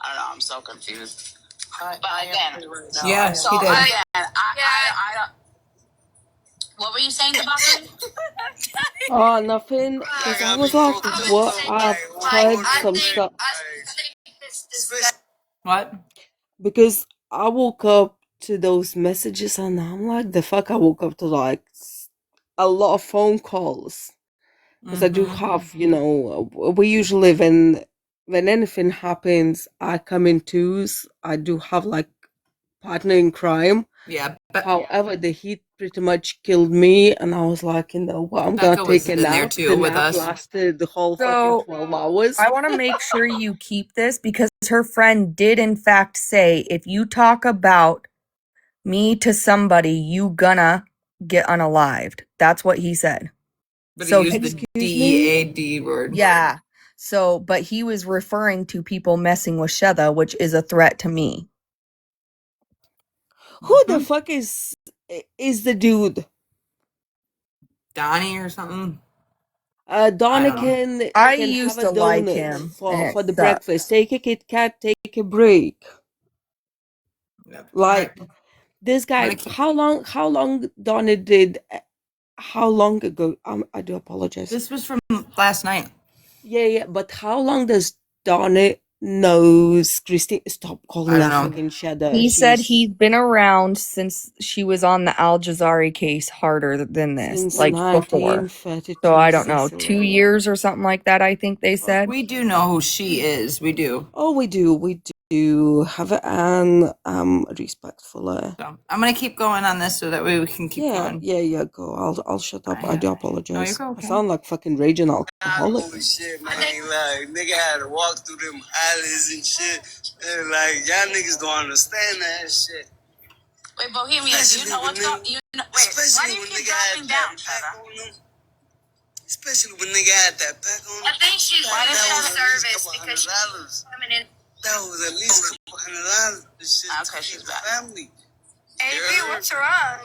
I don't know. I'm so confused. But again, Yeah, so he did. again, I don't. What were you saying about me? Oh, nothing. Because I was like, what? I've heard some stuff. What? Because I woke up to those messages and I'm like, the fuck? I woke up to like a lot of phone calls. Because I do have, you know, we usually, when anything happens, I come in twos. I do have like partner in crime. Yeah. However, the heat pretty much killed me, and I was like, you know what, I'm Becca gonna was take a in there nap. too The with nap us. lasted the whole So, fucking 12 hours. I want to make sure you keep this because her friend did in fact say, if you talk about me to somebody, you gonna get unalived. That's what he said. But So he used the DEAD word. Yeah. So, but he was referring to people messing with Sheda, which is a threat to me. Who the fuck is the dude? Donnie or something? Donnie I don't know. I can used have a to like donut him, for and it the sucked. breakfast. Take a Kit Kat, take a break. Yep. Like this guy, how long Donnie did? How long ago? I do apologize. This was from last night. Yeah, but how long does Donnie knows Christine? Stop calling her fucking Sheda. He said he's been around since she was on the Al Jazari case harder than this, Since like before. 1932, So I don't know, Cicely. 2 years or something like that, I think they said. We do know who she is. We do. Oh, we do have an respectful. So I'm gonna keep going on this so that way we can keep going. Yeah. Go. I'll shut up. I do apologize. No, you're okay. I sound like fucking raging alcoholic. Holy shit, man. Like, nigga had to walk through them alleys and shit. And like, y'all niggas don't understand that shit. Wait, Bohemia, do you know what's up? You know, wait, why do you keep dropping down, Sheda? Especially when nigga had that pack on. I think she's That in was service $200. because she's coming in. That was at least $200. This shit Okay, she's back. family. AB, what's wrong?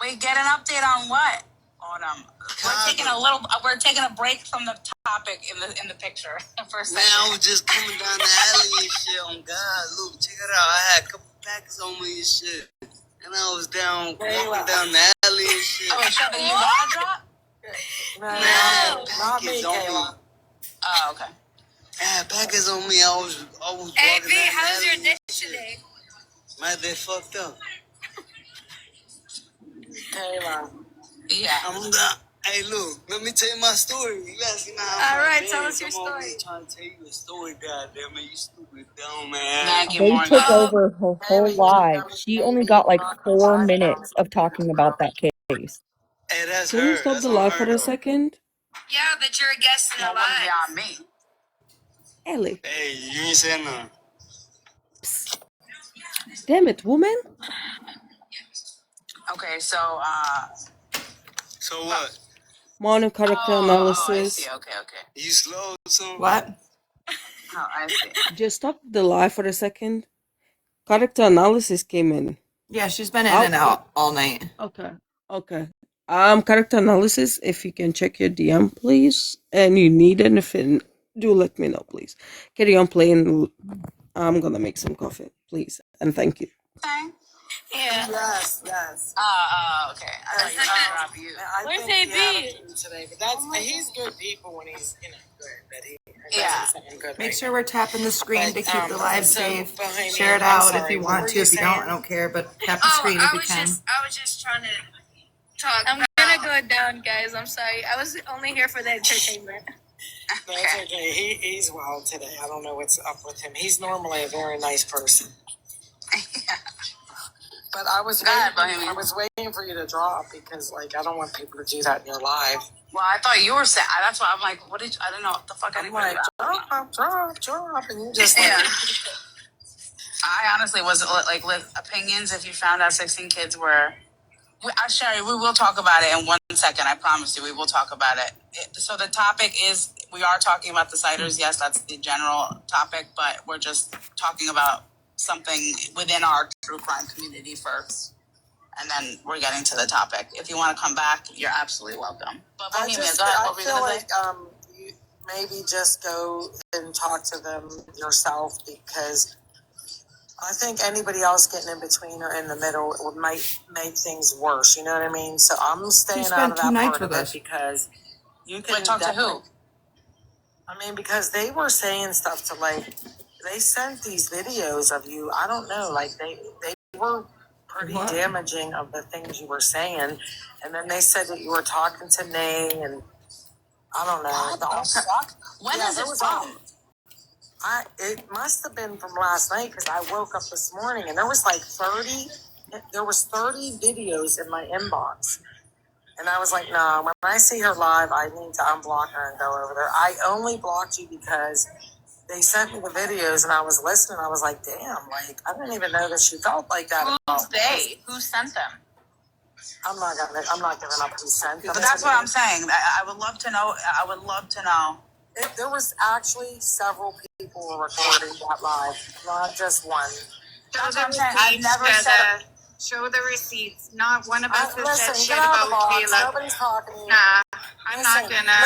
Wait, get an update on what? Hold on. We're taking a break from the topic in the picture for a second. Man, I was just coming down the alley and shit. On God, look, check it out. I had a couple packets on me and shit, and I was walking down the alley and shit. Oh, Sheda, you got a drop? No, not me, Kayla. Oh, okay. I had packets on me. I was walking down AB, the how's alley your and day shit. today? My day fucked up. Kayla. Yeah. Hey, look, let me tell you my story. You asking how All my right, day tell is. us your I'm over story. here trying to tell you a story, goddamn it, you stupid dumb ass. Maggie They Morning. took over her whole live. She only got like 4 minutes of talking about that case. Hey, that's Can her. you stop That's the on live her for a though. second? Yeah, but you're a guest in a Well, what is it live. on me? Ellie. Hey, you ain't saying nothing. Damn it, woman. Okay, so So what? Mono character I analysis. see. Okay. You slow or something? What? Oh, I see. Just stop the live for a second. Character analysis came in. Yeah, she's been in and out all night. Okay. Character analysis. If you can check your DM, please, and you need anything, do let me know, please. Carry on playing. I'm gonna make some coffee, please, and thank you. Yeah. Yes. Okay. I thought you were gonna drop you. Where's think he had a AB? few today, but that's he's good people when he's good. That he Yeah. something good. Make right sure now. we're tapping the screen to keep the live so safe. Bohemian, Share it I'm out if sorry, you what want were to. you If you saying? don't, I don't care. But tap the screen if you can. I was just trying to talk. I'm gonna go down, guys. I'm sorry. I was only here for the entertainment. No, it's okay. He's wild today. I don't know what's up with him. He's normally a very nice person. But I was waiting for you to drop because like I don't want people to do that in your live. Well, I thought you were sad. That's why I'm like, what did you, I don't know what the fuck I'm like, drop, and you just Yeah. like I honestly was like, opinions. If you found out 16 kids were, Sherry, we will talk about it in 1 second. I promise you, we will talk about it. So the topic is, we are talking about the ciders. Yes, that's the general topic, but we're just talking about something within our true crime community first. And then we're getting to the topic. If you want to come back, you're absolutely welcome. But Bohemia, go ahead. What were you feel gonna like you maybe just go and talk to them yourself because I think anybody else getting in between or in the middle might make things worse. You know what I mean? So I'm staying out of that part of it because you can talk to who? I mean, because they were saying stuff to like they sent these videos of you. I don't know, like they were pretty damaging of the things you were saying, and then they said that you were talking to Nay, and I don't know. When is it from? It must have been from last night because I woke up this morning and there was like 30. There was 30 videos in my inbox, and I was like, no. When I see her live, I need to unblock her and go over there. I only blocked you because they sent me the videos and I was listening. I was like, damn, like I didn't even know that she felt like that. Who's they? Who sent them? I'm not giving up who sent them. But that's what I'm saying. I would love to know. I would love to know. There was actually several people were recording that live, not just one. That's what I'm saying. I've never said. Show the receipts. Not one of us has said shit get out of the about box. Kayla. Nobody's talking to you. Nah, I'm not gonna.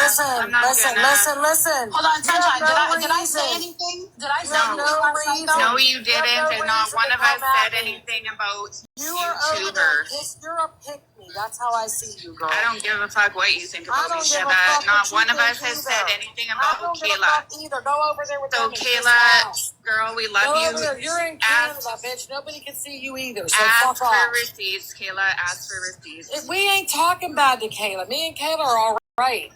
Listen. Hold on, Sunshine. Did I say anything? Did I say anything? No, you didn't, and not one of us said anything about YouTubers. You're a pick me. That's how I see you, girl. I don't give a fuck what you think about me, Sheba. Not one of us has said anything about Kayla. Either. Go over there with So Kayla, girl, we love you. You're in Canada, bitch. Nobody can see you either. So ask for receipts, Kayla. Ask for receipts. We ain't talking bad to Kayla. Me and Kayla are all right.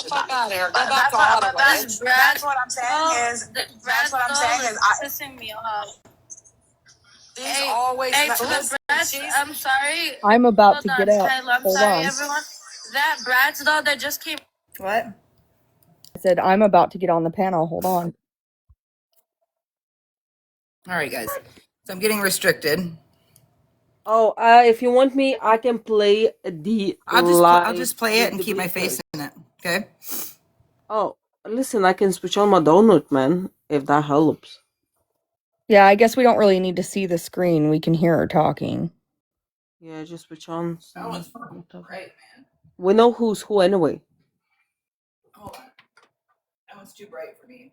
Fuck out of here. Go back to Ottawa. That's what I'm saying. That's what I'm saying is pissing me off. He's always I'm sorry. I'm about Hold to on, get up. Kyla, I'm Hold sorry, on. everyone. That Brad's doll that just came. What? I said I'm about to get on the panel. Hold on. All right, guys. So I'm getting restricted. Oh, if you want me, I can play the I'll just play it and keep my face in it. Okay. Oh, listen, I can switch on my donut, man, if that helps. Yeah, I guess we don't really need to see the screen. We can hear her talking. Yeah, just switch on. That one's fun. Great, man. We know who's who anyway. Hold on. That one's too bright for me.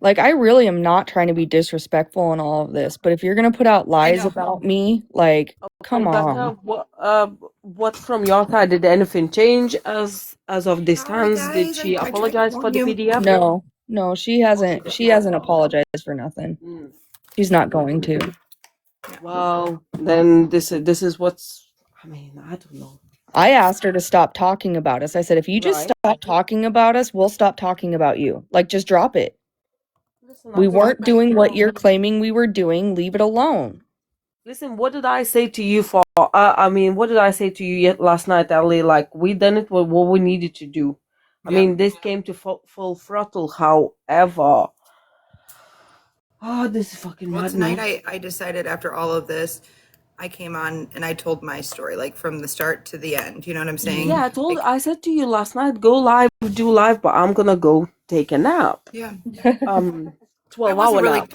Like, I really am not trying to be disrespectful in all of this, but if you're gonna put out lies about me, like, come on. What from your side, did anything change as of this time? Did she apologize for the PDF? No, she hasn't. She hasn't apologized for nothing. She's not going to. Well, then this is what's. I mean, I don't know. I asked her to stop talking about us. I said, if you just stop talking about us, we'll stop talking about you. Like, just drop it. We weren't doing what you're claiming we were doing. Leave it alone. Listen, what did I say to you for? I mean, what did I say to you last night, Allie? Like, we done it with what we needed to do. I mean, this came to full throttle. However, this is fucking Well, madness. tonight I decided after all of this, I came on and I told my story, like from the start to the end. You know what I'm saying? Yeah, I said to you last night, go live, do live, but I'm gonna go take a nap. Yeah. 12-hour nap.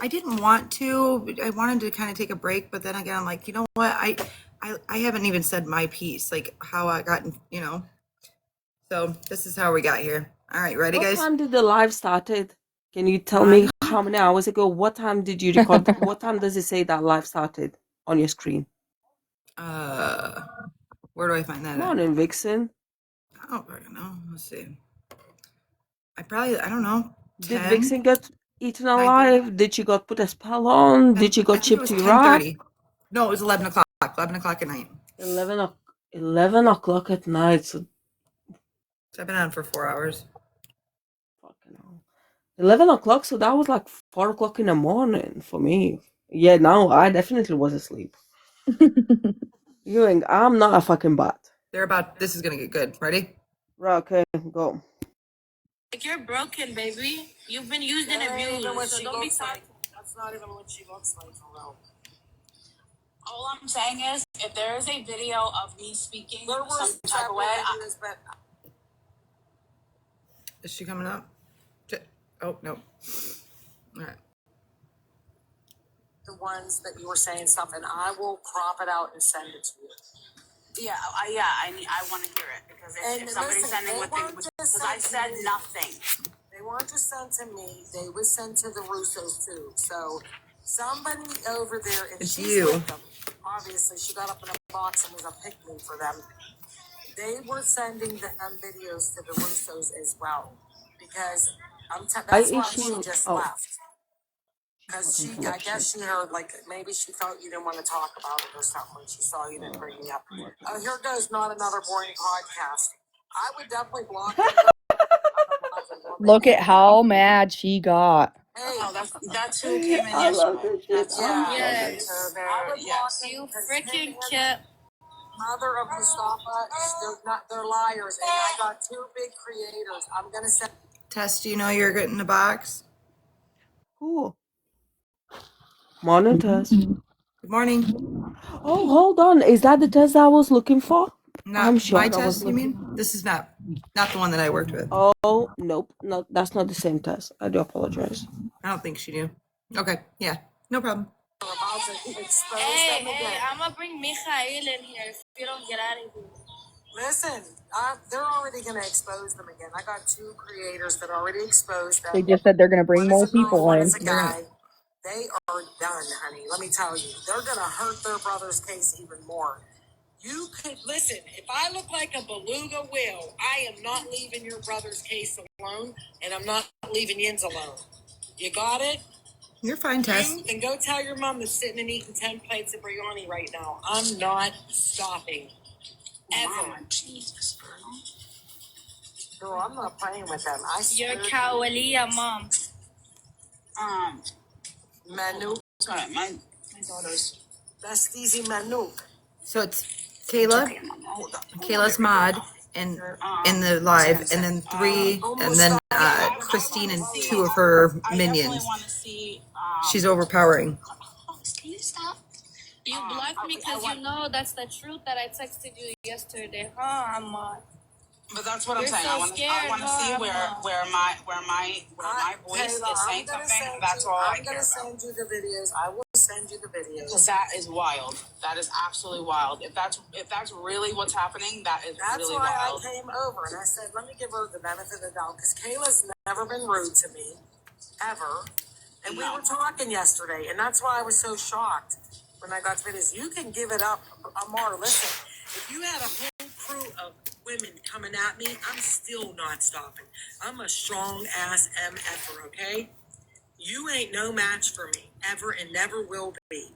I didn't want to. I wanted to kind of take a break, but then again, I'm like, you know what? I haven't even said my piece, like how I got, you know. So this is how we got here. All right, ready, guys? What time did the live started? Can you tell me how many hours ago? What time did you record? What time does it say that live started on your screen? Where do I find that? Come on in, Vixen. I don't fucking know. Let's see. I don't know. 10? Did Vixen get eaten alive? Did she got put a spell on? Did she got chipped to Iraq? No, it was 11 o'clock. 11 o'clock at night. 11 o'clock at night. So I've been on for 4 hours. Fucking hell. 11 o'clock, so that was like 4 o'clock in the morning for me. Yeah, no, I definitely was asleep. I'm not a fucking bot. This is gonna get good. Ready? Right, okay, go. Like, you're broken, baby. You've been used and abused. So don't be sorry. That's not even what she looks like for real. All I'm saying is, if there is a video of me speaking some type of way, Is she coming up? Oh, no. All right. The ones that you were saying stuff, and I will crop it out and send it to you. yeah, I want to hear it because if somebody's sending with things, because I said nothing. They weren't just sent to me; they were sent to the Russos too. So somebody over there, if It's she's you. with them, obviously she got up in a box and was a pick-me for them. They were sending them videos to the Russos as well because that's why she just left. Because I guess she heard, like, maybe she felt you didn't want to talk about it or something when she saw you didn't bring me up. Oh, here goes not another boring podcast. I would definitely block her. Look at how mad she got. Hey, oh, that's who came in I love yesterday. this shit. Yes. You freaking kid. Mother of Mustafa, they're liars, and I got two big creators. I'm gonna send. Tess, do you know you're getting the box? Cool. Morning, Tess. Good morning. Oh, hold on. Is that the Tess I was looking for? I'm sure my Tess, you mean? This is not the one that I worked with. Oh, nope. No, that's not the same Tess. I do apologize. I don't think she knew. Okay, yeah, no problem. Hey, I'm gonna bring Mikhail in here if you don't get out of here. Listen, they're already gonna expose them again. I got two creators that already exposed them. They just said they're going to bring more people One in. is a guy. They are done, honey. Let me tell you, they're gonna hurt their brother's case even more. You could listen. If I look like a beluga whale, I am not leaving your brother's case alone, and I'm not leaving Yin's alone. You got it? You're fine, Tess. You can go tell your mom that's sitting and eating 10 plates of biryani right now. I'm not stopping. Ever. Jesus, Girl, I'm not playing with them. You're iam4llie, mom. Manuk. Sorry, my daughter's. That's easy Manuk. So it's Kayla, Kayla's mod, and in the live, and then 3, and then Christine and 2 of her minions. She's overpowering. Can you stop? You blocked me because you know that's the truth that I texted you yesterday, huh, Amma? But that's what I'm You're saying. so I want to see where my voice Taylor, is saying something. That's all I care about. I'm gonna send you the videos. I will send you the videos. Because that is wild. That is absolutely wild. If that's really what's happening, that's really wild. That's why I came over and I said, let me give her the benefit of the doubt because Kayla's never been rude to me, ever. And we were talking yesterday, and that's why I was so shocked when I got to videos. You can give it up, Amar. Listen, if you had a whole crew of women coming at me, I'm still not stopping. I'm a strong ass MFer, okay? You ain't no match for me, ever and never will be.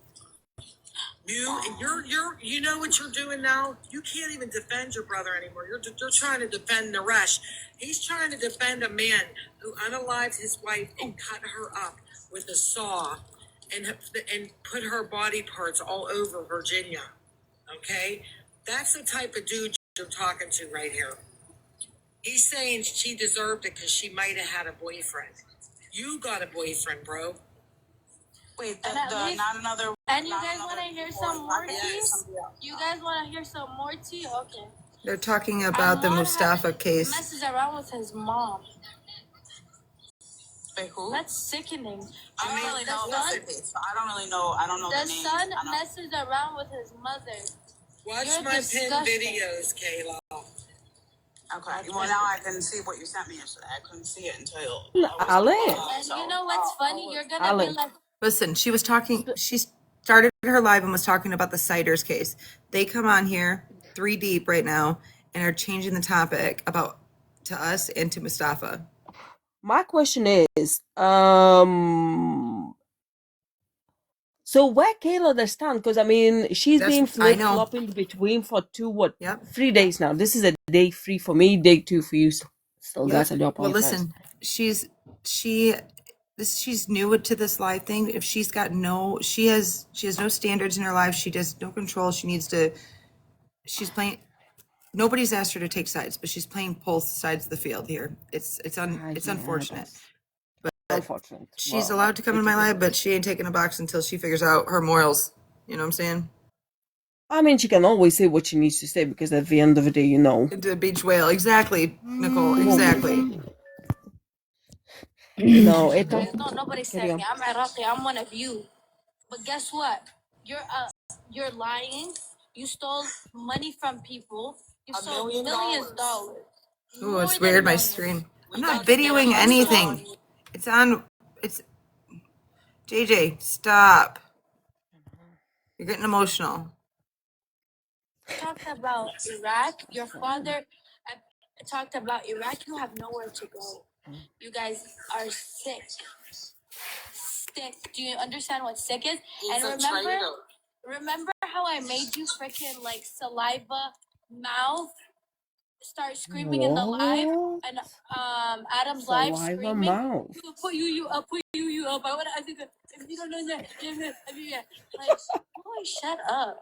You know what you're doing now? You can't even defend your brother anymore. You're trying to defend Naresh. He's trying to defend a man who unalived his wife and cut her up with a saw and put her body parts all over Virginia. Okay? That's the type of dude you're talking to right here. He's saying she deserved it because she might have had a boyfriend. You got a boyfriend, bro. Wait, not another And you guys want to hear some more tea? You guys want to hear some more tea? Okay. They're talking about the Mustafa case. Messes around with his mom. Wait, who? That's sickening. I don't really know about their case. I don't really know. I don't know The the names. son messes around with his mother. Watch You're my disgusting. pinned videos, Kayla. Okay. Well, now I can see what you sent me yesterday. I couldn't see it until Allie. And you know what's funny? You're gonna be like, Listen, she was talking. She started her live and was talking about the Siders case. They come on here 3 deep right now and are changing the topic about to us and to Mustafa. My question is, so where Kayla stand? Because I mean, she's been flip flopping between for 3 days now. This is a day 3 for me, day 2 for you. Still, guys, I do apologize. Well, listen, she's new to this live thing. If she has no standards in her life. She does no control. She's playing. Nobody's asked her to take sides, but she's playing both sides of the field here. It's unfortunate. But unfortunate. She's allowed to come in my live, but she ain't taking a box until she figures out her morals. You know what I'm saying? I mean, she can always say what she needs to say because at the end of the day, you know. The beach whale, exactly, Nicole, exactly. No, it don't. Nobody said me. I'm Iraqi. I'm one of you. But guess what? You're lying. You stole money from people. You stole millions of dollars. Ooh, it's weird. My screen. I'm not videoing anything. It's on. It's. JJ, stop. You're getting emotional. Talked about Iraq. Your father talked about Iraq. You have nowhere to go. You guys are sick. Sick. Do you understand what sick is? And remember how I made you freaking like saliva mouth start screaming in the live and Adam's live screaming. Mouth. Put you up. I want to. If you don't know that, like, boy, shut up.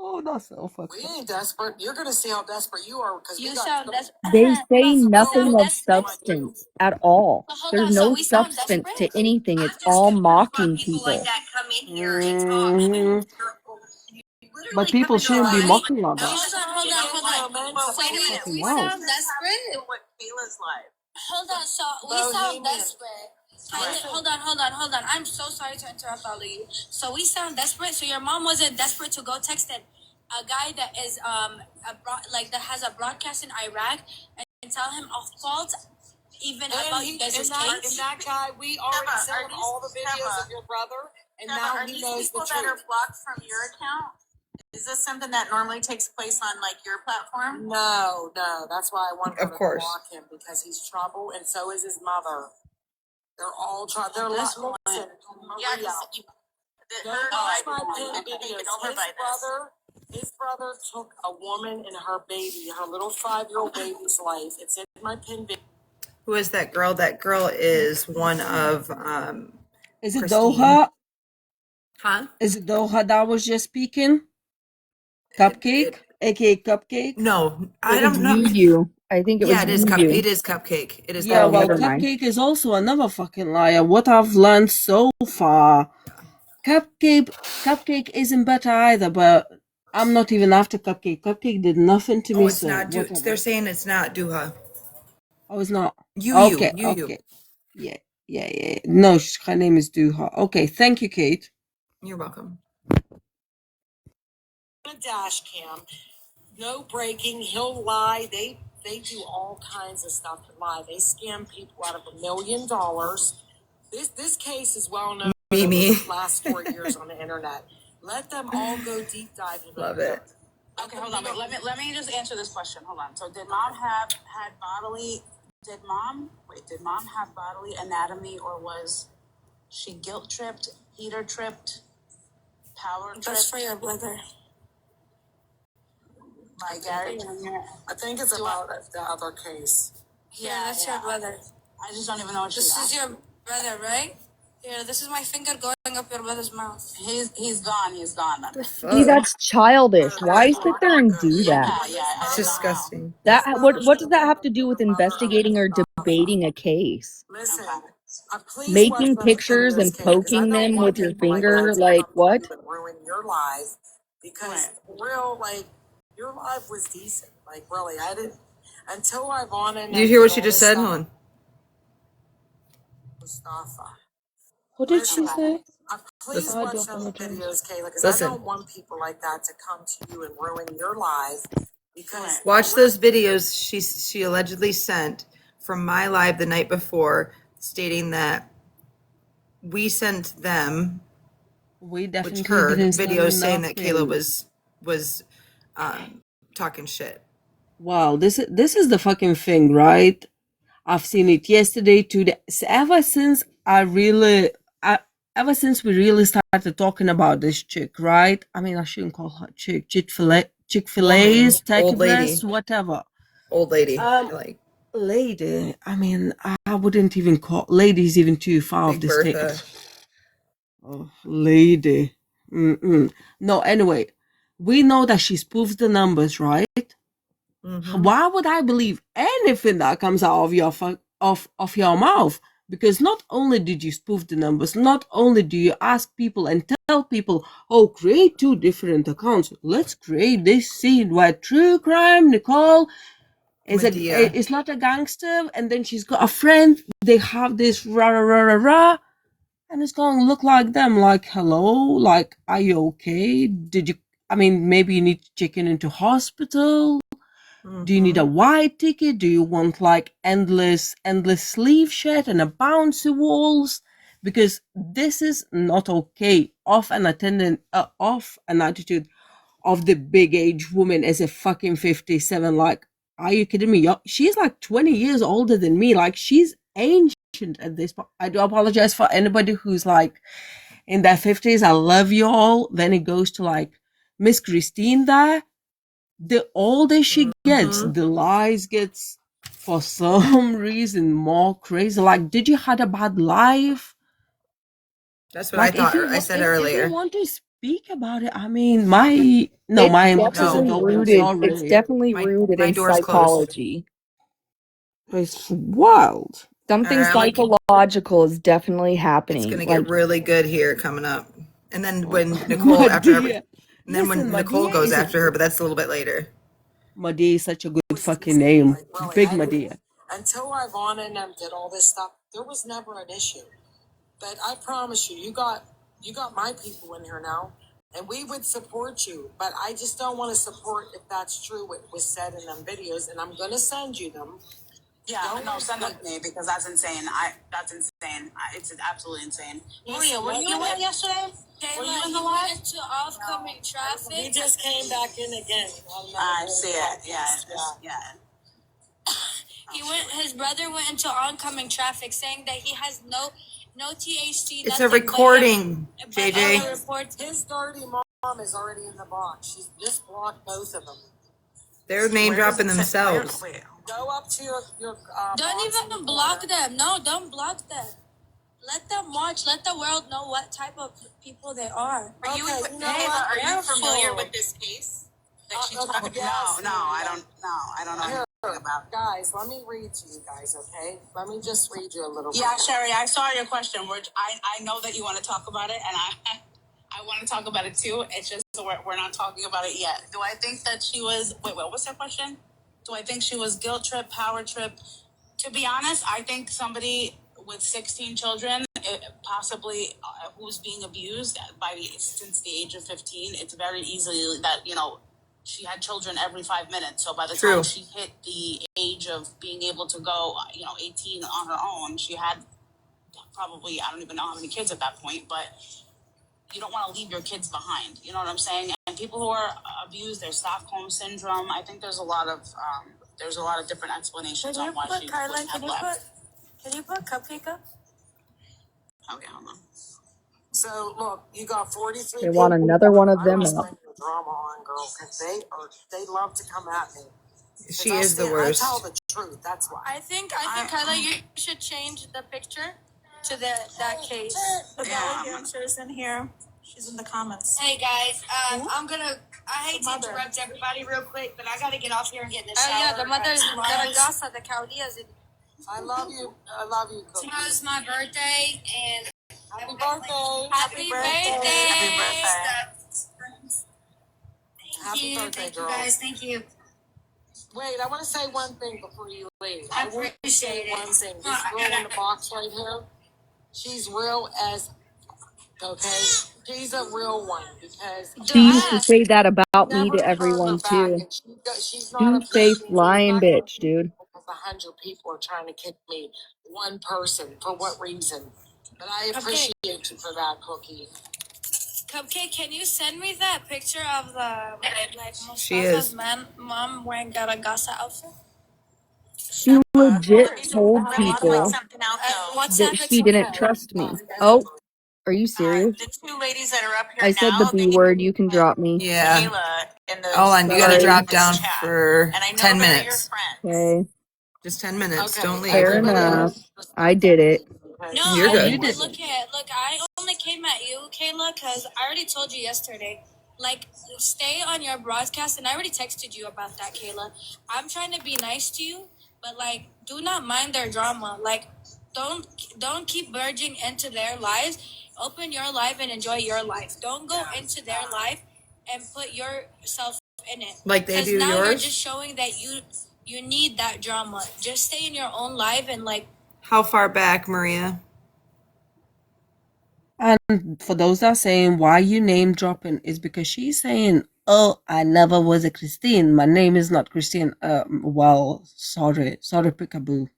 Oh, that's so fucked We ain't desperate. You're gonna see how desperate you are because you sound desperate. They say nothing of substance at all. There's no substance to anything. It's all mocking people. But people shouldn't be mocking like that. Hold on. So we sound desperate. What Kayla's live? Hold on. So we sound desperate. Hold on. I'm so sorry to interrupt all of you. So we sound desperate. So your mom wasn't desperate to go text a guy that is that has a broadcast in Iraq and tell him a false even about you guys' case. And that guy, we already sent him all the videos of your brother, and now he knows the truth. That are blocked from your account? Is this something that normally takes place on like your platform? No. That's why I want her to block him because he's trouble, and so is his mother. They're all trying. They're listen. His brother took a woman and her baby, her little 5-year-old baby's life. It's in my pin video. Who is that girl? That girl is one of Is it Christine. Doha? Huh? Is it Doha that was just speaking? Cupcake? AKA Cupcake? No, I don't know. You. I think it was it is It is Cupcake. It is. Yeah, well, Cupcake is also another fucking liar. What I've learned so far. Cupcake isn't better either, but I'm not even after Cupcake. Cupcake did nothing to me. It's not. They're saying it's not Duha. Oh, it's not. You. Yeah. No, her name is Duha. Okay, thank you, Kate. You're welcome. A dash cam, no breaking. He'll lie. They do all kinds of stuff to lie. They scam people out of $1 million. This case is well known. Me. The last 4 years on the internet. Let them all go deep dive into Love it. Okay, hold on. Wait, let me just answer this question. Hold on. So did mom have bodily anatomy, or was she guilt tripped, heater tripped, power tripped? That's for your brother. Like Gary Jr. I think it's about the other case. Yeah, that's your brother. I just don't even know what this is your brother, right? Here, this is my finger going up your brother's mouth. He's gone. See, that's childish. Why sit there and do that? It's disgusting. What does that have to do with investigating or debating a case? Listen, Please watch Making those pictures videos, and Kay, because I poking don't them want with your people like that finger, to like come to what? you and ruin your life. Because real, like, your life was decent. Like, really, I didn't until I wanted. Did you hear what she just said? Hold on. Mustafa. What did she say? Please I do watch those apologize. videos, Kayla, because I Listen. don't want people like that to come to you and ruin your life. Because Watch those videos she allegedly sent from my live the night before, stating that we sent them, We which definitely her didn't videos send saying that Kayla nothing. was talking shit. Wow, this is the fucking thing, right? I've seen it yesterday, today. Ever since ever since we really started talking about this chick, right? I mean, I shouldn't call her chick. Woman, Chick-fil-A's, old lady, Techvest, whatever. old lady. Lady. I mean, I wouldn't even call ladies even too far of Big this thing. Bertha. Oh, lady. No, anyway, we know that she spoofs the numbers, right? Why would I believe anything that comes out of your mouth? Because not only did you spoof the numbers, not only do you ask people and tell people, oh, create 2 different accounts. Let's create this scene where true crime Nicole is not a gangster, and then she's got a friend. They have this rah rah rah rah rah, and it's going to look like them. Like, hello, like, are you okay? Did you? I mean, maybe you need to check into hospital. Do you need a white ticket? Do you want like endless sleeve shirt and a bouncy walls? Because this is not okay. Off an attitude of the big age woman as a fucking 57. Like, are you kidding me? She's like 20 years older than me. Like, she's ancient at this point. I do apologize for anybody who's like in their 50s. I love you all. Then it goes to like Miss Christine there. The older she gets, the lies gets for some reason more crazy. Like, did you had a bad life? That's what I thought. I said if you earlier. want to speak about it, I mean, my inbox is open. It's Sorry, definitely rooted in door's closed. psychology. it's wild. Something I'm like, psychological is definitely it's happening. gonna Like, get really good here coming up. And then when Nicole after her, Madea. and then when Listen, Nicole Madea goes is a after her, but that's a little bit later. Madea is such a good fucking name. really, Big Madea. until Ivana and them did all this stuff, there was never an issue. But I promise you, you got my people in here now, and we would support you. But I just don't want to support if that's true what was said in them videos, and I'm gonna send you them. Yeah, no, send them to me because that's insane. That's insane. It's absolutely insane. Maria, were you in here yesterday? Were you in the live? Into oncoming traffic. He just came back in again. I see it. Yeah, yeah. His brother went into oncoming traffic, saying that he has no THC. It's a recording, JJ. His dirty mom is already in the box. She's just blocked both of them. They're name dropping themselves. Go up to your don't even block them. No, don't block them. Let them watch. Let the world know what type of people they are. Are you familiar with this case that she's talking about? No, I don't know anything about. Guys, let me read to you guys, okay? Let me just read you a little bit. Yeah, Sherry, I saw your question. I know that you want to talk about it, and I want to talk about it too. It's just we're not talking about it yet. Do I think that she was? Wait, what's her question? Do I think she was guilt trip, power trip? To be honest, I think somebody with 16 children, possibly who's being abused since the age of 15, it's very easily that, she had children every 5 minutes. So by the time she hit the age of being able to go, 18 on her own, she had probably, I don't even know how many kids at that point, but you don't want to leave your kids behind. You know what I'm saying? And people who are abused, there's Stockholm syndrome. I think there's a lot of different explanations on why she wouldn't have left. Can you put cupcake up? Okay, hold on. So look, you got 43. they want another one of them I up. bring the drama on, girl, because they love to come at me. She is the worst. I tell the truth. That's why. I think Kyla, you should change the picture to that case. The belly dancer's in here. She's in the comments. Hey guys, I hate to interrupt everybody real quick, but I gotta get off here and get in the shower. Yeah, the mother's the casa, the Caudia's in. I love you. I love you, Cookie. Tomorrow's my birthday, and Happy birthday. happy birthday! Happy birthday. Happy birthday, Thank you, girl. guys. Thank you. Wait, I want to say one thing before you leave. I want to appreciate say it. one thing. This girl in the box right here, she's real as, okay? She's a real one because She used to Joanne, say that about me never to turned her everyone back, too. and she's not a Two-faced being lying disrespectful bitch, dude. because 100 people are trying to kick me. One person, for what reason? But I appreciate you for that, Cookie. Cupcake, can you send me that picture of the She Mustafa's is. mom wearing Garagasa outfit? She legit Let told me point people something out though. that WhatsApp it she to didn't her. trust me. Oh, are you serious? The two ladies that are up here I said the now, they B need word. You can drop me. Yeah. Kayla in the Hold on, you gotta Sorry. drop down for and I know 10 they're your minutes. friends. Okay. Just 10 minutes. Okay, Don't leave. Fair everybody enough. else I respect did it. okay? No, You're Oh, good. you did it. look, I only came at you, Kayla, because I already told you yesterday. Like, stay on your broadcast, and I already texted you about that, Kayla. I'm trying to be nice to you, but like, do not mind their drama. Like, don't keep merging into their lives. Open your life and enjoy your life. Don't go into their life and put yourself in it. Like they do now you're yours? just showing that you need that drama. Just stay in your own life and like. How far back, Maria? And for those that are saying why you name dropping is because she's saying, "Oh, I never was a Christine. My name is not Christine." Well, sorry, peekaboo.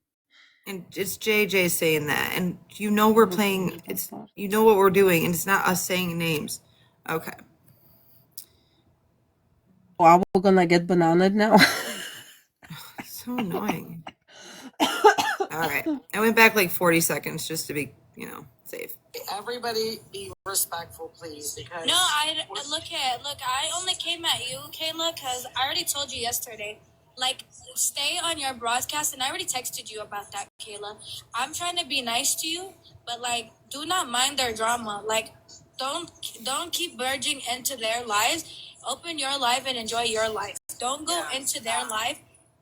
And it's JJ saying that. And you know we're playing, it's, you know what we're doing, and it's not us saying names. Okay. Oh, are we gonna get bananaed now? So annoying. All right. I went back like 40 seconds just to be, safe. Everybody be respectful, please, because No, I only came at you, Kayla, because I already told you yesterday. Like, stay on your broadcast, and I already texted you about that, Kayla. I'm trying to be nice to you, but like, do not mind their drama. Like, don't keep merging into their lives. Open your life and enjoy your life. Don't go into their life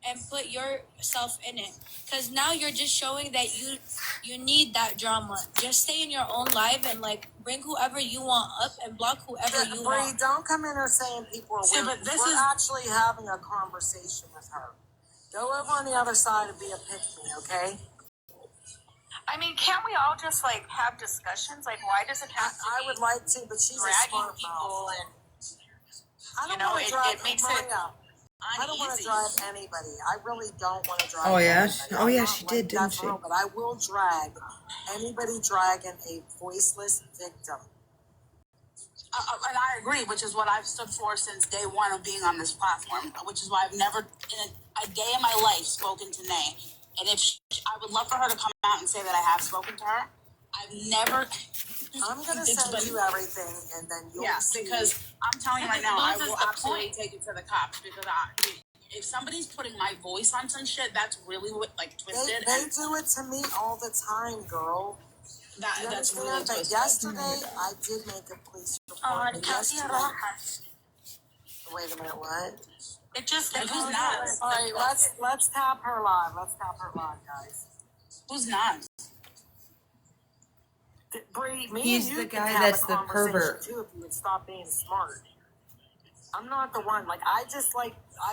and put yourself in it, because now you're just showing that you need that drama. Just stay in your own life and like bring whoever you want up and block whoever you Bree, want. don't come in here saying people are weird. but this We're is- actually having a conversation with her. Go over on the other side and be a pick-me, okay? I mean, can't we all just like have discussions? Like, why does it have to I be would like to, but she's a dragging smart people mouth. and I don't you know, want to drive it makes it Maria. I don't want to drive anybody. I really don't want to drive Oh, yeah? anybody. Oh, yeah, I'm she not did, like didn't that she? for real, but I will drag anybody dragging a voiceless victim. And I agree, which is what I've stood for since day one of being on this platform, which is why I've never in a day in my life spoken to Nay. And if I would love for her to come out and say that I have spoken to her, I've never. I'm going to send you everything, and then you'll see. Because I'm telling you right now, I will absolutely take it to the cops because if somebody's putting my voice on some shit, that's really twisted. They do it to me all the time, girl. That's really but twisted. yesterday, I did make a police report. But yesterday, wait a minute, what? It just Who's not? All right, let's tap her live. Let's tap her live, guys. Who's not? Bree, me He's and you the can guy have that's a the conversation pervert. too if you would stop being smart. I'm not the one. I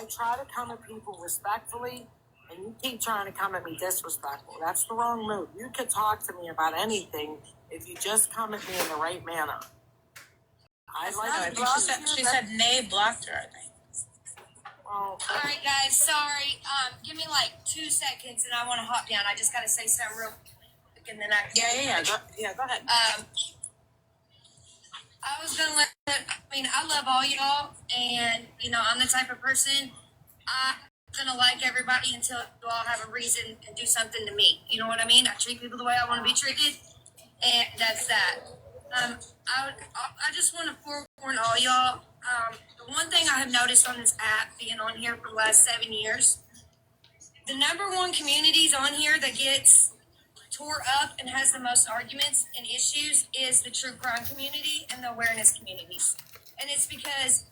try to come at people respectfully, and you keep trying to come at me disrespectful. That's the wrong move. You could talk to me about anything if you just come at me in the right manner. I think she said Nay blocked her, I think. Well, all right, guys. Sorry. Give me like 2 seconds, and I want to hop down. I just got to say something real quick, and then I can. Go ahead. I was gonna I love all y'all, and I'm the type of person I'm gonna like everybody until you all have a reason and do something to me. You know what I mean? I treat people the way I want to be treated, and that's that. I just want to forewarn all y'all. The one thing I have noticed on this app, being on here for the last 7 years, the number one communities on here that gets tore up and has the most arguments and issues is the true crime community and the awareness communities. And it's because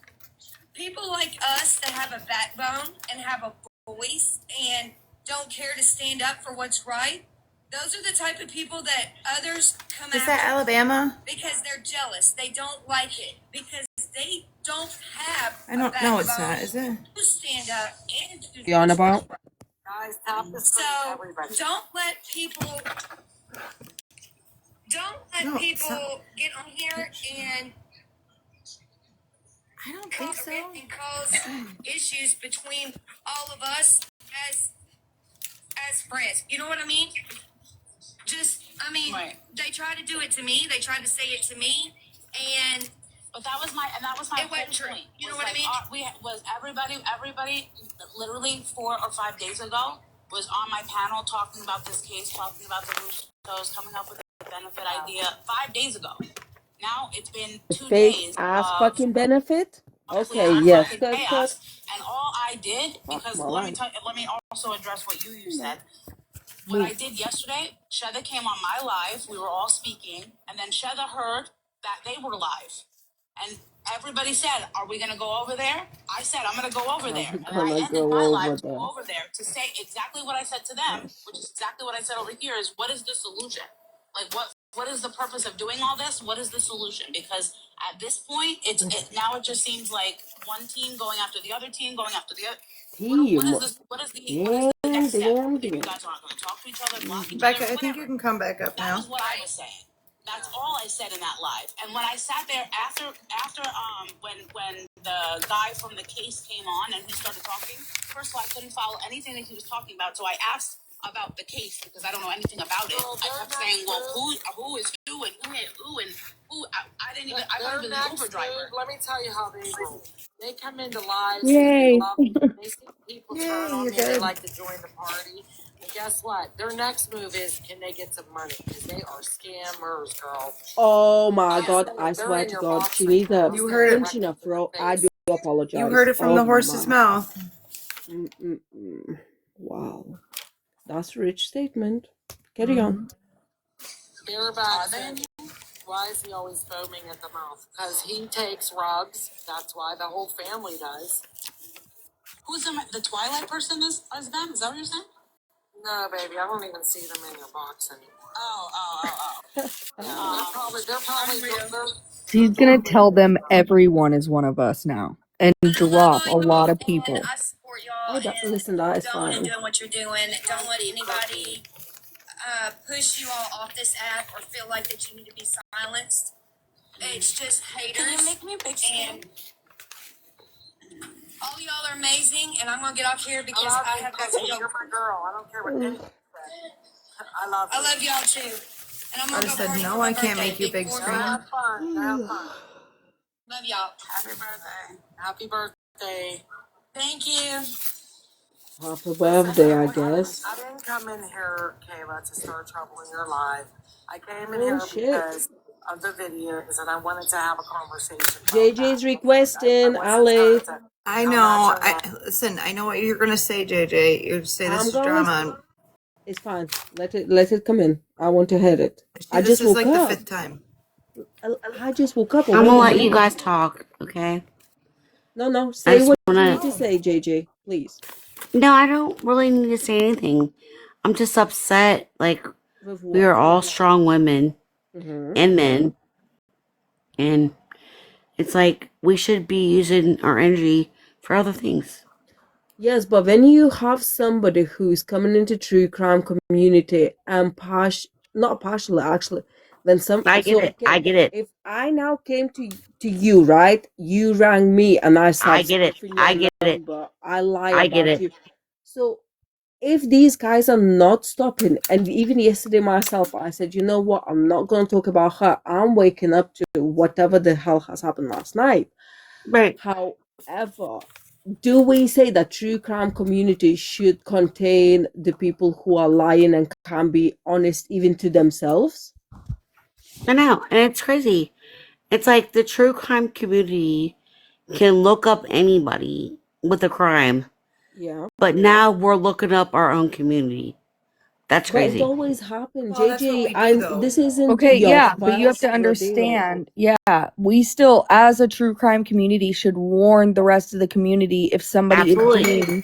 people like us that have a backbone and have a voice and don't care to stand up for what's right. Those are the type of people that others come Is after. that Alabama? Because they're jealous. They don't like it. Because they don't have I don't know. It's not. Is it? to stand up and do You on about? guys, tap the screen, everybody. Don't let people get on here and I don't think so. and cause issues between all of us as friends. You know what I mean? Right. They tried to do it to me. They tried to say it to me, and But that was my it wasn't true. point. You know what I mean? Everybody literally 4 or 5 days ago was on my panel talking about this case, talking about the Russos, coming up with a benefit idea 5 days ago. Now it's been 2 Fake days ass of fucking benefit. complete Okay, yes, fucking cut. chaos. And all I did, Fuck because my let life. me also address what you said. What I did yesterday, Sheda came on my live. We were all speaking, and then Sheda heard that they were live, and everybody said, "Are we going to go over there?" I said, "I'm going to go over there," and I ended my live to go over there to say exactly what I said to them, which is exactly what I said over here. Is what is the solution? Like what is the purpose of doing all this? What is the solution? Because at this point, now it just seems like one team going after the other team, going after the other. What is this? What is the next step? If you guys aren't going to talk to each other, block each other, Becca, I think you can come back up now. that was what I was saying. That's all I said in that live. And when I sat there after when the guy from the case came on and he started talking, first of all, I couldn't follow anything that he was talking about. So I asked about the case because I don't know anything about it. I kept saying, well, who is who and who hit who and who. I didn't even. I wasn't even an Uber driver. Let me tell you how they roll. They come into lives. Yay. They see people Yay, turn on you're me. They good. like to join the party. And guess what? Their next move is, can they get some money? Because they are scammers, girl. Oh my Yeah. god, I They're swear in to your god, box she and needs a You heard it. pinching of throat. I do apologize. You heard it from the horse's mouth. Wow. That's a rich statement. Carry on. Bareback said, why is he always foaming at the mouth? Because he takes rubs. That's why the whole family does. Who's the Twilight person? Is them? Is that what you're saying? No, baby, I don't even see them in your box anymore. Oh. Yeah, they're probably She's gonna tell them everyone is one of us now and drop a lot of people. I support y'all. Listen, that is Going and fine. doing what you're doing. Don't let anybody push you all off this app or feel like that you need to be silenced. It's just haters. Can you make me a big screen? All y'all are amazing, and I'm gonna get off here because I have got to go. You're my girl. I don't care what anyone says. I love you. Y'all too. And I'm I gonna just go said, party no, for my I can't birthday. make you a big screen. Have fun. Have fun. Love y'all. Happy birthday. Happy birthday. Thank you. Happy birthday, I guess. I didn't come in here, Kayla, to start trouble in your life. I came in here because of the videos and I wanted to have a conversation. JJ's requesting, Allie. I know. Listen, I know what you're gonna say, JJ. You're say this is drama. It's fine. Let it come in. I want to hear it. I This just is woke like up. the 5th time. I just woke up. I'm gonna let you guys talk, okay? No. Say what you need to say, JJ, please. No, I don't really need to say anything. I'm just upset. Like, we are all strong women and men. And it's like we should be using our energy for other things. Yes, but when you have somebody who's coming into true crime community and not partially actually, then I get it. If I now came to you, right? You rang me and I said, I get it. I lie about you. So if these guys are not stopping, and even yesterday myself, I said, you know what? I'm not going to talk about her. I'm waking up to whatever the hell has happened last night. Right. However, do we say that true crime community should contain the people who are lying and can be honest even to themselves? I know, and it's crazy. It's like the true crime community can look up anybody with a crime. Yeah. But now we're looking up our own community. That's crazy. But it always happened, Well, JJ. This isn't Okay, your yeah, but you have to first rodeo. understand, we still, as a true crime community, should warn the rest of the community if somebody is doing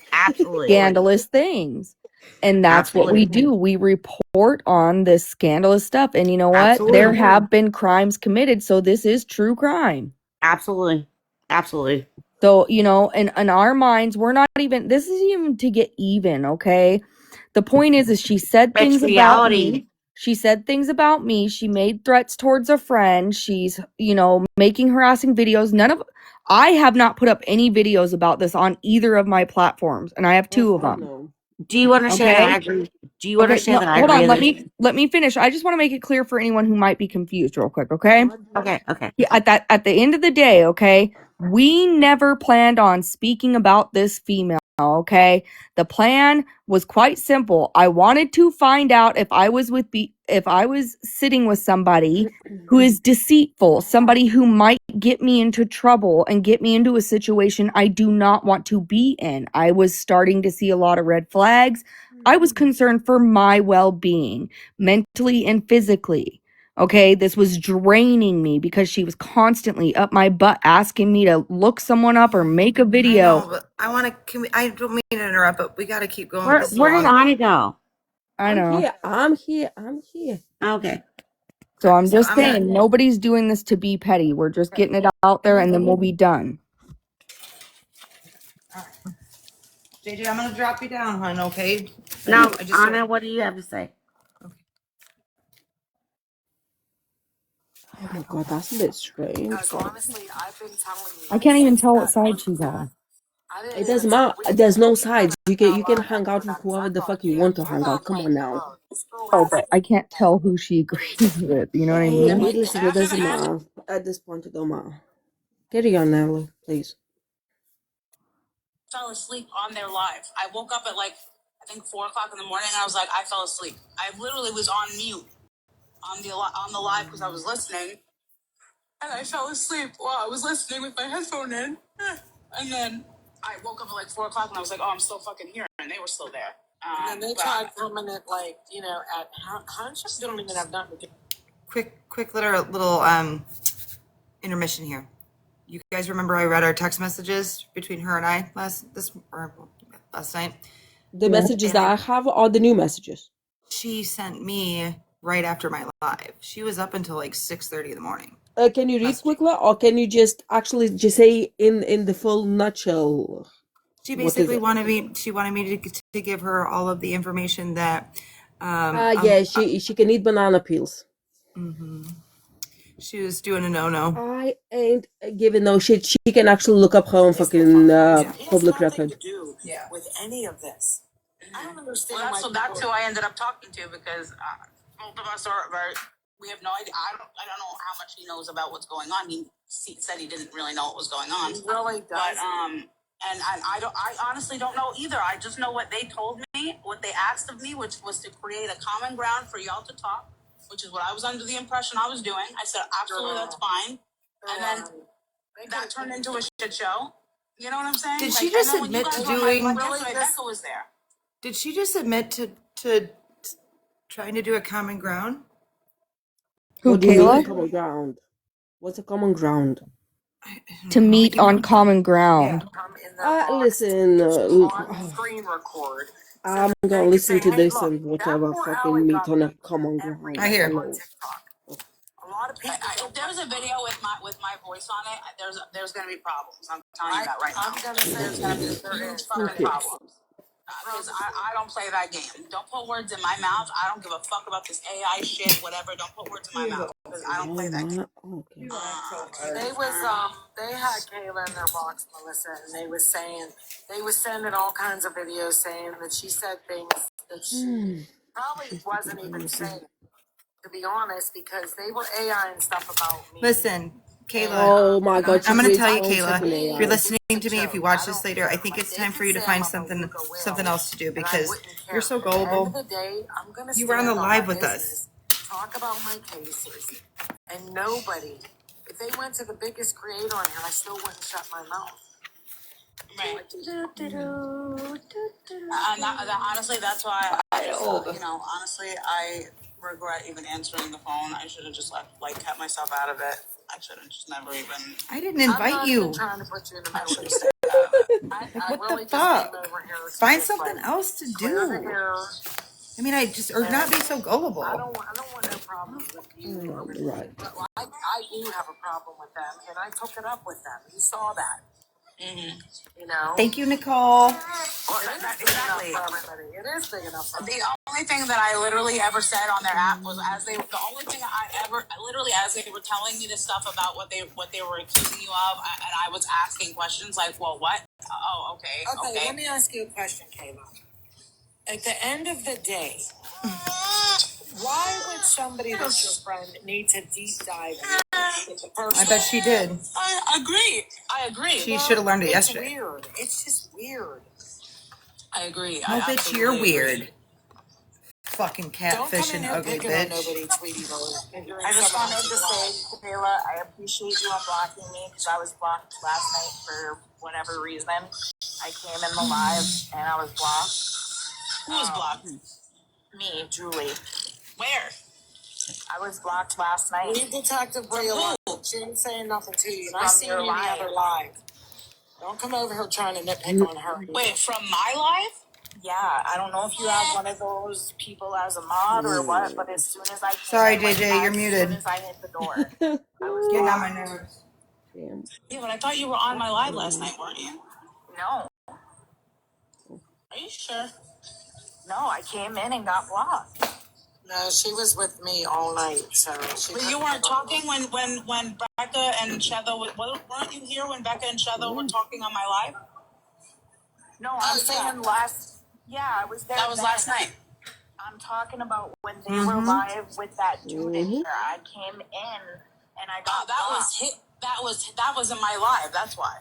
scandalous things. And that's what we do. We report on this scandalous stuff. And you know what? There have been crimes committed. So this is true crime. Absolutely. Absolutely. So, you know, in our minds, we're not even, this is even to get even, okay? The point is she said things about me. She said things about me. She made threats towards a friend. She's, you know, making harassing videos. I have not put up any videos about this on either of my platforms. And I have 2 of them. No. Do you understand that I agree? Do you understand that I hold agree? on, let me finish. I just want to make it clear for anyone who might be confused real quick, okay? Okay. Yeah, at the end of the day, okay, we never planned on speaking about this female, okay? The plan was quite simple. I wanted to find out if I was sitting with somebody who is deceitful, somebody who might get me into trouble and get me into a situation I do not want to be in. I was starting to see a lot of red flags. I was concerned for my well-being, mentally and physically. Okay, this was draining me because she was constantly up my butt asking me to look someone up or make a video. I know, but I don't mean to interrupt, but we got to keep going. Where did Ani go? I know. I'm here. Okay. So I'm just saying, nobody's doing this to be petty. We're just getting it out there and then we'll be done. JJ, I'm going to drop you down, hon, okay? Now, Anna, what do you have to say? Oh my god, that's a bit strange. Honestly, I've been telling you. I can't even tell what side she's on. It doesn't matter. There's no sides. You can hang out with whoever the fuck you want to hang out. Come on now. Oh, but I can't tell who she agrees with. You know what I mean? Listen, it doesn't matter. At this point, it don't matter. Carry on, Allie, please. Fell asleep on their live. I woke up at like, I think 4 o'clock in the morning. And I was like, I fell asleep. I literally was on mute on the live because I was listening. And I fell asleep while I was listening with my headphone in. And then I woke up at like 4 o'clock and I was like, oh, I'm still fucking here. And they were still there. And then they tried coming at like, you know, at how they don't even have nothing to do. Quick little intermission here. You guys remember I read our text messages between her and I last night? The messages that I have are the new messages. She sent me right after my live. She was up until like 6:30 in the morning. Can you read quickly, or can you just say in the full nutshell? She basically wanted me to give her all of the information that. She can eat banana peels. Mm-hmm. She was doing a no. I ain't giving no shit. She can actually look up her own fucking public record. With any of this. I don't understand. Well, so that's who I ended up talking to because both of us we have no idea. I don't know how much he knows about what's going on. He said he didn't really know what was going on. He really does. But and I honestly don't know either. I just know what they told me, what they asked of me, which was to create a common ground for y'all to talk, which is what I was under the impression I was doing. I said absolutely, that's fine. And then that turned into a shit show. You know what I'm saying? Did she just admit to doing? Becca was there. Did she just admit to trying to do a common ground? Who, Kayla? Common ground. What's a common ground? To meet on common ground. Listen. Screen record. I'm gonna listen to this and whatever fucking meet on a common ground. I hear. A lot of people. If there's a video with my voice on it, there's gonna be problems. I'm telling you that right now. I'm gonna say there's gonna be huge fucking problems. Because I don't play that game. Don't put words in my mouth. I don't give a fuck about this AI shit, whatever. Don't put words in my mouth because I don't play that game. They had Kayla in their box, Melissa, and they was sending all kinds of videos saying that she said things that she probably wasn't even saying, to be honest, because they were AI and stuff about me. Listen, Kayla. Oh my God! I'm going to tell you, Kayla. If you're listening to me, if you watch this later, I think it's time for you to find something else to do because you're so gullible. You were on the live with us. Talk about my cases, and nobody. If they went to the biggest creator on here, I still wouldn't shut my mouth. Right. Honestly, that's why honestly, I regret even answering the phone. I should have just kept myself out of it. I should have just never even. I didn't invite you. Trying to put you in the I middle. should have stayed What the fuck? Find something else to do. I mean, or not be so gullible. I don't want no problems with you. Right. But I do have a problem with them, and I took it up with them. You saw that. Mm-hmm. You know? Thank you, Nicole. Well, exactly. It is big enough for The only thing that I literally ever said on their app was as they were telling me the stuff about what they were accusing you of, and I was asking questions like, well, what? Oh, okay. Let me ask you a question, Kayla. At the end of the day, why would somebody that's your friend need to deep dive into the person? I bet she did. I agree. She should have learned it yesterday. It's weird. It's just weird. I agree. No, bitch, you're weird. Fucking catfishing ugly bitch. I just wanted to say, Kayla, I appreciate you unblocking me because I was blocked last night for whatever reason. I came in the live and I was blocked. Who was blocked? Me, Julie. Where? I was blocked last night. Leave Detective Bria alone. She ain't saying nothing to you. And I From seen you your in the live. other live. Don't come over here trying to nitpick on her. Wait, from my live? Yeah, I don't know if you have one of those people as a mod or what, but as soon as I came Sorry, in, JJ, you're muted. As soon as I hit the door, I was Getting on blocked. my nerves. Damn. Yeah, but I thought you were on my live last night, weren't you? No, Are you sure? no, I came in and got blocked. No, she was with me all night, so she. But you weren't talking when Becca and Shetha weren't you here when Becca and Shetha were talking on my live? No, I'm saying last. Yeah, I was there. That was last night. I'm talking about when they were live with that dude in here. I came in and I got. That was in my live. That's why.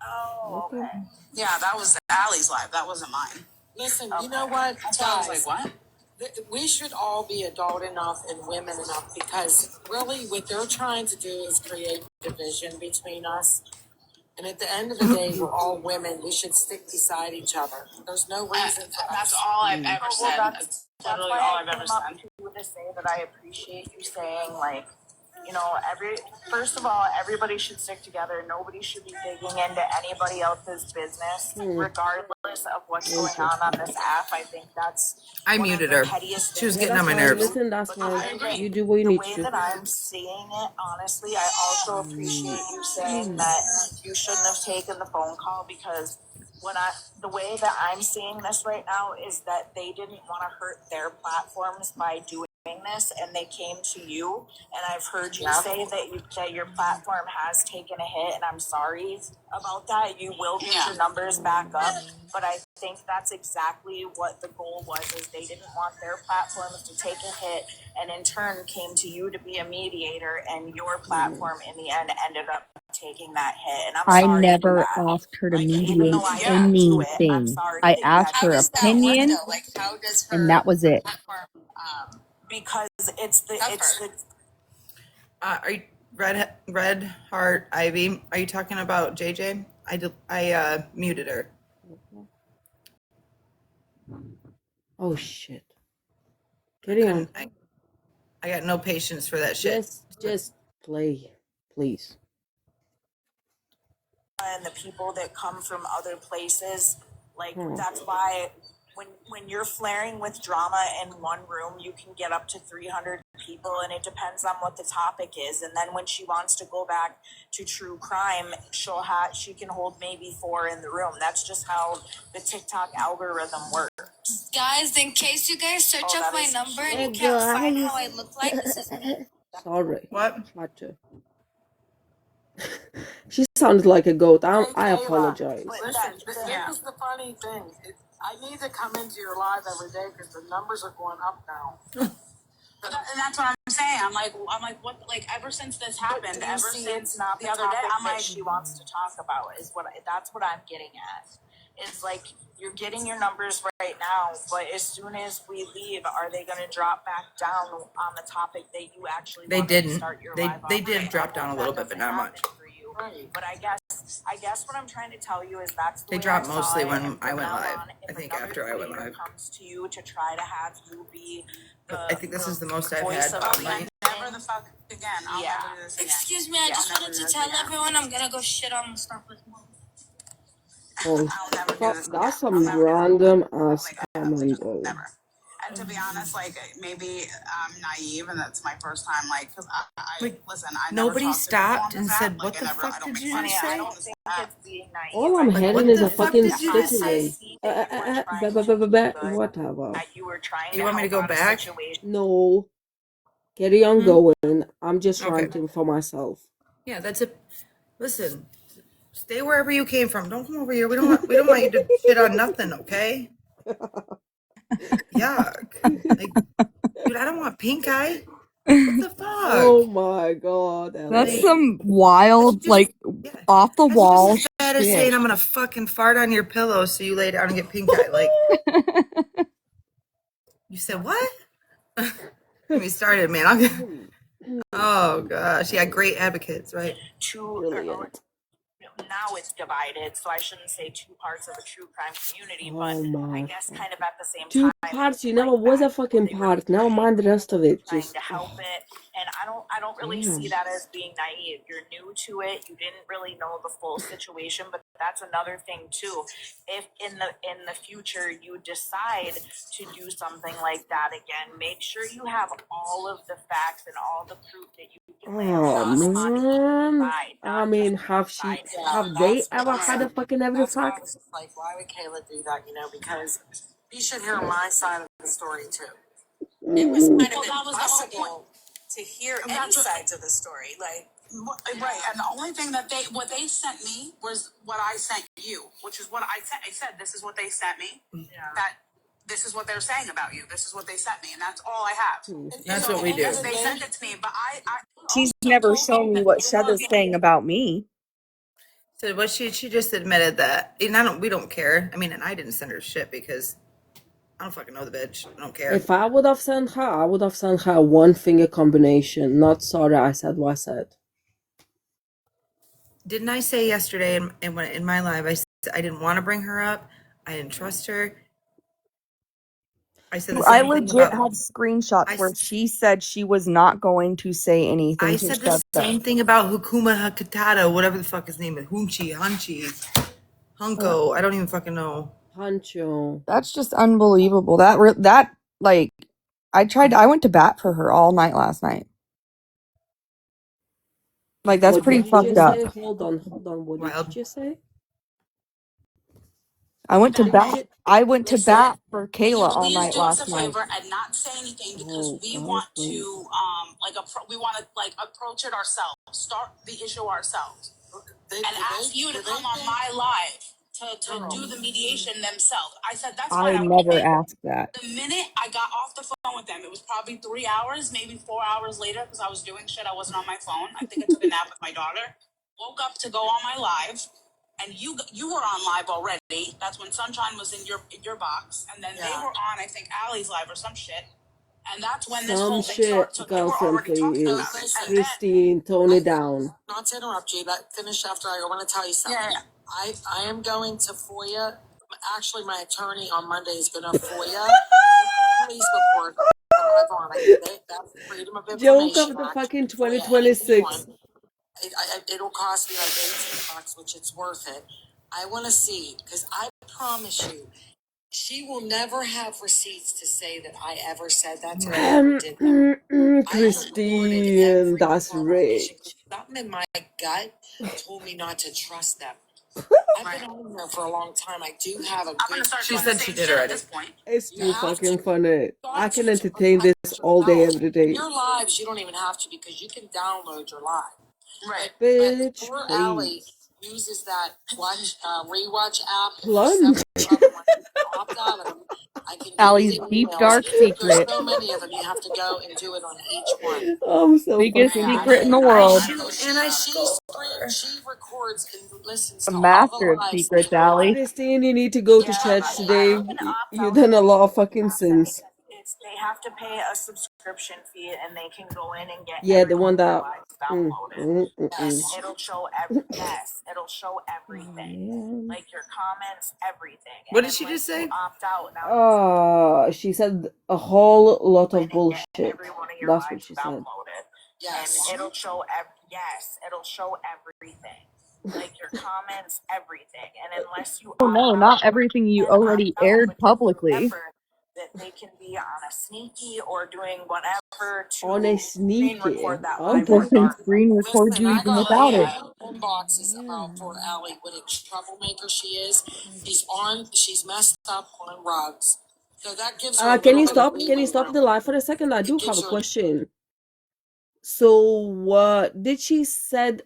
Oh, okay. Yeah, that was Allie's live. That wasn't mine. Listen, you know what? That's why I was like, what? We should all be adult enough and women enough because really what they're trying to do is create division between us. And at the end of the day, we're all women. We should stick beside each other. There's no reason for us. That's all I've ever said. That's literally all I've ever said. To say that I appreciate you saying, like, you know, first of all, everybody should stick together. Nobody should be digging into anybody else's business, regardless of what's going on this app. I think that's I muted her. She was getting on my nerves. Listen, that's why you do what you need to do. The way that I'm seeing it, honestly, I also appreciate you saying that you shouldn't have taken the phone call because the way that I'm seeing this right now is that they didn't want to hurt their platforms by doing this, and they came to you. And I've heard you say that your platform has taken a hit, and I'm sorry about that. You will get your numbers back up, but I think that's exactly what the goal was. Is they didn't want their platforms to take a hit, and in turn came to you to be a mediator, and your platform in the end ended up taking that hit. And I'm sorry. I never asked her to mediate anything. I asked her opinion, and that was it. Because it's the Are you Red Heart Ivy? Are you talking about JJ? I muted her. Oh shit. Get on. I got no patience for that shit. Just play, please. and the people that come from other places, like that's why when you're flaring with drama in one room, you can get up to 300 people, and it depends on what the topic is. And then when she wants to go back to true crime, she can hold maybe 4 in the room. That's just how the TikTok algorithm works. Guys, in case you guys search up my number and you can't find how I look like, this is me. Sorry. What? She sounded like a goat. I apologize. Listen, this is the funny thing. I need to come into your live every day because the numbers are going up now. And that's what I'm saying. I'm like, what? Like, ever since this happened, ever since not the other day, I'm like, she wants to talk about that's what I'm getting at. It's like you're getting your numbers right now, but as soon as we leave, are they going to drop back down on the topic that you actually? They didn't. Start your They did drop down a little bit, but not much. But I guess what I'm trying to tell you is that's the They way dropped I mostly saw it. when I went live. If I think another after I went creator live. comes to you to try to have you be I think this is the most I've voice had of all night. never the fuck again. I'll never do this again. Excuse me, I just wanted to tell everyone I'm gonna go shit on the Starbucks mom. Oh, I'll never do this again. that's I'll some never do random ass like I have, like comment, just bro. never. And to be honest, like maybe I'm naive, and that's my first time. Like, cause I listen. I never Nobody talk to people on stopped this and app. said, Like, "What I the never. I fuck don't did make you fun of just you. I say?" don't think it's being naive. All I'm I think hearing What is the a fuck fucking did you just stuttering. say? that you were trying to good, Whatever. that you were trying You to want me to help go out a back? situation. No, carry on going. I'm just Okay. ranting for myself. Yeah, that's it. Listen, stay wherever you came from. Don't come over here. We don't want you to shit on nothing, okay? Yuck. Like, dude, I don't want pink eye. What the fuck? Oh my god, That's Ellie. some wild, like, off the That's just wall as bad as saying I'm gonna fucking fart on your pillow so you lay down and get pink eye. Like, you said what? Get me started, man. I'll get. Oh gosh, yeah, great advocates, right? Brilliant. Now it's divided, so I shouldn't say two parts of a true crime community, but Oh I my guess god. kind of at the same Two time, parts, you never was a fucking part. Never mind the rest of it. trying Just to help it. And I don't really damn. see that as being naive. You're new to it. You didn't really know the full situation, but that's another thing too. If in the future you decide to do something like that again, make sure you have all of the facts and all the proof that you can lay Oh across on each man. side, I not mean, just one side. have they ever had a fucking every That's why I fact? was just like, why would Kayla do that? You know, because you should hear my side of the story too. It was kind of impossible to hear any sides of the story. Like, Right, and the only thing that what they sent me was what I sent you, which is what I sent. I said, this is what they sent me. That this is what they're saying about you. This is what they sent me, and that's all I have. That's what we do. Yes, they sent it to me, but I She's also never told shown them me that what they Shada's were saying about me. So what she just admitted that, and we don't care. I mean, and I didn't send her shit because I don't fucking know the bitch. I don't care. If I would have sent her, I would have sent her one finger combination. Not sorry, I said what I said. Didn't I say yesterday in my live? I said I didn't want to bring her up. I didn't trust her. I said the I same thing legit about. have screenshots where she said she was not going to say anything. I to said the Shada. same thing about Hukuma Hakatata, whatever the fuck his name is, Hunchi, Hunko. I don't even fucking know. Hancho. That's just unbelievable. That like, I went to bat for her all night last night. Like, that's What pretty did you fucked just up. say? Hold on. What did you just say? I went to Did you bat. just... I went to Listen, bat for Kayla all please night do us a last night. favor and not say anything because Oh, we God, want please. to we want to like approach it ourselves, start the issue ourselves, and ask you to come on my live to do the mediation themselves. I said that's fine. I never asked that. The minute I got off the phone with them, it was probably 3 hours, maybe 4 hours later, because I was doing shit. I wasn't on my phone. I think I took a nap with my daughter. Woke up to go on my live, and you were on live already. That's when Sunshine was in your box, and then they were on, I think, Allie's live or some shit. And that's when this Some whole thing started. shit, So they were girlfriend, already talking about please. it. And then Christine, tone it down. not to interrupt you, but finish after I want to tell you something. I am going to FOIA. Actually, my attorney on Monday is going to FOIA police report from Ivana. That's Freedom of Joke Information of the Act. fucking FOIA anything you 2026. want. It'll cost me like $18, which it's worth it. I want to see, because I promise you, she will never have receipts to say that I ever said that to her or did that. Christine, that's rich. Something in my gut told me not to trust them. I've been on there for a long time. I do have a good. She said she did already. It's too fucking funny. I can entertain this all day, every day. Your lives, you don't even have to because you can download your live. right. But Bitch, poor Allie please. uses that rewatch app. Plunge. Opt out of them. I can give Allie's you the deep emails. dark There's secret. so many of them. You have to go and do it on each one. I'm so Biggest fucking secret in the done. world. She records and listens A to all the master of lives secrets, in your life. Allie. Christine, you need to go to church today. You done a lot of fucking sins. They have to pay a subscription fee, and they can go in and get Yeah, the one that. lives downloaded. Yes. It'll show it'll show everything, like your comments, everything. What And did she unless just say? you opt out now, She said a whole lot of bullshit. every one of your That's what lives she said. downloaded. Yes, and it'll show it'll show everything. like your comments, everything. And unless you Oh opt no, out, not everything you then already opt out. aired But just publicly. remember that they can be on a sneaky or doing whatever On a to screen sneaky. record that live People Okay. can regardless. screen record Listen, you I even got without it. inboxes about poor Allie, what a troublemaker she is. She's messed up on rugs. So that gives her a Can little you bit of stop? Can you breathing stop room. the live for a second? I do It have gives a her question. So, did she said?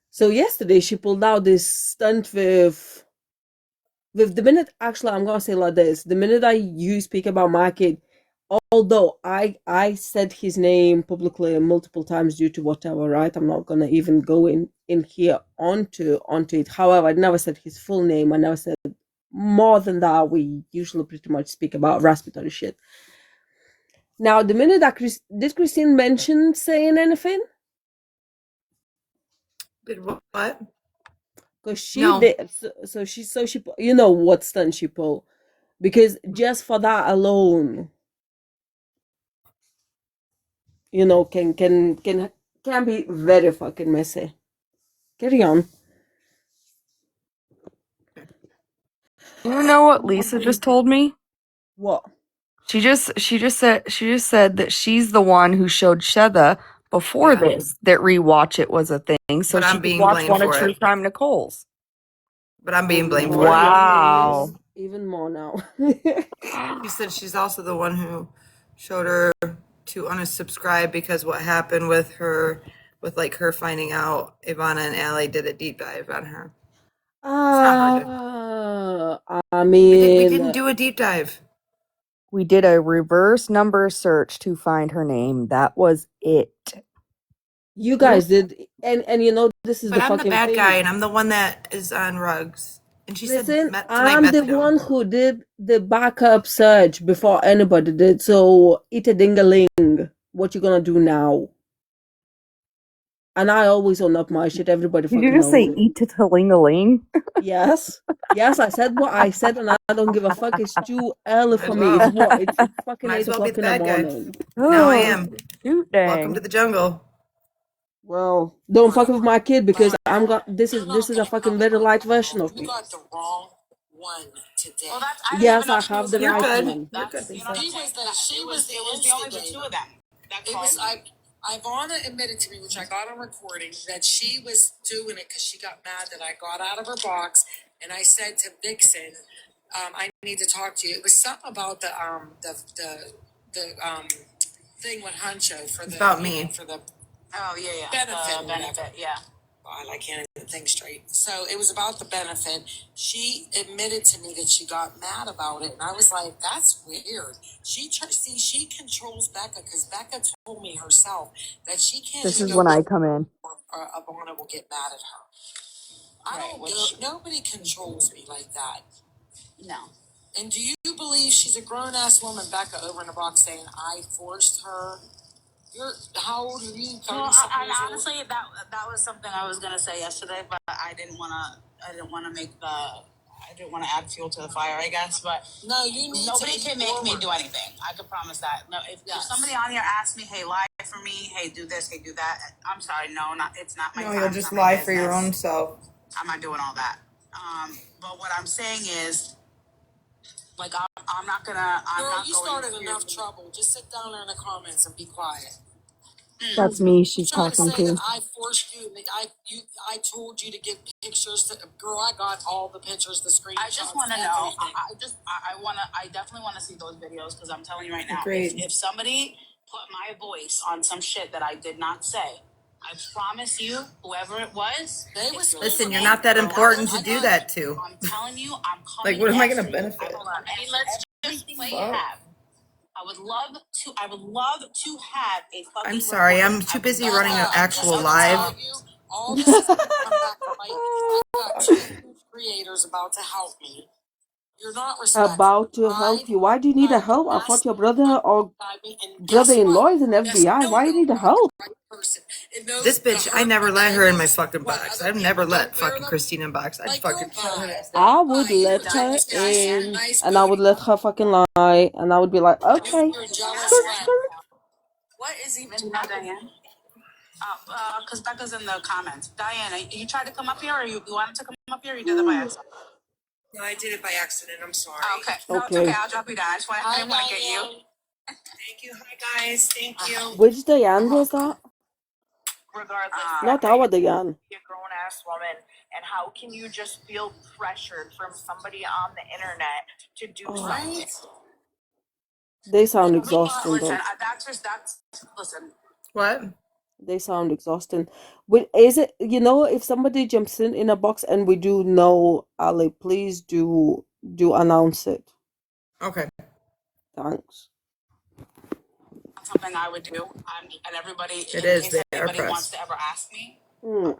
So yesterday she pulled out this stunt with the minute. Actually, I'm gonna say like this: the minute you speak about my kid, although I said his name publicly multiple times due to whatever, right? I'm not gonna even go in here onto it. However, I never said his full name. I never said more than that. We usually pretty much speak about respiratory shit. Now, the minute that did Christine mention saying anything? Did what? Because she No. did. So she you know what stunt she pulled, because just for that alone, you know, can be very fucking messy. Carry on. You know what Lisa just told me? What? She just said that she's the one who showed Sheda before this that rewatch it was a thing, so But she I'm could being watch blamed one of for True it. Crime Nicole's. But I'm being blamed for it. Wow. Even more now. She said she's also the one who showed her to unsubscribe because what happened with her, with like her finding out Ivana and Allie did a deep dive on her. It's not hard to. I We mean, didn't do a deep dive. We did a reverse number search to find her name. That was it. you guys did, and you know this is But the I'm the fucking bad thing. guy, and I'm the one that is on rugs. And she Listen, said tonight I'm the methadone. one who did the backup search before anybody did. So eat a ding-a-ling. What you gonna do now? And I always own up my shit. Everybody Did you fucking just knows say it. eat to ling? Yes. Yes, I said what I said, and I don't give a fuck. It's too early for me. It's what? It's fucking Might as 8 well be o'clock the in the bad guy. morning. Now I am. Shoot Welcome to dang. the jungle. Well, don't fuck with my kid because I'm got this is a fucking very light version of me. got the wrong one today. Well, that's I didn't Yes, even know I she have was the the right one. one. That's you know what I'm saying? She was the it was the only the two of them. That It was Ivana admitted to me, which I got on recording, that she was doing it because she got mad that I got out of her box, and I said to Vixen, "I need to talk to you." It was something about the thing with Huncho for It's the about me. for the Oh yeah, benefit, the benefit, yeah. God, I can't even think straight. So it was about the benefit. She admitted to me that she got mad about it, and I was like, "That's weird." She controls Becca because Becca told me herself that she can't This even is go when to I come in. or Ivana will get mad at her. I don't know. Nobody controls me like that. No. And do you believe she's a grown ass woman, Becca, over in the box saying I forced her? You're how old are you? 30 Well, something I years old? honestly that was something I was gonna say yesterday, but I didn't wanna make the I didn't want to add fuel to the fire, I guess. But no, you need nobody to can make me do anything. I can promise that. No, if somebody on here asks me, "Hey, lie for me. Hey, do this. Hey, do that." I'm sorry, no, not it's not my No, time. you'll It's just not my lie for your business. own self. I'm not doing all that. But what I'm saying is, like, I'm not gonna. I'm Girl, not you going started to. enough trouble. Just sit down there in the comments and be quiet. That's me You she's trying to talking say that to. I forced you? I told you to give pictures. Girl, I got all the pictures, the screenshots. I just want to know. I definitely want to see those videos because I'm telling you right now, if somebody put my voice on some shit that I did not say, I promise you, whoever it was, Listen, you're not that important to do that to. I'm telling you, I'm Like, coming. what am I after gonna you. benefit? I mean, let's just play you have. I would love to have a fucking. I'm sorry, I'm too busy running an actual live. All this is gonna come back to bite me. I got two huge creators about to help me. You're not respectful. About to help you. Why do you need a help? I thought your brother or And guess brother-in-law what? is an FBI. Why you need a help? This bitch, I never let her in my fucking box. I've never let fucking Christina in box. I'd fucking shut her ass down. I would let her in, and I would let her fucking lie, and I would be like, okay, skirt, skirt. What is even Diane? Because Becca's in the comments. Diana, you tried to come up here, or you wanted to come up here, or you did it by accident? No, I did it by accident. I'm sorry. Okay. No, it's okay. I'll drop you down. I didn't want to get you. Thank you. Hi, guys. Thank you. Which Diane was that? Regardless, Not our Diane. be a grown ass woman, and how can you just feel pressured from somebody on the internet to do something? They sound exhausting Listen, though. listen. What? They sound exhausting. Is it, if somebody jumps in a box and we do know, Allie, please do announce it. Okay. Thanks. Something I would do, and everybody, It is case there, anybody wants press. to ever ask me,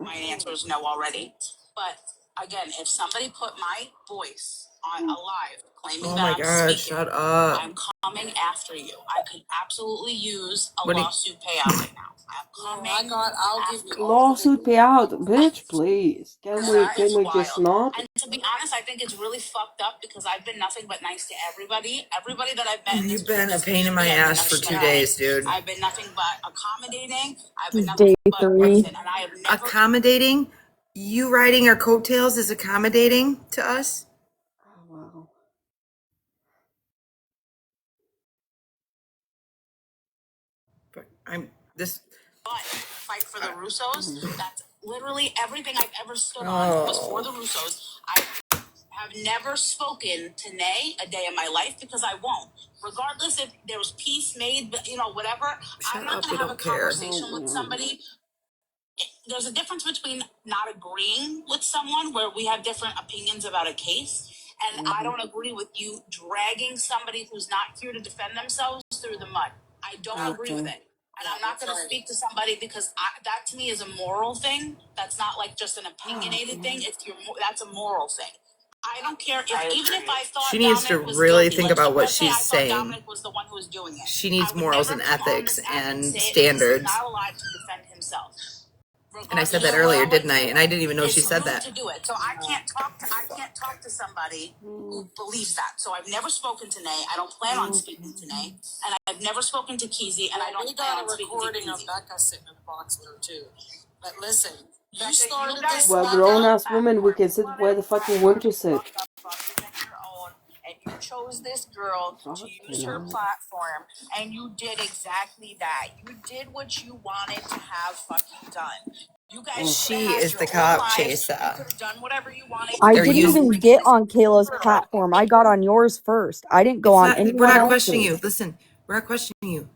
my answer is no already. But again, if somebody put my voice on a live claiming Oh that my I'm God, speaking, shut up. I'm coming after you. I could absolutely use a What do you- lawsuit payout right now. I'm coming after you. Lawsuit payout, bitch, please. Can It's we just wild. not? And to be honest, I think it's really fucked up because I've been nothing but nice to everybody. Everybody that I've met in this You've been a business pain in my industry, I've been ass for nothing 2 but days, nice. dude. I've been nothing but accommodating. I've This been is nothing day but 3. listen, and I have never Accommodating? You riding our coattails is accommodating to us? Oh, wow. But I'm this. fight for the Russos. That's literally everything I've ever stood on was for the Russos. I have never spoken to Nay a day in my life because I won't. Regardless if there was peace made, but whatever. I'm not going to have a conversation with somebody. There's a difference between not agreeing with someone where we have different opinions about a case, and I don't agree with you dragging somebody who's not here to defend themselves through the mud. I don't agree with it. And I'm not going to speak to somebody because that to me is a moral thing. That's not like just an opinionated thing. That's a moral thing. I don't care even if I thought She needs Dominic to was really guilty. think Let's about what say I she's thought saying. Dominic was the one who was doing it. She needs I would morals never and come on ethics this app and say it because standards. he's not alive to defend himself. And I said that earlier, didn't I? And I didn't even know she said that. To do it, so I can't talk to somebody who believes that. So I've never spoken to Nay. I don't plan on speaking to Nay, and I've never spoken to Keezy, and I don't plan on speaking to Keezy. Of Becca sitting in the box with her too. But listen, you Becca, started you guys this. We're wanted grown a ass women. We platform. can You sit wanted where a the fuck we platform want to to sit. talk about something your own, and you chose this girl to Fuck, use her platform, and you did exactly that. You did what you wanted to have fucking done. You guys She is the cop chaser. You could have done whatever you wanted. I They're didn't using. even get on Kayla's platform. I got on yours first. I didn't go It's on not. We're anyone not else's. questioning you. Listen, we're not questioning you.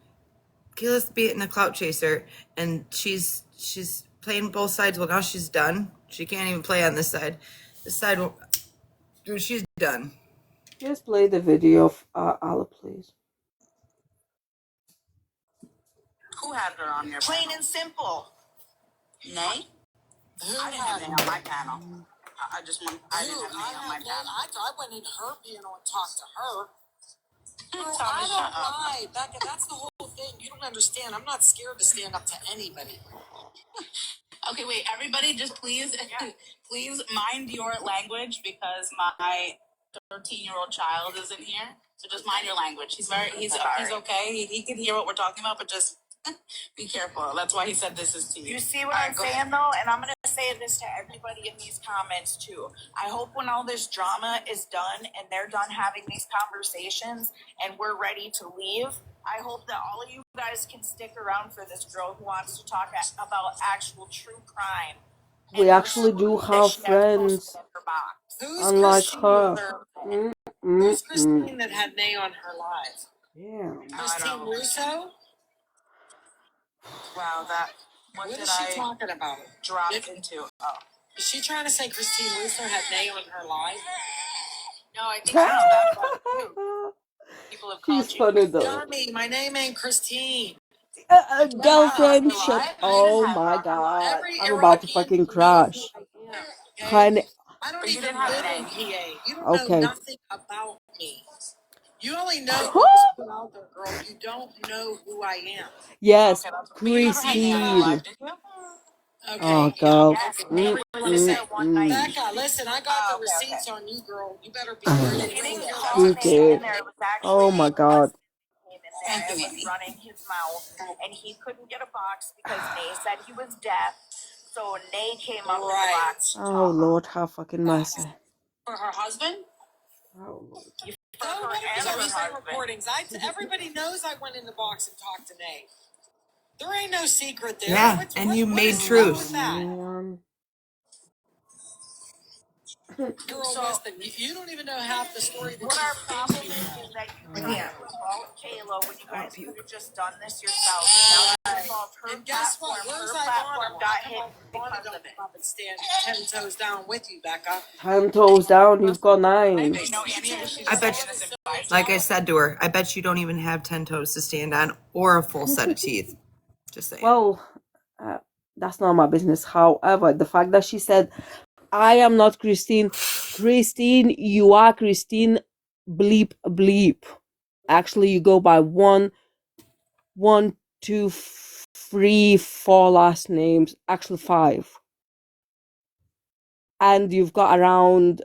Kayla's being a clout chaser, and she's playing both sides. Well, now she's done. She can't even play on this side. This side, dude, she's done. Just play the video of Allie, please. Who had her on your plain and simple? Nay? I didn't have Nay on my panel. I didn't have Nay on my panel. I went in her panel and talked to her. Girl, Tell me I shut don't up. lie, Becca. That's the whole thing. You don't understand. I'm not scared to stand up to anybody. Okay, wait, everybody just please mind your language because my 13-year-old child is in here. So just mind your language. He's okay. He can hear what we're talking about, but just be careful. That's why he said this is to you. You see what I'm saying, though? And I'm going to say this to everybody in these comments, too. I hope when all this drama is done and they're done having these conversations and we're ready to leave, I hope that all of you guys can stick around for this girl who wants to talk about actual true crime. We actually do have friends, Who's unlike Christine? her. Who's Christine that had Nay on her live? Yeah. Christine Russo? Wow, what is did she I talking about? drop into? Oh. Is she trying to say Christine Russo had Nay on her live? No, I think that's people have called She's you. funny though. Dummy, my name ain't Christine. Girlfriend, shut. Oh my god. I'm about to fucking crash. Honey. I don't even live in PA. You don't Okay. know nothing about me. You only know what's put out there, girl. You don't know who I am. Yes, Christine. Okay. Oh, girl. Becca, listen, I got the receipts on you, girl. You better be ready. You did. Oh my god. Thank you. Running his mouth, and he couldn't get a box because Nay said he was deaf. So Nay came up to the box. Oh Lord, have fucking mercy. For her husband? Oh Lord. For her and her husband. Recordings. Everybody knows I went in the box and talked to Nay. There ain't no secret there. Yeah, and you made truth. Man. Girl, listen, you don't even know half the story. What our problem is that you guys involved Kayla when you guys could have just done this yourself. Now you involved her and guess what? Her platform got hit because of it. Up and stand 10 toes down with you, Becca. 10 toes down, you've got 9. I bet you, like I said to her, I bet you don't even have 10 toes to stand on or a full set of teeth. Just saying. Well, that's not my business. However, the fact that she said, I am not Christine. Christine, you are Christine bleep bleep. Actually, you go by 1, 2, 3, 4 last names. Actually, 5. And you've got around,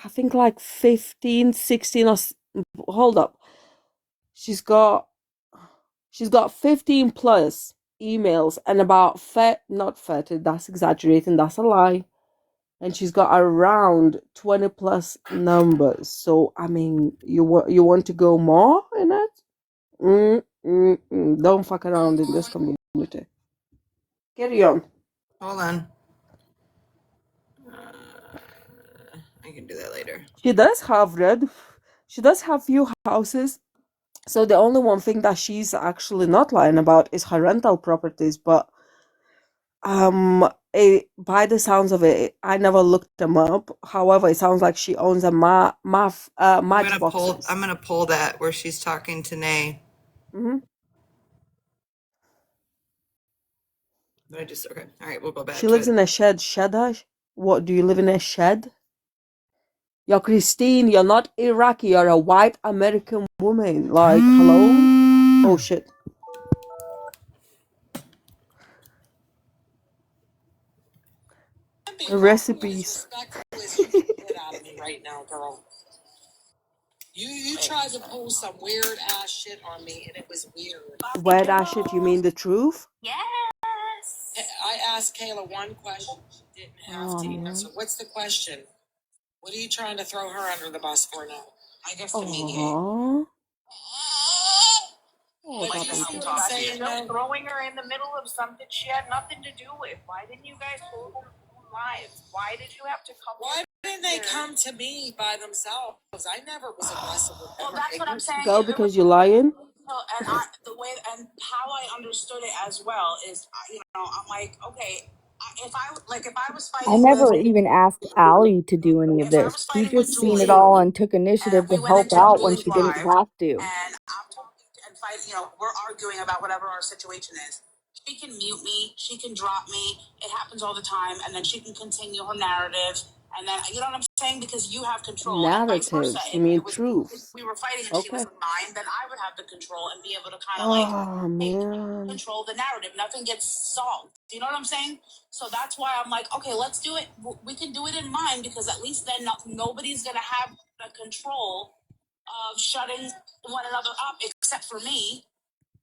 I think like 15, 16 or... Hold up. She's got 15 plus emails and about not 30, that's exaggerating, that's a lie. And she's got around 20 plus numbers. So I mean, you want to go more in it? Don't fuck around in this community. Carry on. Hold on. I can do that later. She does have few houses. So the only one thing that she's actually not lying about is her rental properties, but by the sounds of it, I never looked them up. However, it sounds like she owns a matchboxes. I'm gonna pull that where she's talking to Nay. Mm-hmm. Okay. All right, we'll go back. She lives in a shed. What, do you live in a shed? You're Christine, you're not Iraqi, you're a white American woman. Like, hello? Oh shit. Recipes. Right now, girl. You tried to pull some weird ass shit on me, and it was weird. Weird ass shit, you mean the truth? Yes. I asked Kayla one question. She didn't have to answer. What's the question? What are you trying to throw her under the bus for now? I guess to mediate. But you see what I'm saying? Just throwing her in the middle of something she had nothing to do with. Why didn't you guys hold her lives? Why did you have to come? Why didn't they come to me by themselves? I never was aggressive with them. Well, that's what I'm saying. Girl, because you're lying. And the way and how I understood it as well is, I'm like, okay, if I was fighting. I never even asked Allie to do any of this. She just seen it all and took initiative to help out when she didn't have to. And I'm talking and fighting, we're arguing about whatever our situation is. She can mute me, she can drop me. It happens all the time, and then she can continue her narrative. And then, you know what I'm saying? Because you have control. Narratives, you mean truths. We were fighting and she was mine, then I would have the control and be able to kind of control the narrative. Nothing gets solved. Do you know what I'm saying? So that's why I'm like, okay, let's do it. We can do it in mine, because at least then nobody's going to have the control of shutting one another up except for me.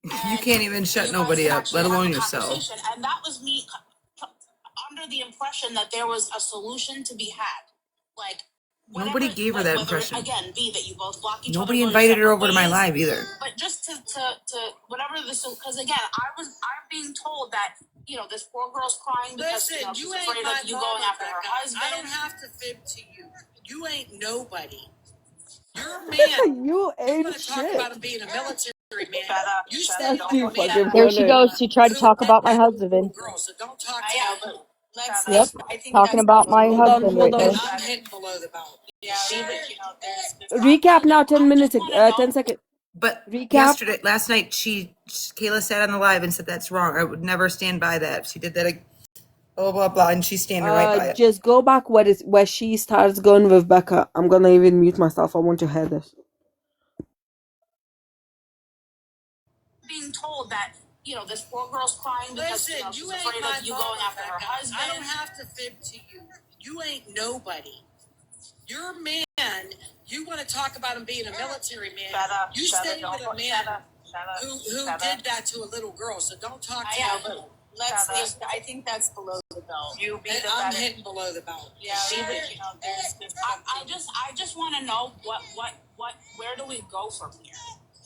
You can't even shut nobody up, let alone yourself. And that was me under the impression that there was a solution to be had. Like, nobody gave her that impression. Again, that you both block each other. Nobody invited her over to my live either. But just to whatever because again, I'm being told that this poor girl's crying because she's afraid of you going after her husband. I don't have to fib to you. You ain't nobody. You're a man. You ain't shit. Talk about him being a military man. You That's too fucking There she funny. goes. She tried to talk about my husband. Girl, so don't talk to me. Yep, talking about my husband right there. I'm hitting below the belt. Yeah, Recap now, 10 minutes, 10 seconds. But recap. Last night, Kayla sat on the live and said that's wrong. I would never stand by that. She did that, blah, blah, blah, and she's standing right by it. Just go back where she starts going with Becca. I'm gonna even mute myself. I want to hear this. Being told that this poor girl's crying because she's afraid of you going after her husband. I don't have to fib to you. You ain't nobody. You're a man. You want to talk about him being a military man. You stay with a man. who did that to a little girl. So don't talk to me. I think that's below the belt. I'm hitting below the belt. Yeah, I just want to know where do we go from here?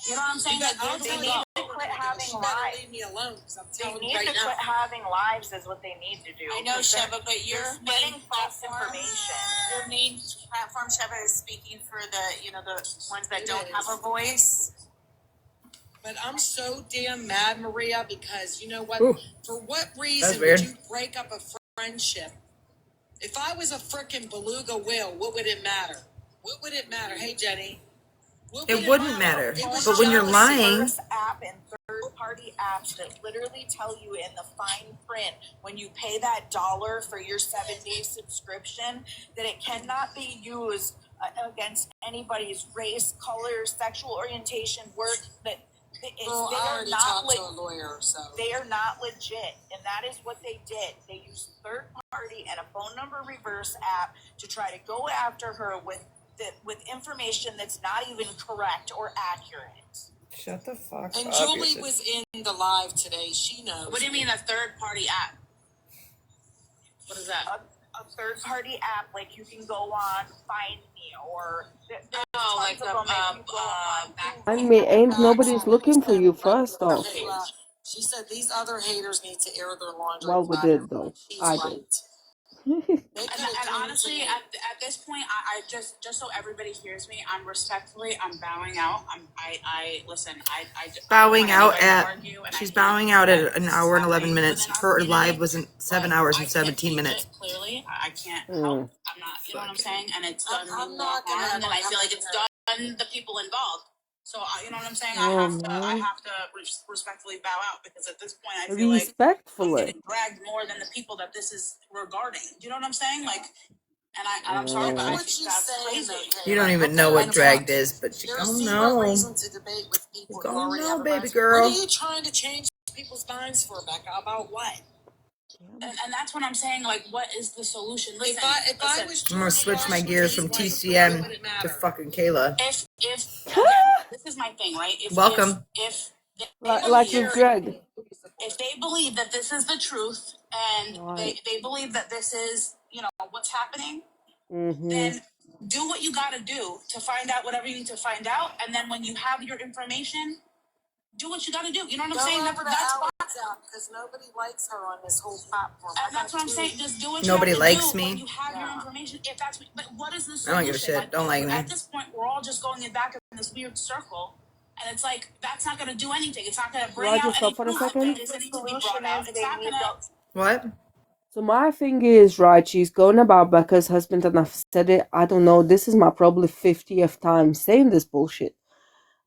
You know what I'm saying? They need to quit having lives. Leave me alone, because I'm They telling need you right to now. quit having lives is what they need to do. I know, Sheva, but your spreading main false platform, information. your main platform, Sheva, is speaking for the ones that don't have a voice. But I'm so damn mad, Maria, because you know what? Ooh, for what reason weird. would you break up a friendship? If I was a frickin' beluga whale, what would it matter? What would it matter? Hey, Jenny. It wouldn't matter. It was But when you're jealousy. lying, App and third-party apps that literally tell you in the fine print when you pay that $1 for your 7-day subscription that it cannot be used against anybody's race, color, sexual orientation, work. That they I are already not talked to a lawyer, so they are not legit, and that is what they did. They used third-party and a phone number reverse app to try to go after her with information that's not even correct or accurate. shut the fuck And up. Julie was in the live today. She knows. What do you mean a third-party app? What is that? A third-party app, like you can go on Find Me or I mean, ain't nobody's looking for you first off. She said these other haters need to air their laundry. Well, we did though. She's I right. did. And honestly, at this point, I just so everybody hears me, I'm bowing out. I listen. Bowing I out don't at. argue, and She's I bowing hate out that at an this hour is and 11 happening minutes. within our Her community, live wasn't 7 but hours I and can't 17 change minutes. it, clearly, I can't help. I'm not. You know what I'm saying? And it's done me I'm more not gonna harm than I feel have like it's done the people involved. So you know what I'm saying? Oh I man. have to respectfully bow out because at this point, I feel like I'm Respectfully. getting dragged more than the people that this is regarding. Do you know what I'm saying? Like, and I'm sorry, but I Mm. think that's crazy. You don't even know what dragged is, but you There's don't zero know. reason to debate with people who Don't already know, have a baby mind. girl. What are you trying to change people's minds for, Becca? About what? And that's what I'm saying. Like, what is the solution? Listen, If I was I'm gonna switch my George gears from Bush's wife, TCM what would it to matter? fucking Kayla. if again, this is my thing, right? Welcome. If they Like with Greg. if they believe that this is the truth and Right. they believe that this is what's happening, Mm-hmm. then do what you got to do to find out whatever you need to find out, and then when you have your information, do what you got to do. You know what I'm saying? That's fine. Because nobody likes her on this whole platform. And that's what I'm saying. Just do what Nobody you have to likes do me. when you have your information. If that's, but what is the I solution? don't give a shit. Don't like me. At this point, we're all just going back in this weird circle, and it's like that's not going to do anything. It's not going to bring Roger, out stop any for a proof second. that is anything to be brought out. It's not going to. What? So my thing is, right, she's going about Becca's husband, and I've said it, I don't know, this is my probably 50th time saying this bullshit.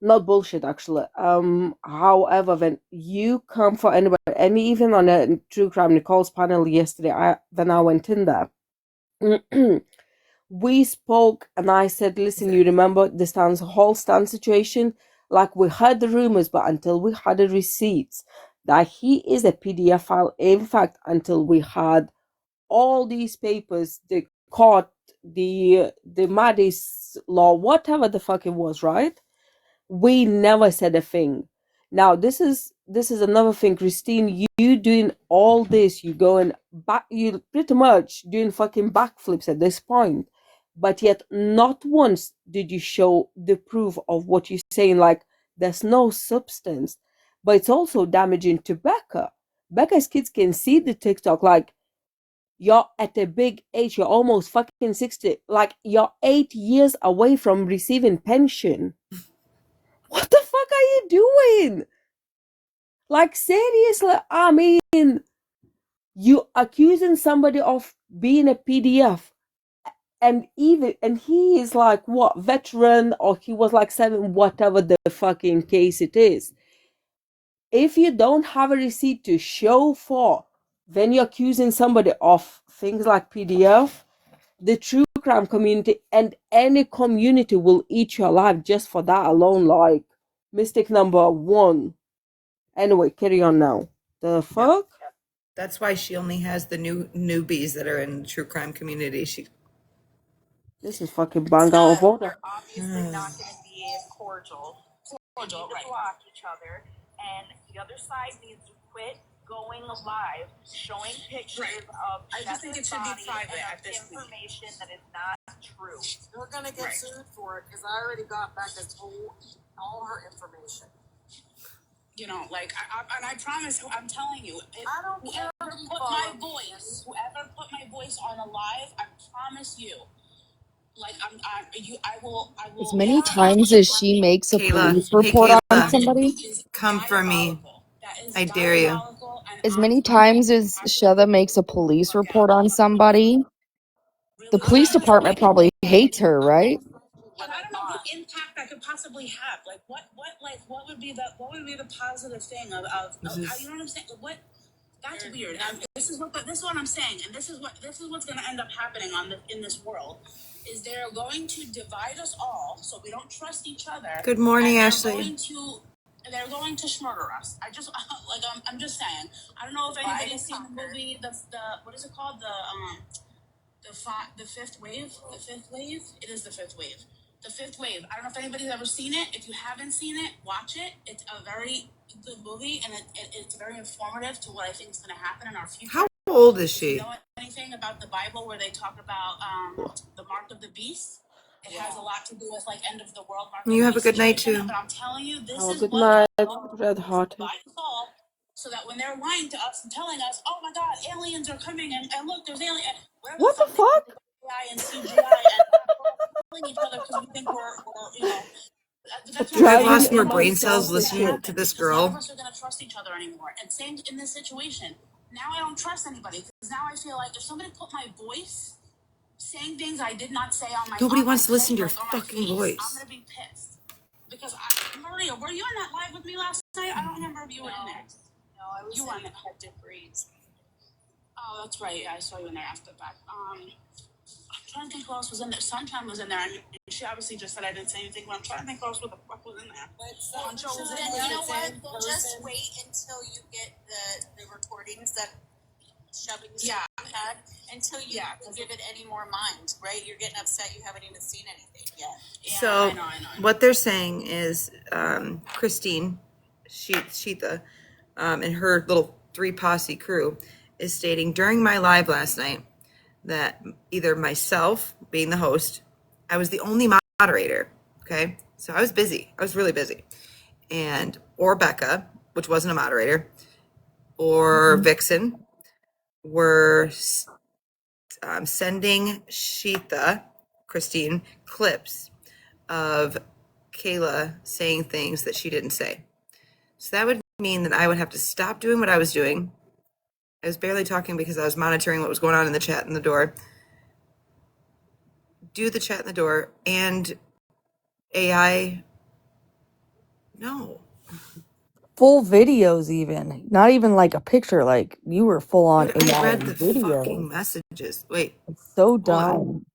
Not bullshit, actually. However, when you come for anybody, and even on a True Crime Nicole's panel yesterday, when I went in there, we spoke, and I said, listen, you remember the whole Stan situation? Like, we heard the rumors, but until we had the receipts that he is a PDF file, in fact, until we had all these papers, the court, the Maddie's law, whatever the fuck it was, right? We never said a thing. Now this is another thing, Christine. You doing all this, you going back, you pretty much doing fucking backflips at this point, but yet not once did you show the proof of what you're saying. Like, there's no substance, but it's also damaging to Becca. Becca's kids can see the TikTok. Like, you're at a big age, you're almost fucking 60, like you're 8 years away from receiving pension. What the fuck are you doing? Like, seriously, I mean, you accusing somebody of being a PDF, and he is like, what, veteran, or he was like 7, whatever the fucking case it is. If you don't have a receipt to show for, then you're accusing somebody of things like PDF, the true crime community and any community will eat you alive just for that alone. Like, mistake number 1. Anyway, carry on now. The fuck? Yep. That's why she only has the newbies that are in the true crime community. This is fucking bang out of order. Obviously not going to be cordial. need to block each other, and the other side needs to quit going live, showing pictures of I just think it should be private at this point. information that is not true. You're gonna get sued for it because I already got back and told all her information. You know, like, and I promise, I'm telling you, I don't care whoever if you put follow my me. voice, whoever put my voice on a live, I promise you, like, I will. As many times as she makes a police report on somebody, Come for me. I dare you. as many times as Sheva makes a police report on somebody, the police department probably hates her, right? And I don't know what impact that could possibly have. Like, what would be the positive thing of you know what I'm saying? What? That's weird. This is what I'm saying, and this is what's going to end up happening in this world. Is they're going to divide us all, so we don't trust each other. Good morning, and Ashley. They're going to murder us. I just like I'm just saying. I don't know if anybody's seen the movie. The what is it called? The fifth wave. The fifth wave. It is the fifth wave. The fifth wave. I don't know if anybody's ever seen it. If you haven't seen it, watch it. It's a very good movie, and it's very informative to what I think is going to happen in our future. How old is she? You know anything about the Bible where they talk about the mark of the beast? It has a lot to do with like end of the world. You have a good night too. But I'm telling you, this Oh, is good what night, Red Heart. so that when they're lying to us and telling us, "Oh my God, aliens are coming," and look, there's aliens. What the fuck? AI and CGI and killing each other because we think we're you know. That's Dude, I've Driving lost more in my brain cells selfish listening shit. to this None of girl. us are going to trust each other anymore. And same in this situation. Now I don't trust anybody because now I feel like if somebody put my voice saying things I did not say on my Nobody wants to face, listen to your like on my fucking face, voice. I'm going to be pissed. Because Maria, were you on that live with me last night? I don't remember if you were in there. No, I was You were in in Hectic Breeds. Oh, that's right. Yeah, I saw you in there after the fact. I'm trying to think who else was in there. Sunshine was in there, and she obviously just said I didn't say anything, but I'm trying to think who else the fuck was in there. Poncho was in there. You know what? We'll just wait until you get the recordings that Shelby had until you give it any more mind, right? You're getting upset you haven't even seen anything yet. Yeah, So I know. what they're saying is Christine Sheetha and her little 3 posse crew is stating during my live last night that either myself, being the host, I was the only moderator, okay? So I was busy. I was really busy. Or Becca, which wasn't a moderator, or Vixen were sending Sheetha, Christine, clips of Kayla saying things that she didn't say. So that would mean that I would have to stop doing what I was doing. I was barely talking because I was monitoring what was going on in the chat in the door. Do the chat in the door and AI. No. Full videos, even not even like a picture. Like you were full on Dude, I AI read the video. fucking messages. Wait. It's so dumb.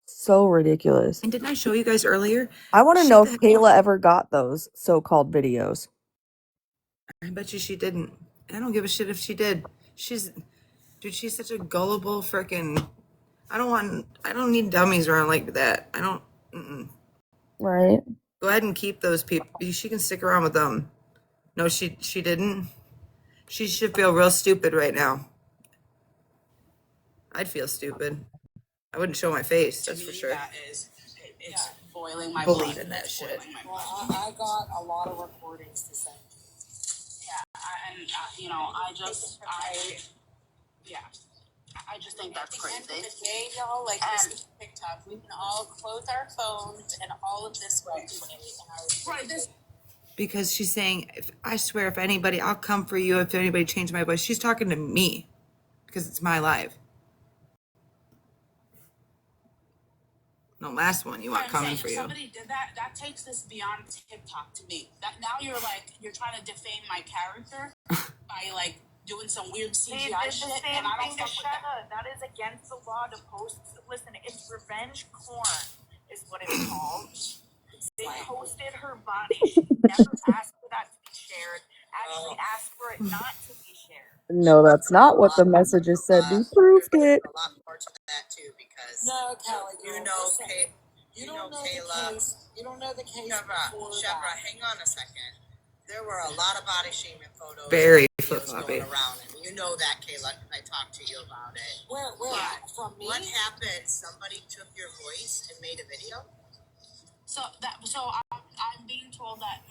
So ridiculous. And didn't I show you guys earlier? I want to know if Kayla ever got those so-called videos. I bet you she didn't. I don't give a shit if she did. She's such a gullible freaking. I don't need dummies around like that. I don't. Right. Go ahead and keep those people. She can stick around with them. No, she didn't. She should feel real stupid right now. I'd feel stupid. I wouldn't show my face. That's for sure. That is, it's boiling my Believe blood. in that shit. Well, I got a lot of recordings to send. You know, I just think that's crazy. At the end of the day, y'all, like this is TikTok. We can all close our phones and all of this will be Because she's saying, I swear, if anybody, I'll come for you if anybody changed my voice. She's talking to me because it's my live. No, last one, you want coming for you. If somebody did that, that takes this beyond TikTok to me. That now you're trying to defame my character by like doing some weird CGI shit, and I don't fuck with that. That is against the law to post. Listen, it's revenge porn, is what it's called. They posted her body. She never asked for that to be shared. Actually asked for it not to be shared. No, that's not what the messages said. We proved it. A lot more to that too, because No, Kelly, you know, You don't know Kayla. The case. You don't know the case. Shebra, hang on a second. There were a lot of body shaming photos. Very going around, and you know that, Kayla. I talked to you about it. Where? From me? What happened? Somebody took your voice and made a video. So I'm being told that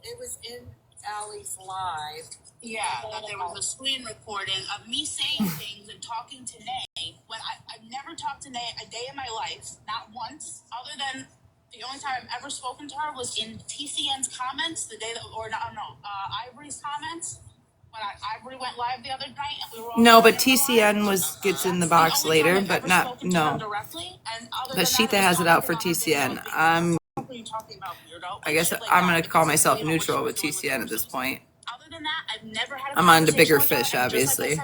it was in Allie's live. Yeah, that there was a screen recording of me saying things and talking to Nay when I've never talked to Nay a day in my life, not once, other than the only time I've ever spoken to her was in TCN's comments the day that, Ivory's comments when Ivory went live the other night and we were all No, but TCN gets in the box later, but not directly. And But Sheetha has it out for TCN. I guess I'm gonna call myself neutral with TCN at this point. Other than that, I've never had. I'm on to bigger fish, obviously.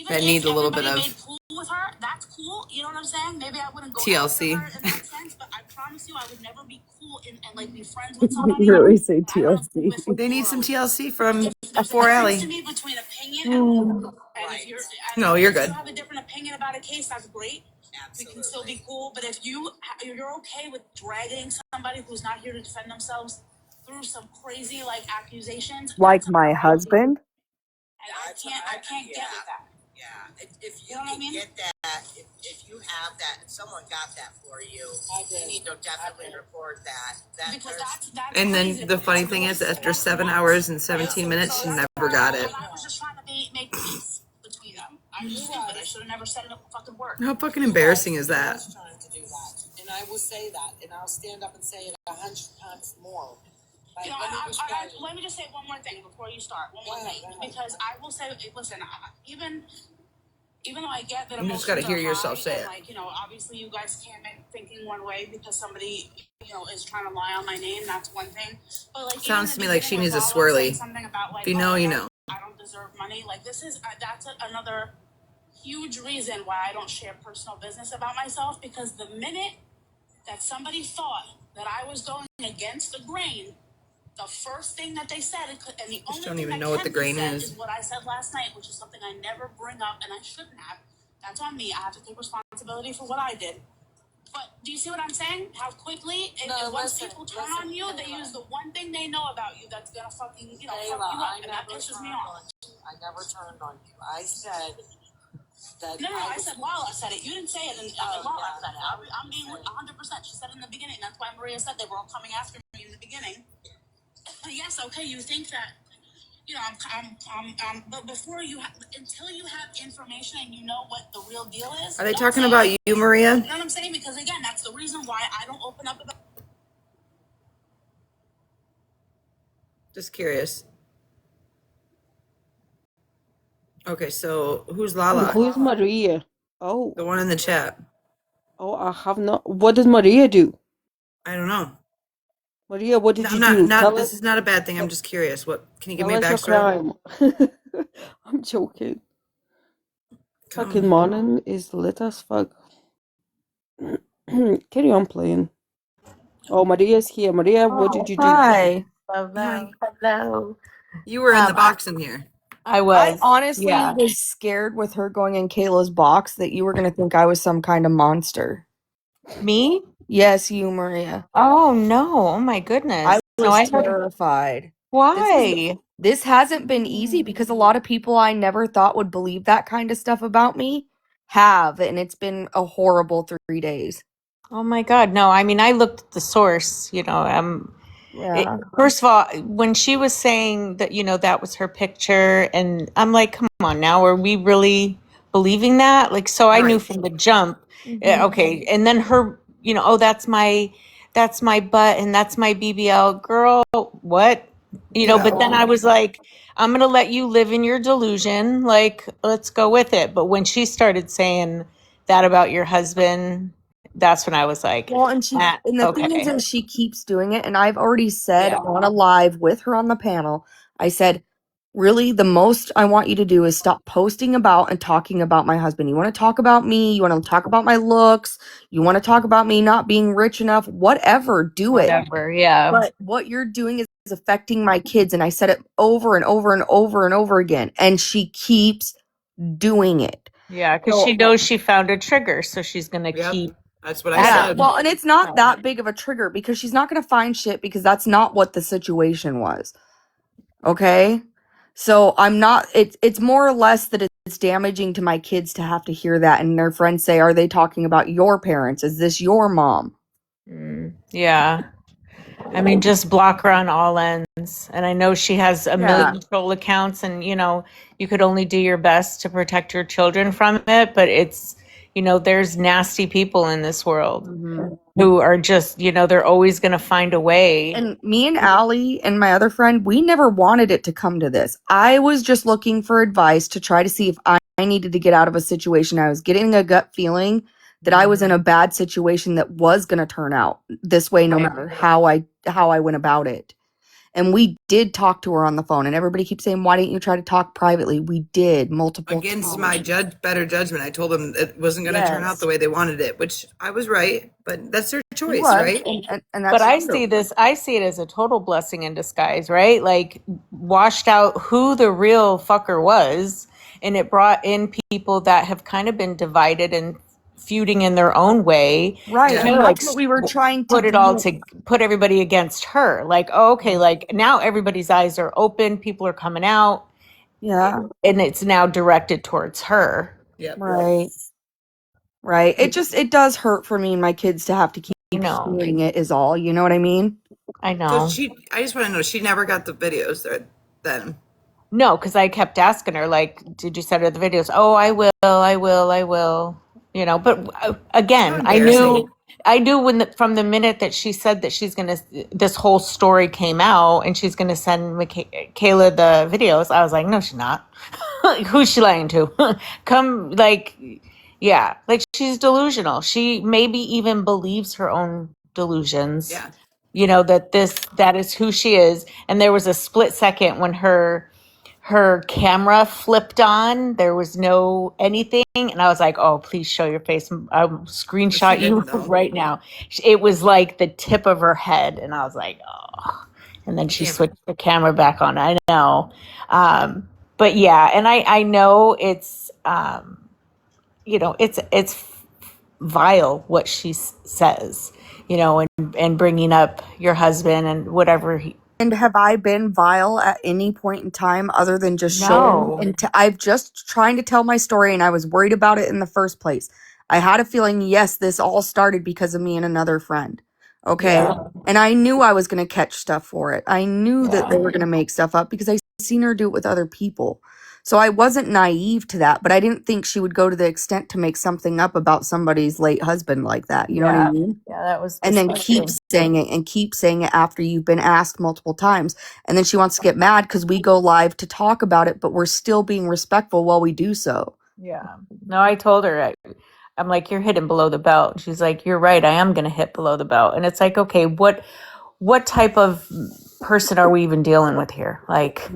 That need a little bit of cool with her, that's cool. You know what I'm saying? Maybe I wouldn't go TLC. after her in that sense, but I promise you, I would never be cool and like be friends with somebody. You really say TLC. They need some TLC from before Allie. Between opinion and if you're, no, you're good. If you have a different opinion about a case, that's great. Absolutely. We can still be cool, but if you're okay with dragging somebody who's not here to defend themselves through some crazy like accusations, Like my husband. And I can't get with that. Yeah, if you can get that, if you have that, if someone got that for you, you need to definitely report that. Because that's and then the funny thing is, after 7 hours and 17 minutes, she never got it. I was just trying to make peace between them. I'm stupid. I should have never said it fucking word. How fucking embarrassing is that? I was trying to do that, and I will say that, and I'll stand up and say it 100 times more. Like, let me just say one more thing before you start. One more thing, because I will say, listen, even though I get that you just got to hear yourself say it. Like, obviously you guys can't make thinking one way because somebody, is trying to lie on my name. That's one thing. But like, sounds to me like she needs a swirly. About, like, if you know, you know. I don't deserve money. Like this is that's another huge reason why I don't share personal business about myself, because the minute that somebody thought that I was going against the grain, the first thing that they said, and the only don't thing even that know what the grain is what I said last night, which is something I never bring up, and I shouldn't have. That's on me. I have to take responsibility for what I did. But do you see what I'm saying? How quickly, once people turn on you, they use the one thing they know about you that's gonna fucking, fuck you up, and that pisses me off. I never turned on you. I said that. No, I said Lala said it. You didn't say it, and Lala said it. I'm being 100%. She said it in the beginning. That's why Maria said they were all coming after me in the beginning. Yes, okay, you think that, but until you have information and you know what the real deal is. Are they talking about you, Maria? You know what I'm saying? Because again, that's the reason why I don't open up about. Just curious. Okay, so who's Lala? Who's Maria? Oh. The one in the chat. Oh, I have not. What did Maria do? I don't know. Maria, what did you do? This is not a bad thing. I'm just curious. What can you give me a backstory? I'm joking. Fucking morning is lit as fuck. Carry on playing. Oh, Maria's here. Maria, what did you do? Hi. Hello. You were in the box in here. I honestly was scared with her going in Kayla's box that you were going to think I was some kind of monster. Me? Yes, you, Maria. Oh, no. Oh, my goodness. I was terrified. Why? This hasn't been easy because a lot of people I never thought would believe that kind of stuff about me have, and it's been a horrible 3 days. Oh, my God. No, I mean, I looked at the source, first of all, when she was saying that, that was her picture, and I'm like, come on now, are we really believing that? Like, so I knew from the jump, okay. And then her, oh, that's my butt and that's my BBL. Girl, what? But then I was like, I'm going to let you live in your delusion. Like, let's go with it. But when she started saying that about your husband, that's when I was like, well, and the thing is that she keeps doing it. And I've already said on a live with her on the panel, I said, really, the most I want you to do is stop posting about and talking about my husband. You want to talk about me. You want to talk about my looks. You want to talk about me not being rich enough, whatever, do it. Whatever, yeah. But what you're doing is affecting my kids. And I said it over and over and over and over again. And she keeps doing it. Yeah, because she knows she found a trigger. So she's going to keep That's what I Yeah. said. Well, and it's not that big of a trigger because she's not going to find shit because that's not what the situation was. Okay? So I'm not it's more or less that it's damaging to my kids to have to hear that and their friends say, "Are they talking about your parents? Is this your mom?" Yeah. I mean, just block her on all ends. And I know she has a million troll accounts, and you could only do your best to protect your children from it. But it's, there's nasty people in this world who are just, they're always going to find a way. And me and Allie and my other friend, we never wanted it to come to this. I was just looking for advice to try to see if I needed to get out of a situation. I was getting a gut feeling that I was in a bad situation that was going to turn out this way, no matter how I went about it. And we did talk to her on the phone, and everybody keeps saying, "Why didn't you try to talk privately?" We did multiple Against times. my better judgment, I told them it wasn't going to turn out the way they wanted it, which I was right, but that's their choice, right? And But I see it as a total blessing in disguise, right? Like, washed out who the real fucker was, and it brought in people that have kind of been divided and feuding in their own way. Right. Kind And of like that's what we were trying to put it all to put everybody against her. Like, oh, okay, like now everybody's eyes are open, people are coming out. Yeah. And it's now directed towards her. Yeah. Right. Right. It does hurt for me and my kids to have to keep hearing it is all. You know what I mean? I know. So I just want to know, she never got the videos then. No, because I kept asking her, like, did you send her the videos? Oh, I will. But again, I knew from the minute that she said that this whole story came out and she's going to send Kayla the videos. I was like, no, she's not. Who's she lying to? Yeah, like she's delusional. She maybe even believes her own delusions. Yeah. That is who she is. And there was a split second when her camera flipped on. There was no anything. And I was like, oh, please show your face. I'll screenshot you right now. It was like the tip of her head. And I was like, oh. And then she switched the camera back on. I know. But yeah, and I know it's, it's vile what she says, and bringing up your husband and whatever And have I been vile at any point in time other than just showing? And I've just trying to tell my story, and I was worried about it in the first place. I had a feeling, yes, this all started because of me and another friend. Okay. Yeah. And I knew I was going to catch stuff for it. I knew that they were going to make stuff up because I seen her do it with other people. So I wasn't naive to that, but I didn't think she would go to the extent to make something up about somebody's late husband like that. You know what I mean? Yeah, that was And then keep saying it after you've been asked multiple times. And then she wants to get mad because we go live to talk about it, but we're still being respectful while we do so. Yeah. No, I told her, I'm like, you're hitting below the belt. She's like, you're right. I am going to hit below the belt. And it's like, okay, what type of person are we even dealing with here? Like,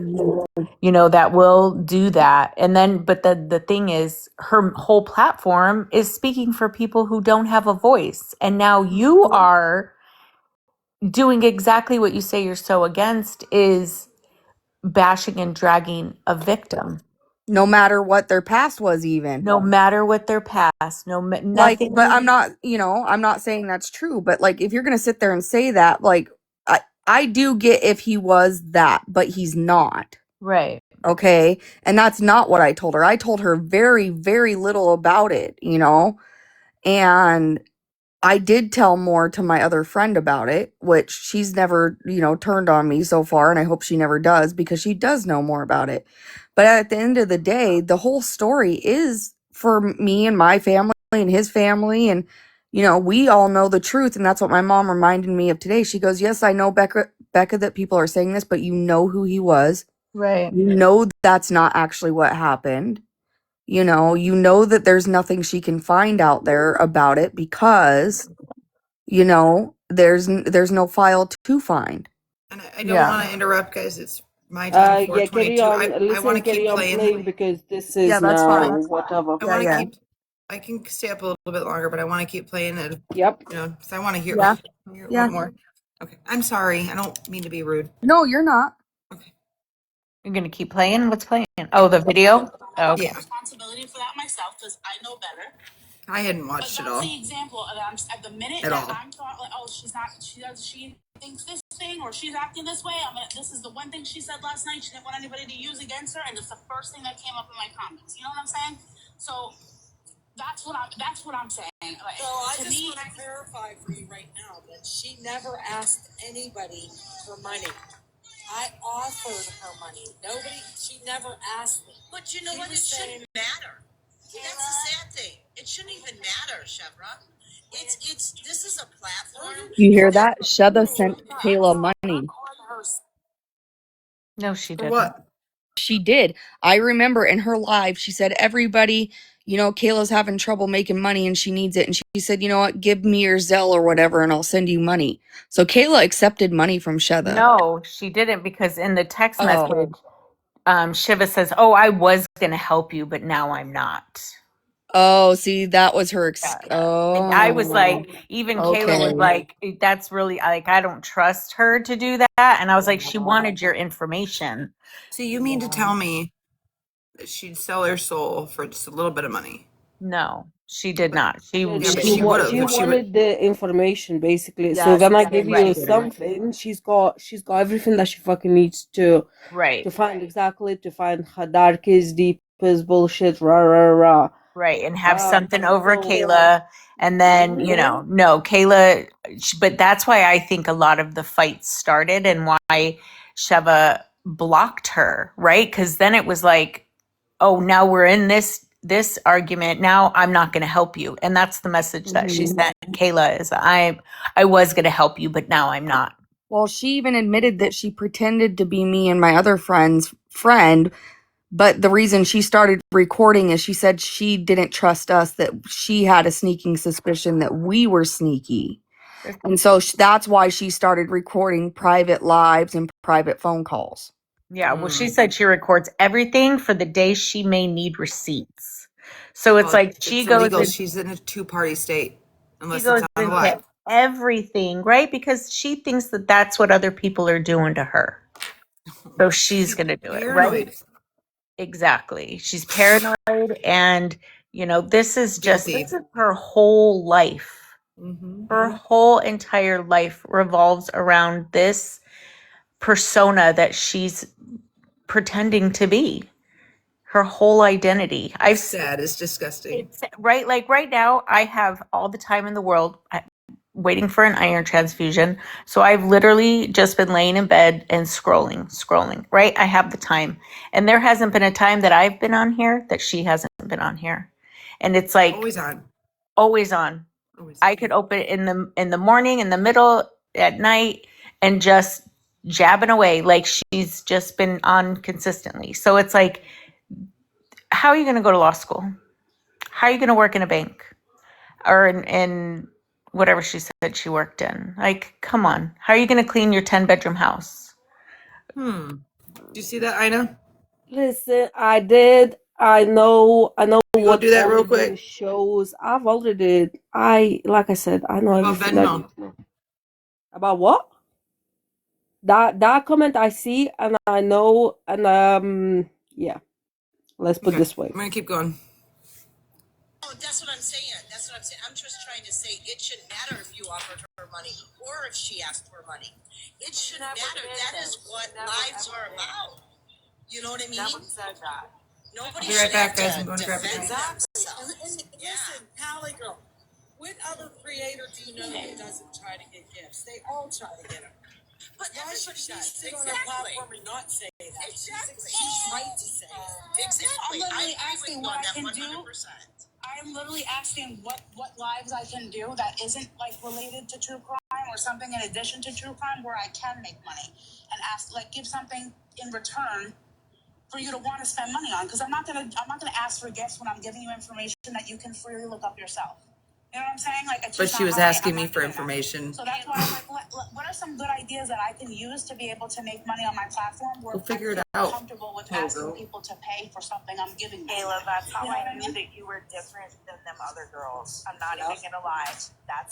that will do that. And then, but the thing is, her whole platform is speaking for people who don't have a voice. And now you are doing exactly what you say you're so against, is bashing and dragging a victim. No matter what their past was, even. No matter what their past, nothing. Like, but I'm not saying that's true. But like, if you're going to sit there and say that, like, I do get if he was that, but he's not. Right. Okay. And that's not what I told her. I told her very, very little about it, and I did tell more to my other friend about it, which she's never, turned on me so far. And I hope she never does because she does know more about it. But at the end of the day, the whole story is for me and my family and his family. And, we all know the truth. And that's what my mom reminded me of today. She goes, yes, I know, Becca, that people are saying this, but you know who he was. Right. You know that's not actually what happened. You know that there's nothing she can find out there about it because, there's no file to find. And I don't want to interrupt, guys. It's my time. Yeah, carry on. I want to keep playing because this is now whatever. I can stay up a little bit longer, but I want to keep playing it. Yep. Because I want to hear, Yeah. one more. Okay. I'm sorry. I don't mean to be rude. No, you're not. Okay. You're going to keep playing? What's playing? Oh, the video? Oh, okay. Responsibility for that myself because I know better. I hadn't watched it all. That's the example of at the minute At that all. I'm thought like, oh, she thinks this thing or she's acting this way. This is the one thing she said last night. She didn't want anybody to use against her, and it's the first thing that came up in my comments. You know what I'm saying? So that's what I'm saying. Like, So I just want to clarify for you right now that she never asked anybody for money. I offered her money. She never asked me. But you know what? It shouldn't matter. That's the sad thing. It shouldn't even matter, Chevra. This is a platform. You hear that? Sheva sent Kayla money. No, she For didn't. what? She did. I remember in her live, she said, everybody, Kayla's having trouble making money and she needs it. And she said, you know what, give me your Zelle or whatever and I'll send you money. So Kayla accepted money from Sheva. No, she didn't, because in the text Oh. message, Shiva says, "Oh, I was going to help you, but now I'm not." Oh, see, that was her. And I was like, even Kayla was Okay. like, that's really, like, I don't trust her to do that. And I was like, she wanted your information. So you mean to tell me that she'd sell her soul for just a little bit of money? No, she did not. She wanted the information basically. So Yes, when I give you right. something, she's got everything that she fucking needs to Right. find her darkest, deepest bullshit, rah rah rah. Right, and have something over Kayla, and then no, Kayla. But that's why I think a lot of the fights started, and why Sheva blocked her, right? Because then it was like, oh, now we're in this argument. Now I'm not going to help you, and that's the message that she sent Kayla is I was going to help you, but now I'm not. Well, she even admitted that she pretended to be me and my other friend's friend. But the reason she started recording is she said she didn't trust us, that she had a sneaking suspicion that we were sneaky. And so that's why she started recording private lives and private phone calls. Yeah, well, she said she records everything for the day she may need receipts. So it's like she it's goes illegal. in, She's in a two-party state unless she goes it's on into live. everything, right? Because she thinks that that's what other people are doing to her. So she's going to do it, right? Exactly. She's paranoid, and this is her whole life. Her whole entire life revolves around this persona that she's pretending to be. Her whole identity. It's sad. It's disgusting. Right? Like right now, I have all the time in the world waiting for an iron transfusion. So I've literally just been laying in bed and scrolling, right? I have the time. And there hasn't been a time that I've been on here that she hasn't been on here. And it's like always on. Always on. I could open it in the morning, in the middle, at night, and just jabbing away like she's just been on consistently. So it's like, how are you going to go to law school? How are you going to work in a bank or in whatever she said she worked in? Like, come on. How are you going to clean your 10-bedroom house? Do you see that, Ina? Listen, I did. I know what do that real quick? the shows. I've already did. Like I said, I know About everything that Venmo. you need to know. About what? That comment I see and I know, and yeah. Let's put it this way. I'm gonna keep going. Oh, that's what I'm saying. I'm just trying to say it shouldn't matter if you offered her money or if she asked for money. It shouldn't matter. That is what lives are about. You know what I mean? Never said that. Nobody I'll be right should back, have guys. to I'm going to grab defend it. themselves. And listen, Allie girl, what other creator do you know who doesn't try to get gifts? They all try to get them. But why should she sit on her platform and not say that? Exactly. She's right to say that. Exactly. I'm literally I asking agree with what you I on can that 100%. I'm literally asking what lives I can do that isn't like related to true crime or something in addition to true crime where I can make money and ask give something in return for you to want to spend money on, because I'm not gonna ask for gifts when I'm giving you information that you can freely look up yourself. You know what I'm saying? But she was asking me for information. So that's why I'm like, what are some good ideas that I can use to be able to make money on my platform where We'll figure I it feel out. comfortable with asking people to pay for something I'm giving them. Kayla, that's how You know I what knew mean? that you were different than them other girls. I'm not even gonna lie. That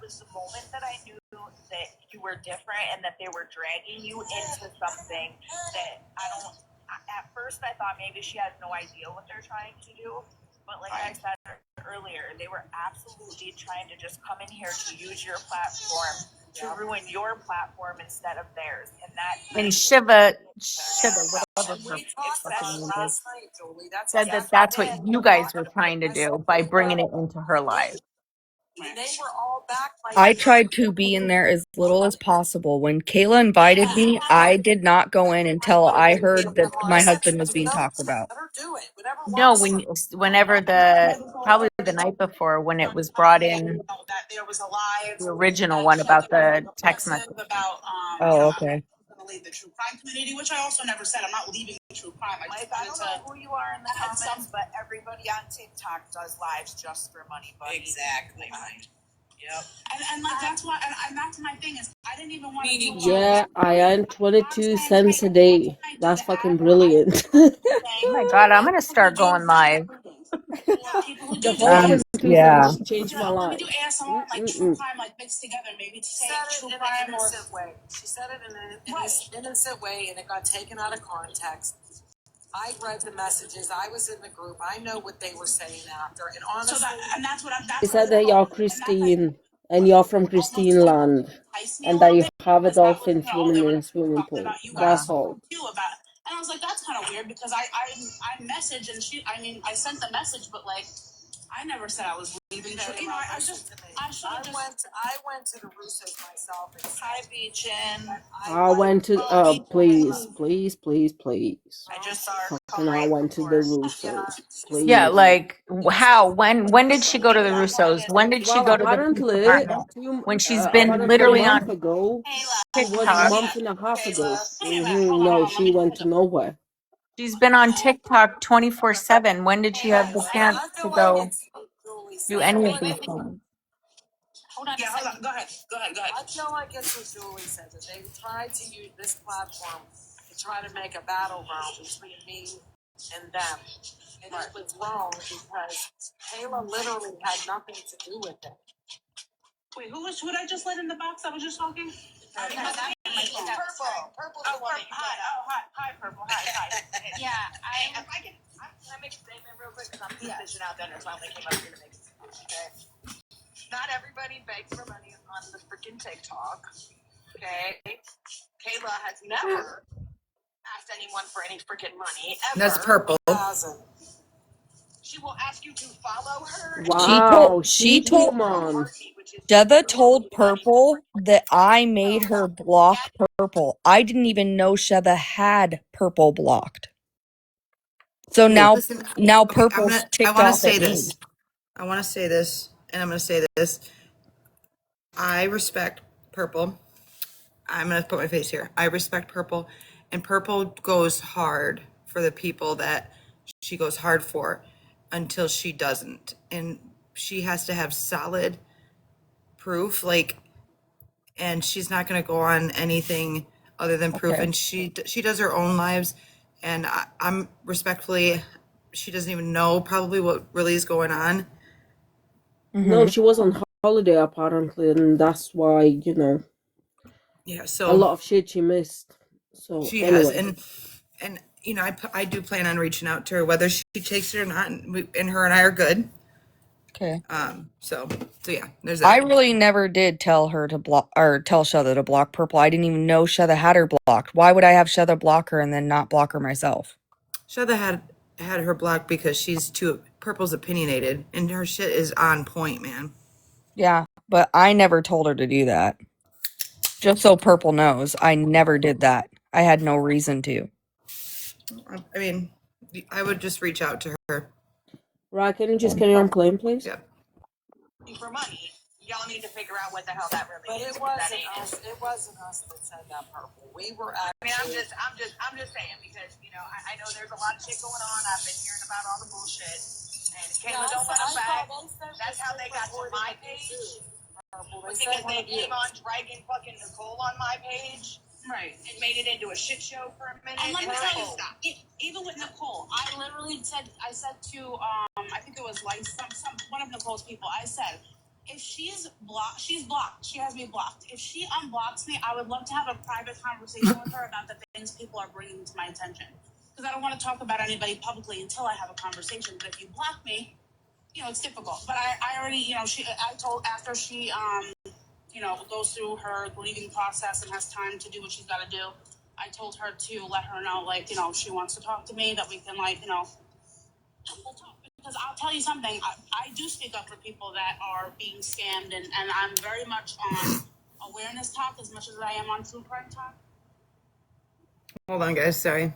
was the moment that I knew that you were different and that they were dragging you into something that at first I thought maybe she had no idea what they're trying to do. But like I said earlier, they were absolutely trying to just come in here to use your platform to ruin your platform instead of theirs. And that And Shiva, whatever her We talked about fucking it name is, last night, Julie. That's said that exactly that's what what we you were guys were talking about. trying to I said do by they bringing it into her life. they were all back like I tried to be in there as little as possible. When Kayla invited me, I did not go in until I heard that my husband was being talked about. let her do it. Whatever No, works. whenever probably the night before when it was brought in, That there was a live the original that one Shelly about the was text message. aggressive about Oh, okay. I'm gonna leave the true crime community, which I also never said. I'm not leaving the true crime. I just Mike, I wanted don't know to who you are in the comments, but everybody on TikTok does lives just for money, buddy. exactly. Yep. And like that's why and that's my thing is I didn't even want to do Yeah, I earn honestly 22 and cents a day. I do That's the fucking ad, brilliant. Oh my God, I'm gonna start going live. people who The do whole true 22 Yeah. cents changed my let me do life. ASMR like true Mm-mm-mm. crime like mixed together maybe to She say said it true in crime an or innocent way. She said it in an innocent way, and it got taken out of context. I read the messages. I was in the group. I know what they were saying after. And honestly, and that's what They that's what said that you're Christine and you're from Christine land enticed me a and that little you bit have a because that was dolphin all swimming they in were a swimming talking pool. about you guys That's all. too about and I was like that's kind of weird because I messaged and I sent the message but like I never said I was leaving. I went to the Russos myself. And Hi, Beechin. I went to please. I just saw her come Fucking I right went to the before. Russos. Yeah, Please. like how? When did she go to the Russos? When did she Well, go to the police apparently, department? When she's been apparently a literally month on ago, it was a TikTok. month and a half ago. hold No, on, let she me went to nowhere. She's been on TikTok 24/7. When did she have the chance I to feel like go it's what Julie do said. any of these things? hold on. Go ahead. I feel like it's what Julie said, that they tried to use this platform to try to make a battleground between me and them. And it was wrong because Kayla literally had nothing to do with it. Wait, who did I just let in the box? I was just talking. Purple. Hi, Purple. Hi. Yeah, if I can make a statement real quick because I'm fishing out dinner, so I only came up here to make a statement. Okay. Not everybody begs for money on the freaking TikTok. Okay. Kayla has never asked anyone for any freaking money ever. That's Purple. She will ask you to follow her. Wow, She she told came on. Sheva told Purple that I made her block Purple. I didn't even know Sheva had Purple blocked. So now Listen, okay, Purple's I ticked want to off say at me. this. I want to say this, and I'm going to say this. I respect Purple. I'm going to put my face here. I respect Purple, and Purple goes hard for the people that she goes hard for until she doesn't. And she has to have solid proof, and she's not going to go on anything other than proof. Okay. And she does her own lives, and I'm respectfully, she doesn't even know probably what really is going on. No, she was on holiday apparently, and that's why, Yeah, a so lot of shit she missed. So she has, anyway. and I do plan on reaching out to her whether she takes it or not, and her and I are good. Okay. So yeah, there's I that. really never did tell her to block or tell Sheva to block Purple. I didn't even know Sheva had her blocked. Why would I have Sheva block her and then not block her myself? Shada had her blocked because she's too Purple's opinionated, and her shit is on point, man. Yeah, but I never told her to do that. Just so Purple knows, I never did that. I had no reason to. I mean, I would just reach out to her. Right, can you just carry on playing, please? Yeah. For money, y'all need to figure out what the hell that really But is. it wasn't us. It wasn't us that said that, Purple. We were I mean, actually. I'm just saying because I know there's a lot of shit going on. I've been hearing about all the bullshit, and Kayla don't want to back. That's how they got to my page. Because they came on dragging fucking Nicole on my page. Right. And made it into a shit show for a minute. And let me tell you, stop. even with Nicole, I literally said to I think it was like some one of Nicole's people. I said, if she's blocked, she's blocked. She has me blocked. If she unblocks me, I would love to have a private conversation with her about the things people are bringing to my attention. Because I don't want to talk about anybody publicly until I have a conversation. But if you block me, it's difficult. But I already, I told after she, goes through her grieving process and has time to do what she's got to do. I told her to let her know, like, if she wants to talk to me, that we can, like, we'll talk. Because I'll tell you something, I do speak up for people that are being scammed, and I'm very much on awareness talk as much as I am on true crime talk. Hold on, guys. Sorry.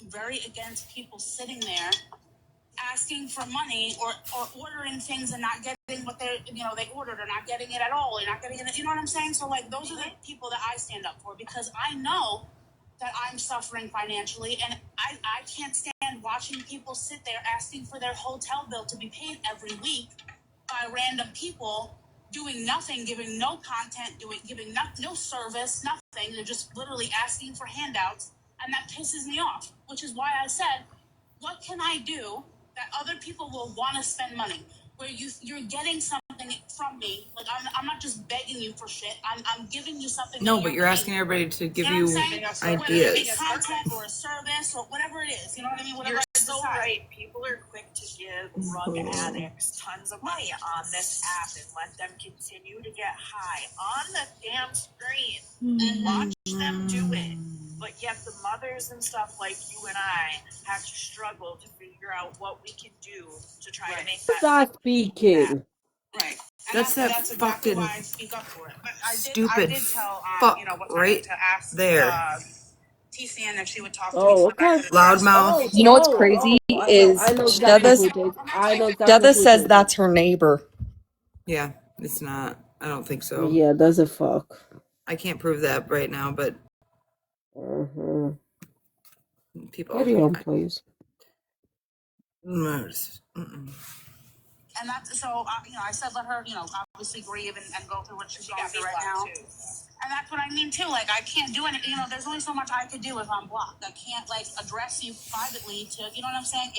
Very against people sitting there asking for money or ordering things and not getting what they ordered, or not getting it at all, or not getting it. You know what I'm saying? So, like, those are the people that I stand up for, because I know that I'm suffering financially, and I can't stand watching people sit there asking for their hotel bill to be paid every week by random people doing nothing, giving no content, giving no service, nothing. They're just literally asking for handouts, and that pisses me off, which is why I said, what can I do that other people will want to spend money? Where you're getting something from me, like I'm not just begging you for shit. I'm giving you something. No, but you're asking everybody to give you ideas. Whether it's content or a service or whatever it is, you know what I mean? Whatever. You're so right. People are quick to give drug addicts tons of money on this app and let them continue to get high on the damn screen and watch them do it. But yet the mothers and stuff like you and I have to struggle to figure out what we can do to try to make that. Start speaking. Right. That's exactly fucking why I speak up for it. But stupid I did tell, fuck what right to ask there. TCN if she would talk to me. Oh, So back okay. to the Loudmouth. You know what's crazy is I know exactly Deva, who it is. I know exactly Deva who it says is. that's her neighbor. Yeah, it's not. I don't think so. Yeah, that's a fuck. I can't prove that right now, but people Carry on, please. And that's so, I said let her, obviously grieve and go through what she's going through right now. Too. And that's what I mean too. Like, I can't do anything. There's only so much I could do if I'm blocked. I can't, like, address you privately to, you know what I'm saying?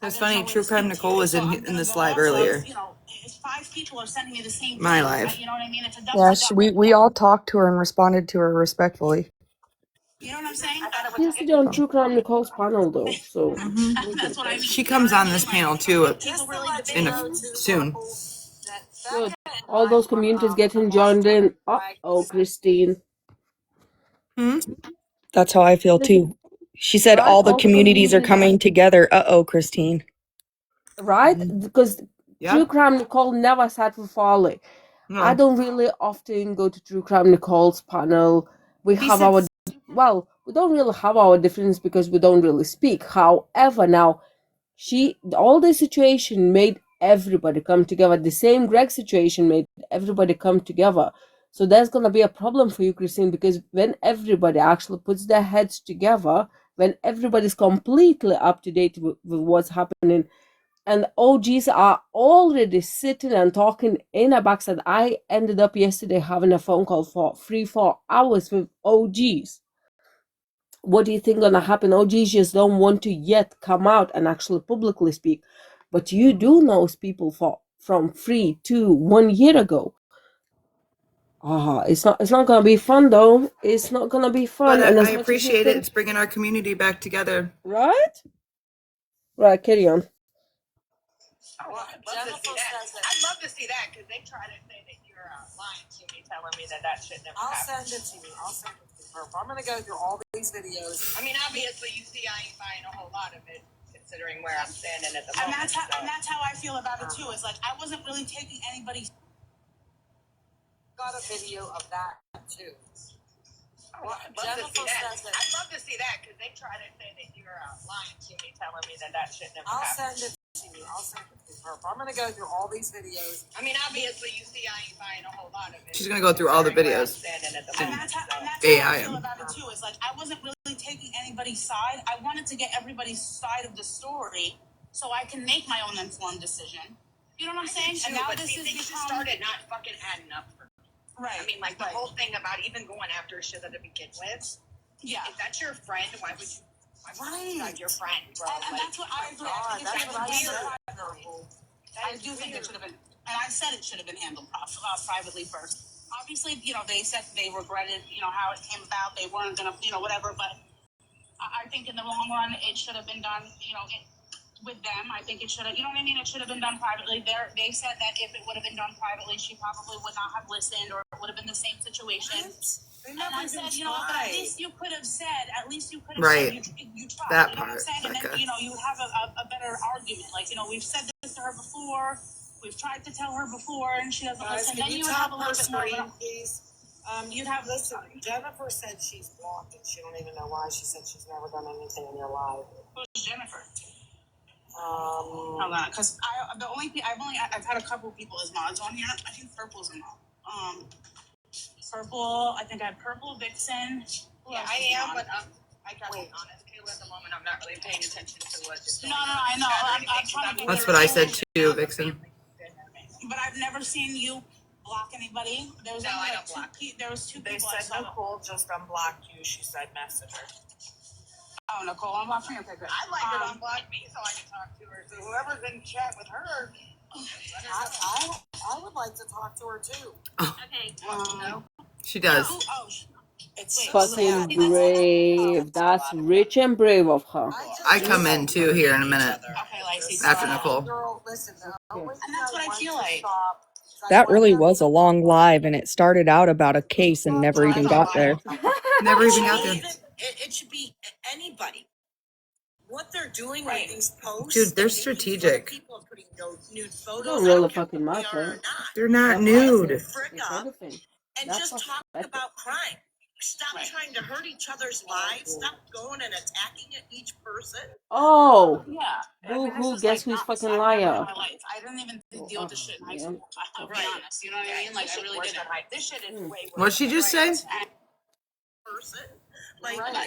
It's funny. True Crime Nicole was in this live earlier. If 5 people are sending me the same My thing, live. you know what I mean? If it Yeah, doesn't, we all talked to her and responded to her respectfully. you know what I'm saying? Yesterday on True Crime Nicole's panel, though, so That's what I mean. She comes on this panel too soon. good. All those communities getting joined in. Oh, Christine. That's how I feel too. She said Right? all the communities are coming together. Uh-oh, Christine. Right? Because True Crime Nicole never sat with iam4llie. No. I don't really often go to True Crime Nicole's panel. We don't really have our difference because we don't really speak. However, now, all the situation made everybody come together. The same Greg situation made everybody come together. So there's going to be a problem for you, Christine, because when everybody actually puts their heads together, when everybody's completely up to date with what's happening, and OGs are already sitting and talking in a backside. I ended up yesterday having a phone call for 3-4 hours with OGs. What do you think gonna happen? OGs just don't want to yet come out and actually publicly speak. But you do know people from 3 to 1 year ago. It's not gonna be fun though. It's not gonna be fun. But and I appreciate it. It's bringing our community back together. Right? Right, carry on. Well, I'd love to see that because they try to say that you're lying to me, telling me that shit never happened. I'll send it to you. I'm going to go through all these videos. I mean, obviously, you see, I ain't buying a whole lot of it, considering where I'm standing at the moment. And that's how I feel about it too. It's like I wasn't really taking anybody's. Got a video of that too. Well, I'd love to see that because they try to say that you're lying to me, telling me that shit never happened. I'll send it to you. I'm going to go through all these videos. I mean, obviously, you see, I ain't buying a whole lot of it. She's going to go through all the videos. And that's how I feel about it too. It's like I wasn't really taking anybody's side. I wanted to get everybody's side of the story so I can make my own informed decision. You know what I'm saying? And now this is things just started not fucking adding up for me. Right. I mean, like the whole thing about even going after shit to begin with. Yeah. If that's your friend, why would you? Like your friend, bro. And that's what I agree. I do think it should have been, and I said it should have been handled privately first. Obviously, they said they regretted, how it came about. They weren't gonna, whatever. But I think in the long run, it should have been done, with them. I think it should have, you know what I mean? It should have been done privately. They said that if it would have been done privately, she probably would not have listened, or it would have been the same situation. And I said, at least you could have said, Right. you tried. That You know what I'm part, saying? And then, Becca. you have a better argument. Like, we've said this to her before. We've tried to tell her before, and she doesn't listen. Then you would have a little bit more of a, please. you'd have, Listen, Jennifer said she's blocked and she don't even know why. She said she's never done anything in your life. who's Jennifer? Hold on, because I've had a couple people as mods on here. I think Purple's a mod. Purple. I think I have Purple, Vixen. Yeah, I am, but I got to be honest, Kayla. At the moment, I'm not really paying attention to what. No, I know. I'm trying to be. That's what I said too, Vixen. But I've never seen you block anybody. There was only like there was two people. They said Nicole just unblocked you. She said message her. Oh, Nicole unblocked me. Okay, good. I'd like her to unblock me so I can talk to her. So whoever's in chat with her, I would like to talk to her too. Okay. No. She does. It's Fucking brave. That's rich and brave of her. I come in too here in a minute. Okay, Lacey. After Nicole. Girl, listen, And that's what I feel like. That really was a long live, and it started out about a case and never even got there. Never even got there. It should be anybody. What they're doing with these posts, Dude, they're strategic. People are putting nude photos. Don't really fucking matter. They're not nude. And just talk about crime. Stop trying to hurt each other's lives. Stop going and attacking each person. Oh, Yeah. who guess who's fucking liar? I didn't even deal with this shit in high school. I'll be honest. You know what I mean? Like, I really didn't. This shit is way worse. What'd she just say? Person.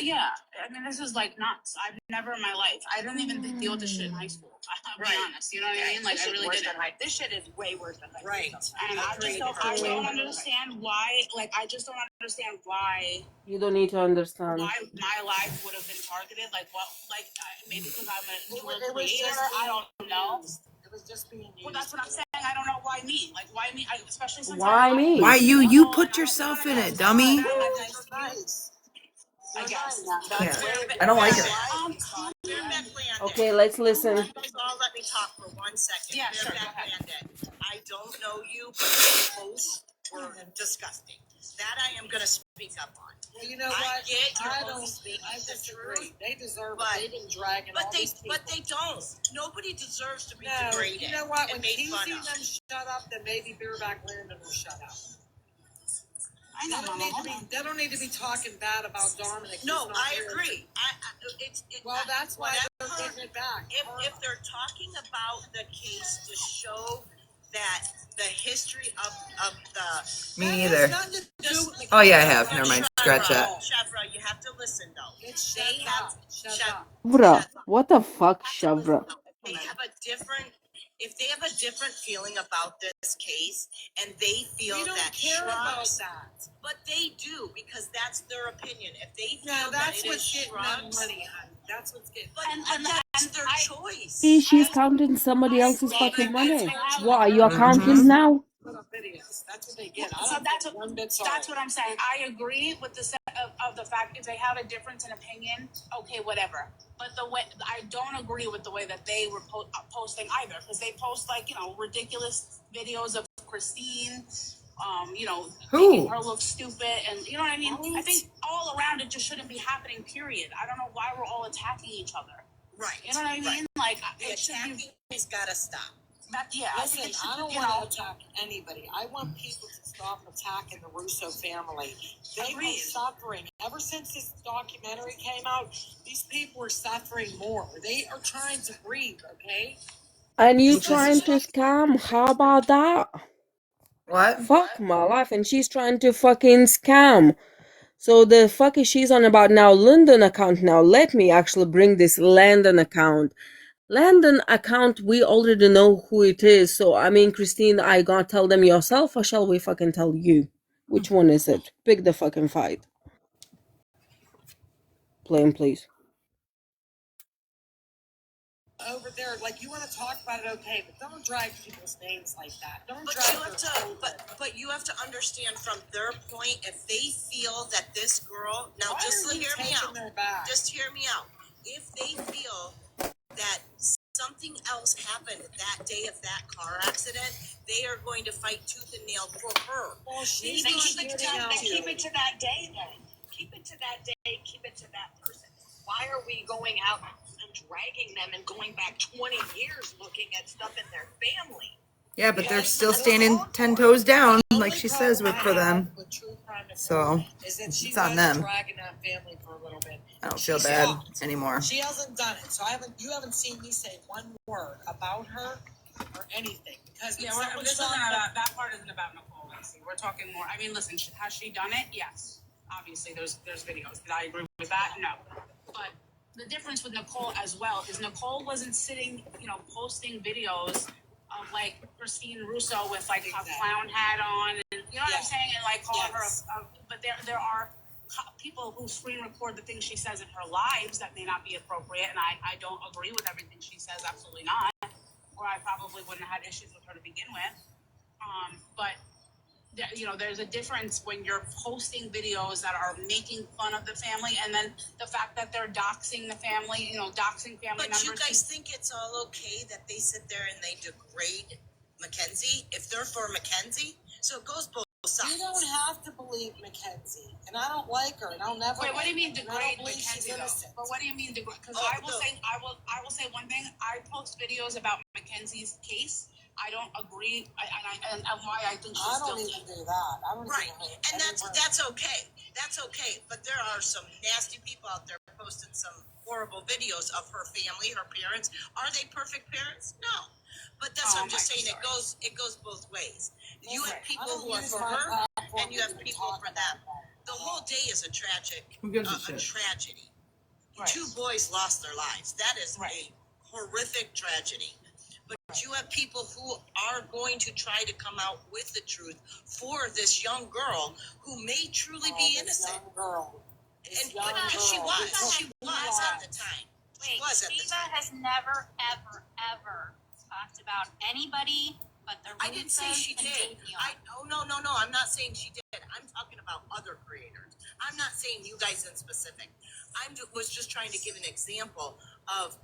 Yeah. I mean, this is like nuts. I've never in my life. I didn't even deal with this shit in high school. I'll be honest. You know what I mean? Like, I really didn't. This shit is way worse than high school. Right. And I don't understand why. Like, I just don't understand why. You don't need to understand. Why my life would have been targeted? Like, what? Like, maybe because I'm a newer creator. I don't know. It was just being used. Well, that's what I'm saying. I don't know why me. Like, why me? Especially since Why me? Why you? You put yourself in it, dummy. I guess. Yeah. I don't like it. Okay, let's listen. Let me talk for 1 second. Yeah, sure. I don't know you, but your posts were disgusting. That I am going to speak up on. Well, you know what? I get I disagree. They deserve it. They've been dragging all these people. But they don't. Nobody deserves to be degraded. You know what? When he sees them shut up, then maybe Beerback Landon will shut up. They don't need to be talking bad about Dominic. No, I agree. Well, that's why they're taking it back. If they're talking about the case to show that the history of the... Me either. Oh, yeah, I have. Never mind. Scratch that. Shavra, you have to listen, though. They have... Shavra. What the fuck, Shavra? They have a different... If they have a different feeling about this case, and they feel that... We don't care about that. But they do, because that's their opinion. If they feel that it is Shrugs... Money, that's what's getting... But that's their choice. See, she's counting somebody else's fucking money. What, are you accountant now? That's what they get. So that's what I'm saying. I agree with the of the fact if they have a difference in opinion, okay, whatever. But the way I don't agree with the way that they were posting either, because they post ridiculous videos of Christine, making her look stupid, and you know what I mean. I think all around it just shouldn't be happening. Period. I don't know why we're all attacking each other. Right. You know what I mean? Right. Like the attacking has got to stop. Listen, I don't want to attack anybody. I want people to stop attacking the Russo family. They've been suffering. Ever since this documentary came out, these people are suffering more. They are trying to breathe, okay? And you trying to scam? How about that? What? Fuck my life. And she's trying to fucking scam. So the fuck is she's on about now? London account now. Let me actually bring this London account. Landon account, we already know who it is. So, I mean, Christine, I gonna tell them yourself, or shall we fucking tell you? Which one is it? Pick the fucking fight. Plain, please. over there, like, you want to talk about it, okay, but don't drag people's names like that. Don't But drag you have to, but you have to understand from their point, if they feel that this girl, now just hear me out. Just hear me out. If they feel that something else happened that day of that car accident, they are going to fight tooth and nail for her. Well, she's They not keep it to getting that. out. They keep it to that day. Then keep it to that day. Keep it to that person. Why are we going out and dragging them and going back 20 years looking at stuff in their family? Yeah, but they're still standing 10 toes down, like she says, for them. So it's on them. Dragging that family for a little bit. I don't feel bad anymore. She hasn't done it, so you haven't seen me say one word about her or anything because this isn't about, that part isn't about Nicole. Lacey. We're talking more. I mean, listen, has she done it? Yes. Obviously, there's videos. Did I agree with that? No. But the difference with Nicole as well is Nicole wasn't sitting, posting videos of like Christine Russo with like a clown hat on, and you know what I'm saying, and like calling her. But there are people who screen record the things she says in her lives that may not be appropriate, and I don't agree with everything she says. Absolutely not. Or I probably wouldn't have had issues with her to begin with. But there's a difference when you're posting videos that are making fun of the family, and then the fact that they're doxing the family, doxing family members. But you guys think it's all okay that they sit there and they degrade Mackenzie if they're for Mackenzie? So it goes both sides. You don't have to believe Mackenzie, and I don't like her, and I'll never. Wait, what do you mean degrade Mackenzie? But what do you mean degrade? Because I will say one thing. I post videos about Mackenzie's case. I don't agree, and why I think she's still. I don't even do that. I don't right, and that's okay. That's okay. But there are some nasty people out there posting some horrible videos of her family, her parents. Are they perfect parents? No. But that's what I'm just saying. It goes both ways. You have people who are for her, and you have people for them. The whole day is a tragedy. Right. 2 boys lost their lives. That is a horrific tragedy. But you have people who are going to try to come out with the truth for this young girl who may truly be innocent. And because she was at the time. Wait, Shiva has never, ever, ever talked about anybody but the Russos. I didn't say she did. No. I'm not saying she did. I'm talking about other creators. I'm not saying you guys in specific. Was just trying to give an example of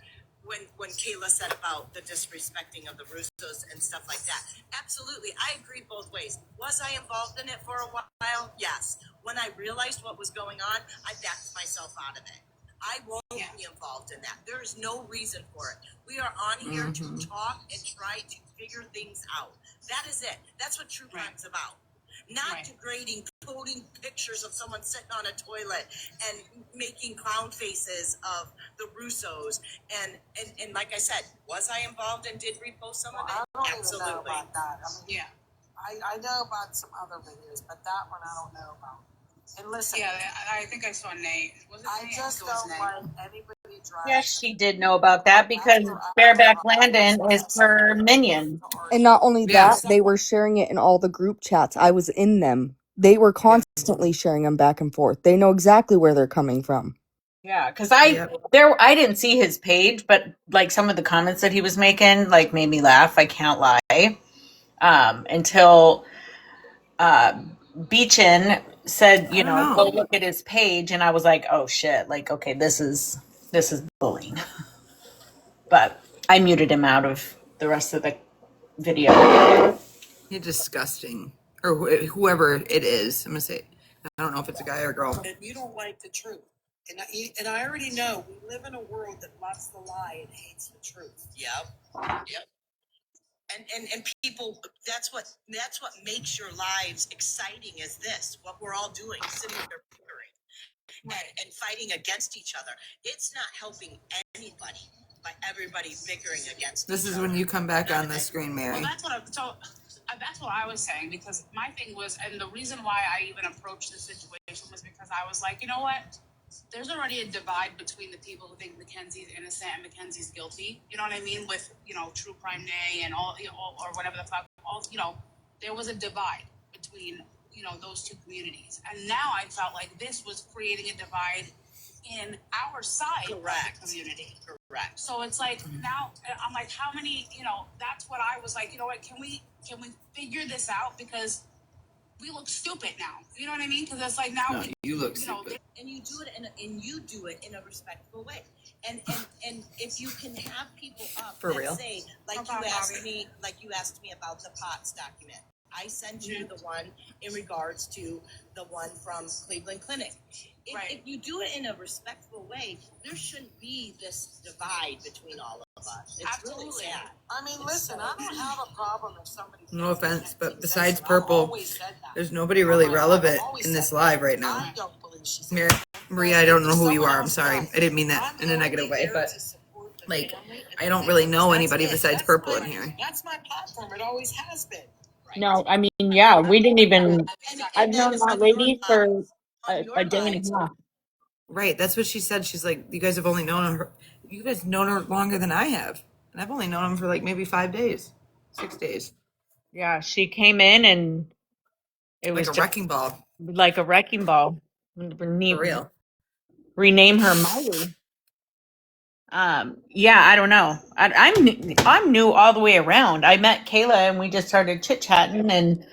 when Kayla said about the disrespecting of the Russos and stuff like that. Absolutely. I agree both ways. Was I involved in it for a while? Yes. When I realized what was going on, I backed myself out of it. I won't be involved in that. There is no reason for it. We are on here to talk and try to figure things out. That is it. That's what true crime's about. Not degrading, putting pictures of someone sitting on a toilet and making clown faces of the Russos. And like I said, was I involved and did repost some of it? I don't Absolutely. even know about that. I know about some other videos, but that one I don't know about. And listen. Yeah, I think I saw Nate. I just don't like anybody driving. Yes, she did know about that because Bareback Landon is her minion. And not only that, they were sharing it in all the group chats. I was in them. They were constantly sharing them back and forth. They know exactly where they're coming from. Yeah, because I didn't see his page, but like some of the comments that he was making like made me laugh. I can't lie. Until Beechin said, go look at his page, and I was like, oh shit, like okay, this is bullying. But I muted him out of the rest of the video. You're disgusting. Or whoever it is. I'm going to say, I don't know if it's a guy or a girl. And you don't like the truth. And I already know we live in a world that loves the lie and hates the truth. Yep. And people, that's what makes your lives exciting is this, what we're all doing, sitting there bickering and fighting against each other. It's not helping anybody by everybody bickering against This each is other. when you come back on the screen, Mary. Well, that's what I was saying, because my thing was, and the reason why I even approached this situation was because I was like, you know what? There's already a divide between the people who think Mackenzie's innocent and Mackenzie's guilty. You know what I mean? With, True Crime Day and all, or whatever the fuck. There was a divide between, those two communities. And now I felt like this was creating a divide in our side of the community. Correct. So it's like now I'm like, how many? That's what I was like. You know what? Can we figure this out because we look stupid now. You know what I mean? Because it's like now You look stupid. And you do it in a respectful way. And if you can have people up For that real? say, like you asked me about the POTS document. I sent you the one in regards to the one from Cleveland Clinic. If you do it in a respectful way, there shouldn't be this divide between all of us. It's really sad. I mean, listen, I don't have a problem if somebody. No offense, but besides Purple, there's nobody really relevant in this live right now. I don't believe she's. Maria, I don't know who you are. I'm sorry. I didn't mean that in a negative way, but like, I don't really know anybody besides Purple in here. That's my platform. It always has been. No, I mean, yeah, we didn't even. I've known that lady for a day and a half. Right, that's what she said. She's like, you guys have only known her. You guys known her longer than I have, and I've only known him for like maybe 5 days, 6 days. Yeah, she came in and it Like was a just wrecking ball. like a wrecking ball. For real. Rename her Miley. Yeah, I don't know. I'm new all the way around. I met Kayla and we just started chit chatting and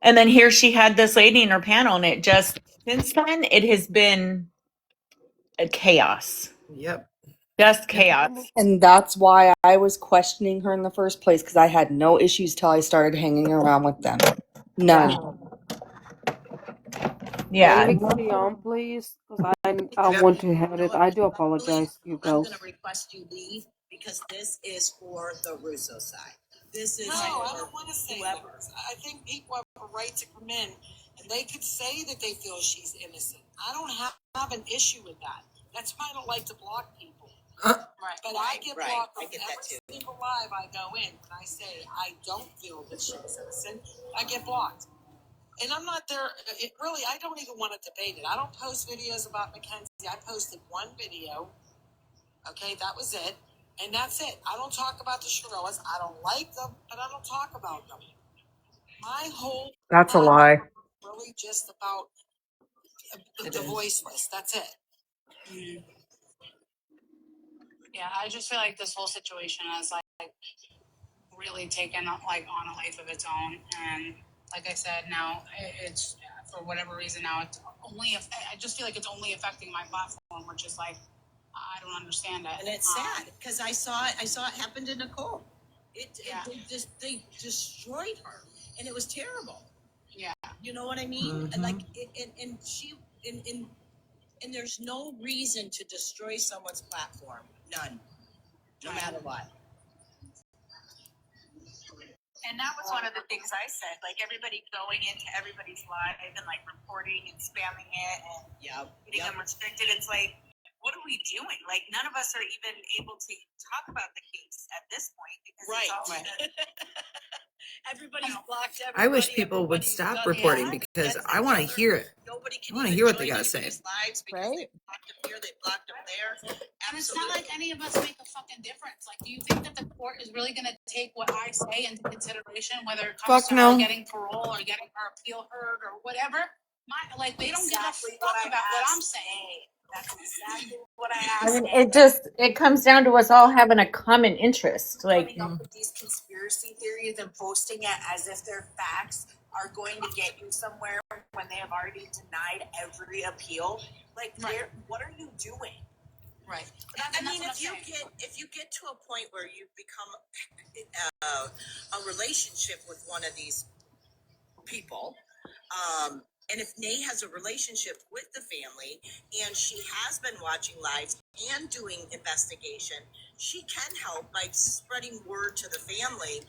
then here she had this lady in her panel and it just since then it has been a chaos. Yep. Just chaos. And that's why I was questioning her in the first place because I had no issues till I started hanging around with them. None. Yeah. Quickly on, please, because I want to have it. I do apologize, you I'm girls. going to request you leave because this is for the Russo side. This is No, I don't want to say that. whoever. I think people have a right to come in and they could say that they feel she's innocent. I don't have an issue with that. That's why I don't like to block people. But I get blocked from every single live I go in and I say I don't feel that she's innocent. I get blocked. And I'm not there. I don't even want to debate it. I don't post videos about Mackenzie. I posted one video. Okay, that was it. And that's it. I don't talk about the Shirellas. I don't like them, but I don't talk about them. My whole That's a lie. really just about the voiceless. That's it. Yeah, I just feel like this whole situation has like really taken like on a life of its own, and like I said, now it's for whatever reason now it's only. I just feel like it's only affecting my platform, which is like I don't understand it. And it's sad because I saw it happen to Nicole. They destroyed her, and it was terrible. Yeah, you know what I mean. Mm-hmm. And like, and there's no reason to destroy someone's platform. None, no matter what. And that was one of the things I said, like everybody going into everybody's live and like reporting and spamming it and getting them restricted. It's like, what are we doing? Like none of us are even able to talk about the case at this point because it's all Everybody's blocked. I wish people would stop reporting because I want to hear it. I want to hear what they got to say. Right. They blocked them there. And it's not like any of us make a fucking difference. Like, do you think that the court is really going to take what I say into consideration, whether it comes to her getting parole or getting her appeal heard or whatever? They don't give a fuck about what I'm saying. That's exactly what I I asked. mean, it comes down to us all having a common interest. Like coming up with these conspiracy theories and posting it as if they're facts are going to get you somewhere when they have already denied every appeal. Like, what are you doing? Right. I mean, if you get to a point where you become a relationship with one of these people, and if Nay has a relationship with the family and she has been watching lives and doing investigation, she can help by spreading word to the family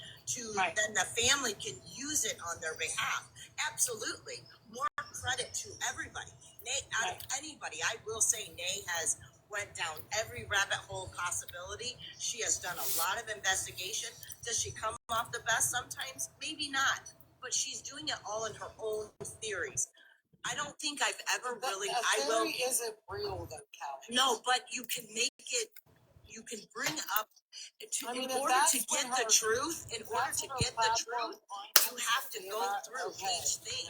then the family can use it on their behalf. Absolutely. More credit to everybody. Nay, out of anybody, I will say Nay has went down every rabbit hole possibility. She has done a lot of investigation. Does she come off the best sometimes? Maybe not. But she's doing it all in her own theories. I don't think I've ever theory isn't real though, Callie. No, but you can make it. You can bring up. In order to get the truth, you have to go through each thing.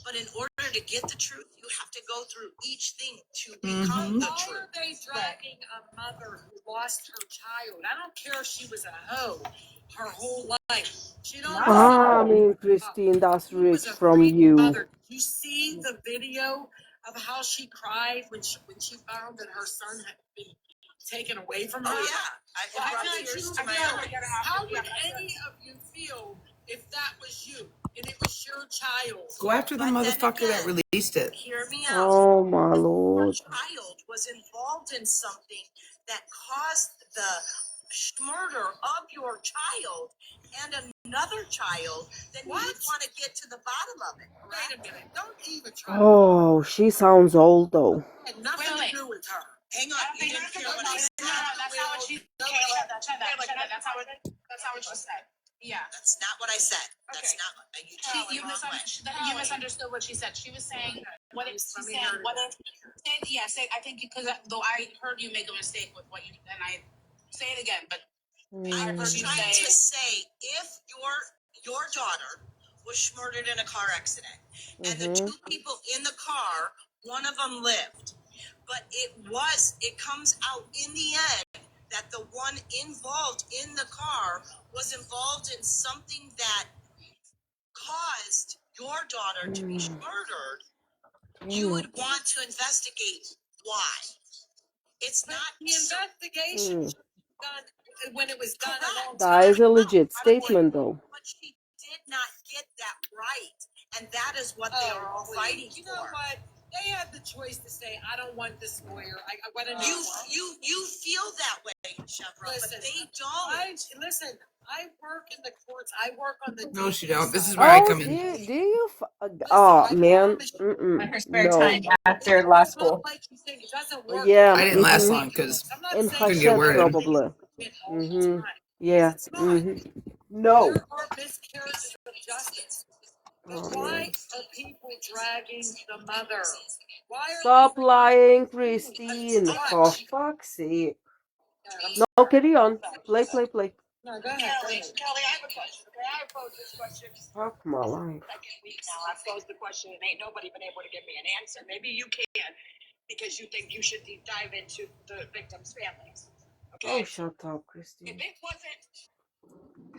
But in order order to get the truth, you have to go through each thing to become the Why truth. are they dragging a mother who lost her child? I don't care if she was a hoe her whole life. She don't I mean, Christine, that's rich from you. mother. Did you see the video of how she cried when she found that her son had been taken away from her? Oh yeah, I brought tears to my eyes. How would any of you feel if that was you and it was your child? Go after the motherfucker that released it. Hear me out. Oh my Your lord. child was involved in something that caused the murder of your child and another child, then you want to get to the bottom of it. Wait a minute. Don't even try. Oh, she sounds old though. Had nothing to do with her. Hang on, you didn't hear what I said. No, that's not what she said. That's not what she said. Yeah. That's not what I said. That's not you You misunderstood what she said. She was saying what if she's saying what if I think because though I heard you make a mistake with what you and I say it again, but I was trying to say if your daughter was murdered in a car accident and the two people in the car, one of them lived, but it comes out in the end that the one involved in the car was involved in something that caused your daughter to be murdered, you would want to investigate why. It's not the investigation done when it was done. That is a legit statement though. But she did not get that right, and that is what they are all fighting for. You know what? They had the choice to say, "I don't want this lawyer. I want to." You feel that way, Chevron, but they don't. Listen. I work in the courts. I work on the. No, she don't. This is where I come in. Do you? Oh man. Her spare No. time after law school. It doesn't work. Yeah. I didn't last long because In her couldn't get head worded. probably. Yeah. No. There are miscarriages of justice. But why are people dragging the mother? Stop lying, Christine. For fuck's sake. No, carry on. Play. No, go ahead. Kelly, I have a question. Okay, I posed this question. Fuck my life. Second week now, I've posed the question and ain't nobody been able to give me an answer. Maybe you can, because you think you should deep dive into the victims' families. Okay? Oh, shut up, If Christine. it wasn't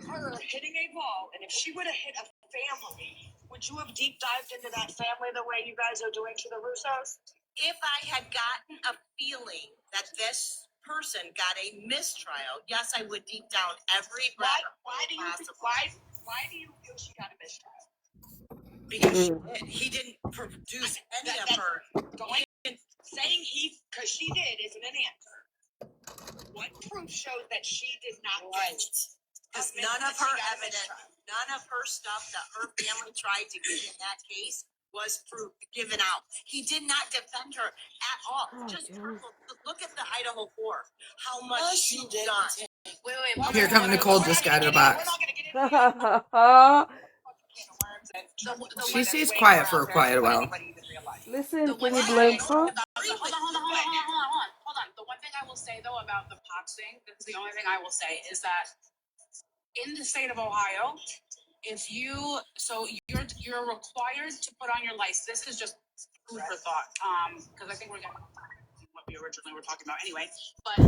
her hitting a wall, and if she would have hit a family, would you have deep dived into that family the way you guys are doing to the Russos? If I had gotten a feeling that this person got a mistrial, yes, I would deep down every breath. Why do you feel she got a mistrial? Because he didn't produce any of her. Saying because she did isn't an answer. What proof showed that she did not get? Because none of her evidence, none of her stuff that her family tried to get in that case was given out. He did not defend her at all. Just look at the Idaho court. How much she done. Wait. Here come Nicole just got in a box. She stays quiet for quite a while. Listen, can you blame her? Hold on. The one thing I will say though about the Potts thing, this is the only thing I will say, is that in the state of Ohio, if you're required to put on your license. This is just food for thought, because I think we're getting what we originally were talking about anyway. But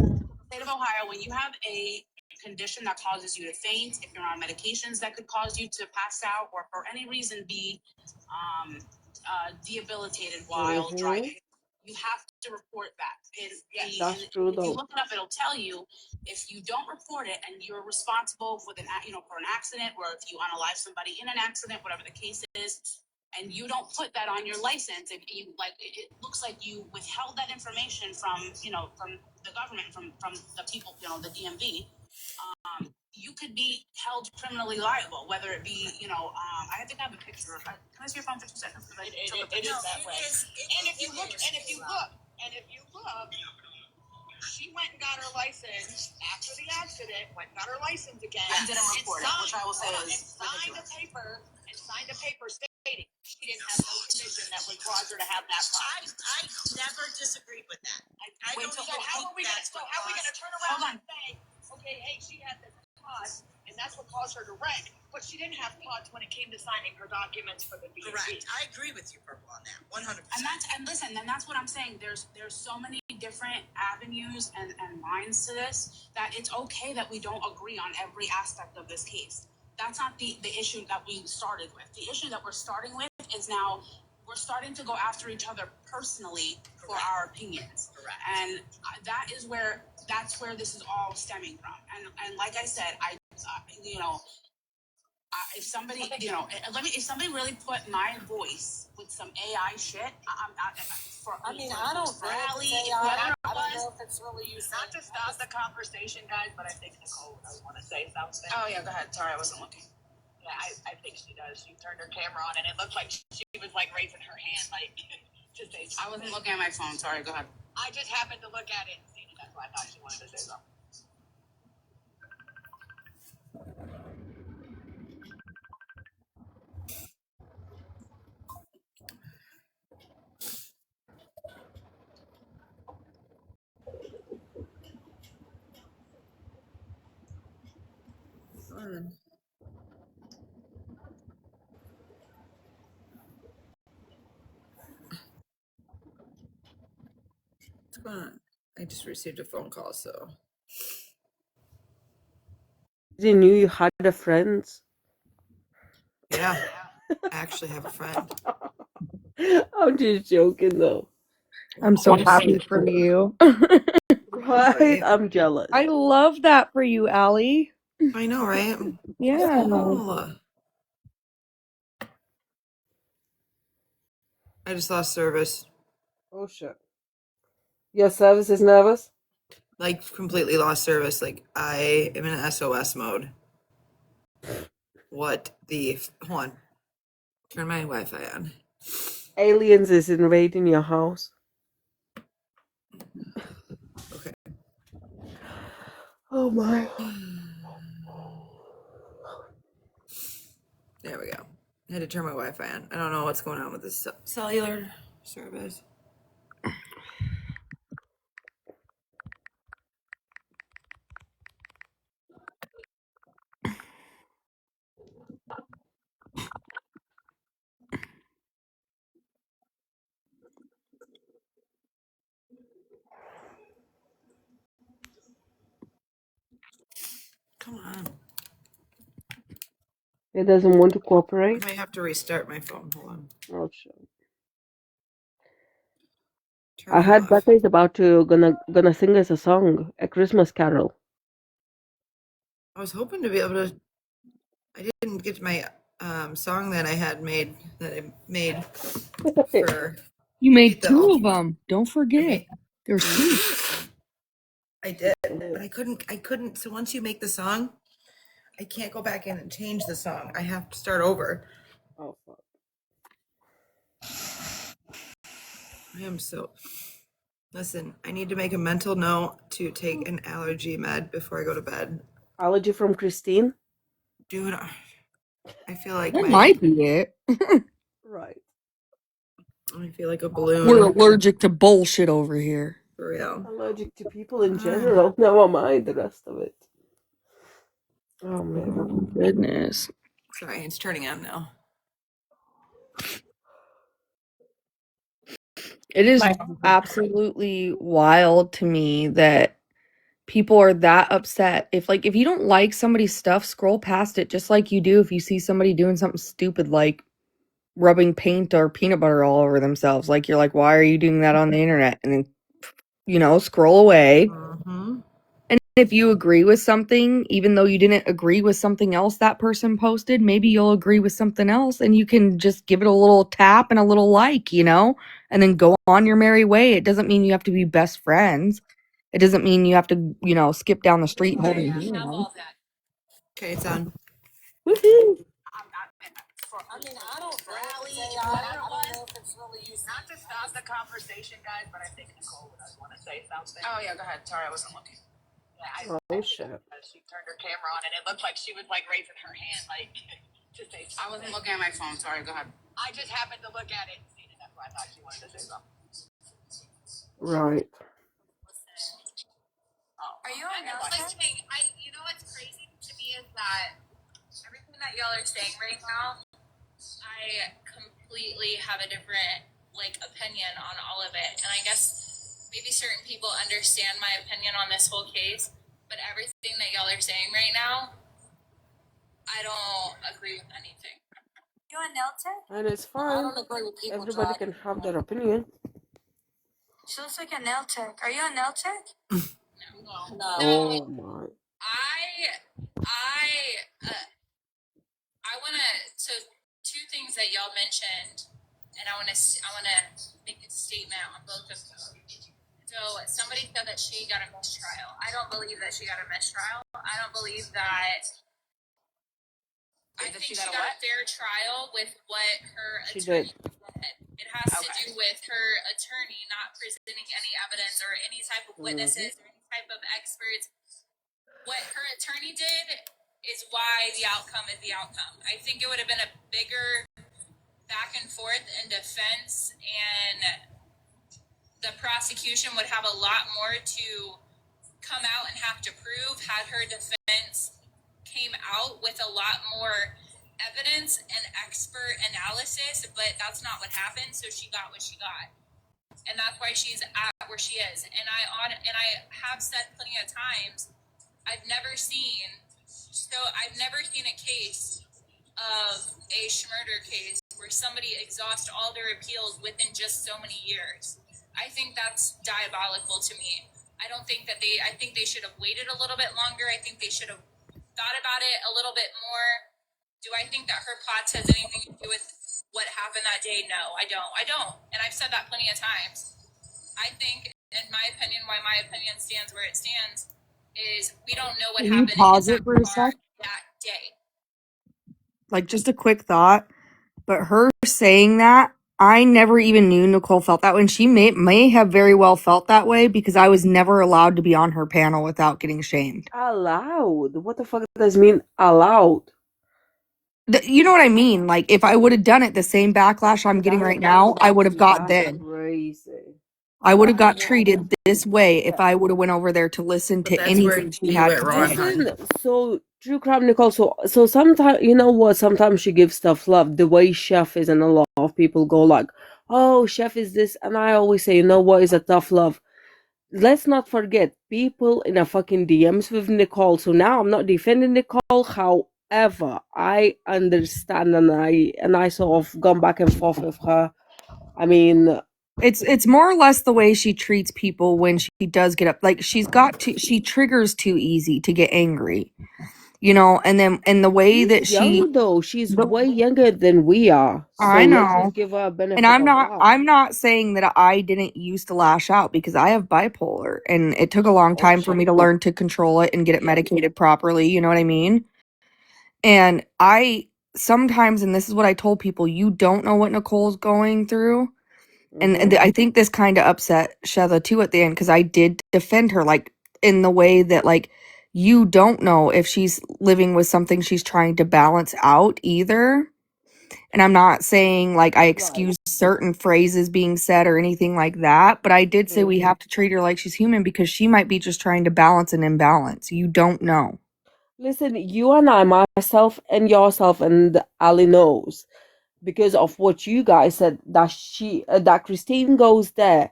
state of Ohio, when you have a condition that causes you to faint, if you're on medications that could cause you to pass out, or for any reason be debilitated while driving, you have to report that. That's true, though. If you look it up, it'll tell you. If you don't report it and you're responsible for for an accident, or if you unalive somebody in an accident, whatever the case is, and you don't put that on your license, it looks like you withheld that information from the government, from the people, the DMV. You could be held criminally liable, whether it be, I think I have a picture of it. Can I see your phone for 2 seconds? It is that way. And if you look, she went and got her license after the accident, went and got her license again. And didn't report it, which I will say is ridiculous. Signed a paper stating she didn't have no condition that would cause her to have that problem. I never disagreed with that. How are we going to turn around and say, okay, hey, she had this cause, and that's what caused her to wreck. But she didn't have thoughts when it came to signing her documents for the B&B. Correct. I agree with you, Purple, on that. 100%. And listen, and that's what I'm saying. There's so many different avenues and lines to this that it's okay that we don't agree on every aspect of this case. That's not the issue that we started with. The issue that we're starting with is now we're starting to go after each other personally for our opinions. Correct. And that's where this is all stemming from. And like I said, if somebody, if somebody really put my voice with some AI shit, I don't know. Allie, I don't know if it's really useful. Not to stop the conversation, guys, but I think Nicole does want to say something. Oh yeah, go ahead. Sorry, I wasn't looking. Yeah, I think she does. She turned her camera on, and it looked like she was like raising her hand, like to say something. I wasn't looking at my phone. Sorry, go ahead. I just happened to look at it and seen it. That's why I thought she wanted to say something. What's going on? I just received a phone call, so. You knew you had a friend. Yeah, I actually have a friend. I'm just joking though. I'm so happy for you. Right? I'm jealous. I love that for you, Allie. I know, right? Yeah. Cool. I just lost service. Oh shit. Your service is nervous? Like completely lost service. Like I am in SOS mode. What the hold on. Turn my Wi-Fi on. Aliens is invading your house. Okay. Oh my. There we go. I had to turn my Wi-Fi on. I don't know what's going on with this cellular service. Come on. It doesn't want to cooperate? I might have to restart my phone. Hold on. Oh shit. Turn I it heard off. Becca is about to gonna sing us a song, a Christmas carol. I was hoping to be able to. I didn't get my song that I had made for. You made two of them. Don't forget. There's two. I did, but I couldn't. So once you make the song, I can't go back in and change the song. I have to start over. Oh fuck. I am so. Listen, I need to make a mental note to take an allergy med before I go to bed. Allergy from Christine? Dude, I feel like That might be it. Right. I feel like a balloon. We're allergic to bullshit over here. For real. Allergic to people in general. Never mind the rest of it. Oh man. Goodness. Sorry, it's turning on now. It is absolutely wild to me that people are that upset. If you don't like somebody's stuff, scroll past it just like you do if you see somebody doing something stupid like rubbing paint or peanut butter all over themselves. Like you're like, why are you doing that on the internet? And then, scroll away. Mm-hmm. And if you agree with something, even though you didn't agree with something else that person posted, maybe you'll agree with something else and you can just give it a little tap and a little like, and then go on your merry way. It doesn't mean you have to be best friends. It doesn't mean you have to, skip down the street holding hands. Okay, it's on. Woohoo! I don't know if it's really useful. Not to stop the conversation, guys, but I think Nicole does want to say something. Oh yeah, go ahead. Sorry, I wasn't looking. Yeah, Oh shit. She turned her camera on, and it looked like she was like raising her hand, like to say something. I wasn't looking at my phone. Sorry, go ahead. I just happened to look at it and see it. That's why I thought she wanted to say something. Right. Are you on listening? You know what's crazy to me is that everything that y'all are saying right now, I completely have a different opinion on all of it. And I guess maybe certain people understand my opinion on this whole case, but everything that y'all are saying right now, I don't agree with anything. You a nail tech? And it's I fine. don't agree with people Everybody driving. can have their opinion. She looks like a nail tech. Are you a nail tech? No. Oh my. I want to. So two things that y'all mentioned, and I want to make a statement on both of them. So somebody said that she got a mistrial. I don't believe that she got a mistrial. I don't believe that. I think she got a fair trial with what her She attorney did. said. It has to do with her attorney not presenting any evidence or any type of witnesses or any type of experts. What her attorney did is why the outcome is the outcome. I think it would have been a bigger back and forth in defense, and the prosecution would have a lot more to come out and have to prove had her defense came out with a lot more evidence and expert analysis, but that's not what happened. So she got what she got, and that's why she's at where she is. And I have said plenty of times, I've never seen a case of a murder case where somebody exhausts all their appeals within just so many years. I think that's diabolical to me. I think they should have waited a little bit longer. I think they should have thought about it a little bit more. Do I think that her plots has anything to do with what happened that day? No, I don't. And I've said that plenty of times. I think, in my opinion, why my opinion stands where it stands is we don't know what Can you happened pause in it that for a car sec? that day. Just a quick thought. But her saying that, I never even knew Nicole felt that way. And she may have very well felt that way because I was never allowed to be on her panel without getting shamed. Allowed? What the fuck does mean allowed? You know what I mean? If I would have done it the same backlash I'm getting right now, I would have got That's then. crazy. I would have got treated this way if I would have went over there to listen But to that's where anything she you had went to wrong, say. hon. Listen, so True Crime Nicole, so sometimes, you know what, sometimes she gives stuff love. The way Chef is, and a lot of people go like, oh, Chef is this, and I always say, you know what is a tough love? Let's not forget, people in a fucking DMs with Nicole. So now I'm not defending Nicole, however, I understand, and I sort of gone back and forth with her. I mean, It's more or less the way she treats people when she does get up. She triggers too easy to get angry, and the way that she's young though. She's way younger than we are. So I let's know. just give her a And benefit of that. I'm not saying that I didn't used to lash out because I have bipolar and it took a long Oh time for me shit. to learn to control it and get it Yeah. medicated properly, you know what I mean? And I sometimes, and this is what I told people, you don't know what Nicole's going through. And I think this kind of upset Sheva too at the end because I did defend her in the way that you don't know if she's living with something she's trying to balance out either. And I'm not saying I excuse certain phrases being said or anything like that, but I did say we have to treat her like she's human because she might be just trying to balance an imbalance. You don't know. Listen, you and I, myself and yourself and Ali knows, because of what you guys said, that Christine goes there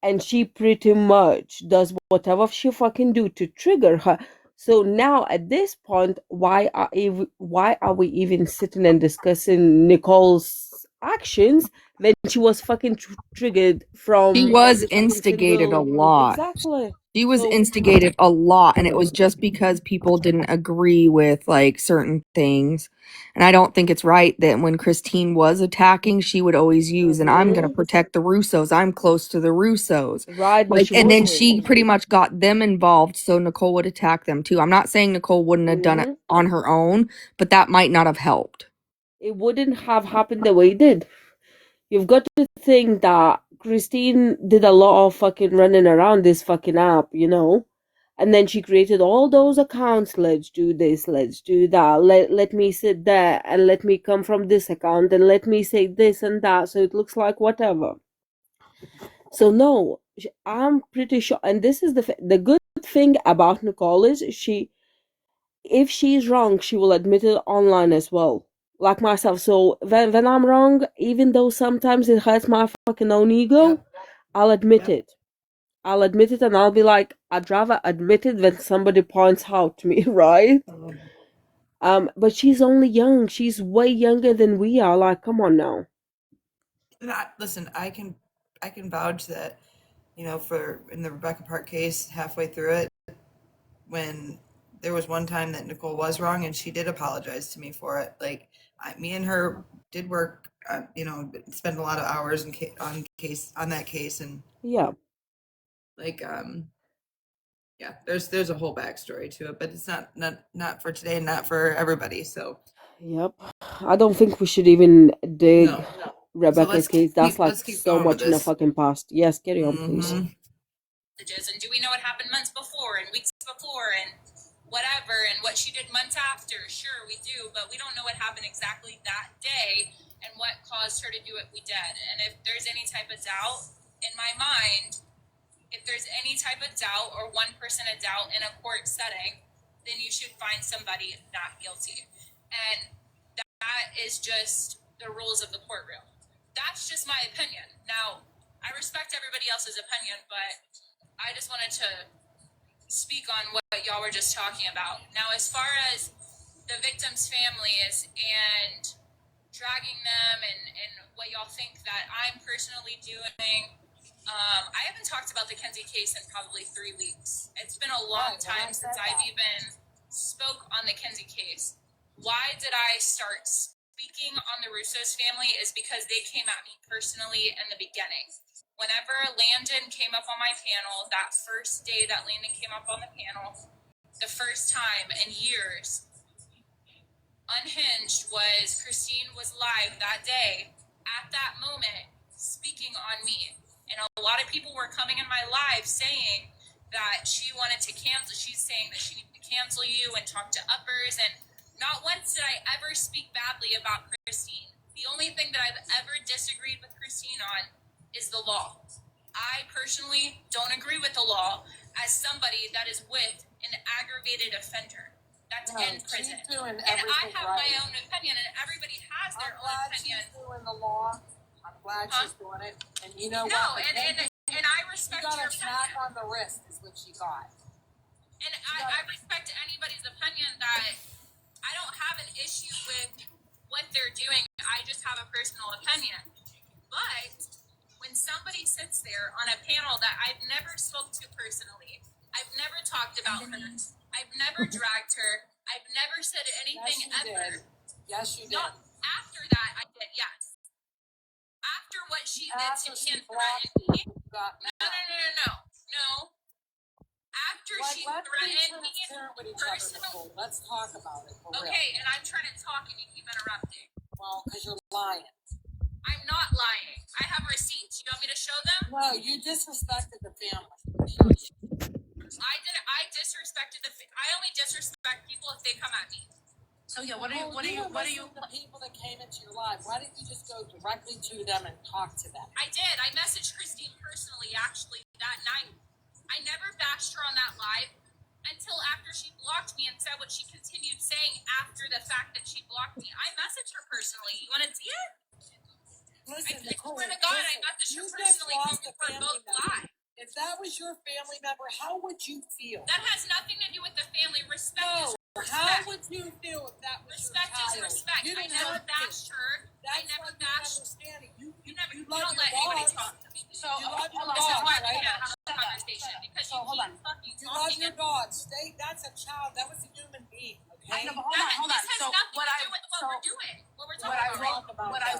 and she pretty much does whatever she fucking do to trigger her. So now at this point, why are we even sitting and discussing Nicole's actions when she was fucking triggered from She was every fucking instigated a single lot. exactly. She was So instigated a lot, and it was just because people didn't agree with certain things. And I don't think it's right that when Christine was attacking, she would always use, and I'm going to protect the Russos. I'm close to the Russos. right, but she And then wasn't. she pretty much got them involved so Nicole would attack them too. I'm not saying Nicole wouldn't have done it on her own, but that might not have helped. It wouldn't have happened the way it did. You've got to think that Christine did a lot of fucking running around this fucking app, and then she created all those accounts. Let's do this, let's do that. Let me sit there and let me come from this account and let me say this and that. So it looks like whatever. So no, I'm pretty sure. And this is the good thing about Nicole is if she's wrong, she will admit it online as well. Like myself. So when I'm wrong, even though sometimes it hurts my fucking own ego, I'll admit it. I'll admit it, and I'll be like, I'd rather admit it than somebody points out to me, right? But she's only young. She's way younger than we are. Like, come on now. Listen, I can vouch that, for in the Rebecca Park case, halfway through it, when there was one time that Nicole was wrong and she did apologize to me for it. Like, me and her did work, spend a lot of hours on that case, and yeah, like, yeah, there's a whole backstory to it, but it's not for today and not for everybody. So, yep. I don't think we should even dig Rebecca's case. That's like let's keep so going with much in the this. fucking past. Yes, carry on, please. And do we know what happened months before and weeks before and whatever, and what she did months after? Sure, we do, but we don't know what happened exactly that day and what caused her to do what we did. And if there's any type of doubt in my mind, if there's any type of doubt or 1% of doubt in a court setting, then you should find somebody not guilty. And that is just the rules of the courtroom. That's just my opinion. Now, I respect everybody else's opinion, but I just wanted to speak on what y'all were just talking about. Now, as far as the victims' families and dragging them and what y'all think that I'm personally doing, I haven't talked about the Kenzie case in probably 3 weeks. It's been a long time since I've even spoke on the Kenzie case. Why did I start speaking on the Russo's family is because they came at me personally in the beginning. Whenever Landon came up on my panel, that first day that Landon came up on the panel, the first time in years, Unhinged was Christine was live that day at that moment speaking on me. And a lot of people were coming in my live saying that she wanted to cancel. She's saying that she needed to cancel you and talk to uppers. And not once did I ever speak badly about Christine. The only thing that I've ever disagreed with Christine on is the law. I personally don't agree with the law as somebody that is with an aggravated offender that's in prison. And I have my own opinion, and everybody has their own opinion. She's doing the law. I'm glad she's doing it. And you know what? No, and I respect your opinion. She got a smack on the wrist is what she got. And I respect anybody's opinion that I don't have an issue with what they're doing. I just have a personal opinion. But when somebody sits there on a panel that I've never spoke to personally, I've never talked about her, I've never dragged her, I've never said anything ever. Yes, you did. Not after that, I did, yes. After what she did to me and threatened me. No. After she threatened me personally. Let's talk about it. Okay, and I'm trying to talk and you keep interrupting. Well, because you're lying. I'm not lying. I have receipts. You want me to show them? No, you disrespected the family. I disrespected I only disrespect people if they come at me. So yeah, what are you? The people that came into your life. Why didn't you just go directly to them and talk to them? I did. I messaged Christine personally, actually, that night. I never bashed her on that live until after she blocked me and said what she continued saying after the fact that she blocked me. I messaged her personally. You want to see it? Listen, I swear to God, I messaged her personally for both live. If that was your family member, how would you feel? That has nothing to do with the family. Respect is respect. How would you feel if that was respect your child? Is respect. I never bashed her. I never bashed. You don't let anybody talk to me. So hold on, this is why we can't have a conversation because you keep fucking talking. You love your dog. That's a child. That was a human being. Okay. I know, but hold on. This has nothing to do with what we're doing. What we're talking about. What I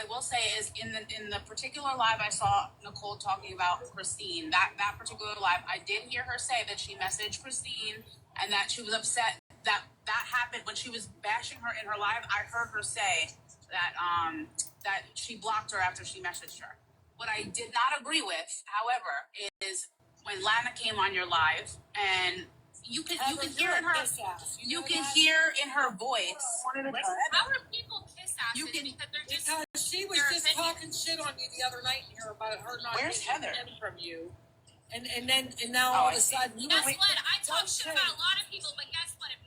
will say is in the particular live I saw Nicole talking about Christine, that particular live, I did hear her say that she messaged Christine and that she was upset that happened when she was bashing her in her live. I heard her say that she blocked her after she messaged her. What I did not agree with, however, is when Lana came on your live and you can hear in her hear in her voice. How are people kiss asses because they're just because she was just talking shit on you the other night here about her not Where's Heather? From you. And now all of a sudden guess what? I talk shit about a lot of people, but guess what? If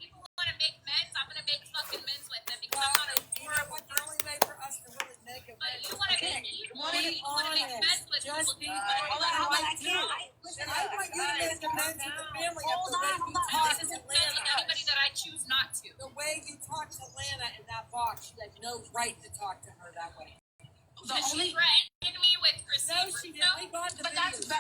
not a You know what? The only way for us to really make it. But you want to be equal. You want to make amends with people. Just be Listen, I want you to make amends with the family of the way you talk to With anybody that I choose not to. The way you talk to Lana in that box, you had no right to talk to her that way. She threatened me with Christine. No, she didn't.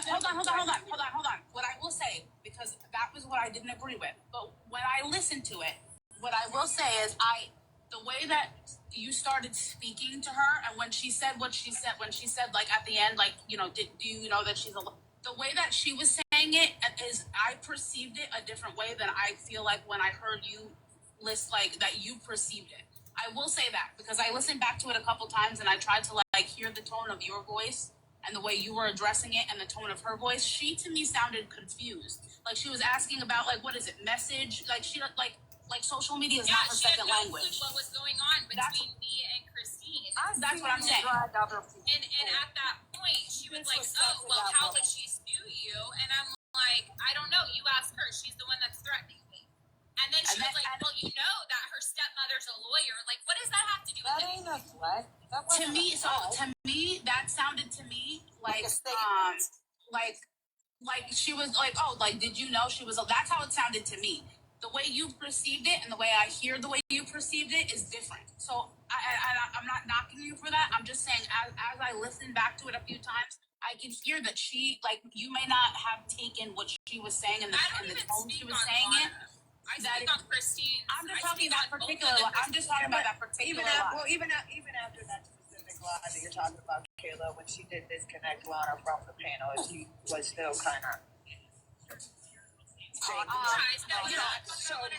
Hold on. What I will say, because that was what I didn't agree with. But when I listened to it, what I will say is the way that you started speaking to her, and when she said what she said, like at the end, like, you know, do you know that she's the way that she was saying it is, I perceived it a different way than I feel like when I heard you list, like, that you perceived it. I will say that because I listened back to it a couple times and I tried to like hear the tone of your voice and the way you were addressing it and the tone of her voice. She to me sounded confused. Like she was asking about like, what is it, message? Like she like social media is not her second language. What was going on between me and Christine? That's what I'm saying. And at that point, she was like, "Oh, well, how would she sue you?" And I'm like, "I don't know. You ask her. She's the one that's threatening me." And then she was like, "Well, you know that her stepmother's a lawyer. Like, what does that have to do with That ain't a threat. To me, that sounded to me like like she was like, oh, like, did you know she was? That's how it sounded to me. The way you perceived it and the way I hear the way you perceived it is different. So I'm not knocking you for that. I'm just saying, as I listened back to it a few times, I can hear that she, like, you may not have taken what she was saying and the tone she was saying it. I speak on Christine. I'm just talking about particular. I'm just talking about that particular. Even after that specific line that you're talking about, Kayla, when she did disconnect Lana from the panel, she was still kind of. So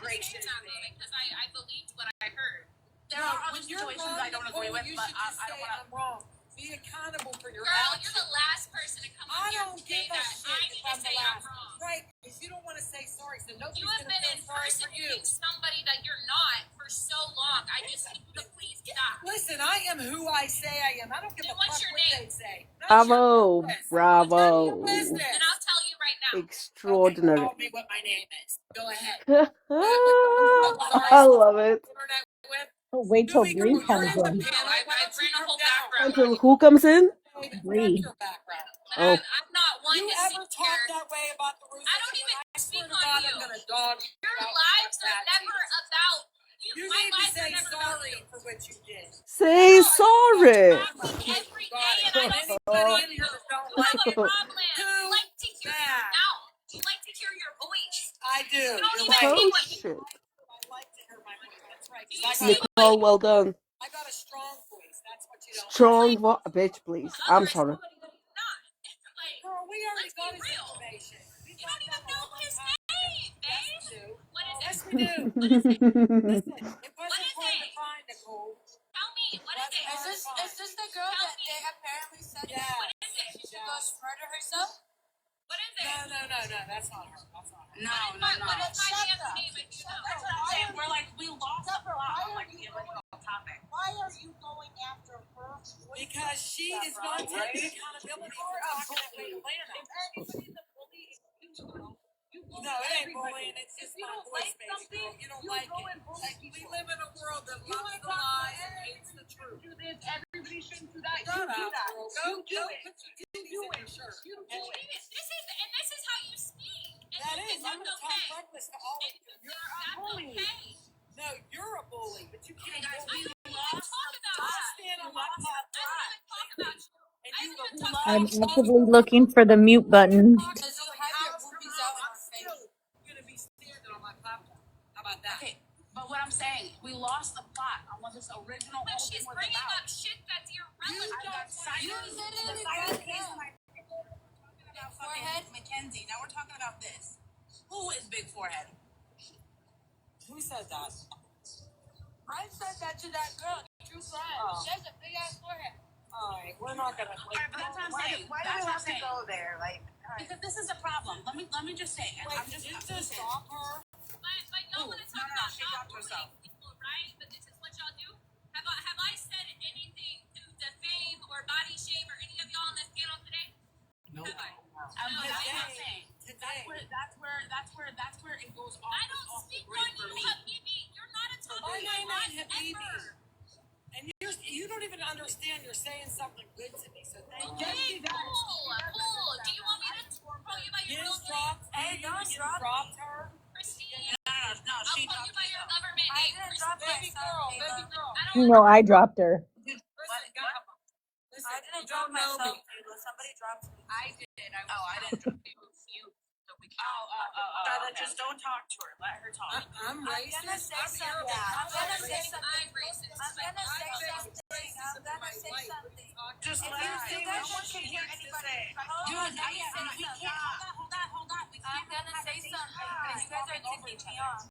gracious. Because I believed what I heard. There are other situations I don't agree with, but I don't want to. I'm wrong. Be accountable for your Girl, actions. you're the last person to come up here and say that. I need to say I'm wrong. Right, because you don't want to say sorry, so nobody's You have going to been feel sorry for you. impersonating somebody that you're not for so long. I just need you to please stop. Listen, I am who I say I am. I don't give a fuck What's your what name? they say. Bravo, bravo. And I'll tell you right now. Extraordinary. Tell me what my name is. Go ahead. I love it. Oh, wait till Bree comes in. I ran a whole background. Until who comes in? Bree. Oh. I'm not one You to ever sit talk here. that way about the Russos? I don't even speak on you. I'm gonna dog Your lives are never about you. You My need to lives say are never about sorry you. for what you did. Say sorry. Every day, and I don't Anybody in here that don't have like a it. problem. You like to hear your mouth. You like to hear your voice. I do. You don't You're even right. see what Shit. I like to hear my voice. That's right. Nicole, well done. I got a strong voice. That's what you don't. Strong bitch, please. I'm sorry. Girl, we already got his information. You don't even know his name, babe. What is Yes, it? we do. Listen, it What wasn't is hard to it? find, Nicole. Tell me. What is it? Is this the girl that they apparently said Yeah. What is it? she should go murder herself? What is it? No. That's not her. That's not her. No. What is my damn name? If you know. That's what I'm saying. We're like, we lost the plot on like the original topic. Why are you going after her? Because she is not taking accountability for talking that way to Lana. No, it ain't bullying. It's just my voice, baby girl. You don't like it. We live in a world that loves the lies and hates the truth. Everybody shouldn't do that. Shut up, girl. Go do it. You do it. Sure. This is how you speak. That is. I'm going to talk reckless to all of you. You're a bully. Okay. No, you're a bully, but you can't Guys, bully. I don't even talk about I that. stand on my I don't platform. even talk about you. And I you don't even will talk I'm about you. actively looking for the mute button. Does you have your boobies out in her face? I'm going to be standing on my platform. How about that? Okay, but what I'm saying, we lost the plot on what this original But whole she's thing was bringing about. up shit that's irrelevant. I got cited. You literally The cited brought it case up. when I talking about fucking Mackenzie. Now we're talking about this. Who is big forehead? Who said that? I said that to that girl, true friend. Oh. She has a big ass forehead. All right, we're not going to. All right, but that's what I'm saying. Why do That's we what have I'm to saying. go there? Like, Because this is a problem. Let me just say. And Wait, I'm just did you listen. stop her? But y'all want to talk about she dropped herself. people, right? But this is what y'all do. Have I said anything to defame or body shame or any of y'all on this panel today? No. Have I? I'm just saying. Today. That's where it goes off. I don't off the speak grid on for you, me. Habibi. You're not a top My name ain't ever. Habibi. talking good to me, so thank you. Hey, cool. Do you want me to call you by your real name? Hey, don't drop her. Christine. No, I'll she call you by your government I name. didn't drop baby myself. girl. I don't You know, I dropped her. Listen, I didn't drop myself. Somebody dropped me. I did. I didn't drop you. Tyler, just don't talk to her. Let her talk. I'm racist. I'm I'm gonna say I'm racist. I'm gonna say something. Just If let her say you what guys she can hear needs to anybody, say. hold on. I'm gonna say something because you guys are kicking me off.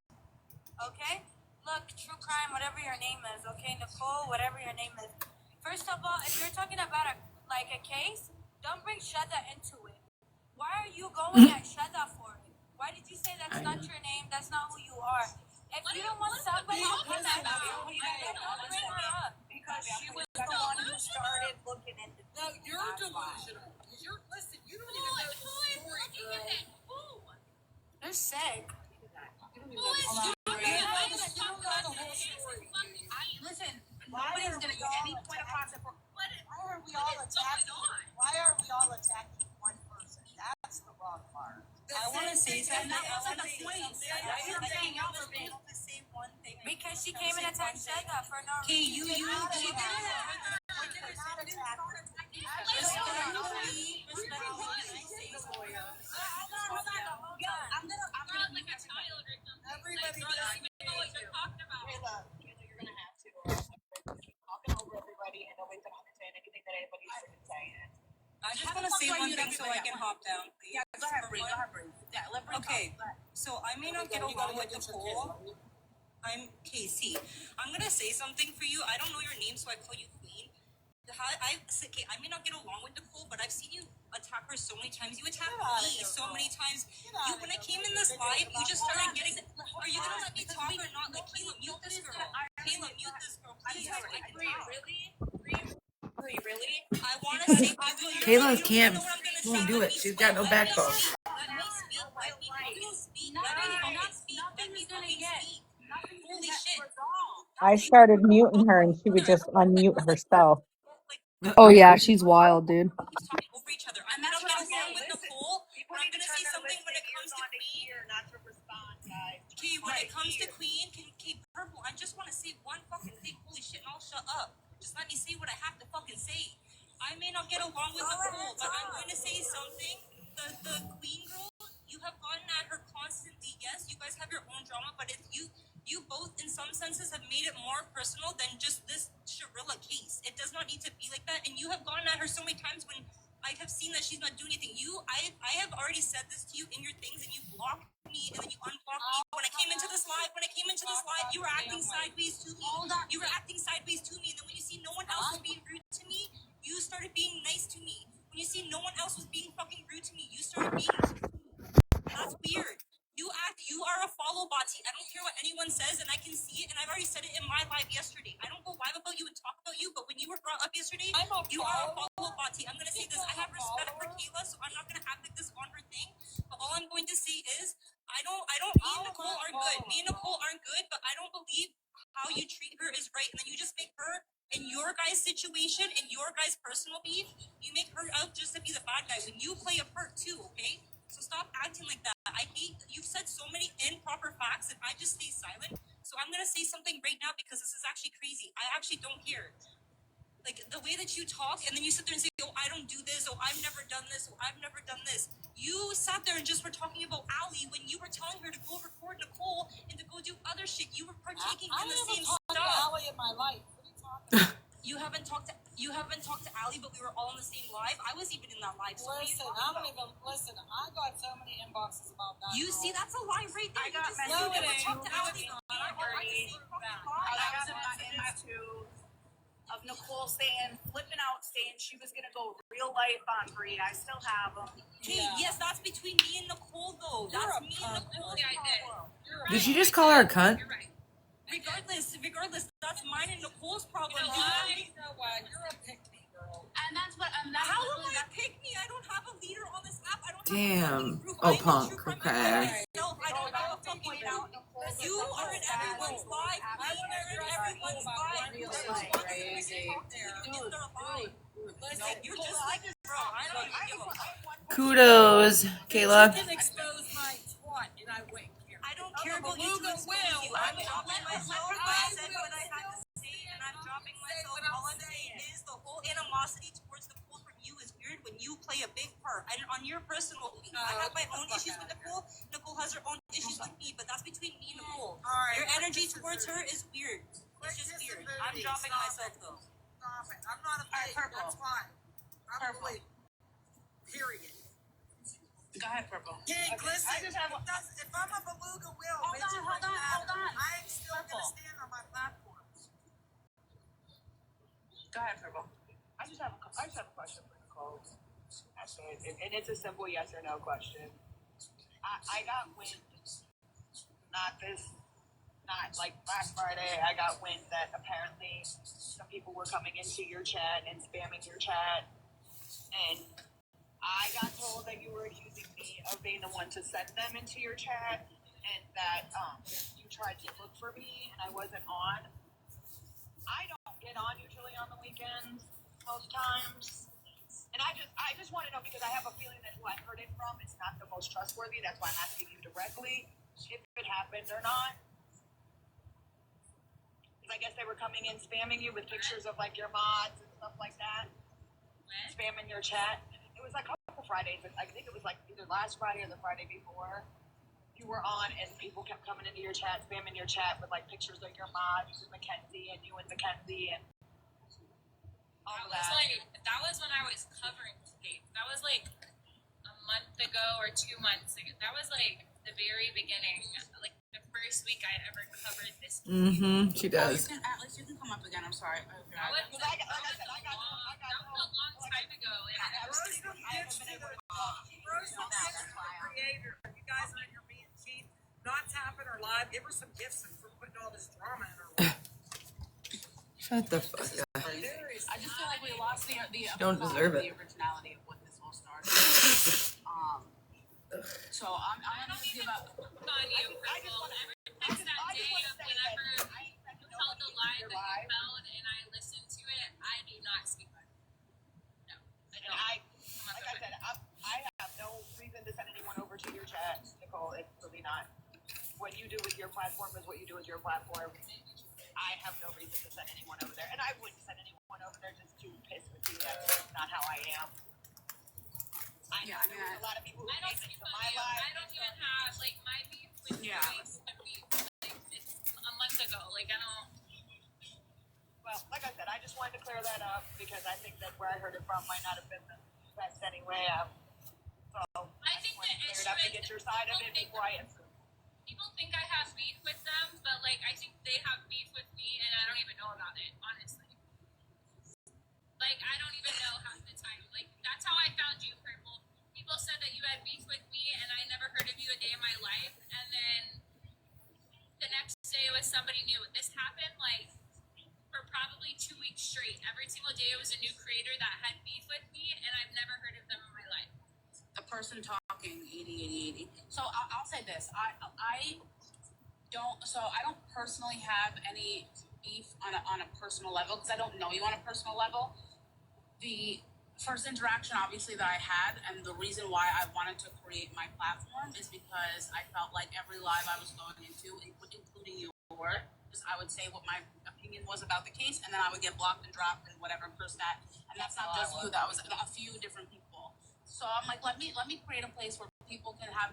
Okay? Look, true crime, whatever your name is. Okay, Nicole, whatever your name is. First of all, if you're talking about a case, don't bring Shada into it. Why are you going at Shada for it? Why did you say that's not your name? That's not who you are. If you don't want somebody to come at you, don't bring her up. Because she was the one who started looking into this. No, you're delusional. Listen, you don't even know the story, girl. They're sick. Listen, nobody's gonna get any point of contact for. Why are we all attacking one person? That's the wrong part. I want to say something. That wasn't the point. You're saying y'all were able to say one thing. Because she came and attacked Shada for no reason. Okay, you did Everybody does. Kayla, you're gonna have to. Talking over everybody and nobody's gonna understand anything that anybody's saying. I just want to say one thing so I can hop down. Yeah, go ahead, Bree. Yeah, let Bree Okay, so I may not get along with Nicole. I'm Casey. I'm gonna say something for you. I don't know your name, so I call you Queen. I may not get along with Nicole, but I've seen you attack her so many times. You attacked me so many times. When I came in this live, you just started getting. Are you gonna let me talk or not? Like, Kayla, mute this girl. Kayla, mute this girl, please. Really? I want to say, Kayla can't won't do it. She's got no backbone. Holy shit. I started muting her and she would just unmute herself. Oh yeah, she's wild, dude. Talking over each other. I'm not gonna say with Nicole, but I'm gonna say something when it comes to Queen. Okay, when it comes to Queen, Purple, I just want to say one fucking thing. Holy shit, and I'll shut up. Just let me say what I have to fucking say. I may not get along with Nicole, but I'm going to say something. The Queen girl, you have gotten at her constantly. Yes, you guys have your own drama, but you both, in some senses, have made it more personal than just this Sharilla case. It does not need to be like that. And you have gone at her so many times when I have seen that she's not doing anything. I have already said this to you in your things, and you blocked me, and then you unblocked me. When I came into this live, you were acting sideways to me. You were acting sideways to me, and then when you see no one else was being rude to me, you started being nice to me. When you see no one else was being fucking rude to me, you started being. That's weird. You are a follow botty. I don't care what anyone says, and I can see it, and I've already said it in my live yesterday. I don't go live about you and talk about you, but when you were brought up yesterday, you are a follow botty. I'm gonna say this. I have respect for Kayla, so I'm not gonna act like this on her thing. But all I'm going to say is, me and Nicole aren't good. Me and Nicole aren't good, but I don't believe how you treat her is right, and then you just make her, in your guys' situation, in your guys' personal beef, you make her out just to be the bad guy when you play a part too, okay? So stop acting like that. I hate that you've said so many improper facts and I just stay silent. So I'm gonna say something right now because this is actually crazy. I actually don't care. Like the way that you talk and then you sit there and say, oh, I don't do this, oh, I've never done this, oh, I've never done this. You sat there and just were talking about Allie when you were telling her to go record Nicole and to go do other shit. You were partaking in the same stuff. I haven't talked to Allie in my life. What are you talking about? You haven't talked to Allie, but we were all in the same live. I was even in that live. So listen, I got so many inboxes about that. You see, that's a lie right there. I got messages talk to Allie. Of Nicole flipping out, saying she was gonna go real life on Bree. I still have them. Okay, yes, that's between me and Nicole, though. That's me and Nicole. Did she just call her a cunt? You're right. Regardless, that's mine and Nicole's problem. You know what? You're a pick-me girl. And that's what How am I a pick-me? I don't have a leader on this app. I don't Damn. have a Punk. Okay. I don't have a fucking doubt. You are in everyone's life. I am in everyone's life. Kudos, Kayla. You can expose my twat, and I wouldn't care. I don't care about you to expose you. I'm dropping myself. I said what I had to say, and I'm dropping myself. All I'm saying is the whole animosity towards the pool from you is weird when you play a big part. And on your personal league, I have my own issues with Nicole. Nicole has her own issues with me, but that's between me and Nicole. Your energy towards her is weird. It's just weird. I'm dropping myself though. Stop it. I'm not a fake. That's fine. I'm purple. Period. Go ahead, Purple. Hey, listen, if I'm a beluga whale, hold on. I'm still going to stand on my platforms. Go ahead, Purple. I just have a question for Nicole. Actually, and it's a simple yes or no question. I got wind, not like last Friday, I got wind that apparently some people were coming into your chat and spamming your chat, and I got told that you were accusing me of being the one to send them into your chat, and that you tried to look for me and I wasn't on. I don't get on usually on the weekends most times, and I just want to know, because I have a feeling that who I heard it from is not the most trustworthy. That's why I'm asking you directly if it happened or not. Because I guess they were coming in spamming you with pictures of like your mods and stuff like that, spamming your chat. It was like a couple Fridays. I think it was like either last Friday or the Friday before. You were on, and people kept coming into your chat, spamming your chat with like pictures of your mods and Mackenzie and you and Mackenzie and all of that. That was when I was covering Kate. That was like a month ago or 2 months ago. That was like the very beginning, like the first week I ever covered this. She does. Atlas, you can come up again. I'm sorry. That was a long time ago, and I never Creator, you guys on your being cheap, not tapping her live. Give her some gifts for putting all this drama in her life. Shut the fuck up. I just feel like we lost the don't deserve it. the originality of what this all started. So I'm gonna just give up on you, Purple. Ever since that day of whenever you held the live that you held and I listened to it, I do not speak on it. No, I don't. Like I said, I have no reason to send anyone over to your chat, Nicole. It's really not. What you do with your platform is what you do with your platform. I have no reason to send anyone over there, and I wouldn't send anyone over there just to piss with you. That's not how I am. I know there's a lot of people who came into my life. I don't even have like my beef with you. It's a month ago. Like I don't. Well, like I said, I just wanted to clear that up because I think that where I heard it from might not have been the best anyway. So I think the issue is to get your side of it before I answer. People think I have beef with them, but like I think they have beef with me, and I don't even know about it, honestly. Like I don't even know half the time. Like that's how I found you, Purple. People said that you had beef with me, and I never heard of you a day in my life. And then the next day it was somebody new. This happened like for probably 2 weeks straight. Every single day it was a new creator that had beef with me, and I've never heard of them in my life. a person talking 80. So I'll say this. I don't personally have any beef on a personal level because I don't know you on a personal level. The first interaction, obviously, that I had, and the reason why I wanted to create my platform is because I felt like every live I was going into, including yours, I would say what my opinion was about the case, and then I would get blocked and dropped and whatever, curse that. And that's not just you. That was a few different people. So I'm like, let me create a place where people can have,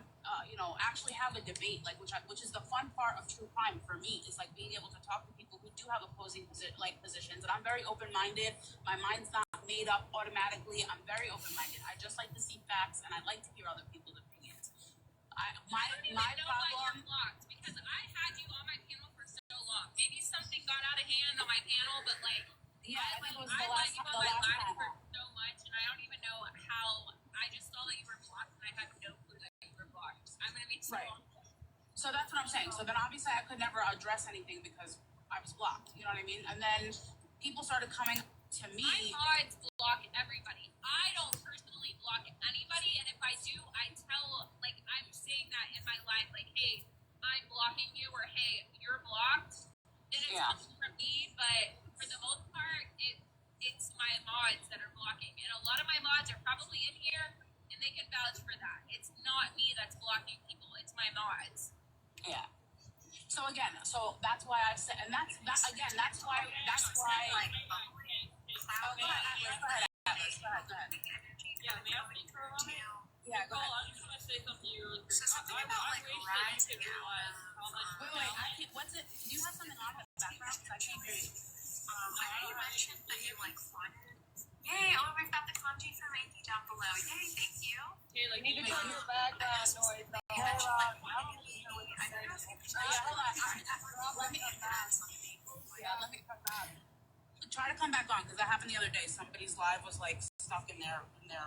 actually have a debate, like which is the fun part of true crime for me, is like being able to talk to people who do have opposing positions. And I'm very open-minded. My mind's not made up automatically. I'm very open-minded. I just like to see facts, and I like to hear other people's opinions. I don't even know why you're blocked, because I had you on my panel for so long. Maybe something got out of hand on my panel, but like, yeah, I think it was I the let last you on my live panel. for so much, and I don't even know how. I just saw that you were blocked, and I had no clue that you were blocked. I'm gonna be too Right. So that's what I'm saying. So then obviously I could never address anything because I was blocked. You know what I mean? And then people started coming to me. My mods block everybody. I don't personally block anybody, and if I do, I tell, like, I'm saying that in my live, like, hey, I'm blocking you, or hey, you're blocked. And it's not from me, but for the most part, it's my mods that are blocking blocking. And a lot of my mods are probably in here, and they can vouch for that. It's not me that's blocking people. It's my mods. Yeah. So again, so that's why I said, and that's why. Oh, go ahead. Yeah, may I speak for a moment? Yeah, go ahead. I just want to say something to you really quick. So something about like rising out. Wait. What's it? Do you have something on in the background? I can't hear you. I know you mentioned that you like wanted. Yay! Oh, we've got the kanji from Andy down below. Yay! Thank you. Okay, like, You need to turn your background noise down. Let me come back. Try to come back on because that happened the other day. Somebody's live was like stuck in there. It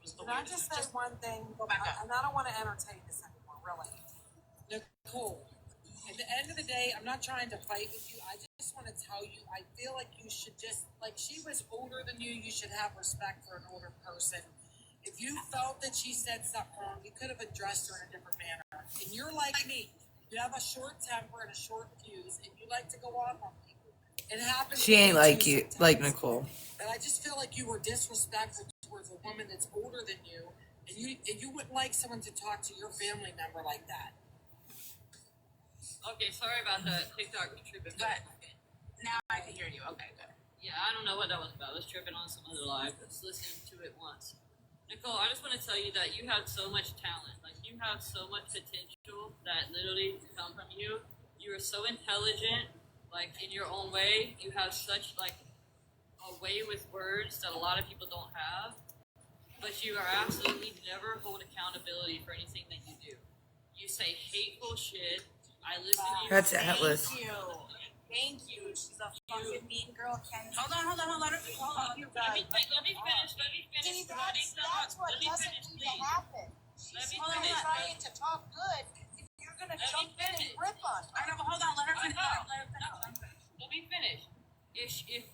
was the Can I weirdest. just say one thing? Go back up. And I don't want to entertain this anymore, really. Nicole, at the end of the day, I'm not trying to fight with you. I just want to tell you, I feel like you should just, like she was older than you should have respect for an older person. If you felt that she said something wrong, you could have addressed her in a different manner. And you're like me. You have a short temper and a short fuse, and you like to go off on people. It happens. She ain't like you, like Nicole. And I just feel like you were disrespectful towards a woman that's older than you, and you wouldn't like someone to talk to your family member like that. Okay, sorry about that TikTok tripping. But now I can hear you. Okay, good. Yeah, I don't know what that was about. I was tripping on some other live. Let's listen to it once. Nicole, I just want to tell you that you have so much talent. Like, you have so much potential that literally come from you. You are so intelligent, like, in your own way. You have such, like, a way with words that a lot of people don't have. But you are absolutely never hold accountability for anything that you do. You say hateful shit. I listen to you. That's Atlas. Thank you. She's a fucking mean girl, Kenny. Hold on. Let me finish. Let me finish. That's what doesn't need to happen. She's trying to talk good. You're gonna jump in and rip on her. I know, but hold on. Let her finish. Let me finish.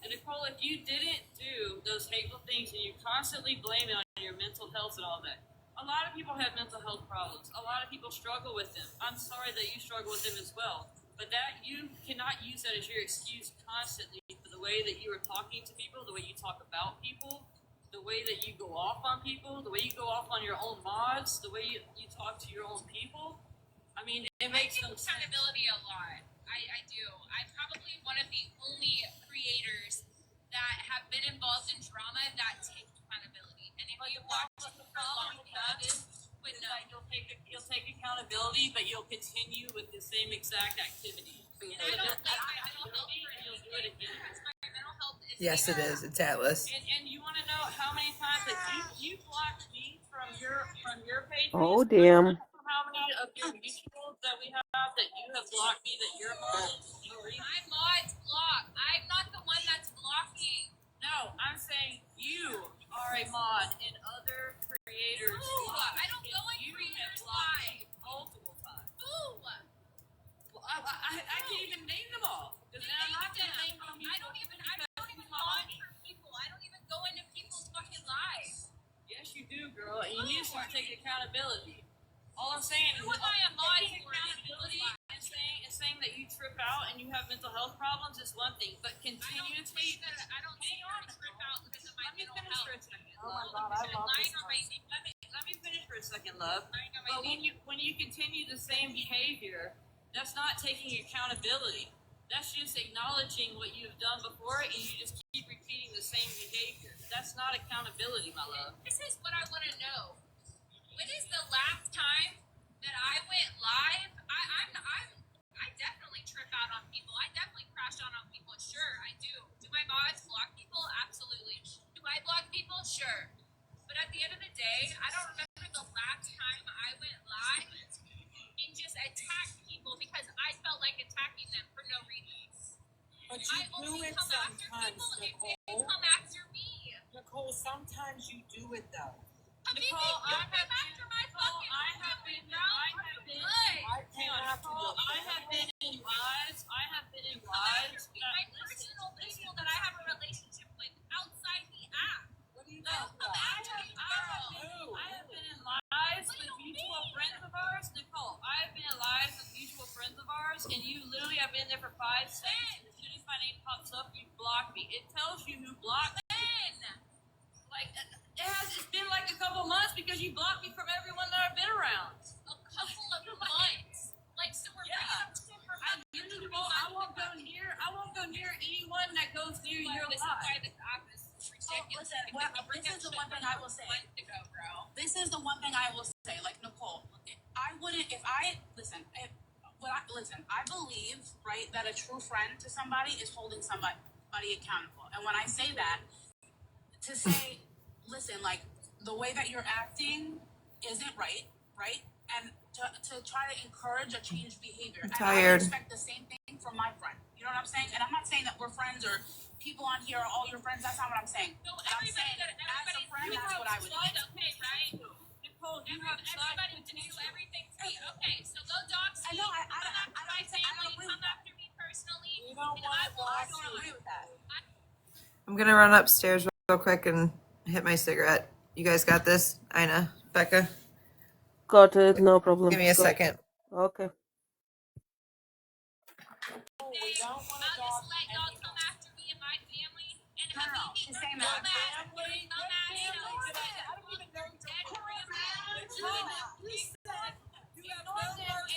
Nicole, if you didn't do those hateful things and you constantly blame it on your mental health and all that, a lot of people have mental health problems. A lot of people struggle with them. I'm sorry that you struggle with them as well. But that you cannot use that as your excuse constantly for the way that you are talking to people, the way you talk about people, the way that you go off on people, the way you go off on your own mods, the way you talk to your own people. I mean, it makes no sense. Accountability a lot. I do. I'm probably one of the only creators that have been involved in drama that take accountability. And if you watch for a long time, you'll take accountability, but you'll continue with the same exact activity. And I don't like my mental health for anything because my mental health is. Yes, it is. It's Atlas. And you want to know how many times that you blocked me from your page? Oh, damn. How many of your mutuals that we have that you have blocked me that you're on? My mods block. I'm not the one that's blocking. No, I'm saying you are a mod in other creators. Ooh, I don't go in creators live. Multiple times. Ooh. Well, I can't even name them all. Because then I'm not going to name them. I don't even mod for people. I don't even go into people's fucking lives. Yes, you do, girl. And you need to start taking accountability. All I'm saying is who am I a mod taking accountability and saying that you trip out and you have mental health problems is one thing, but continuously. I don't say I trip out because of my mental health. For a second, Oh my God, I love this person. let me finish for a second, love. But when you continue the same behavior, that's not taking accountability. That's just acknowledging what you've done before, and you just keep repeating the same behavior. That's not accountability, my love. This is what I want to know. When is the last time that I went live? I definitely trip out on people. I definitely crash out on people. Sure, I do. Do my mods block people? Absolutely. Do I block people? Sure. But at the end of the day, I don't remember the last time I went live and just attacked people because I felt like attacking them for no reason. But you do it sometimes, Nicole. They come after me. Nicole, sometimes you do it though. Nicole, I have been in lives. My personal people that I have a relationship with outside the app. What do you They'll come after me, girl. I have been in lives with mutual friends of ours. Nicole, I have been in lives with mutual friends of ours, and you literally have been there for 5 seconds. As soon as my name pops up, you block me. It tells you who blocked me. Like, because you blocked me from everyone that I've been around. A couple of months. Like, so we're bringing up super I won't go near anyone that goes near your This is life. why this app is ridiculous. This is the one thing I will say. This is the one thing I will say. Like, Nicole, I wouldn't, if I, listen, I believe, right, that a true friend to somebody is holding somebody accountable. And when I say that, to say, listen, like, the way that you're acting isn't right? And to try to encourage a changed behavior. I'm and tired. I would expect the same thing from my friend. You know what I'm saying? And I'm not saying that we're friends or people on here are all your friends. That's not what I'm saying. No, I'm saying as a friend, that's what I would do. Okay, right? Nicole, you have everybody to do everything to me. Okay, so go dox me. I know, I my don't family, agree come with that. after me personally. You know what? I don't agree with that. I'm gonna run upstairs real quick and hit my cigarette. You guys got this? Ina, Becca? Got it, no problem. Give me a Go. second. Okay. I'll just let y'all come after me and my family. And if She's saying come that. at dead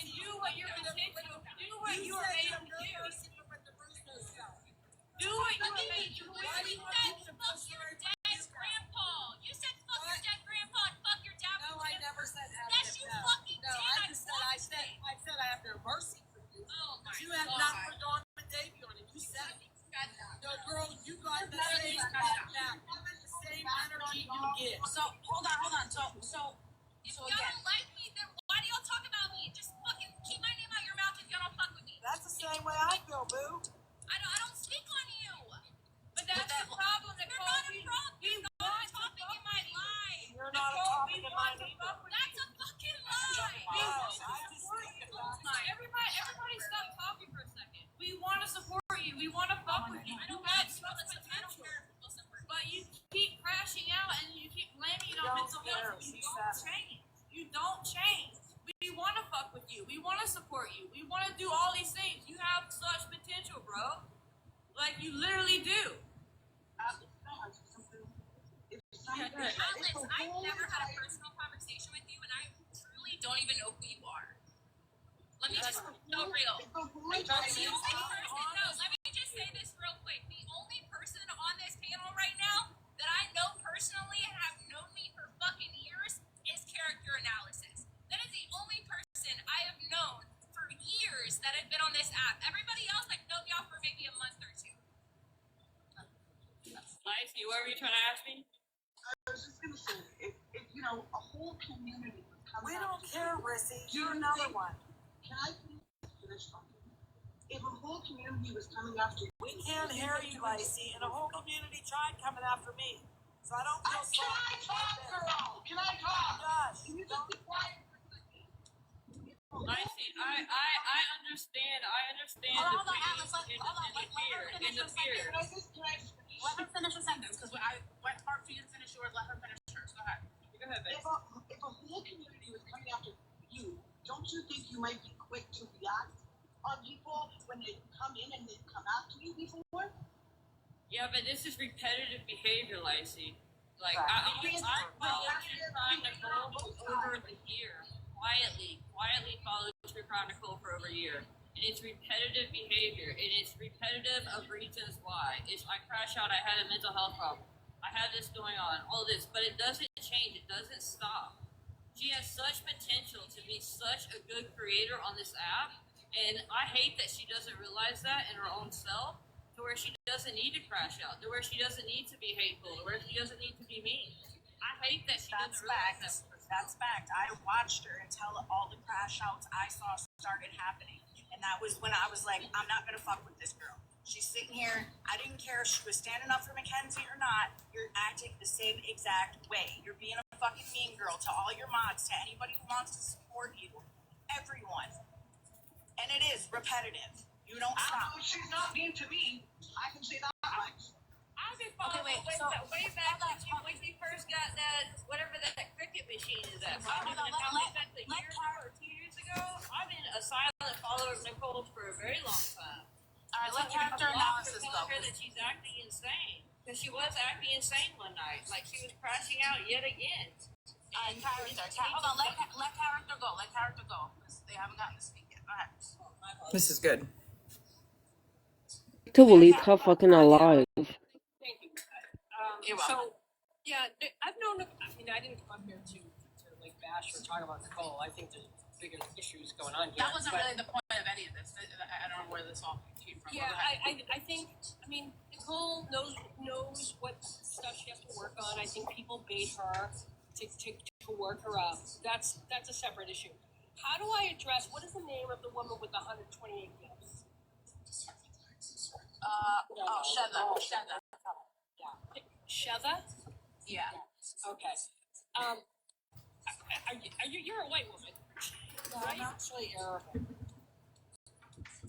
and do what you're potential. Do what you are made to do. Do what you are made to do. Why do you want to fuck your dead grandpa? You said fuck your dead grandpa and fuck your dad. No, I never said that. Yes, you fucking No, did. I just said I said I have no mercy for you. Oh my You have God. not put on the Davy on it. You said it. No, girl, you got the same back. The same energy you get. So hold on. So If y'all don't like me, then why do y'all talk about me? Just fucking keep my name out your mouth if y'all don't fuck with me. That's the same way I feel, boo. I don't speak on you. But that's the problem, You're Nicole. not a problem. You're not a topic in my life. You're not a topic in my either. That's a fucking lie. Everybody stop talking for a second. We want to support you. We want to fuck with you. I don't have care if people support. But you keep crashing out and you keep blaming it on mental health. You don't change. You don't change. We want to fuck with you. We want to support you. We want to do all these things. You have such potential, bro. Like, you literally do. Alex, I've never had a personal conversation with you, and I truly don't even know who you are. Let me just no real. Let me just say this real quick. The only person on this panel right now that I know personally and have known me for fucking years is character analysis. That is the only person I have known for years that have been on this app. Everybody else, I've known y'all for maybe a month or two. Lacey, what were you trying to ask me? I was just going to say, if you know, a whole community was coming. We don't care, Rissy. You're another one. Can I please finish talking? If a whole community was coming after you. We can't hear you, Lacey, and a whole community tried coming after me. So I don't feel Can I talk, girl? Can I talk? Gosh, Can you just be quiet? Lacey, I understand. I understand Hold the on, Alex, fear and the fear. Can I just finish? let her finish a sentence because I went part for you to finish yours. Let her finish hers. Go ahead. Go ahead, babe. If a whole community was coming after you, don't you think you might be quick to react on people when they come in and they come after you before? Yeah, but this is repetitive behavior, Lacey. Like, Right. I followed your chronicle over a year. Quietly followed your chronicle for over a year. And it's repetitive behavior. And it's repetitive of reasons why. I crash out, I had a mental health problem. I had this going on, all this. But it doesn't change. It doesn't stop. She has such potential to be such a good creator on this app. And I hate that she doesn't realize that in her own self. To where she doesn't need to crash out, to where she doesn't need to be hateful, to where she doesn't need to be mean. I hate that she doesn't realize that. That's fact. I watched her until all the crash outs I saw started happening. And that was when I was like, I'm not going to fuck with this girl. She's sitting here. I didn't care if she was standing up for Mackenzie or not. You're acting the same exact way. You're being a fucking mean girl to all your mods, to anybody who wants to support you. Everyone. And it is repetitive. You don't stop. She's not mean to me. I can say that much. I've been following way back when she first got that, whatever that cricket machine is at. I've been 2 years ago. I've been a silent follower of Nicole for a very long time. All right, let character analysis go. Her that she's acting insane. Because she was acting insane one night. Like she was crashing out yet again. Hold on, let character go. Let character go. They haven't gotten to speak yet. Go ahead. This is good. To will eat her fucking alive. Thank you. So, yeah, I've known. I mean, I didn't come up here to like bash or talk about Nicole. I think there's bigger issues going on here. That wasn't really the point of any of this. I don't know where this all came from. Yeah, I think. I mean, Nicole knows what stuff she has to work on. I think people bait her to work her up. That's a separate issue. How do I address? What is the name of the woman with the 128 gifts? Shedda. Yeah. Shedda? Yeah. Okay. You're a white woman. No, I'm actually Arabic.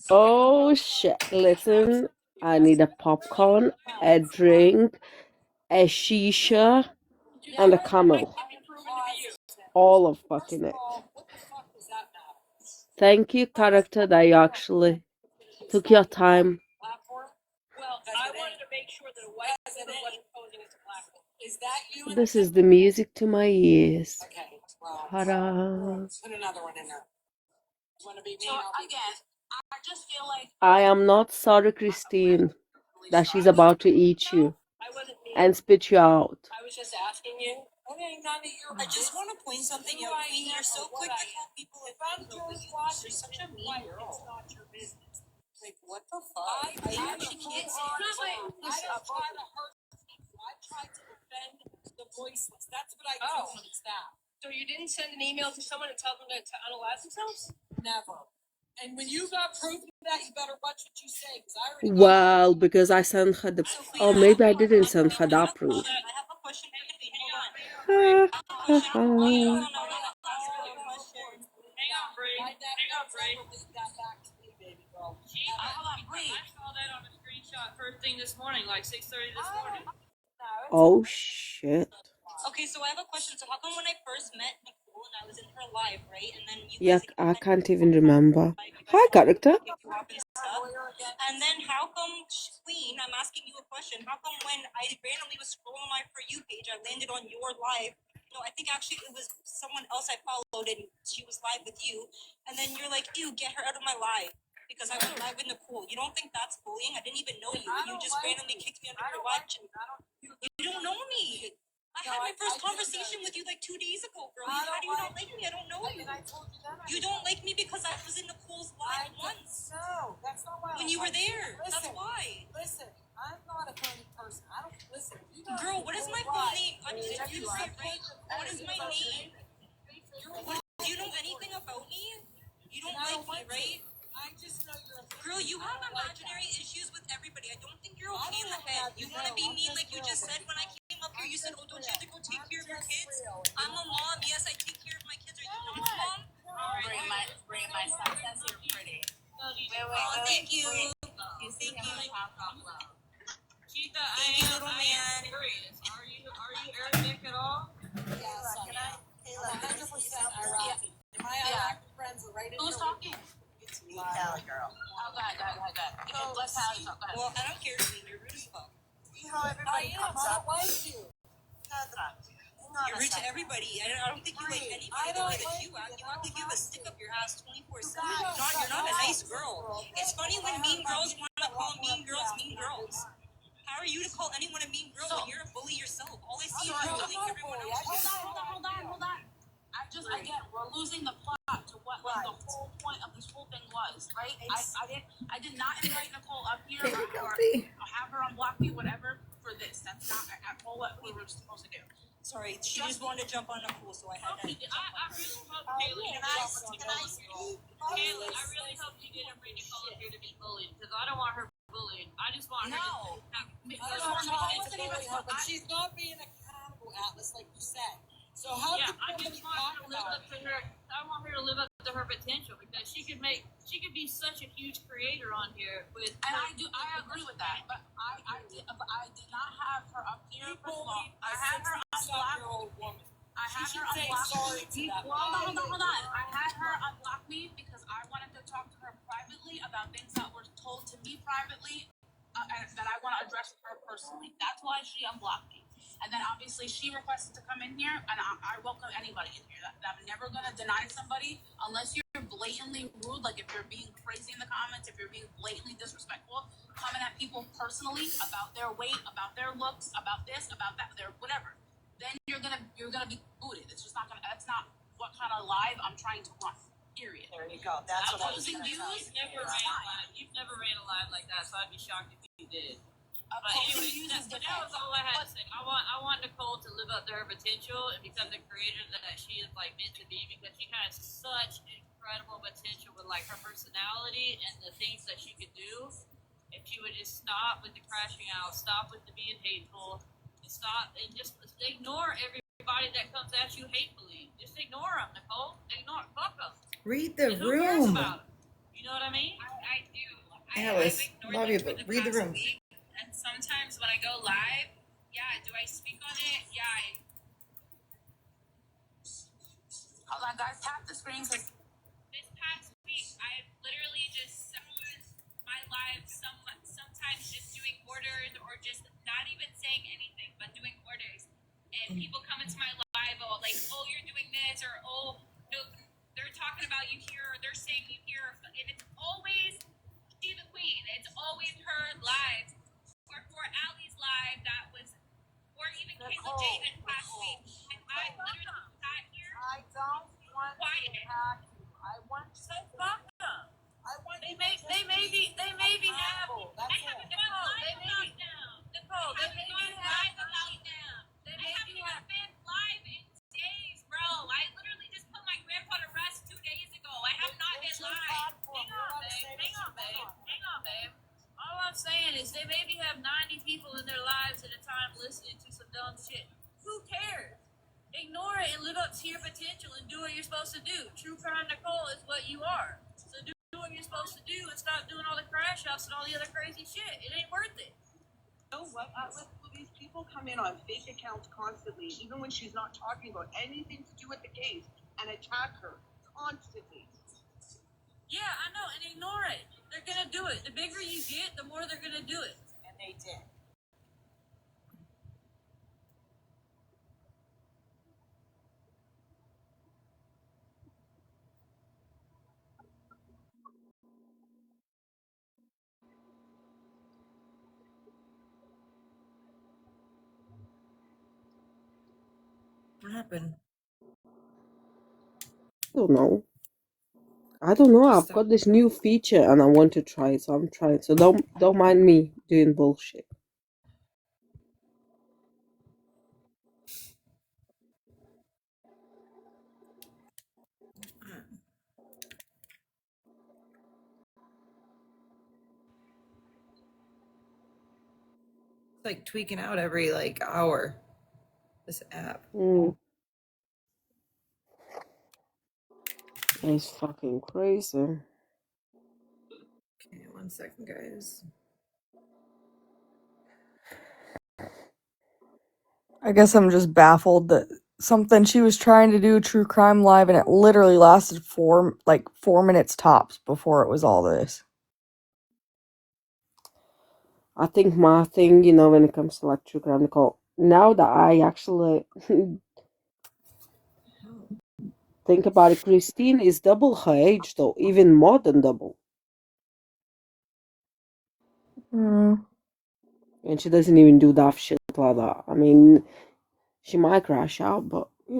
Oh shit. Listen, I need a popcorn, a drink, a shisha, and a camel. All of fucking it. What the fuck does that matter? Thank you, character, that you actually took your time. Platform? Well, I wanted to make sure that a white woman wasn't posing as a black woman. Is that you? This is the music to my ears. Okay, well, Ta-da. put another one in there. Want to be me? So again, I just feel like I am not sorry, Christine, that she's about to eat you and spit you out. I was just asking you. Okay, none of your. I just want to point something out. Queen, you're so quick to tell people if I'm George Washington. You're such a mean girl. It's not your business. Like, what the fuck? I actually can't say this. I don't try to hurt people. I try to defend the voiceless. That's what I do on staff. So you didn't send an email to someone and tell them to unalive themselves? Never. And when you got proof of that, you better watch what you say, because I already. Well, because I sent her the... Oh, maybe I didn't send her that proof. I have a question for you. Ha, ha, ha. Hang on, Bree. Leave that back to me, baby girl. I saw that on a screenshot first thing this morning, like 6:30 this morning. Oh, shit. Okay, so I have a question. So how come when I first met Nicole and I was in her live, right, and then you Yeah, guys I can't even remember. Hi, character. and then how come Queen? I'm asking you a question. How come when I randomly was scrolling my For You page, I landed on your live? No, I think actually it was someone else I followed, and she was live with you. And then you're like, "Ew, get her out of my live," because I went live with Nicole. You don't think that's bullying? I didn't even know you. You just randomly kicked me under your watch. You don't know me. I had my first conversation with you like 2 days ago, girl. How do you not like me? I don't know you. You don't like me because I was in Nicole's live once. No, that's not why. When you were there. That's why. Listen, I'm not a funny person. I don't listen. Girl, what is my full name? I'm just you say, right? What is my name? Do you know anything about me? You don't like me, right? I just know you're a girl. You have imaginary issues with everybody. I don't think you're okay in the head. You want to be mean like you just said when I came up here. You said, "Oh, don't you have to go take care of your kids?" I'm a mom. Yes, I take care of my kids. Are you not a mom? bring my son. Says you're pretty. Oh, thank you. Thank you. Cheetah, Thank you, little I man. am curious. Are you Arabic at all? Yes, can I? 100% Iraqi. My Iraqi friends are right in Who's here. talking? It's me, Allie girl. Oh, God. Let's have it. Go ahead. Well, I don't care to me. You're rude as fuck. See how everybody comes up? I like you. You're rude to everybody. I don't think you like anybody the way that you act. You act like you have a stick up your ass 24/7. You're not a nice girl. It's funny when mean girls want to call mean girls mean girls. How are you to call anyone a mean girl when you're a bully yourself? All I see is you bullying everyone else. Hold on. I get we're losing the plot to what like, the whole point of this whole thing was, right? I did not invite Nicole up here or have her unblock me, whatever, for this. That's not at all what we were supposed to do. Sorry, she just wanted to jump on Nicole, so I had to. I really hope Kaylee I really hope you didn't bring Nicole up here to be bullied, because I don't want her bullied. I just want her to but she's not being accountable, Atlas, like you said. So how I could just want her to live up to her. I want her to live up to her potential, because she could be such a huge creator on here with. And I agree with that, but I did not have her up here. First of all, I had her unblock. I had her unblock me. Hold on. I had her unblock me because I wanted to talk to her privately about things that were told to me privately, and that I want to address with her personally. That's why she unblocked me. And then obviously she requested to come in here, and I welcome anybody in here. I'm never gonna deny somebody unless you're blatantly rude, like if you're being crazy in the comments, if you're being blatantly disrespectful, coming at people personally about their weight, about their looks, about this, about that, their whatever. Then you're gonna be booted. It's just not gonna. That's not what kind of live I'm trying to run. Period. There you go. That's what I was Opposing gonna views. You've never ran a live like that, so I'd be shocked if you did. But Opposing anyway, views is that different. was all I had to say. I want Nicole to live up to her potential and become the creator that she is like meant to be, because she has such incredible potential with like her personality and the things that she could do. If she would just stop with the crashing out, stop with the being hateful, and stop and just ignore everybody that comes at you hatefully. Just ignore them, Nicole. Ignore, fuck them. Read the And who cares room. about 'em? You know what I mean? I do. Alice, I've ignored love them you, for but the read the past room. week, and sometimes when I go live, yeah, do I speak on it? Yeah, Hold on, guys. Tap the screen. Cause this past week, I've literally just sat on my live, sometimes just doing orders or just not even saying anything, but doing orders. And people come into my live, like, oh, you're doing this, or oh, no, they're talking about you here, or they're saying you here. And it's always she the queen. It's always her live. For Allie's live, that was, or even Kayla Davis last week. And I literally sat here. I don't want quiet. to hack you. I want So fuck them. I want They may be happy. That's I it. haven't gone live about them. Nicole, I haven't gone live about them. I haven't even been live in days, bro. I literally just put my grandpa to rest 2 days ago. I have not been live. Hang on, babe. All I'm saying is they maybe have 90 people in their lives at a time listening to some dumb shit. Who cares? Ignore it and live up to your potential and do what you're supposed to do. True crime Nicole is what you are. So do what you're supposed to do and stop doing all the crash outs and all the other crazy shit. It ain't worth it. You know what? These people come in on fake accounts constantly, even when she's not talking about anything to do with the case, and attack her constantly. Yeah, I know, and ignore it. They're gonna do it. The bigger you get, the more they're gonna do it. And they did. What happened? I don't know. I've got this new feature and I want to try it, so I'm trying. So don't mind me doing bullshit. It's like tweaking out every like hour. This app. It's fucking crazy. Okay, 1 second, guys. I guess I'm just baffled that something she was trying to do true crime live and it literally lasted 4 minutes tops before it was all this. I think my thing, when it comes to like true crime, Nicole, now that I actually think about it, Christine is double her age though, even more than double. And she doesn't even do that shit like that. I mean, she might crash out, but I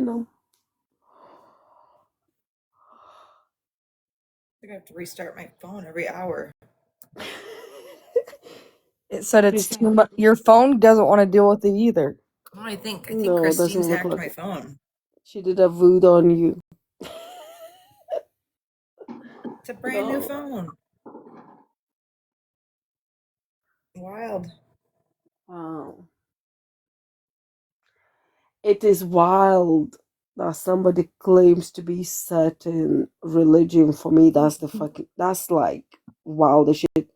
think I have to restart my phone every hour. It said it's too much. Your phone doesn't want to deal with it either. Oh, I think No, it Christine's doesn't look hacked like my it. phone. She did a voodoo on you. It's a brand new phone. Wild. Wow. It is wild that somebody claims to be certain religion. For me, that's like wild as shit.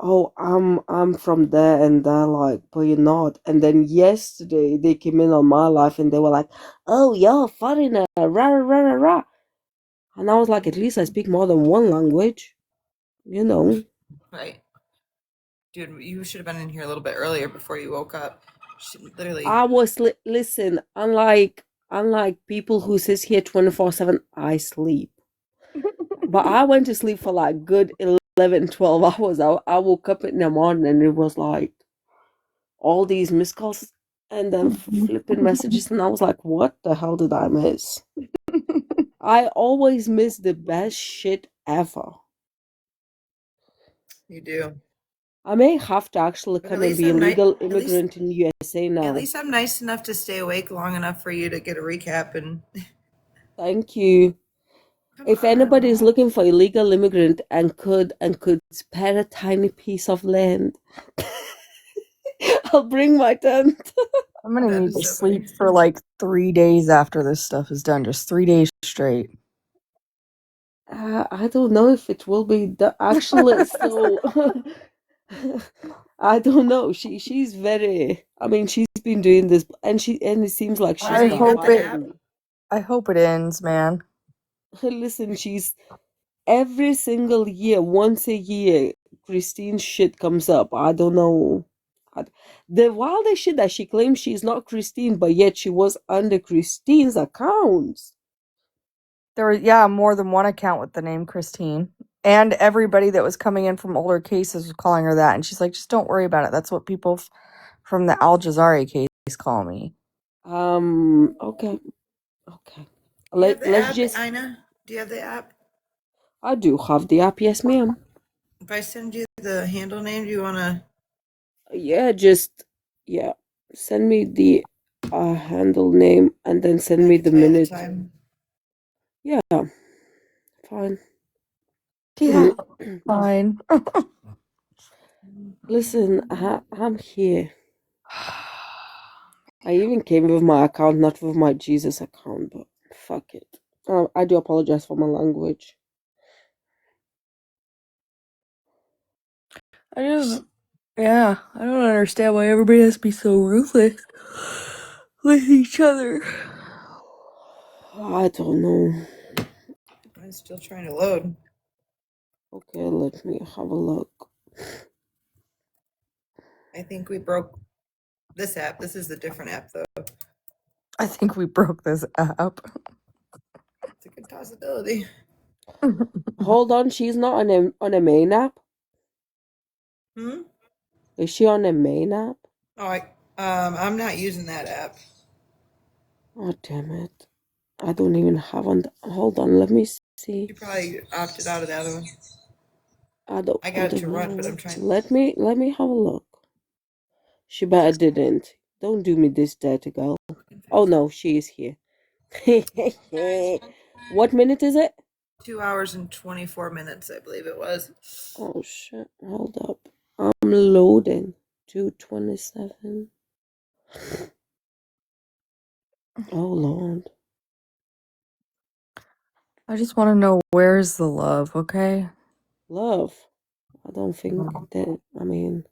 Oh, I'm from there, and they're like, but you're not. And then yesterday they came in on my life and they were like, oh, you're a foreigner, rah rah rah rah rah. And I was like, at least I speak more than one language, Right. Dude, you should have been in here a little bit earlier before you woke up. Literally. I was listen. Unlike people who sits here 24/7, I sleep. But I went to sleep for like good 11, 12 hours. I woke up in the morning and it was like all these missed calls and then flipping messages, and I was like, what the hell did I miss? I always miss the best shit ever. You do. I may have to actually But come and be a legal immigrant in USA now. At least I'm nice enough to stay awake long enough for you to get a recap and Thank you. If anybody is looking for a legal immigrant and could spare a tiny piece of land, I'll bring my tent. I'm gonna need to sleep for like 3 days after this stuff is done. Just 3 days straight. I don't know if it will be actually so. I don't know. She's very. I mean, she's been doing this, and it seems like she's. I hope it ends, man. Listen, she's every single year, once a year, Christine's shit comes up. I don't know. The wildest shit that she claims she's not Christine, but yet she was under Christine's accounts. There was, more than one account with the name Christine. And everybody that was coming in from older cases was calling her that. And she's like, just don't worry about it. That's what people from the Al Jazari case call me. Okay. Let's just. Ina, do you have the app? I do have the app, yes, ma'am. If I send you the handle name, do you want to? Yeah, send me the handle name and then send me the minute. Yeah, fine. Yeah, fine. Listen, I'm here. I even came with my account, not with my Jesus account, but fuck it. I do apologize for my language. I don't understand why everybody has to be so ruthless with each other. I don't know. I'm still trying to load. Okay, let me have a look. I think we broke this app. This is a different app, though. I think we broke this app. It's a good possibility. Hold on, she's not on a main app? Is she on a main app? Oh, I'm not using that app. Oh, damn it. I don't even have on. Hold on, let me see. You probably opted out of the other one. I got it to run, but I'm trying. Let me have a look. She better didn't. Don't do me this dirty girl. Oh no, she is here. What minute is it? 2 hours and 24 minutes, I believe it was. Oh shit! Hold up, I'm loading. 2:27. Oh Lord. I just want to know, where's the love, okay? Love. I don't think that. I mean,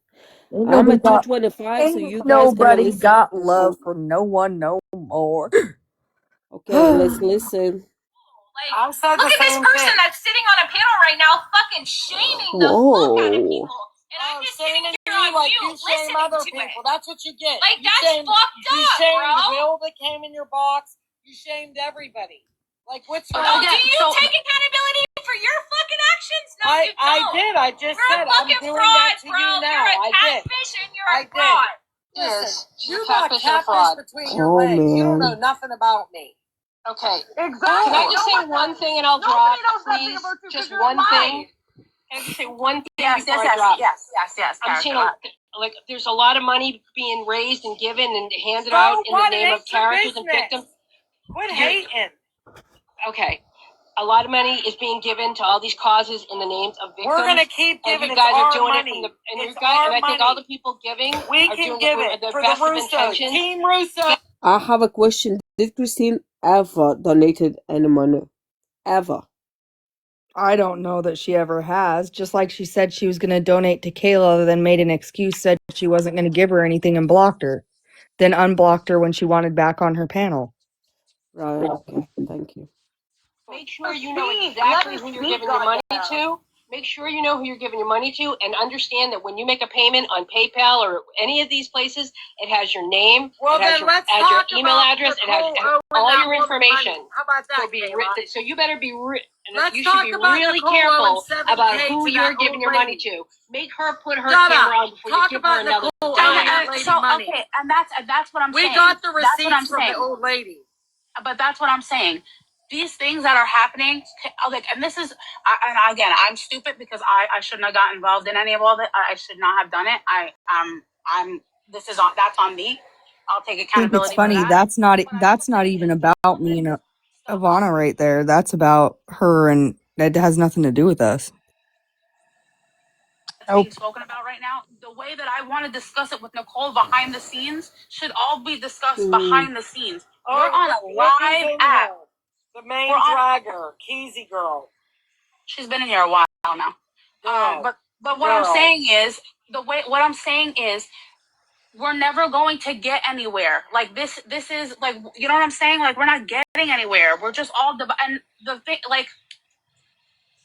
Ain't I'm at got- 2:25, so you guys gonna nobody listen. got love from no one no more. Okay, let's listen. Like, look at this person that's sitting on a panel right now, fucking shaming the fuck out of people. And I'm just sitting here on like mute you shame listening other to people. it. That's what you get. Like, You that's shamed, fucked you up, shamed bro. Will that came in your box. You shamed everybody. Like, what's wrong? Oh, do you take accountability for your fucking actions? No, you don't. I did. I just you're said a I'm fucking doing fraud, that to bro. you now. You're a I did. catfish and you're I a fraud. Listen, you got catfish between your legs. Man. You don't know nothing about me. Okay. Exactly. Can I just say one thing and I'll drop, please? Just one thing. Can I just say one thing before I drop? Yes. I'm just saying, like, there's a lot of money being raised and given and handed out in the name of characters and victims. Quit hating. Okay. A lot of money is being given to all these causes in the names of victims. We're gonna keep giving. And you guys are doing money. it from the It's our I think all the people giving we are can doing give it it for the for best the of Russo. intentions. Team Russo. I have a question. Did Christine ever donated any money? Ever? I don't know that she ever has. Just like she said she was going to donate to Kayla, then made an excuse, said she wasn't going to give her anything and blocked her. Then unblocked her when she wanted back on her panel. Right, okay. Thank you. Make sure you know exactly who you're giving your money to. make sure you know who you're giving your money to, and understand that when you make a payment on PayPal or any of these places, it has your name, Well, it has then your, let's has your talk email about address, it has Nicole owing all that your woman information. money. How about that, So be Kayla? so you better be Let's you should talk be about really Nicole careful owing 7K about who to you're that giving old your money lady. to. Make her put her Shut camera up. on before Talk you give her about another Nicole dime. owing that lady So money. okay, and that's what I'm We saying. got the That's what I'm receipts from saying. the old lady. But that's what I'm saying. These things that are happening, like, and this is, and again, I'm stupid because I shouldn't have gotten involved in any of all that. I should not have done it. That's on me. I'll take I think accountability it's funny. for that. That's not even about me and Ivana right there. That's about her, and that has nothing to do with us. That's being spoken about right now. The way that I want to discuss it with Nicole behind the scenes should all be discussed behind the scenes. We're on a live app. The main dragger, Keezy girl. She's been in here a while now. But what I'm saying is what I'm saying is we're never going to get anywhere. Like this is like, you know what I'm saying? Like, we're not getting anywhere. We're just all and the thing, like,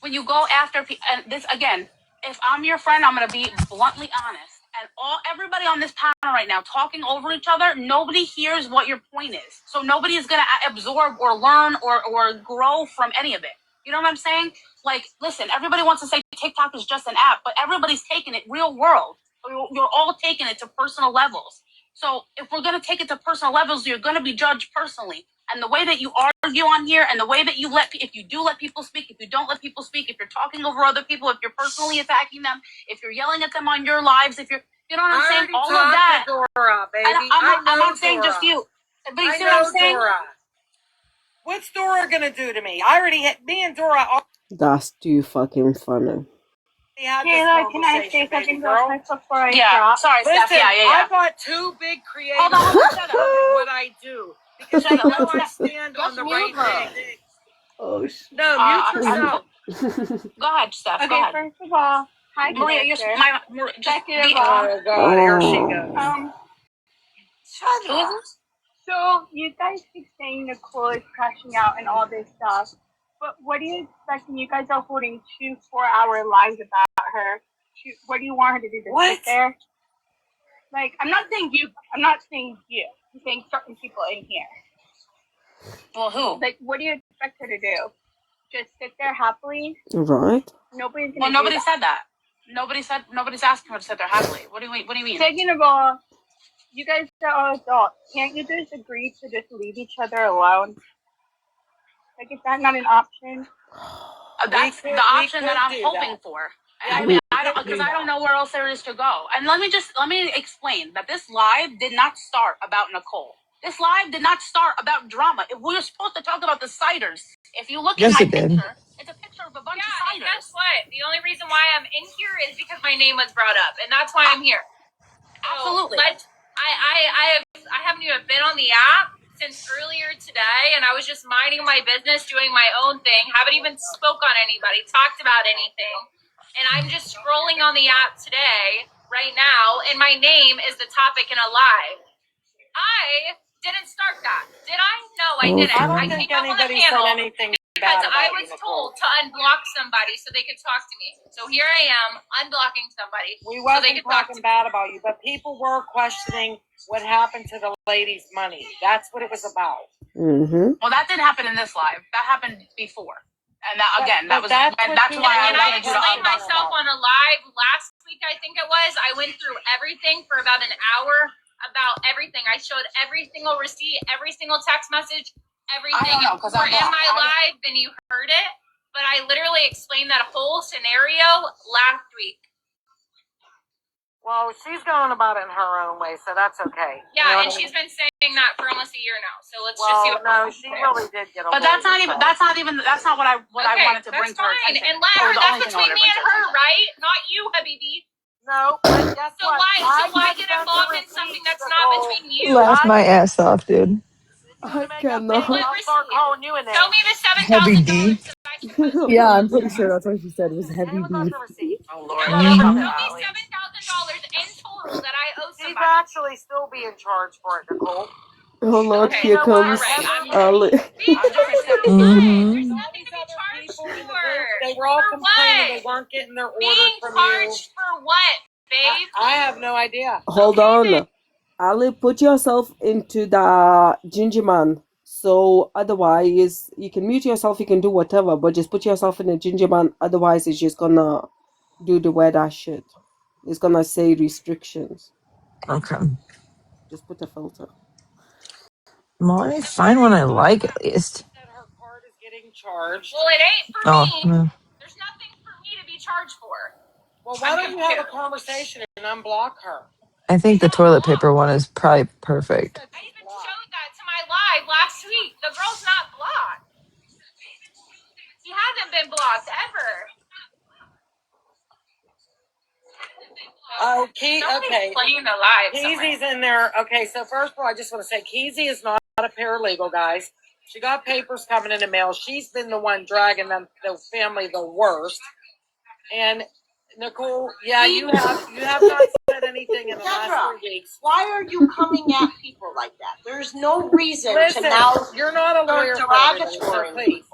when you go after and this again, if I'm your friend, I'm gonna be bluntly honest. And everybody on this panel right now talking over each other, nobody hears what your point is. So nobody is gonna absorb or learn or grow from any of it. You know what I'm saying? Like, listen, everybody wants to say TikTok is just an app, but everybody's taking it real world. You're all taking it to personal levels. So if we're gonna take it to personal levels, you're gonna be judged personally. And the way that you argue on here, and the way that you if you do let people speak, if you don't let people speak, if you're talking over other people, if you're personally attacking them, if you're yelling at them on your lives, if you're, you know what I'm saying? All of that. Dora, baby. I'm not saying just you. But you see what I'm saying? Dora. What's Dora gonna do to me? I already had me and Dora. That's too fucking funny. Kayla, can I say something real quick before I drop? Sorry, Listen, Steph. Yeah. I got two big creators. Hold on, shut up. What I do because you know I stand on the right thing. Oh shit. No, mute yourself. Go ahead, Steph. Okay, Go ahead. first of all, hi, Maria, you're Executive boss. Oh God, here she goes. Shut up. So you guys keep saying Nicole is crashing out and all this stuff, but what do you expect when you guys are holding 2 4-hour lives about her? What do you want her to do? To sit there? Like, I'm not saying you. I'm saying certain people in here. Well, who? Like, what do you expect her to do? Just sit there happily? Right. Nobody's gonna. Well, nobody said that. Nobody's asking her to sit there happily. What do you mean? Second of all, you guys are all adults. Can't you just agree to just leave each other alone? Like, is that not an option? That's the option that I'm hoping for. I mean, because I don't know where else there is to go. And let me explain that this live did not start about Nicole. This live did not start about drama. If we were supposed to talk about the ciders, if you look at my picture, it's a picture of a bunch of ciders. And guess what? The only reason why I'm in here is because my name was brought up, and that's why I'm here. Absolutely. I haven't even been on the app since earlier today, and I was just minding my business, doing my own thing. Haven't even spoke on anybody, talked about anything, and I'm just scrolling on the app today, right now, and my name is the topic in a live. I didn't start that, did I? No, I didn't. I don't think anybody said anything because I was told to unblock somebody so they could talk to me. So here I am unblocking somebody We so they wasn't could talk to talking me. bad about you, but people were questioning what happened to the lady's money. That's what it was about. Mm-hmm. Well, that didn't happen in this live. That happened before. And that, again, that's why I explained myself on a live last week, I think it was. I went through everything for about an hour about everything. I showed every single receipt, every single text message, everything. I don't know, if you were in my live, then you heard it. But I literally explained that whole scenario last week. Well, she's going about it in her own way, so that's okay. Yeah, and she's been saying that for almost a year now. So let's just see what no, she really did get a But that's not what I wanted to bring to her attention. And that's between me and her, right? Not you, Habibi. No, but guess so what? why get involved in something that's not between you? Laugh my ass off, dude. I cannot. I'll start calling you a name. Show me the Heavy D. Yeah, I'm pretty sure that's what she said. It was heavy Hey, beef. Oh, Lord. Show me $7,000 in total that I owe somebody. She's actually still being charged for it, Nicole. Oh Lord, here comes right. Allie. There's nothing to be charged in the group, they were all complaining they weren't getting their orders from you. Charged for what, babe? I have no idea. Hold on. Allie, put yourself into the ginger man. So otherwise, you can mute yourself, you can do whatever, but just put yourself in a ginger man. Otherwise, it's just gonna do the weird ass shit. It's gonna say restrictions. Okay. Just put a filter. Well, let me find one I like at least. Her card is getting charged. Well, it ain't for me. No. There's nothing for me to be charged for. Well, why don't you have a conversation and unblock her? I think the toilet paper one is probably perfect. I even showed that to my live last week. The girl's not blocked. She hasn't been blocked ever. Oh, okay. Playing the live. Keezy's in there. Okay, so first of all, I just want to say Keezy is not a paralegal, guys. She got papers coming in the mail. She's been the one dragging the family the worst. And Nicole, yeah, you have not said anything in the last 3 weeks. Why are you coming at people like that? There's no reason Listen, to now. You're not a lawyer, derogatory. so please.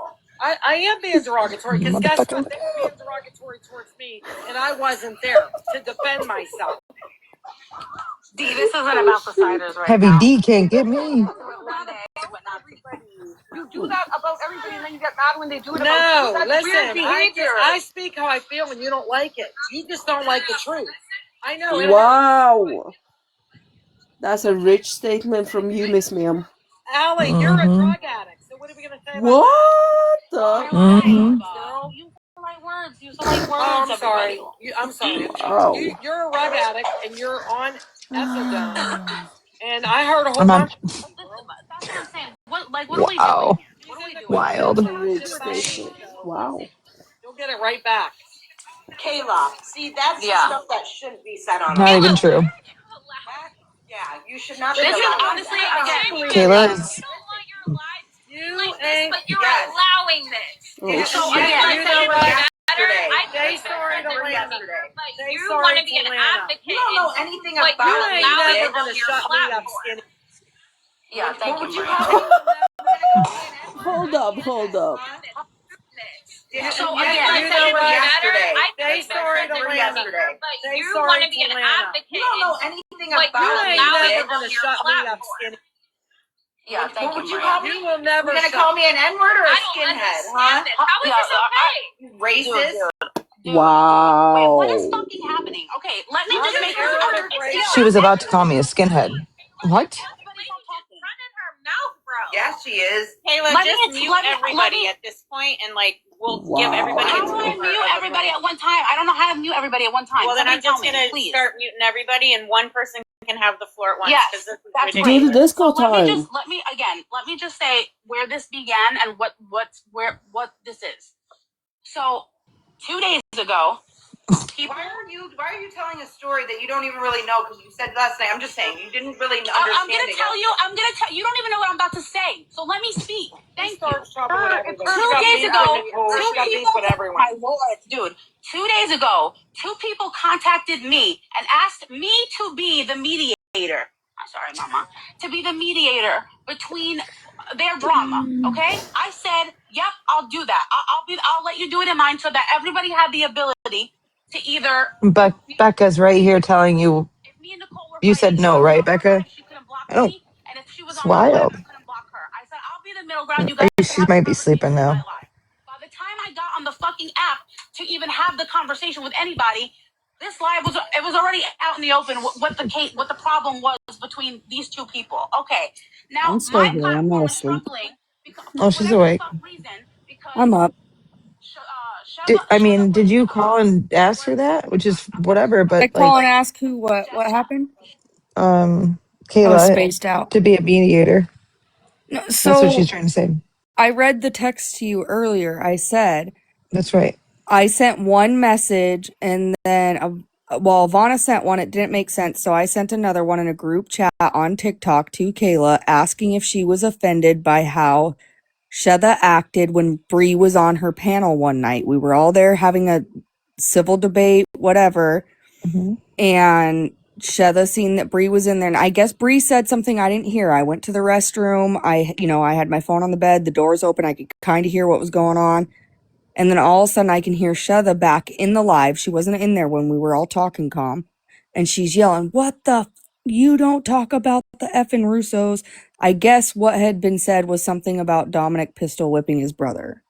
I am being derogatory because guess what? They were being derogatory towards me, and I wasn't there to defend myself. D, this isn't about the ciders right Heavy now. D can't get me. One day, but not You do that about everybody, and then you get mad when they do it. No, about you. That's weird listen, behavior. I speak how I feel, and you don't like it. You just don't like the truth. I know. Wow. That's a rich statement from you, Miss Ma'am. Allie, you're a drug addict. So what are we going to say about What the? Girl, use the right words. Use the right words. Oh, I'm sorry. I'm sorry. Wow. You're a drug addict, and you're on ethadone. And I heard a whole I'm on. bunch. That's what I'm saying. What are we doing? Wow. What are we doing? Wild. That's a rich statement. Wow. You'll get it right back. Kayla, see, that's stuff that shouldn't be said on. Not even true. Yeah, you should not. This is honestly, again, Kayla is. You ain't. But you're allowing this. Oh, So Yeah, again, you know what? yesterday. Say sorry to Lana. But Say you sorry want to to be an Lana. advocate. You don't know anything but about You you're ain't allowing never it gonna on your shut me up, platform. skinny. Yeah, thank you. You hold up. So you again, know what? yesterday. Say sorry to Lana. Yesterday. But Say you sorry want to be to an Lana. advocate. You don't know anything but about You you're ain't allowing never it gonna on your shut me up, platform. skinny. Yeah, thank What you. would you call me? You will never. You're gonna call me an N-word or a I don't skinhead, understand huh? this. How is this okay? Racist. Wow. Wait, what is fucking happening? Okay, let me just make this. She was about to call me a skinhead. What? Running her mouth, bro. Yeah, she is. Kayla, Let just me- mute let me- everybody let me- at this point, and like we'll Wow. give everybody. How do I mute everybody at one time? I don't know how to mute everybody at one time. Well, then Somebody I'm just tell me, gonna please. start muting everybody, and one person can have the floor at once. Yes, 'Cause this is that's ridiculous. Do the disco So let time. let me just say where this began and what this is. So 2 days ago, why are you telling a story that you don't even really know? Because you said last night. I'm just saying you didn't really understand. I'm gonna tell you. You don't even know what I'm about to say. So let me speak. Thank you. 2 days ago, my lord, dude. 2 days ago, two people contacted me and asked me to be the mediator. I'm sorry, Mama. To be the mediator between their drama. Okay, I said, "Yep, I'll do that. I'll let you do it in mine so that everybody had the ability to either." But Becca's right here telling you. If me and Nicole were You fighting, said no, right, Becca? she couldn't block I don't. me, and if she was It's on my live, wild. I couldn't block her. I said, "I'll be the middle ground. You guys She have might the be sleeping conversation on now. my live." By the time I got on the fucking app to even have the conversation with anybody, this live was already out in the open. What the problem was between these two people. Okay, now I'm still here. I'm not is asleep. struggling because Oh, for she's whatever awake. fuck reason because I'm up. Did you call and ask her that? Which is whatever, I but call like, and ask who what happened? I was Kayla spaced out. to be a mediator. No, That's what she's so trying to say. I read the text to you earlier. I said That's right. I sent one message and then Ivana sent one. It didn't make sense, so I sent another one in a group chat on TikTok to Kayla asking if she was offended by how Sheda acted when Bree was on her panel one night. We were all there having a civil debate, whatever, and Sheda seen that Bree was in there, and I guess Bree said something I didn't hear. I went to the restroom. I had my phone on the bed, the doors open. I could kind of hear what was going on. And then all of a sudden I can hear Shada back in the live. She wasn't in there when we were all talking calm. And she's yelling, what the? You don't talk about the effing Russos. I guess what had been said was something about Dominic pistol whipping his brother.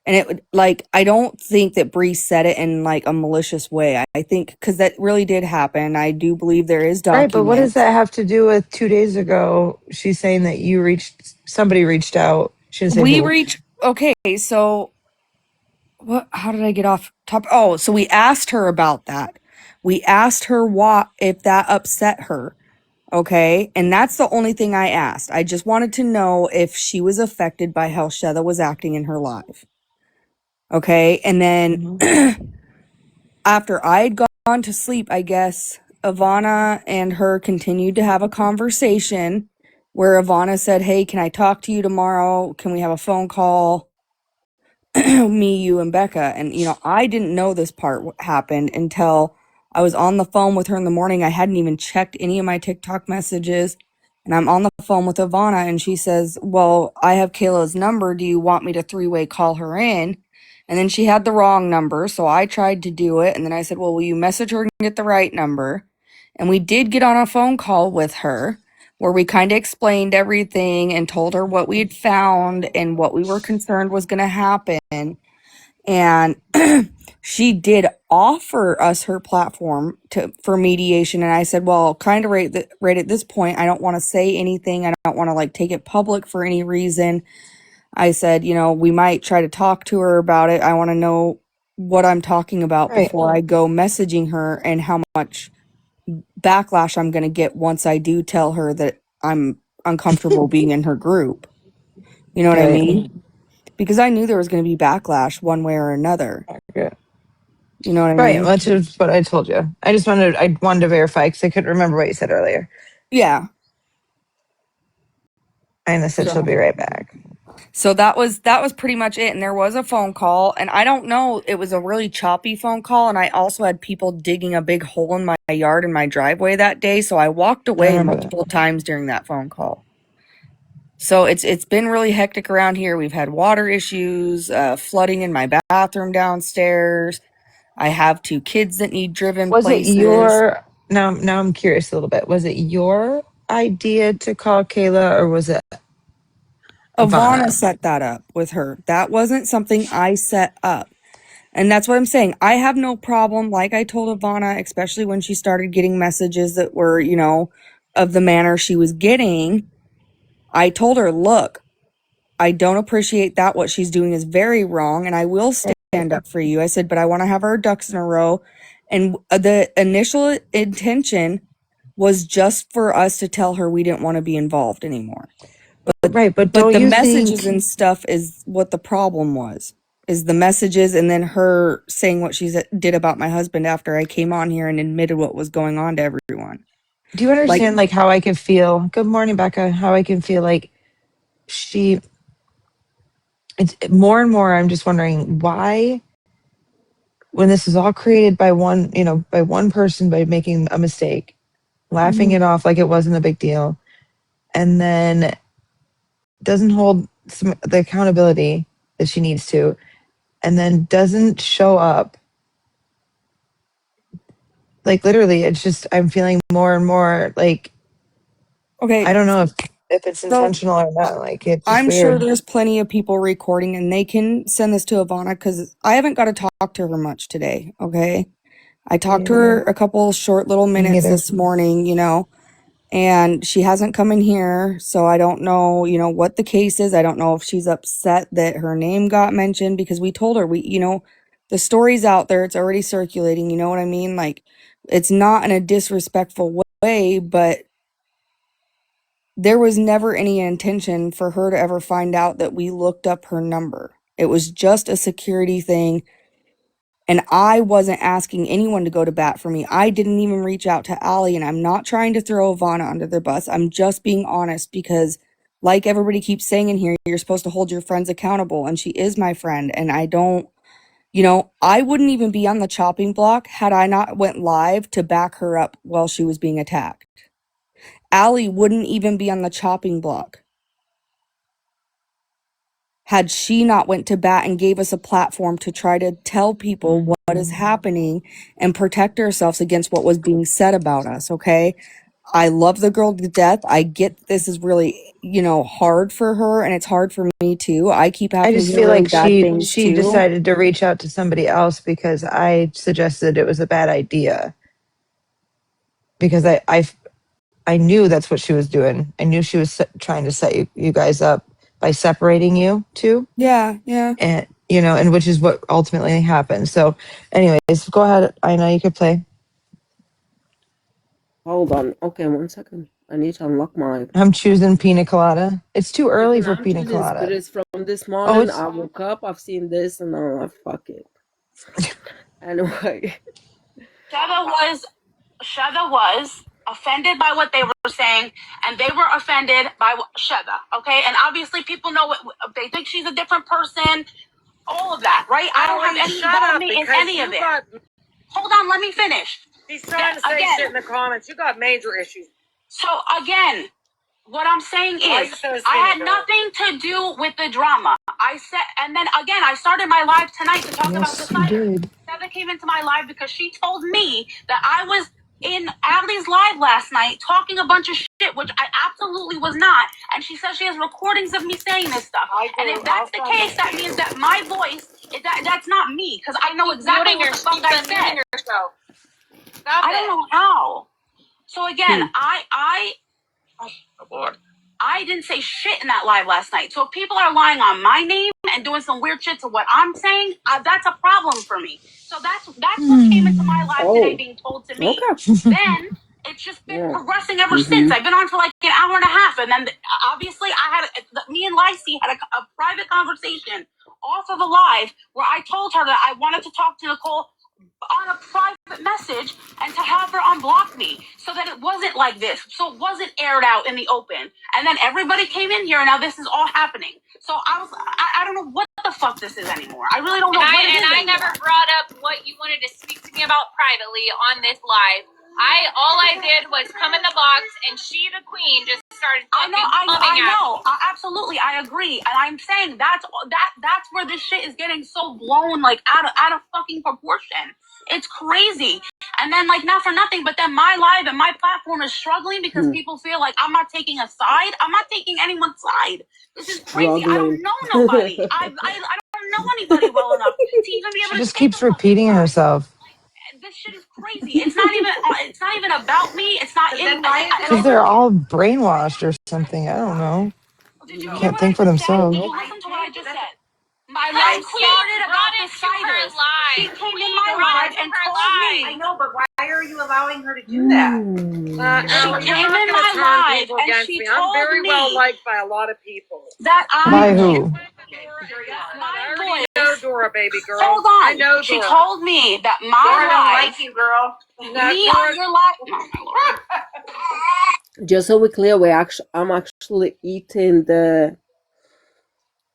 And it would, like, I don't think that Bree said it in like a malicious way. I think because that really did happen. I do believe there is Right, but what does documents. that have to do with 2 days ago? She's saying that somebody reached out. She didn't say We who. reached, okay, so how did I get off top? Oh, so we asked her about that. We asked her if that upset her. Okay. And that's the only thing I asked. I just wanted to know if she was affected by how Shada was acting in her life. Okay. And then after I had gone to sleep, I guess Ivana and her continued to have a conversation where Ivana said, hey, can I talk to you tomorrow? Can we have a phone call? Me, you, and Becca. And, I didn't know this part happened until I was on the phone with her in the morning. I hadn't even checked any of my TikTok messages. And I'm on the phone with Ivana and she says, well, I have Kayla's number. Do you want me to three-way call her in? And then she had the wrong number. So I tried to do it. And then I said, well, will you message her and get the right number? And we did get on a phone call with her where we kind of explained everything and told her what we had found and what we were concerned was going to happen. And she did offer us her platform for mediation. And I said, well, kind of right at this point, I don't want to say anything. I don't want to like take it public for any reason. I said, we might try to talk to her about it. I want to know what I'm talking about Right. before I go messaging her and how much backlash I'm going to get once I do tell her that I'm uncomfortable being in her group. You know what I Right. mean? Because I knew there was going to be backlash one way or another. Okay. You know what I Right, mean? which is what I told you. I wanted to verify because I couldn't remember what you said earlier. Yeah. And I said she'll be right back. So that was pretty much it. And there was a phone call, and I don't know, it was a really choppy phone call. And I also had people digging a big hole in my yard in my driveway that day. So I walked I away remember multiple times during that phone call. So it's been really hectic around here. We've had water issues, flooding in my bathroom downstairs. I have 2 kids that need driven Was it places. now I'm curious a little bit. Was it your idea to call Kayla or was it Ivana Ivana? set that up with her. That wasn't something I set up. And that's what I'm saying. I have no problem, like I told Ivana, especially when she started getting messages that were, of the manner she was getting. I told her, look, I don't appreciate that. What she's doing is very wrong, and I will stand up for you. I said, but I want to have our ducks in a row. And the initial intention was just for us to tell her we didn't want to be involved anymore. Right, but But don't the you messages think and stuff is what the problem was. Is the messages and then her saying what she did about my husband after I came on here and admitted what was going on to everyone. do you Like, understand like how I can feel? Good morning, Becca. How I can feel like she it's more and more I'm just wondering why when this is all created by one person by making a mistake, laughing it off like it wasn't a big deal, and then doesn't hold the accountability that she needs to, and then doesn't show up. Like literally, it's just I'm feeling more and more like okay, I don't know if it's so intentional or not. Like it's just I'm sure weird. there's plenty of people recording and they can send this to Ivana because I haven't got to talk to her much today. Okay. I talked to her a couple short little Me minutes neither. this morning, and she hasn't come in here. So I don't know, what the case is. I don't know if she's upset that her name got mentioned because we told her the story's out there. It's already circulating. You know what I mean? Like it's not in a disrespectful way, but there was never any intention for her to ever find out that we looked up her number. It was just a security thing. And I wasn't asking anyone to go to bat for me. I didn't even reach out to Allie, and I'm not trying to throw Ivana under the bus. I'm just being honest because, like everybody keeps saying in here, you're supposed to hold your friends accountable, and she is my friend. And I don't, I wouldn't even be on the chopping block had I not went live to back her up while she was being attacked. Allie wouldn't even be on the chopping block had she not went to bat and gave us a platform to try to tell people what is happening and protect ourselves against what was being said about us. Okay. I love the girl to death. I get this is really, hard for her, and it's hard for me too. I keep I having to just hear feel really like bad things she too. decided to reach out to somebody else because I suggested it was a bad idea. Because I knew that's what she was doing. I knew she was trying to set you guys up by separating you two. Yeah. And and which is what ultimately happened. So, anyways, go ahead. I know you could play. Hold on. Okay, 1 second. I need to unlock my. I'm choosing pina colada. It's too You early can for pina actually this, but colada. it's from this Oh, morning. it's I woke up, I've seen this, and I'm like, fuck it. Anyway. Shada was offended by what they were saying, and they were offended by Shada. Okay, and obviously people know what they think she's a different person. All of that, right? I don't have any involvement in any of it. Hold on, let me finish. He's trying to say shit in the comments. You got major issues. So again, what I'm saying is, I had nothing to do with the drama. I said, and then again, I started my live tonight to talk about the yes, you cider. did. Heather came into my live because she told me that I was in Allie's live last night talking a bunch of shit, which I absolutely was not. And she says she has recordings of me saying this stuff. And if that's the case, that means that my voice, that's not me, because I know exactly what the fuck I said. I don't know how. So again, I didn't say shit in that live last night. So if people are lying on my name and doing some weird shit to what I'm saying, that's a problem for me. So that's what came into my live today being told to me. Okay. Then it's just been progressing ever since. I've been on for like an hour and a half, and then obviously me and Lacey had a private conversation off of a live where I told her that I wanted to talk to Nicole on a private message and to have her unblock me so that it wasn't like this, so it wasn't aired out in the open. And then everybody came in here, and now this is all happening. So I don't know what the fuck this is anymore. I really don't know what it is anymore. I never brought up what you wanted to speak to me about privately on this live. All I did was come in the box, and she, the queen, just started fucking I know. Absolutely, I agree, and I'm saying that's where this shit is getting so blown like out of fucking proportion. It's crazy. And then like not for nothing, but then my live and my platform is struggling because people feel like I'm not taking a side. I'm not taking anyone's side. This is crazy. I don't know nobody. I don't know anybody well enough to even be able She to just take keeps repeating herself. this shit is crazy. It's not even about me. It's not in. Because they're all brainwashed or something. I don't know. Did you hear Can't what think I for just said? themselves. Did you listen to what I just said? My live started about the ciders. She came in my live and told me. I know, but why are you allowing her to do that? She came in my live and she told I'm very me well liked by a lot of people. that By who? my voice. I know Dora, baby girl. Hold on. I know Dora. She told me that my Dora don't live. like you, girl. Me on your live. Oh my lord. Just so we're clear, I'm actually eating the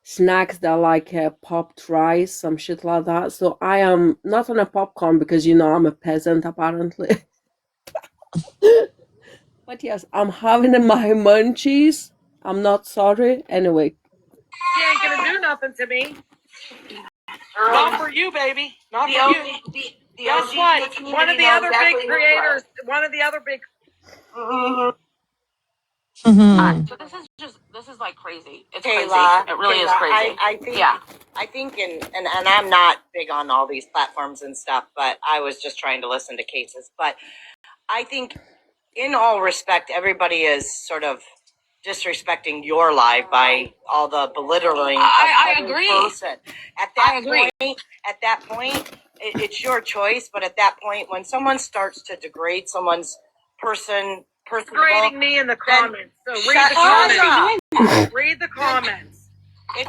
snacks that like popped rice, some shit like that. So I am not on a popcorn because I'm a peasant apparently. But yes, I'm having my munchies. I'm not sorry. Anyway. She ain't gonna do nothing to me. Not for you, baby. Not for you. Guess what? One of the other big creators, one of the other big. So this is like crazy. It's crazy. It really is crazy. I think, and I'm not big on all these platforms and stuff, but I was just trying to listen to cases. But I think, in all respect, everybody is sort of disrespecting your life by all the belittling. I agree. Person. At that point, it's your choice. But at that point, when someone starts to degrade someone's person, degrading me in the comments. So read the comments. Read the comments. But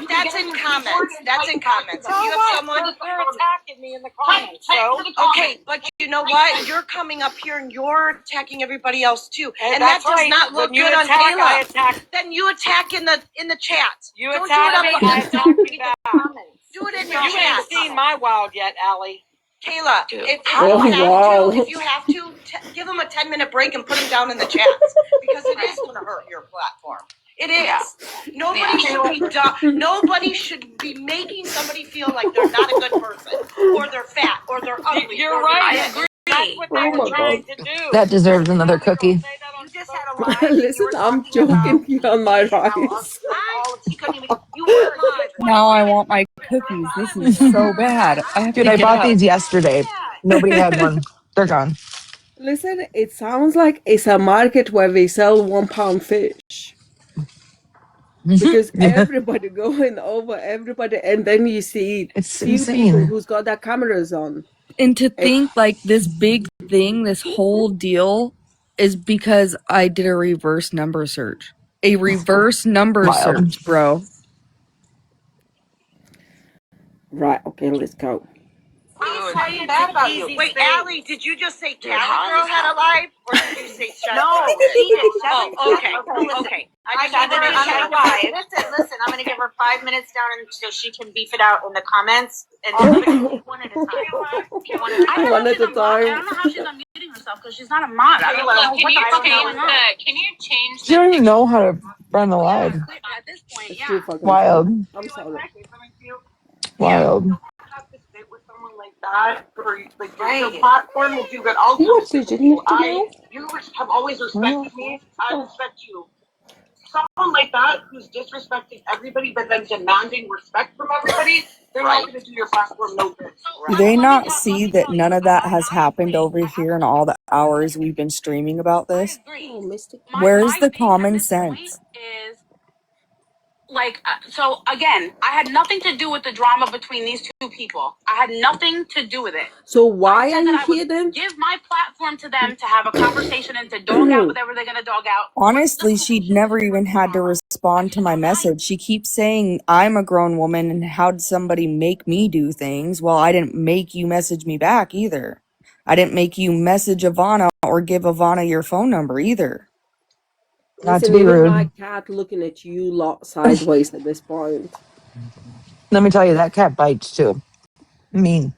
that's in comments. That's in comments. If you have someone, they're attacking me in the comments. So okay, but you know what? You're coming up here and you're attacking everybody else too, and that does not look good on Kayla. Then you attack in the chat. You attack me. I attack you back. Do it in your chat. You ain't seen my wild yet, Allie. Kayla, if you have to, give them a 10-minute break and put them down in the chat because it is going to hurt your platform. It is. Nobody should be making somebody feel like they're not a good person, or they're fat, or they're ugly. You're right. I agree. That's what they were trying to do. That deserves another cookie. You just had a live. And Listen, you were I'm talking joking about here on my me and how rice. she couldn't even. You were live. Now I want my cookies. This is so bad. I have Dude, to I get bought up. these yesterday. Nobody had one. They're gone. Listen, it sounds like it's a market where they sell 1 pound fish. Because Yeah. everybody going over everybody, and then you see It's few people insane. who's got their cameras on. And to think like this big thing, this whole deal is because I did a reverse number search. A reverse number Wild. search, bro. Right, okay, let's go. Talking bad about you. Wait, Allie, did you just say Cali Girl had a live, or did you say Chef? No, she did. Oh, okay. I'm gonna listen. I'm gonna give her 5 minutes down, and so she can beef it out in the comments, and one at a time. One at a time. I don't know how she's unmuting herself because she's not a mod. I don't know what the fuck is going on. Can you change You don't even know how to run a live. At this point, It's yeah. too fucking Wild. funny. I'm sorry. Wild. Have to sit with someone like that for like your platform will do that. Also, What did you need to know? you have always respected me. I respect you. Someone like that who's disrespecting everybody, but then demanding respect from everybody, they're not going to do your platform no good. Do they not see that none of that has happened over here in all the hours we've been streaming about this? Oh, Mystic. Where's the common sense? Is like so again, I had nothing to do with the drama between these two people. I had nothing to do with it. So why are you here then? Give my platform to them to have a conversation and to dog out whatever they're gonna dog out. Honestly, she'd never even had to respond to my message. She keeps saying I'm a grown woman and how'd somebody make me do things? Well, I didn't make you message me back either. I didn't make you message Ivana or give Ivana your phone number either. Not Listen, to be even rude. my cat looking at you lot sideways at this point. Let me tell you, that cat bites too. Mean.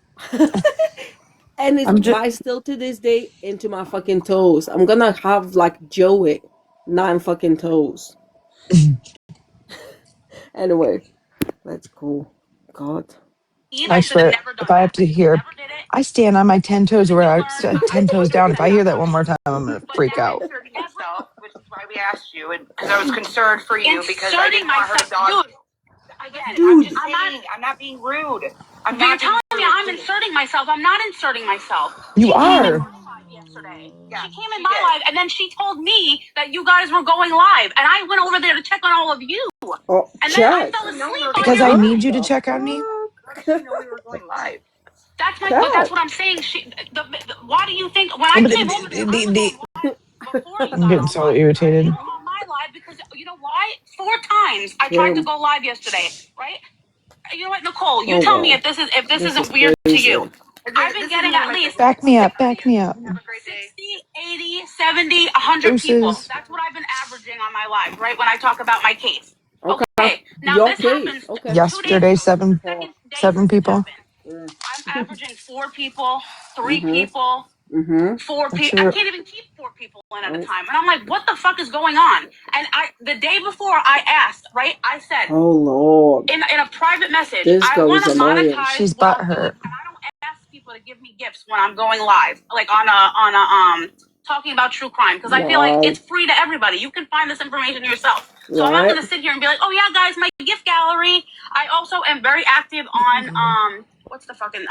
And it bites still to this day into my fucking toes. I'm gonna have like Joey 9 fucking toes. Anyway, let's go. God. I swear, if I have to hear, I stand on my 10 toes where I 10 toes down. If I hear that one more time, I'm going to freak out. Which is why we asked you, and because I was concerned for you, because I didn't want her to dog. Dude, I'm not being rude. But you're telling me I'm inserting myself. I'm not inserting myself. You are. Yesterday. She came in my live, and then she told me that you guys were going live, and I went over there to check on all of you. Oh, and then I fell asleep because I need you to check on me. How did you know we were going live? That's my. That's what I'm saying. Why do you think when I came over there, I was on live before you I'm getting so irritated. on my live because you know why? 4 times I tried to go live yesterday, right? You know what, Nicole? You tell me if this isn't weird to you. I've been getting at least Back me up. Back me up. 60, 80, 70, 100 people. That's what I've been averaging on my live, right? When I talk about my case. Okay. Now this happens. Okay. Yesterday, seven people. I'm averaging 4 people, 3 people, 4 people. I can't even keep 4 people in at a time. And I'm like, what the fuck is going on? And the day before I asked, right? I said, oh Lord, in a private message, this I want to monetize. She's butthurt. And I don't ask people to give me gifts when I'm going live, like on a talking about true crime, because I feel like it's free to everybody. You can find this information yourself. So I'm not going to sit here and be like, oh yeah, guys, my gift gallery. I also am very active on what's the fucking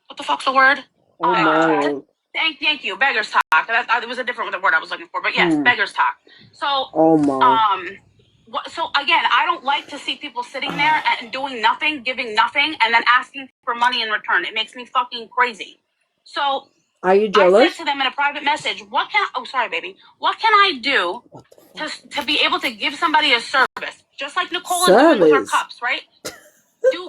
what the fuck's the word? Oh my. Thank you, beggars talk. It was a different word I was looking for, but yes, beggars talk. So oh my. So again, I don't like to see people sitting there and doing nothing, giving nothing, and then asking for money in return. It makes me fucking crazy. So are you jealous? I said to them in a private message, what can I do to be able to give somebody a service? Just like Nicole is doing with her cups, right?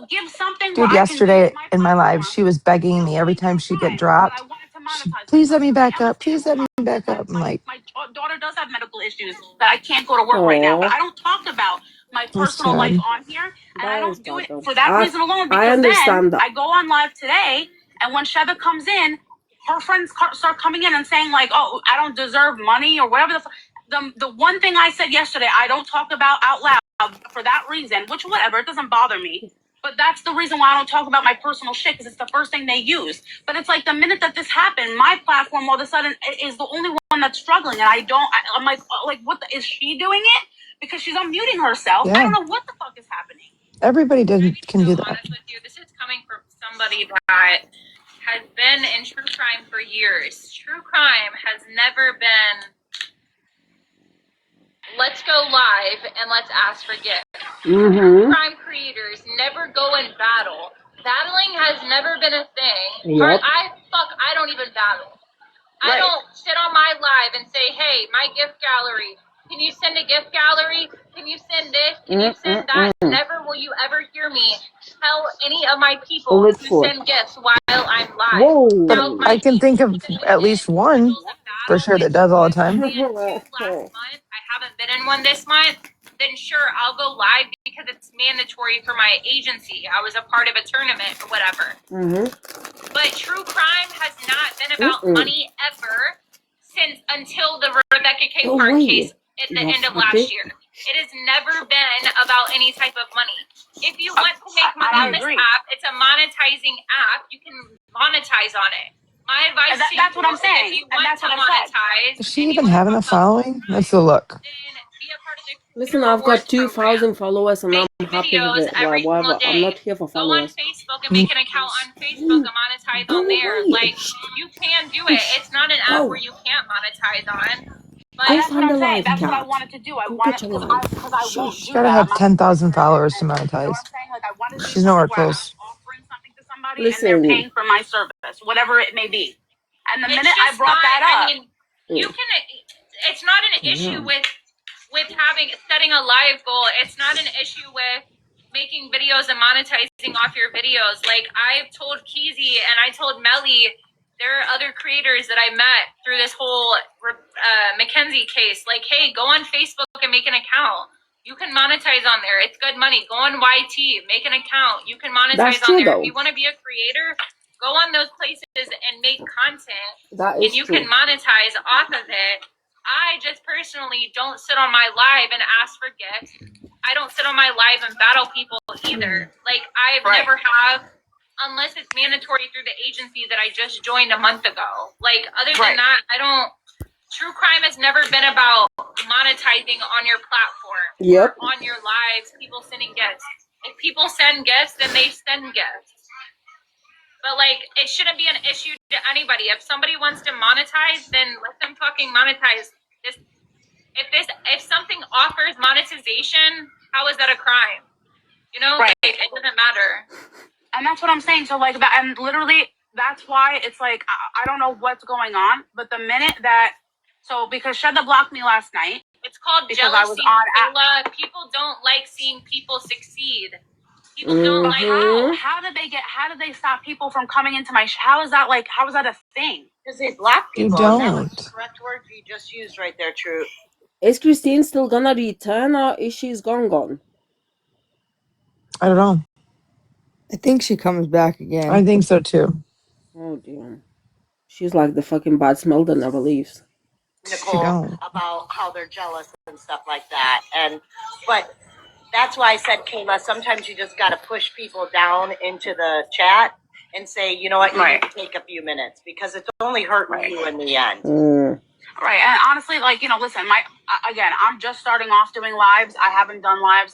Give something. Dude, yesterday in my live, she was begging me every time she'd get dropped. Please let me back up. Please let me back up. I'm like, my daughter does have medical issues that I can't go to work right now, but I don't talk about my personal life on here, and I don't do it for that reason alone. Because I understand then I go on live today, and when Sheva comes in, her friends start coming in and saying like, "Oh, I don't deserve money" or whatever the fuck. the one thing I said yesterday, I don't talk about out loud for that reason, which whatever, it doesn't bother me. But that's the reason why I don't talk about my personal shit, because it's the first thing they use. But it's like the minute that this happened, my platform all of a sudden is the only one that's struggling. And I'm like, what is she doing it? Because she's unmuting herself. I Yeah. don't know what the fuck is happening. Everybody I can be so do that. honest with you. This is coming from somebody that has been in true crime for years. True crime has never been, let's go live and let's ask for gifts. True crime creators never go and battle. Battling has never been a thing. Yep. I don't even battle. I don't sit on my live and say, hey, my gift gallery, can you send a gift gallery? Can you send this? Can you send that? Never will you ever hear me tell any of my people to send gifts while I'm live. Whoa. But Now, I my can think of situation at least one schedules a for battle, sure that which does all the was time. planned to last month. I haven't been in one this month. Then sure, I'll go live because it's mandatory for my agency. I was a part of a tournament or whatever. But true crime has not been about money ever until the Rebecca K. Park case at the end of last year. It has never been about any type of money. If you want to make money on this app, it's a monetizing app. You can monetize on it. My advice to you That's what I'm saying. if you want to monetize, Does she even have enough following? Let's look. then be a part of the Listen, I've got 2,000 followers and I'm happy with videos it. every Whatever. single day. I'm not here for Go on followers. Facebook and make an account on Facebook and monetize on there. Like, you can do it. It's not an app where you can't monetize on. But Go that's what find I'm a saying. live That's what I cat. wanted to do. I Go wanted get your because I live. won't She's do got to that. I'm have not gonna 10,000 sit there followers to and you know what monetize. I'm saying? Like I want to do She's something nowhere where I'm close. offering something to somebody and they're Listen. paying for my service, whatever it may be. And the it's minute I just brought not, that up, I mean, you can, it's not an issue with setting a live goal. It's not an issue with making videos and monetizing off your videos. Like I've told Keezy and I told Melly, there are other creators that I met through this whole Mackenzie case. Like, hey, go on Facebook and make an account. You can monetize on there. It's good money. Go on YT, make an account. You can monetize on there. If you want to be a creator, go on those places and make content. And you can monetize off of it. I just personally don't sit on my live and ask for gifts. I don't sit on my live and battle people either. Like I've never have, unless it's mandatory through the agency that I just joined a month ago. Like other than that, I don't. True crime has never been about monetizing on your platform or on your lives. People sending gifts. If people send gifts, then they send gifts. But like, it shouldn't be an issue to anybody. If somebody wants to monetize, then let them fucking monetize. If something offers monetization, how is that a crime? You know, like, it doesn't matter. and that's what I'm saying. So like that, and literally that's why it's like I don't know what's going on. But the minute that because Shedda blocked me last night. It's called because jealousy. I was on Kayla. People don't like seeing people succeed. People don't like. How did they stop people from coming into my? How is that a thing? Because they block You people. And that was don't. the correct word you just used right there, True. Is Christine still gonna return or is she gone? I don't know. I think she comes back again. I think so too. Oh dear. She's like the fucking bad smell that never leaves. Nicole, about how they're jealous and stuff like that. But that's why I said, Kayla, sometimes you just got to push people down into the chat and say, you know what, you need to take a few minutes because it's only hurting you in the end. Right. And honestly, like, listen, again, I'm just starting off doing lives. I haven't done lives.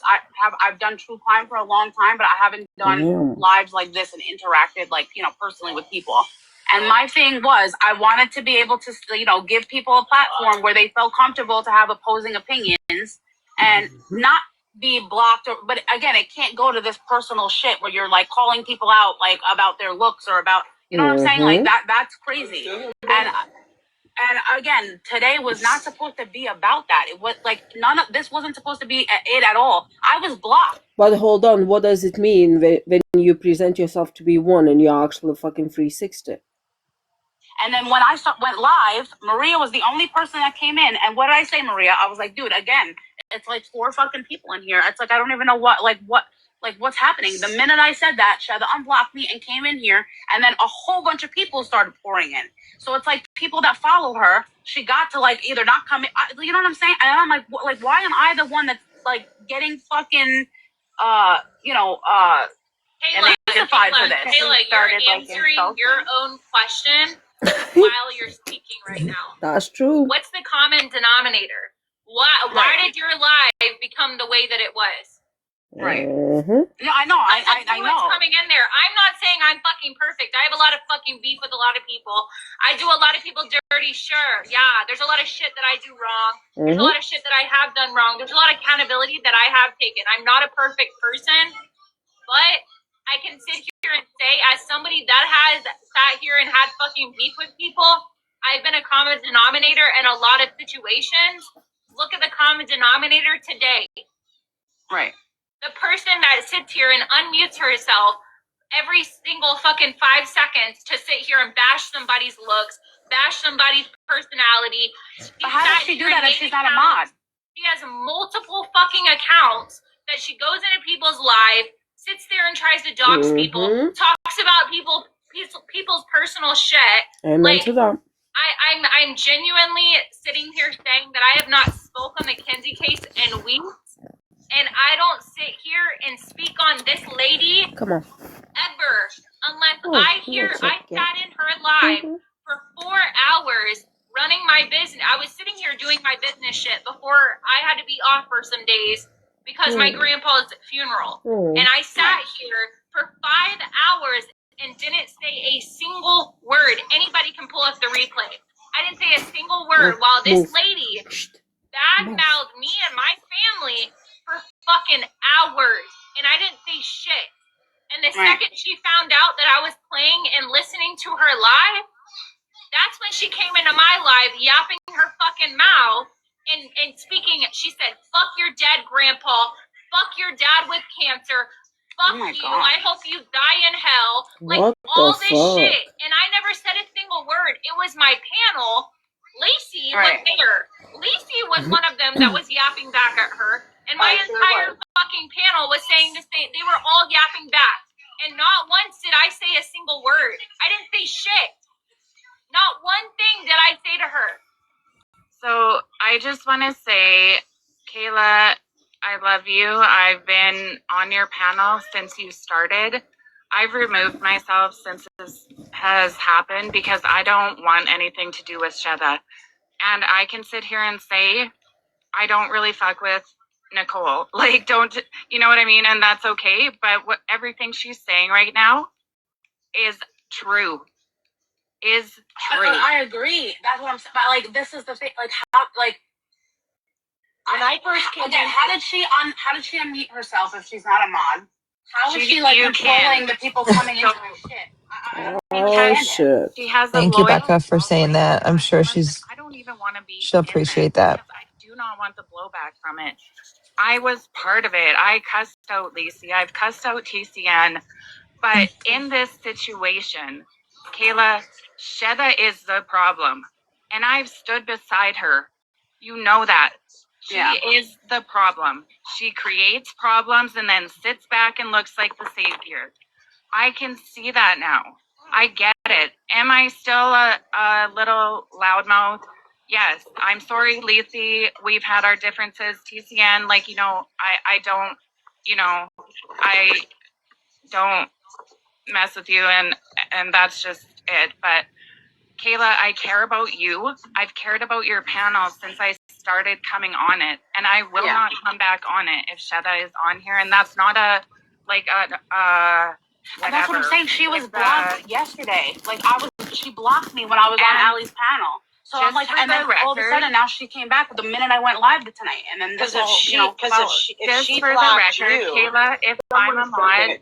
I've done true crime for a long time, but I haven't done lives like this and interacted personally with people. And my thing was, I wanted to be able to, give people a platform where they felt comfortable to have opposing opinions and not be blocked. But again, it can't go to this personal shit where you're like calling people out like about their looks or about, you know what I'm saying? Like that's crazy. And again, today was not supposed to be about that. It was like this wasn't supposed to be it at all. I was blocked. But hold on, what does it mean when you present yourself to be one and you're actually fucking 360? And then when I went live, Maria was the only person that came in. And what did I say, Maria? I was like, dude, again, it's like 4 fucking people in here. It's like I don't even know what. Like, what's happening? The minute I said that, Shada unblocked me and came in here, and then a whole bunch of people started pouring in. So it's like people that follow her, she got to like either not come in, you know what I'm saying? And I'm like, why am I the one that's like getting fucking, Kayla, crucified for this? Kayla, you're answering your own question while you're speaking right now. That's true. What's the common denominator? Why did your live become the way that it was? Right. Mm-hmm. No, I know. I know. What's coming in there. I'm not saying I'm fucking perfect. I have a lot of fucking beef with a lot of people. I do a lot of people dirty, sure. Yeah, there's a lot of shit that I do wrong. There's a lot of shit that I have done wrong. There's a lot of accountability that I have taken. I'm not a perfect person, but I can sit here and say, as somebody that has sat here and had fucking beef with people, I've been a common denominator in a lot of situations. Look at the common denominator today. Right. The person that sits here and unmutes herself every single fucking 5 seconds to sit here and bash somebody's looks, bash somebody's personality. But how does she do that if she's not a mod? She has multiple fucking accounts that she goes into people's live, sits there and tries to dox people, talks about people's personal shit. Amen to that. I'm genuinely sitting here saying that I have not spoken on the Kinsey case in weeks. And I don't sit here and speak on this lady ever unless I sat in her live for 4 hours running my business. I was sitting here doing my business shit before I had to be off for some days because my grandpa's funeral. And I sat here for 5 hours and didn't say a single word. Anybody can pull up the replay. I didn't say a single word while this lady bad-mouthed me and my family for fucking hours, and I didn't say shit. And the second she found out that I was playing and listening to her live, that's when she came into my live yapping her fucking mouth and speaking. She said, fuck your dead grandpa, fuck your dad with cancer, fuck you, I hope you die in hell. Like, all this shit. And I never said a single word. It was my panel. Lacey was there. Lacey was one of them that was yapping back at her. And my entire fucking panel was saying the same. They were all yapping back. And not once did I say a single word. I didn't say shit. Not one thing did I say to her. So I just want to say, Kayla, I love you. I've been on your panel since you started. I've removed myself since this has happened because I don't want anything to do with Shada. And I can sit here and say, I don't really fuck with Nicole. Like, don't, you know what I mean? And that's okay. But everything she's saying right now is true. I agree. That's what I'm saying. But like, this is the thing. Like, how? Like, when I first came in, how did she unmute herself if she's not a mod? How is she like controlling the people coming into her shit? Shit. She has Thank you, Becca, for saying that. I'm sure she'll appreciate that. I do not want the blowback from it. I was part of it. I cussed out Lacey. I've cussed out TCN. But in this situation, Kayla, Shada is the problem. And I've stood beside her. You know that. She is the problem. She creates problems and then sits back and looks like the savior. I can see that now. I get it. Am I still a little loudmouth? Yes. I'm sorry, Lacey. We've had our differences. TCN, like, you know, I don't mess with you, and that's just it. But Kayla, I care about you. I've cared about your panel since I started coming on it, and I will not come back on it if Shada is on here. And that's not whatever. That's what I'm saying. She was blocked yesterday. Like, she blocked me when I was on Allie's panel. So I'm like, and then all of a sudden now she came back the minute I went live tonight, and then this whole, if she blocked you, Kayla, if I'm a mod,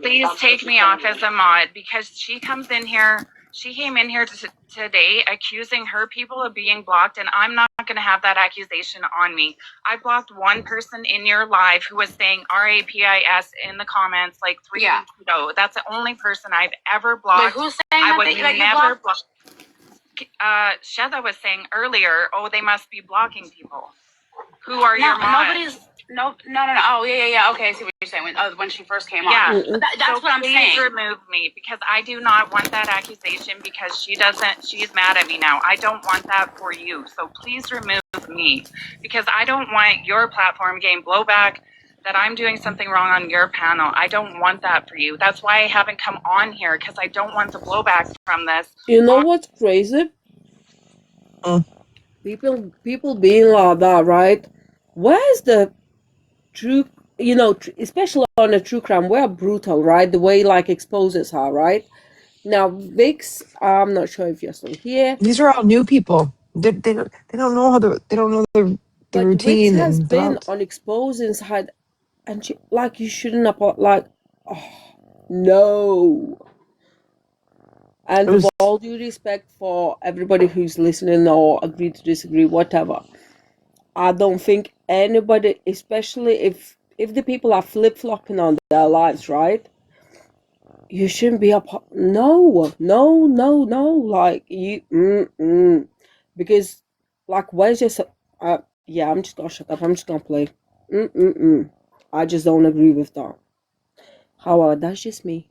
please take me off as a mod, because she comes in here. She came in here today accusing her people of being blocked, and I'm not going to have that accusation on me. I blocked one person in your live who was saying RAPIS in the comments like 3 weeks ago. That's the only person I've ever blocked. Wait, who's saying I would never block? Shada was saying earlier, oh, they must be blocking people. Who are your mods? No. Oh, yeah. Okay, I see what you're saying. When she first came on. Yeah. But that's what I'm saying. Please remove me, because I do not want that accusation, because she's mad at me now. I don't want that for you. So please remove me, because I don't want your platform getting blowback that I'm doing something wrong on your panel. I don't want that for you. That's why I haven't come on here, because I don't want the blowback from this. You know what's crazy? People being like that, right? Where's the true, especially on a true crime, we're brutal, right? The way like exposes her, right? Now, Vix, I'm not sure if you're still here. These are all new people. They don't know they don't know the But Vix routine has and been thoughts. on exposing side, and she, like, you shouldn't have, like, oh, no. And with all due respect for everybody who's listening or agree to disagree, whatever, I don't think anybody, especially if the people are flip-flopping on their lives, right? You shouldn't be no, like, you, because, like, where's your, yeah, I'm just gonna shut up, I'm just gonna play, I just don't agree with that. However, that's just me.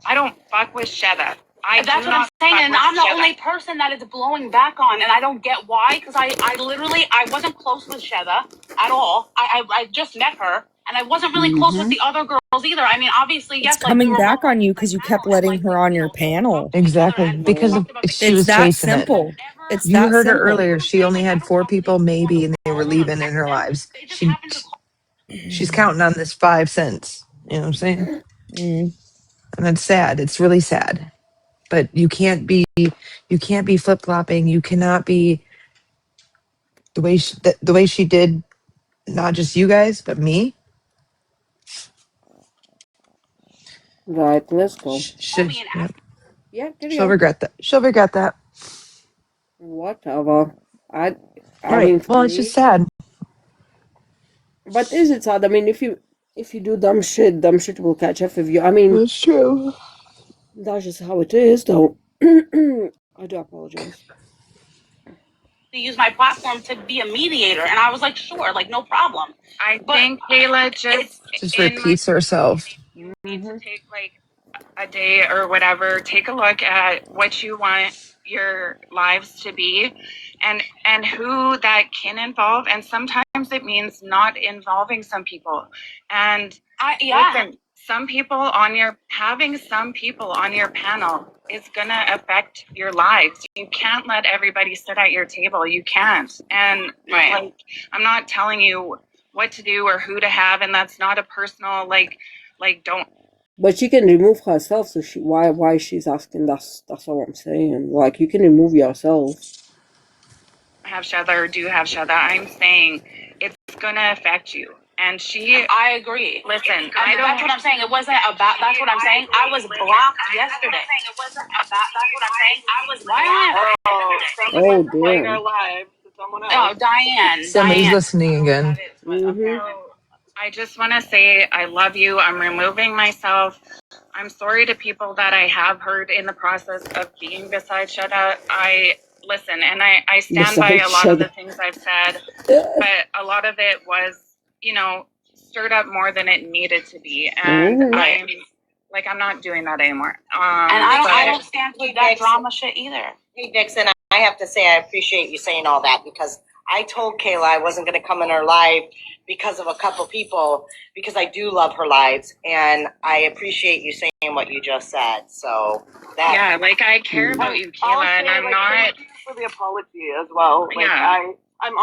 I don't fuck with Sheda. That's what I'm saying, and I'm the only person that it's blowing back on, and I don't get why, because I literally, I wasn't close with Sheda at all. I just met her, and I wasn't really close with the other girls either. I mean, obviously, It's yes, like, we coming were back both on you because you kept letting her on your panel. Exactly, because of she It's was that chasing it. simple. It's You that heard her simple. earlier. She only had 4 people, maybe, and they were leaving in her lives. She's counting on this 5 cents. You know what I'm saying? And that's sad. It's really sad. But you can't be flip flopping. You cannot be the way she did. Not just you guys, but me. Right, let's go. Yep. Yeah, carry She'll on. regret that. She'll regret that. Whatever. I Right. mean, for Well, it's just me. sad. But is it sad? I mean, if you do dumb shit will catch up with you. I mean, that's true. That's just how it is, though. I do apologize. to use my platform to be a mediator, and I was like, sure, like, no problem. I think Kayla just repeats herself. You need to take like a day or whatever, take a look at what you want your lives to be and who that can involve, and sometimes it means not involving some people. And listen, having some people on your panel is gonna affect your lives. You can't let everybody sit at your table. You can't. And like, I'm not telling you what to do or who to have, and that's not a personal like don't. But she can remove herself, so why she's asking? That's all I'm saying. Like, you can remove yourself. Have Shada or do have Shada. I'm saying it's gonna affect you. And I agree. Listen, that's what I'm saying. It wasn't about. That's what I'm saying. I was blocked yesterday. It wasn't about. That's what I'm saying. I was blocked. Oh dear. Oh, Diane. Somebody's listening again. I just want to say I love you. I'm removing myself. I'm sorry to people that I have hurt in the process of being beside Shada. I listen, and I stand by a lot of the things I've said, but a lot of it was, stirred up more than it needed to be, and I'm not doing that anymore. And I don't stand for that drama shit either. Hey, Dixon, I have to say I appreciate you saying all that, because I told Kayla I wasn't going to come in her live because of a couple people, because I do love her lives, and I appreciate you saying what you just said. So that I care about you, Kayla, and I'm not. Thank you for the apology as well. I'm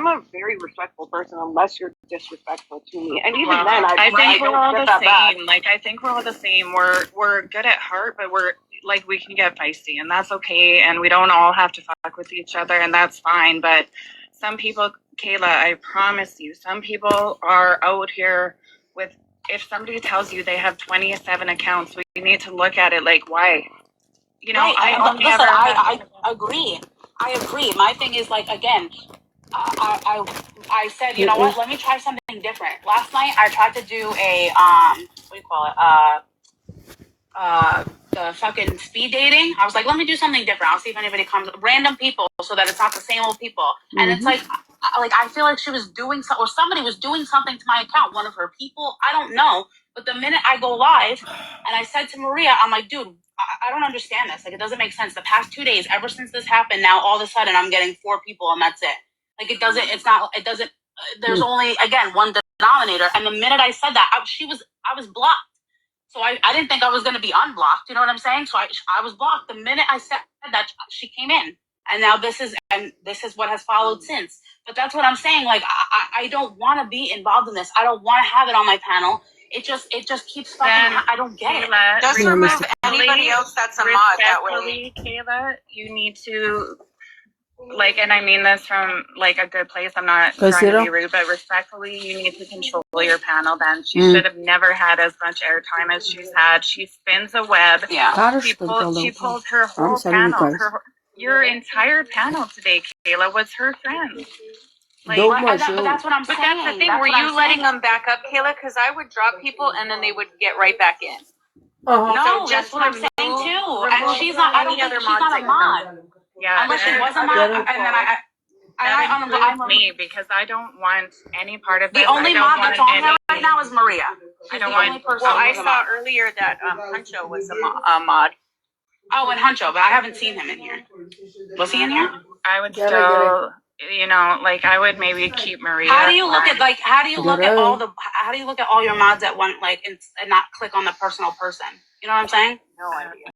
a very respectful person, unless you're disrespectful to me, and even then, I think we're all the same. I think we're all the same. We're good at heart, but we can get feisty, and that's okay. And we don't all have to fuck with each other, and that's fine. But some people, Kayla, I promise you, some people are out here with. If somebody tells you they have 27 accounts, we need to look at it like, why? I agree. I agree. My thing is, again, I said, you know what? Let me try something different. Last night I tried to do a what do you call it? The fucking speed dating. I was like, let me do something different. I'll see if anybody comes. Random people, so that it's not the same old people. And it's like, like I feel like she was doing something, or somebody was doing something to my account. One of her people, I don't know. But the minute I go live, and I said to Maria, I'm like, dude, I don't understand this. Like, it doesn't make sense. The past 2 days, ever since this happened, now all of a sudden I'm getting 4 people, and that's it. Like, it doesn't. It's not. It doesn't. There's only again one denominator. And the minute I said that, I was blocked. So I didn't think I was going to be unblocked. You know what I'm saying? So I was blocked. The minute I said that, she came in. And now this is what has followed since. But that's what I'm saying. Like, I don't want to be involved in this. I don't want to have it on my panel. It just keeps fucking. I don't get it. Just remove anybody else that's a mod that way. Kayla, you need to, like, and I mean this from like a good place. I'm not trying to be rude, but respectfully, you need to control your panel. Then she should have never had as much airtime as she's had. She spins a web. Yeah. She pulled her whole panel. Your entire panel today, Kayla, was her friend. Like, but that's what I'm saying. But that's the thing. Were you letting them back up, Kayla? Because I would drop people and then they would get right back in. No, that's what I'm saying too. And she's not. I don't think she's not a mod. Yeah, unless she was a mod, and then that includes me, because I don't want any part of this. The only mod that's on there right now is Maria. I don't want. Well, I saw earlier that Huncho was a mod. Oh, and Huncho, but I haven't seen him in here. Was he in here? I would still, you know, like I would maybe keep Maria. How do you look at all your mods at one, like, and not click on the personal person? You know what I'm saying? No idea.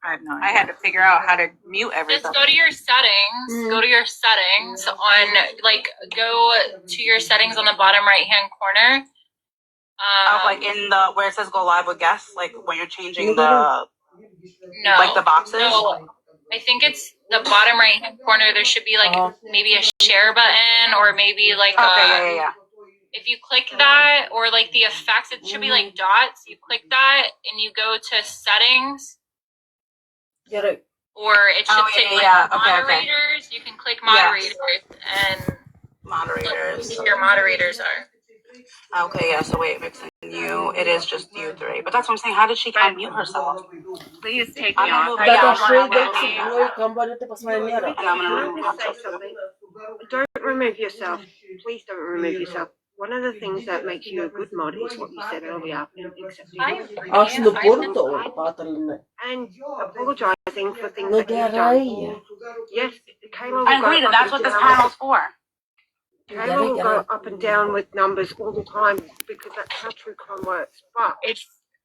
I have no idea. I had to figure out how to mute everything. Just go to your settings. Go to your settings on, like, go to your settings on the bottom right hand corner. Like in the where it says go live with guests, like when you're changing the like the boxes. No, I think it's the bottom right hand corner. There should be like maybe a share button, or maybe like if you click that, or like the effects, it should be like dots. You click that and you go to settings. Get it. Or it should say moderators. You can click moderators and moderators. Your moderators are. Okay, yeah, so wait, Vixen, it is just you three. But that's what I'm saying. How did she unmute herself? Please take me off. And I'm going to remove Don't remove yourself. Please don't remove yourself. One of the things that makes you a good mod is what you said earlier. And apologizing for things that you've done. Yes, Kayla. I agree that that's what this panel's for. Kayla will go up and down with numbers all the time because that's how TrueCon works. But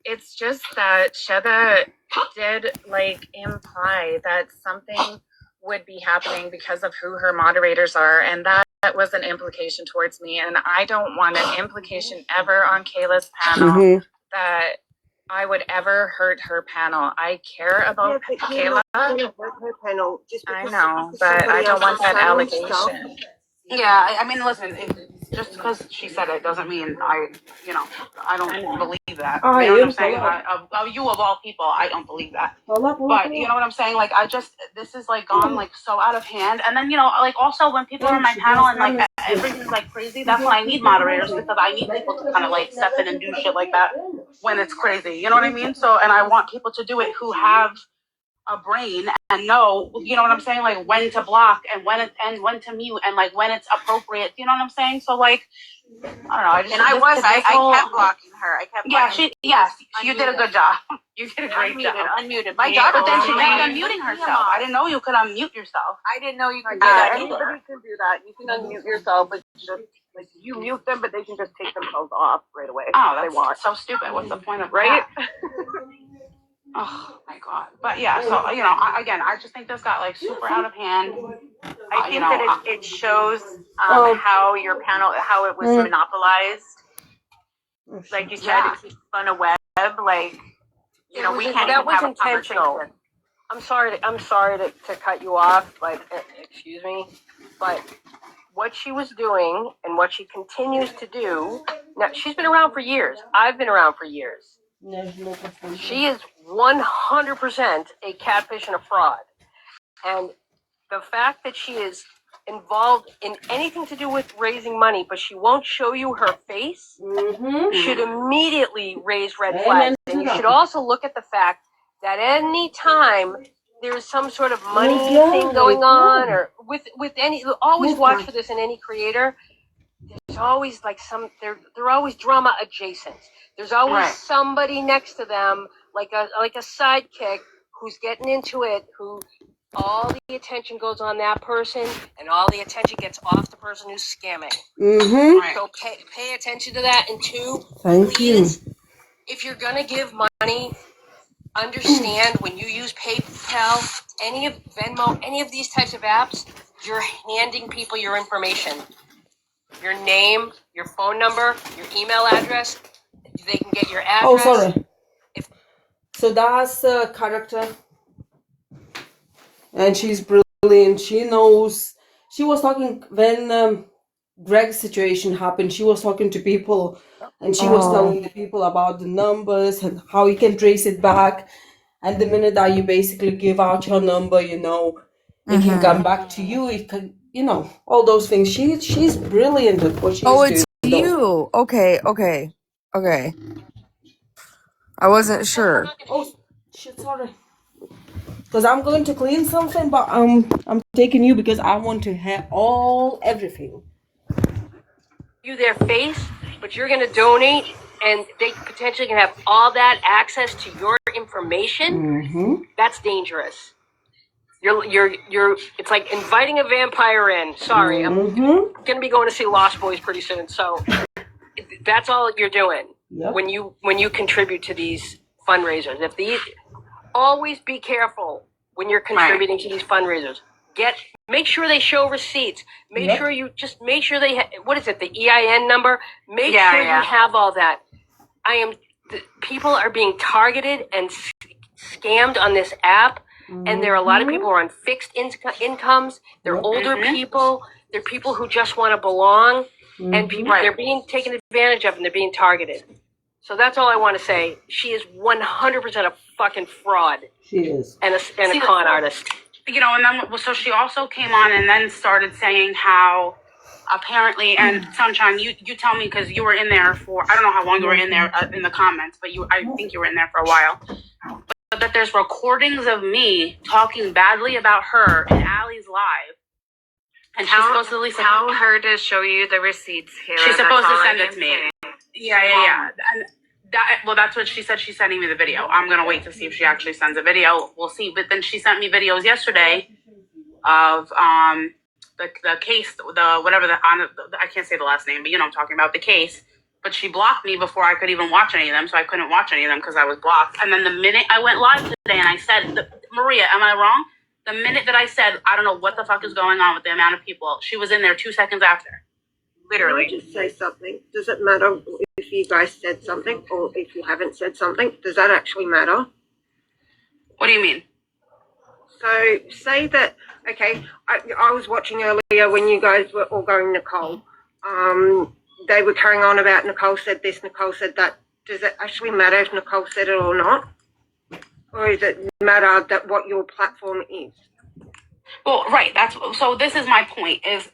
it's just that Sheda did like imply that something would be happening because of who her moderators are, and that was an implication towards me, and I don't want an implication ever on Kayla's panel that I would ever hurt her panel. I care about Kayla. Hurt her panel just I know, but I don't want that allegation. Yeah, I mean, listen, just because she said it doesn't mean I don't believe that. You know what I'm saying? You of all people, I don't believe that. But you know what I'm saying? Like, this is like gone like so out of hand. And then, like also when people are on my panel and like everything's like crazy, that's when I need moderators, because I need people to kind of like step in and do shit like that when it's crazy. You know what I mean? So, and I want people to do it who have a brain and know, you know what I'm saying, like when to block and when to mute and like when it's appropriate, you know what I'm saying? So like, I don't know. I kept blocking her. You did a good job. You did a great job. Unmuted. My daughter, but then she kept unmuting herself. I didn't know you could unmute yourself. I didn't know you could do that. Anybody can do that. You can unmute yourself, but just like you mute them, but they can just take themselves off right away. Oh, that's so stupid. What's the point of that? Oh my god! But yeah, so I just think this got like super out of hand. I think that it shows how your panel, how it was monopolized. Like you said, it spun a web. Like we can't. That even was have intentional. I'm sorry to cut you off, but excuse me, but what she was doing and what she continues to do. Now she's been around for years. I've been around for years. She is 100% a catfish and a fraud. And the fact that she is involved in anything to do with raising money, but she won't show you her face, should immediately raise red flags. And you should also look at the fact that any time there's some sort of money thing going on, or with any. Always watch for this in any creator. There's always like they're always drama adjacent. There's always somebody next to them, like a sidekick who's getting into it, who all the attention goes on that person, and all the attention gets off the person who's scamming. Mm-hmm. So pay attention to that. And two, Thank you. if you're gonna give money, understand when you use PayPal, any of Venmo, any of these types of apps, you're handing people your information. Your name, your phone number, your email address. They can get your address. Oh, sorry. So that's a character. And she's brilliant. She knows. She was talking when Greg's situation happened. She was talking to people, and she was telling the people about the numbers and how you can trace it back. And the minute that you basically give out your number, it can come back to you. It can, all those things. She's brilliant at what she's doing. Oh, it's you. Okay. I wasn't sure. Oh, shit, sorry. Because I'm going to clean something, but I'm taking you because I want to have everything. You their face, but you're going to donate, and they potentially can have all that access to your information. Mm-hmm. That's dangerous. You're. It's like inviting a vampire in. Sorry, I'm going to be going to see Lost Boys pretty soon. So that's all you're doing when you contribute to these fundraisers. Always be careful when you're contributing to these fundraisers. Make sure they show receipts. Make sure they what is it? The EIN number. Make sure you have all that. People are being targeted and scammed on this app, and there are a lot of people who are on fixed incomes. They're older people. They're people who just want to belong, and they're being taken advantage of, and they're being targeted. So that's all I want to say. She is 100% a fucking fraud. She is. And a con artist. And then, so she also came on and then started saying how apparently, and Sunshine, you tell me because you were in there for, I don't know how long you were in there in the comments, but I think you were in there for a while. But that there's recordings of me talking badly about her in Allie's live. And she's supposed to tell her to show you the receipts, Kayla. She's supposed to send it to me. Yeah. And that's what she said. She's sending me the video. I'm going to wait to see if she actually sends a video. We'll see. But then she sent me videos yesterday of the case, I can't say the last name, but I'm talking about the case. But she blocked me before I could even watch any of them, so I couldn't watch any of them because I was blocked. And then the minute I went live today and I said, Maria, am I wrong? The minute that I said, I don't know what the fuck is going on with the amount of people, she was in there 2 seconds after. Literally. Can I just say something? Does it matter if you guys said something or if you haven't said something? Does that actually matter? What do you mean? So say that, okay, I was watching earlier when you guys were all going Nicole. They were carrying on about Nicole said this, Nicole said that. Does it actually matter if Nicole said it or not? Or does it matter that what your platform is? Well, right. So this is my point, is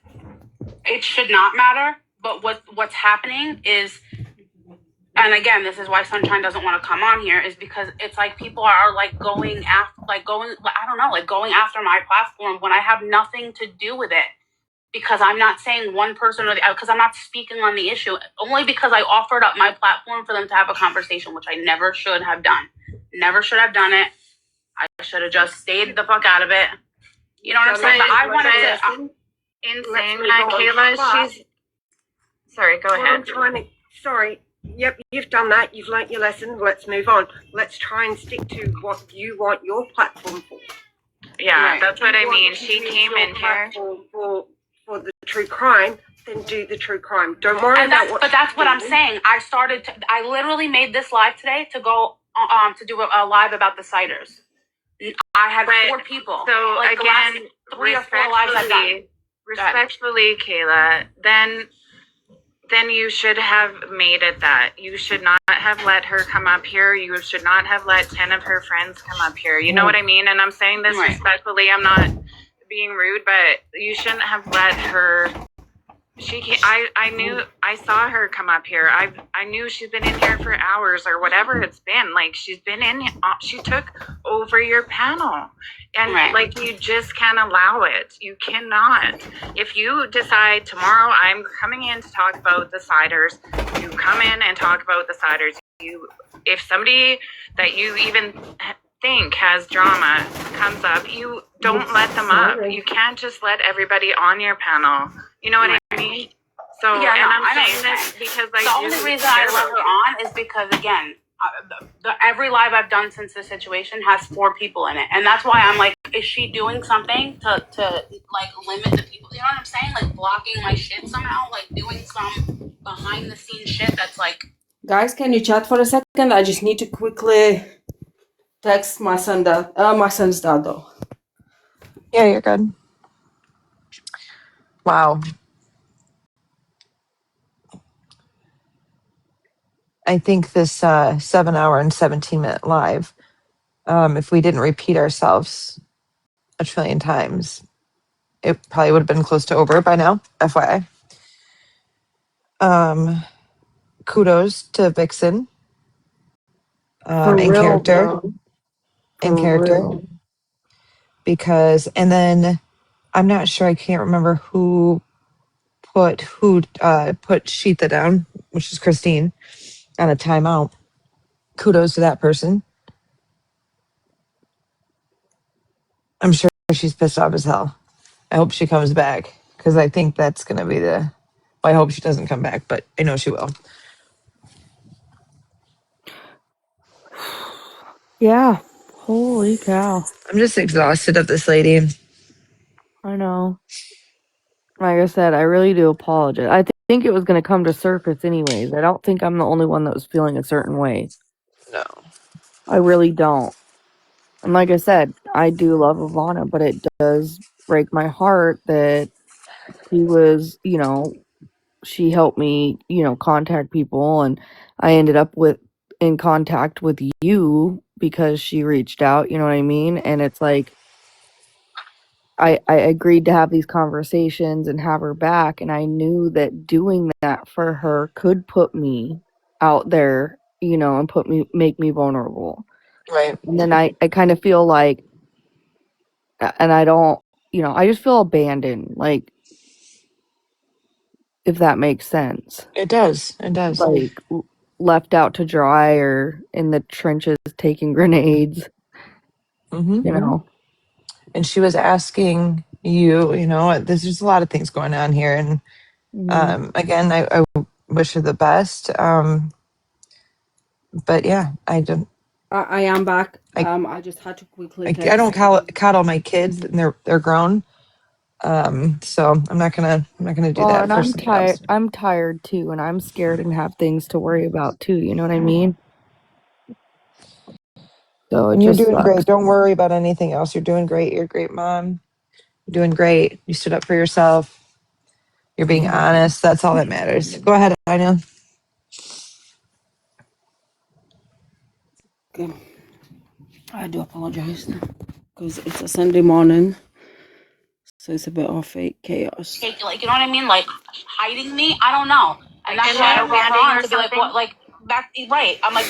it should not matter, but what's happening is, and again, this is why Sunshine doesn't want to come on here, is because it's like people are going after my platform when I have nothing to do with it. Because I'm not saying one person because I'm not speaking on the issue, only because I offered up my platform for them to have a conversation, which I never should have done. Never should have done it. I should have just stayed the fuck out of it. You know what I'm saying? But I wanted to. In saying that, Kayla, she's. Sorry, go ahead. Yep, you've done that. You've learnt your lesson. Let's move on. Let's try and stick to what you want your platform for. Yeah, that's what I mean. She came in here for the true crime, then do the true crime. Don't worry about what. But that's what I'm saying. I literally made this live today to go to do a live about the ciders. I had 4 people. So like again, 3 or 4 lives I've done. Respectfully, Kayla, then you should have made it that. You should not have let her come up here. You should not have let 10 of her friends come up here. You know what I mean? And I'm saying this respectfully. I'm not being rude, but you shouldn't have let her I saw her come up here. I knew she's been in here for hours or whatever it's been. Like she took over your panel. And like you just can't allow it. You cannot. If you decide tomorrow I'm coming in to talk about the ciders, you come in and talk about the ciders. If somebody that you even think has drama comes up, you don't let them up. You can't just let everybody on your panel. You know what I mean? So, Yeah, and no, I'm I know saying this because I the only reason I let her on is because, again, every live I've done since this situation has 4 people in it, and that's why I'm like, is she doing something to like limit the people? You know what I'm saying? Like blocking my shit somehow, like doing some behind the scenes shit that's like. Guys, can you chat for a second? I just need to quickly text my son dad. My son's dad though. Yeah, you're good. Wow. I think this 7-hour and 17-minute live, if we didn't repeat ourselves a trillion times, it probably would have been close to over by now, FYI. Kudos to Vixen. For In real, character. bro. In For character. real. Because, and then I'm not sure, I can't remember who put Sheetha down, which is Christine, on a timeout. Kudos to that person. I'm sure she's pissed off as hell. I hope she comes back because I think that's going to be well, I hope she doesn't come back, but I know she will. Yeah. Holy cow. I'm just exhausted of this lady. I know. Like I said, I really do apologize. I think it was going to come to surface anyways. I don't think I'm the only one that was feeling a certain way. No. I really don't. And like I said, I do love Ivana, but it does break my heart that she was, she helped me, contact people, and I ended up in contact with you because she reached out, you know what I mean? And it's like I agreed to have these conversations and have her back, and I knew that doing that for her could put me out there, and make me vulnerable. Right. And then I kind of feel like, and I don't, I just feel abandoned, like, if that makes sense. It does. It does. Like left out to dry or in the trenches taking grenades, Mm-hmm. And she was asking you, there's just a lot of things going on here. And again, I wish her the best. But yeah, I don't. I am back. I I just had to quickly I text. don't coddle my kids, and they're grown. So I'm not gonna do well, that and for somebody else. I'm tired too, and I'm scared and have things to worry about too, you know what I mean? So it And you're just doing sucks. great. Don't worry about anything else. You're doing great. You're a great mom. You're doing great. You stood up for yourself. You're being honest. That's all that matters. Go ahead, Anya. Okay. I do apologize because it's a Sunday morning, so it's a bit of fake chaos. Like, you know what I mean? Like hiding me. I don't know. And that's why I brought her on to be like, what? Like back right. I'm like,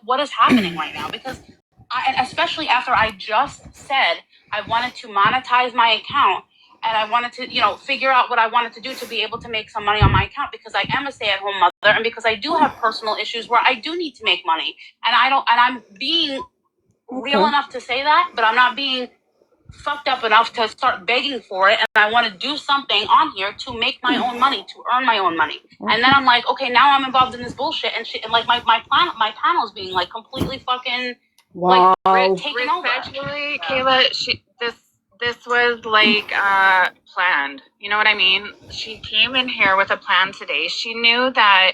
what is happening right now? Because and especially after I just said I wanted to monetize my account and I wanted to, figure out what I wanted to do to be able to make some money on my account because I am a stay-at-home mother and because I do have personal issues where I do need to make money and I'm being real enough to say that, but I'm not being fucked up enough to start begging for it, and I want to do something on here to make my own money, to earn my own money. And then I'm like, okay, now I'm involved in this bullshit and shit, and like my panel's being like completely fucking wow. like taken over. Respectfully, Kayla, this was like planned. You know what I mean? She came in here with a plan today. She knew that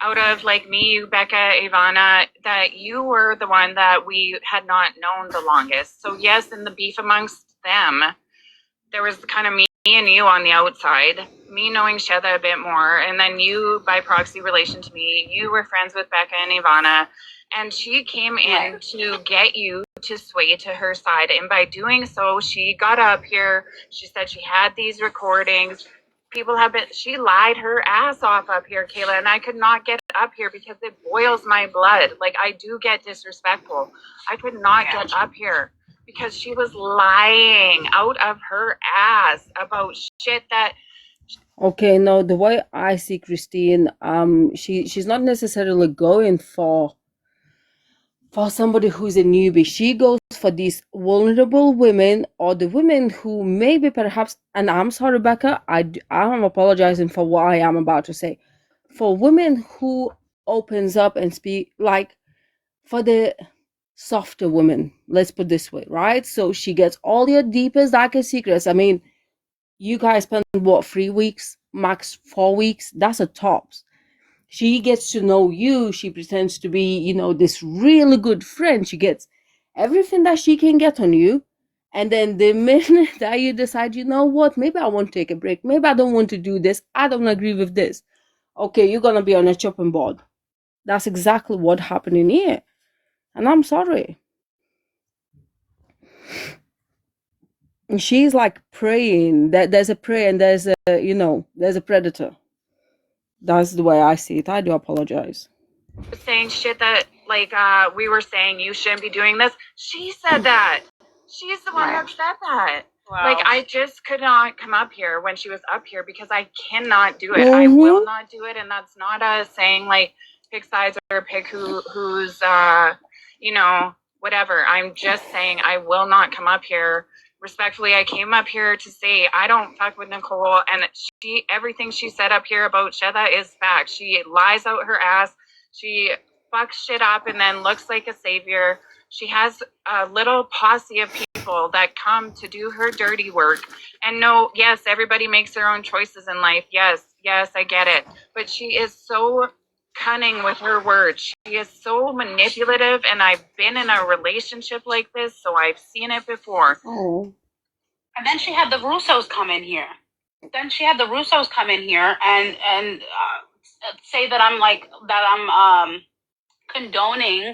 out of like me, you, Becca, Ivana, that you were the one that we had not known the longest. So yes, in the beef amongst them, there was kind of me and you on the outside, me knowing Sheda a bit more, and then you by proxy relation to me, you were friends with Becca and Ivana, and she came in to get you to sway to her side. And by doing so, she got up here, she said she had these recordings. people have been, she lied her ass off up here, Kayla, and I could not get up here because it boils my blood. Like, I do get disrespectful. I could not get up here because she was lying out of her ass about shit that. Okay, no, the way I see Christine, she's not necessarily going for somebody who's a newbie. She goes for these vulnerable women, or the women who maybe perhaps, and I'm sorry, Rebecca, I'm apologizing for what I am about to say, for women who opens up and speak, like for the softer women, let's put this way, right? So she gets all your deepest, darkest secrets. I mean, you guys spend what, 3 weeks, max 4 weeks? That's a tops. She gets to know you. She pretends to be, this really good friend. She gets everything that she can get on you. And then the minute that you decide, you know what, maybe I want to take a break. Maybe I don't want to do this. I don't agree with this. Okay, you're going to be on a chopping board. That's exactly what happened in here. And I'm sorry. And she's like praying that there's a prey and there's a predator. That's the way I see it. I do apologize. Saying shit that, like, we were saying you shouldn't be doing this. She said that. She's the one that said that. Wow. Like, I just could not come up here when she was up here because I cannot do it. I will not do it, and that's not a saying, like, pick sides or pick who's, whatever. I'm just saying I will not come up here. Respectfully, I came up here to say I don't fuck with Nicole, and everything she said up here about Sheda is fact. She lies out her ass. She fucks shit up and then looks like a savior. She has a little posse of people that come to do her dirty work. And no, yes, everybody makes their own choices in life. Yes, I get it. But she is so cunning with her words. She is so manipulative, and I've been in a relationship like this, so I've seen it before. Oh. And then she had the Russos come in here. And say that I'm condoning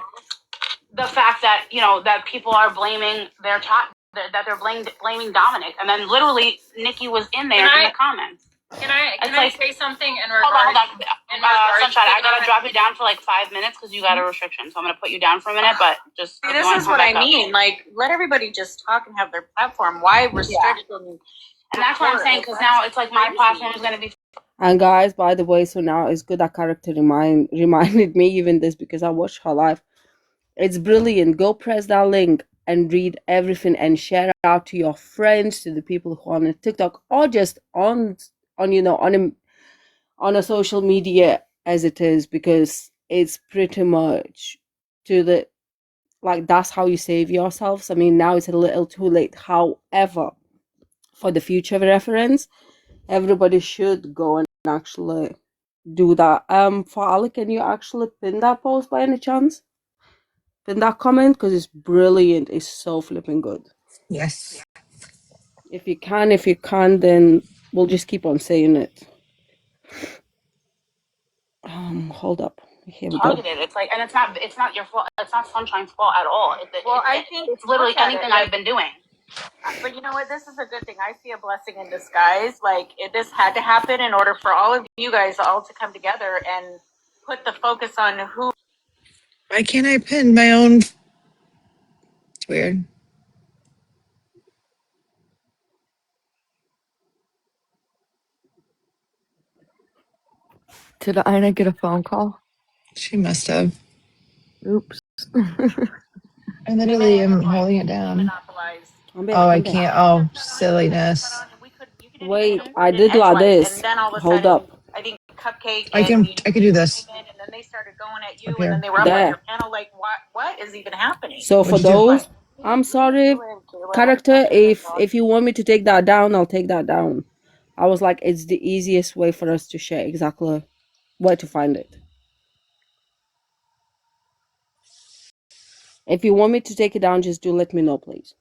the fact that that people are blaming their child, that they're blaming Dominic, and then literally Nikki was in there in the comments. Can I say something in regards? Hold on. Sunshine, I gotta drop you down for like 5 minutes because you got a restriction. So I'm gonna put you down for a minute, but just. See, this is what I mean. Like, let everybody just talk and have their platform. Why restrict them? And that's what I'm saying, because now it's like my platform is gonna be. And guys, by the way, so now it's good that character reminded me even this, because I watched her live. It's brilliant. Go press that link and read everything and share it out to your friends, to the people who are on TikTok, or just on a social media as it is, because it's pretty much that's how you save yourselves. I mean, now it's a little too late. However, for the future reference, everybody should go and actually do that. For Ali, can you actually pin that post by any chance? Pin that comment, because it's brilliant. It's so flipping good. Yes. If you can, then we'll just keep on saying it. Hold up. Here we Targeted. go. It's like, and it's not your fault. It's not Sunshine's fault at all. I think it's literally anything I've been doing. But you know what? This is a good thing. I see a blessing in disguise. Like, this had to happen in order for all of you guys all to come together and put the focus on who. Why can't I pin my own? It's weird. Did Ina get a phone call? She must have. Oops. I literally am holding it down. Oh, I can't. Oh, silliness. Wait, I did like this. And then all of a Hold sudden, up. I think Cupcake I and could do this. and then they started going at you, Up and then here. they were up There. on your panel. Like, what is even happening? So for What'd you do? those, I'm sorry, character, if you want me to take that down, I'll take that down. I was like, it's the easiest way for us to share exactly where to find it. If you want me to take it down, just do let me know, please.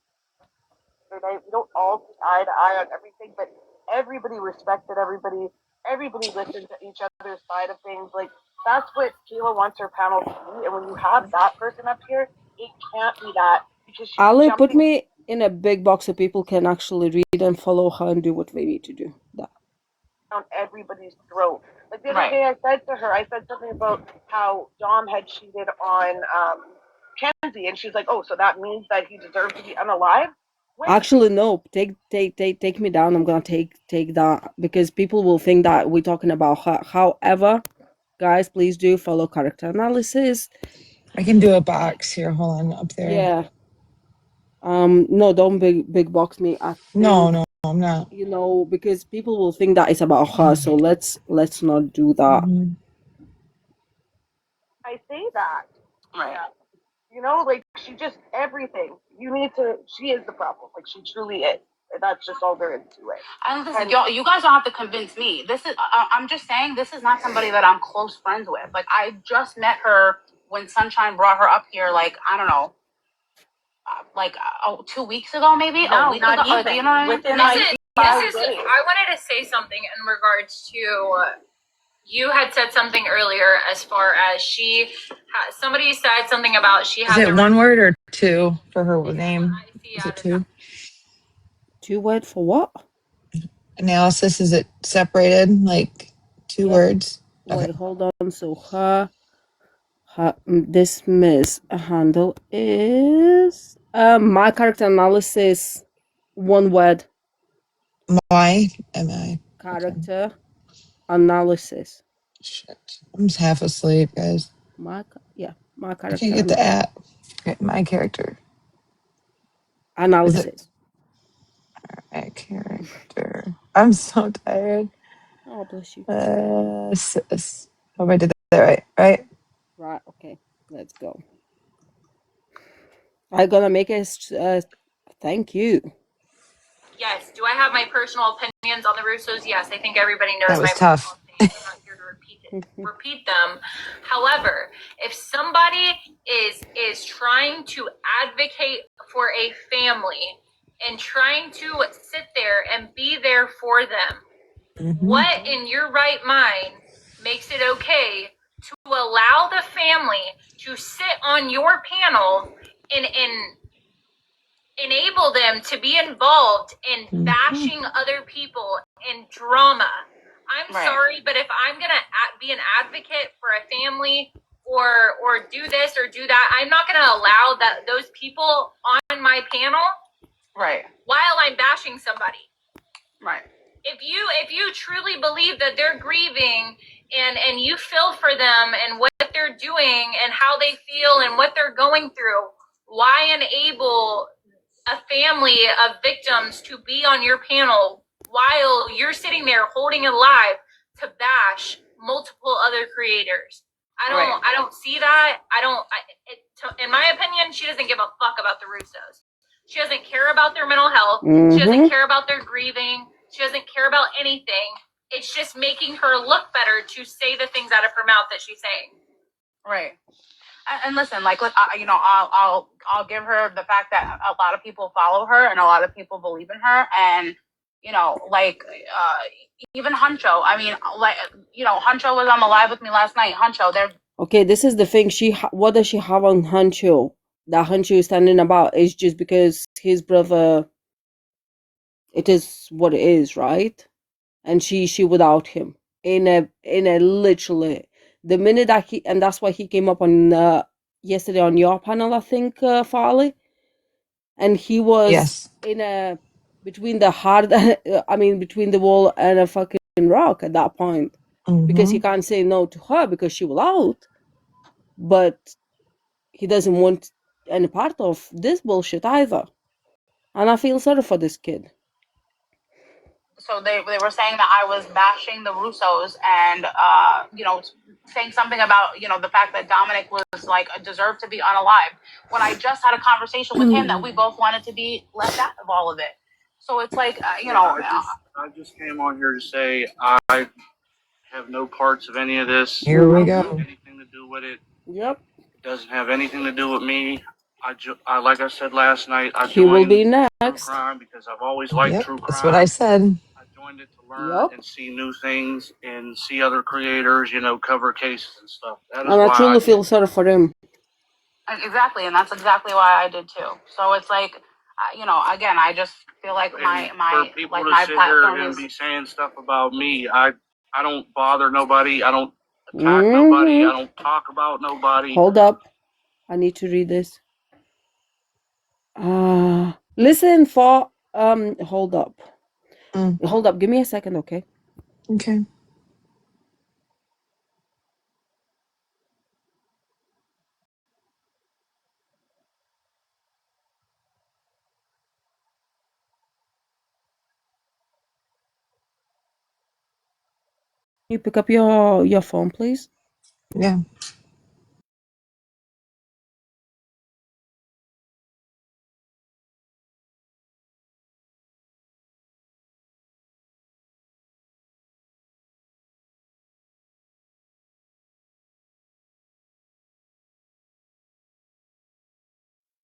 We don't all see eye to eye on everything, but everybody respected everybody. Everybody listened to each other's side of things. Like, that's what Keela wants her panel to be. And when you have that person up here, it can't be that, because she's Ali, put jumping. me in a big box so people can actually read and follow her and do what they need to do. That. down everybody's throat. Like the other day, I said something about how Dom had cheated on Kenzie, and she's like, "Oh, so that means that he deserved to be unalive." Actually, no. Take me down. I'm gonna take that because people will think that we're talking about her. However, guys, please do follow character analysis. I can do a box here. Hold on, up there. Yeah. No, don't big box me. I think, No, I'm not. You know, because people will think that it's about her. So let's not do that. Mm-hmm. I say that. Right. Yeah. You know, like she just everything. She is the problem. Like she truly is. That's just all there is to it. And listen, you guys don't have to convince me. I'm just saying, this is not somebody that I'm close friends with. Like, I just met her when Sunshine brought her up here, like, I don't know, 2 weeks ago, maybe? No, a week not ago? even. You know what I mean? Within I wanted to say something in regards to you had said something earlier as far as somebody said something about she Is had it one word or two for her name? Is it two? 2 word for what? Analysis, is it separated like 2 words? Wait, Okay. hold on. So her dismiss handle is my character analysis, 1 word. My MI. Character analysis. Shit. I'm just half asleep, guys. My I character can't get the app. Okay, my character. analysis. My character. I'm so tired. Oh, bless you. Sis. Hope I did that right. Right? Right, okay. Let's go. I'm gonna make a thank you. Yes. Do I have my personal opinions on the Russos? Yes. I think everybody knows That my was tough. personal opinions. I'm not here to repeat them. However, if somebody is trying to advocate for a family and trying to sit there and be there for them, what in your right mind makes it okay to allow the family to sit on your panel and enable them to be involved in bashing other people in drama? I'm sorry, but if I'm gonna be an advocate for a family or do this or do that, I'm not gonna allow those people on my panel, right, while I'm bashing somebody. right. If you truly believe that they're grieving and you feel for them and what they're doing and how they feel and what they're going through, why enable a family of victims to be on your panel while you're sitting there holding it live to bash multiple other creators? I don't see that. In my opinion, she doesn't give a fuck about the Russos. She doesn't care about their mental health. She doesn't care about their grieving. She doesn't care about anything. It's just making her look better to say the things out of her mouth that she's saying. Right. And listen, like, I'll give her the fact that a lot of people follow her and a lot of people believe in her, and even Huncho. I mean, Huncho was on the live with me last night. Huncho, they're Okay, this is the thing. What does she have on Hancho? That Hancho is standing about is just because his brother. It is what it is, right? And she without him in a literally the minute that that's why he came up on yesterday on your panel, I think, 4llie, and he was in a between the hard between the wall and a fucking rock at that point, because he can't say no to her because she will out, but he doesn't want any part of this bullshit either, and I feel sorry for this kid. So they were saying that I was bashing the Russos and saying something about the fact that Dominic was like deserved to be unalive, when I just had a conversation with him that we both wanted to be left out of all of it. So it's like I just came on here to say I have no parts of any of this. Here we I don't go. have anything to do with it. Yep. It doesn't have anything to do with me. I like I said last night, I He will joined be true next. crime because I've always liked true crime. That's what I said. I joined it to learn and see new things and see other creators, cover cases and stuff. That is And I why truly feel sorry for him. exactly, and that's exactly why I did too. So it's like you know, again, I just feel like And my for people like to my sit here platform and is. be saying stuff about me, I don't bother nobody. I don't attack nobody. I don't talk about nobody. Hold up. I need to read this. Listen for hold up. Hold up. Give me a second, okay? Okay. You pick up your phone, please? Yeah.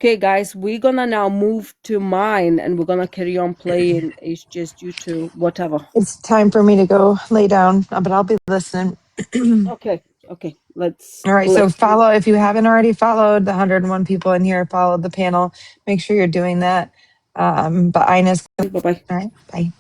Okay, guys, we're gonna now move to mine and we're gonna carry on playing. It's just you two, whatever. It's time for me to go lay down, but I'll be listening. Okay, let's All right. So follow, if you haven't already followed the 101 people in here, follow the panel. Make sure you're doing that. But Ina's. Bye-bye. All right. Bye.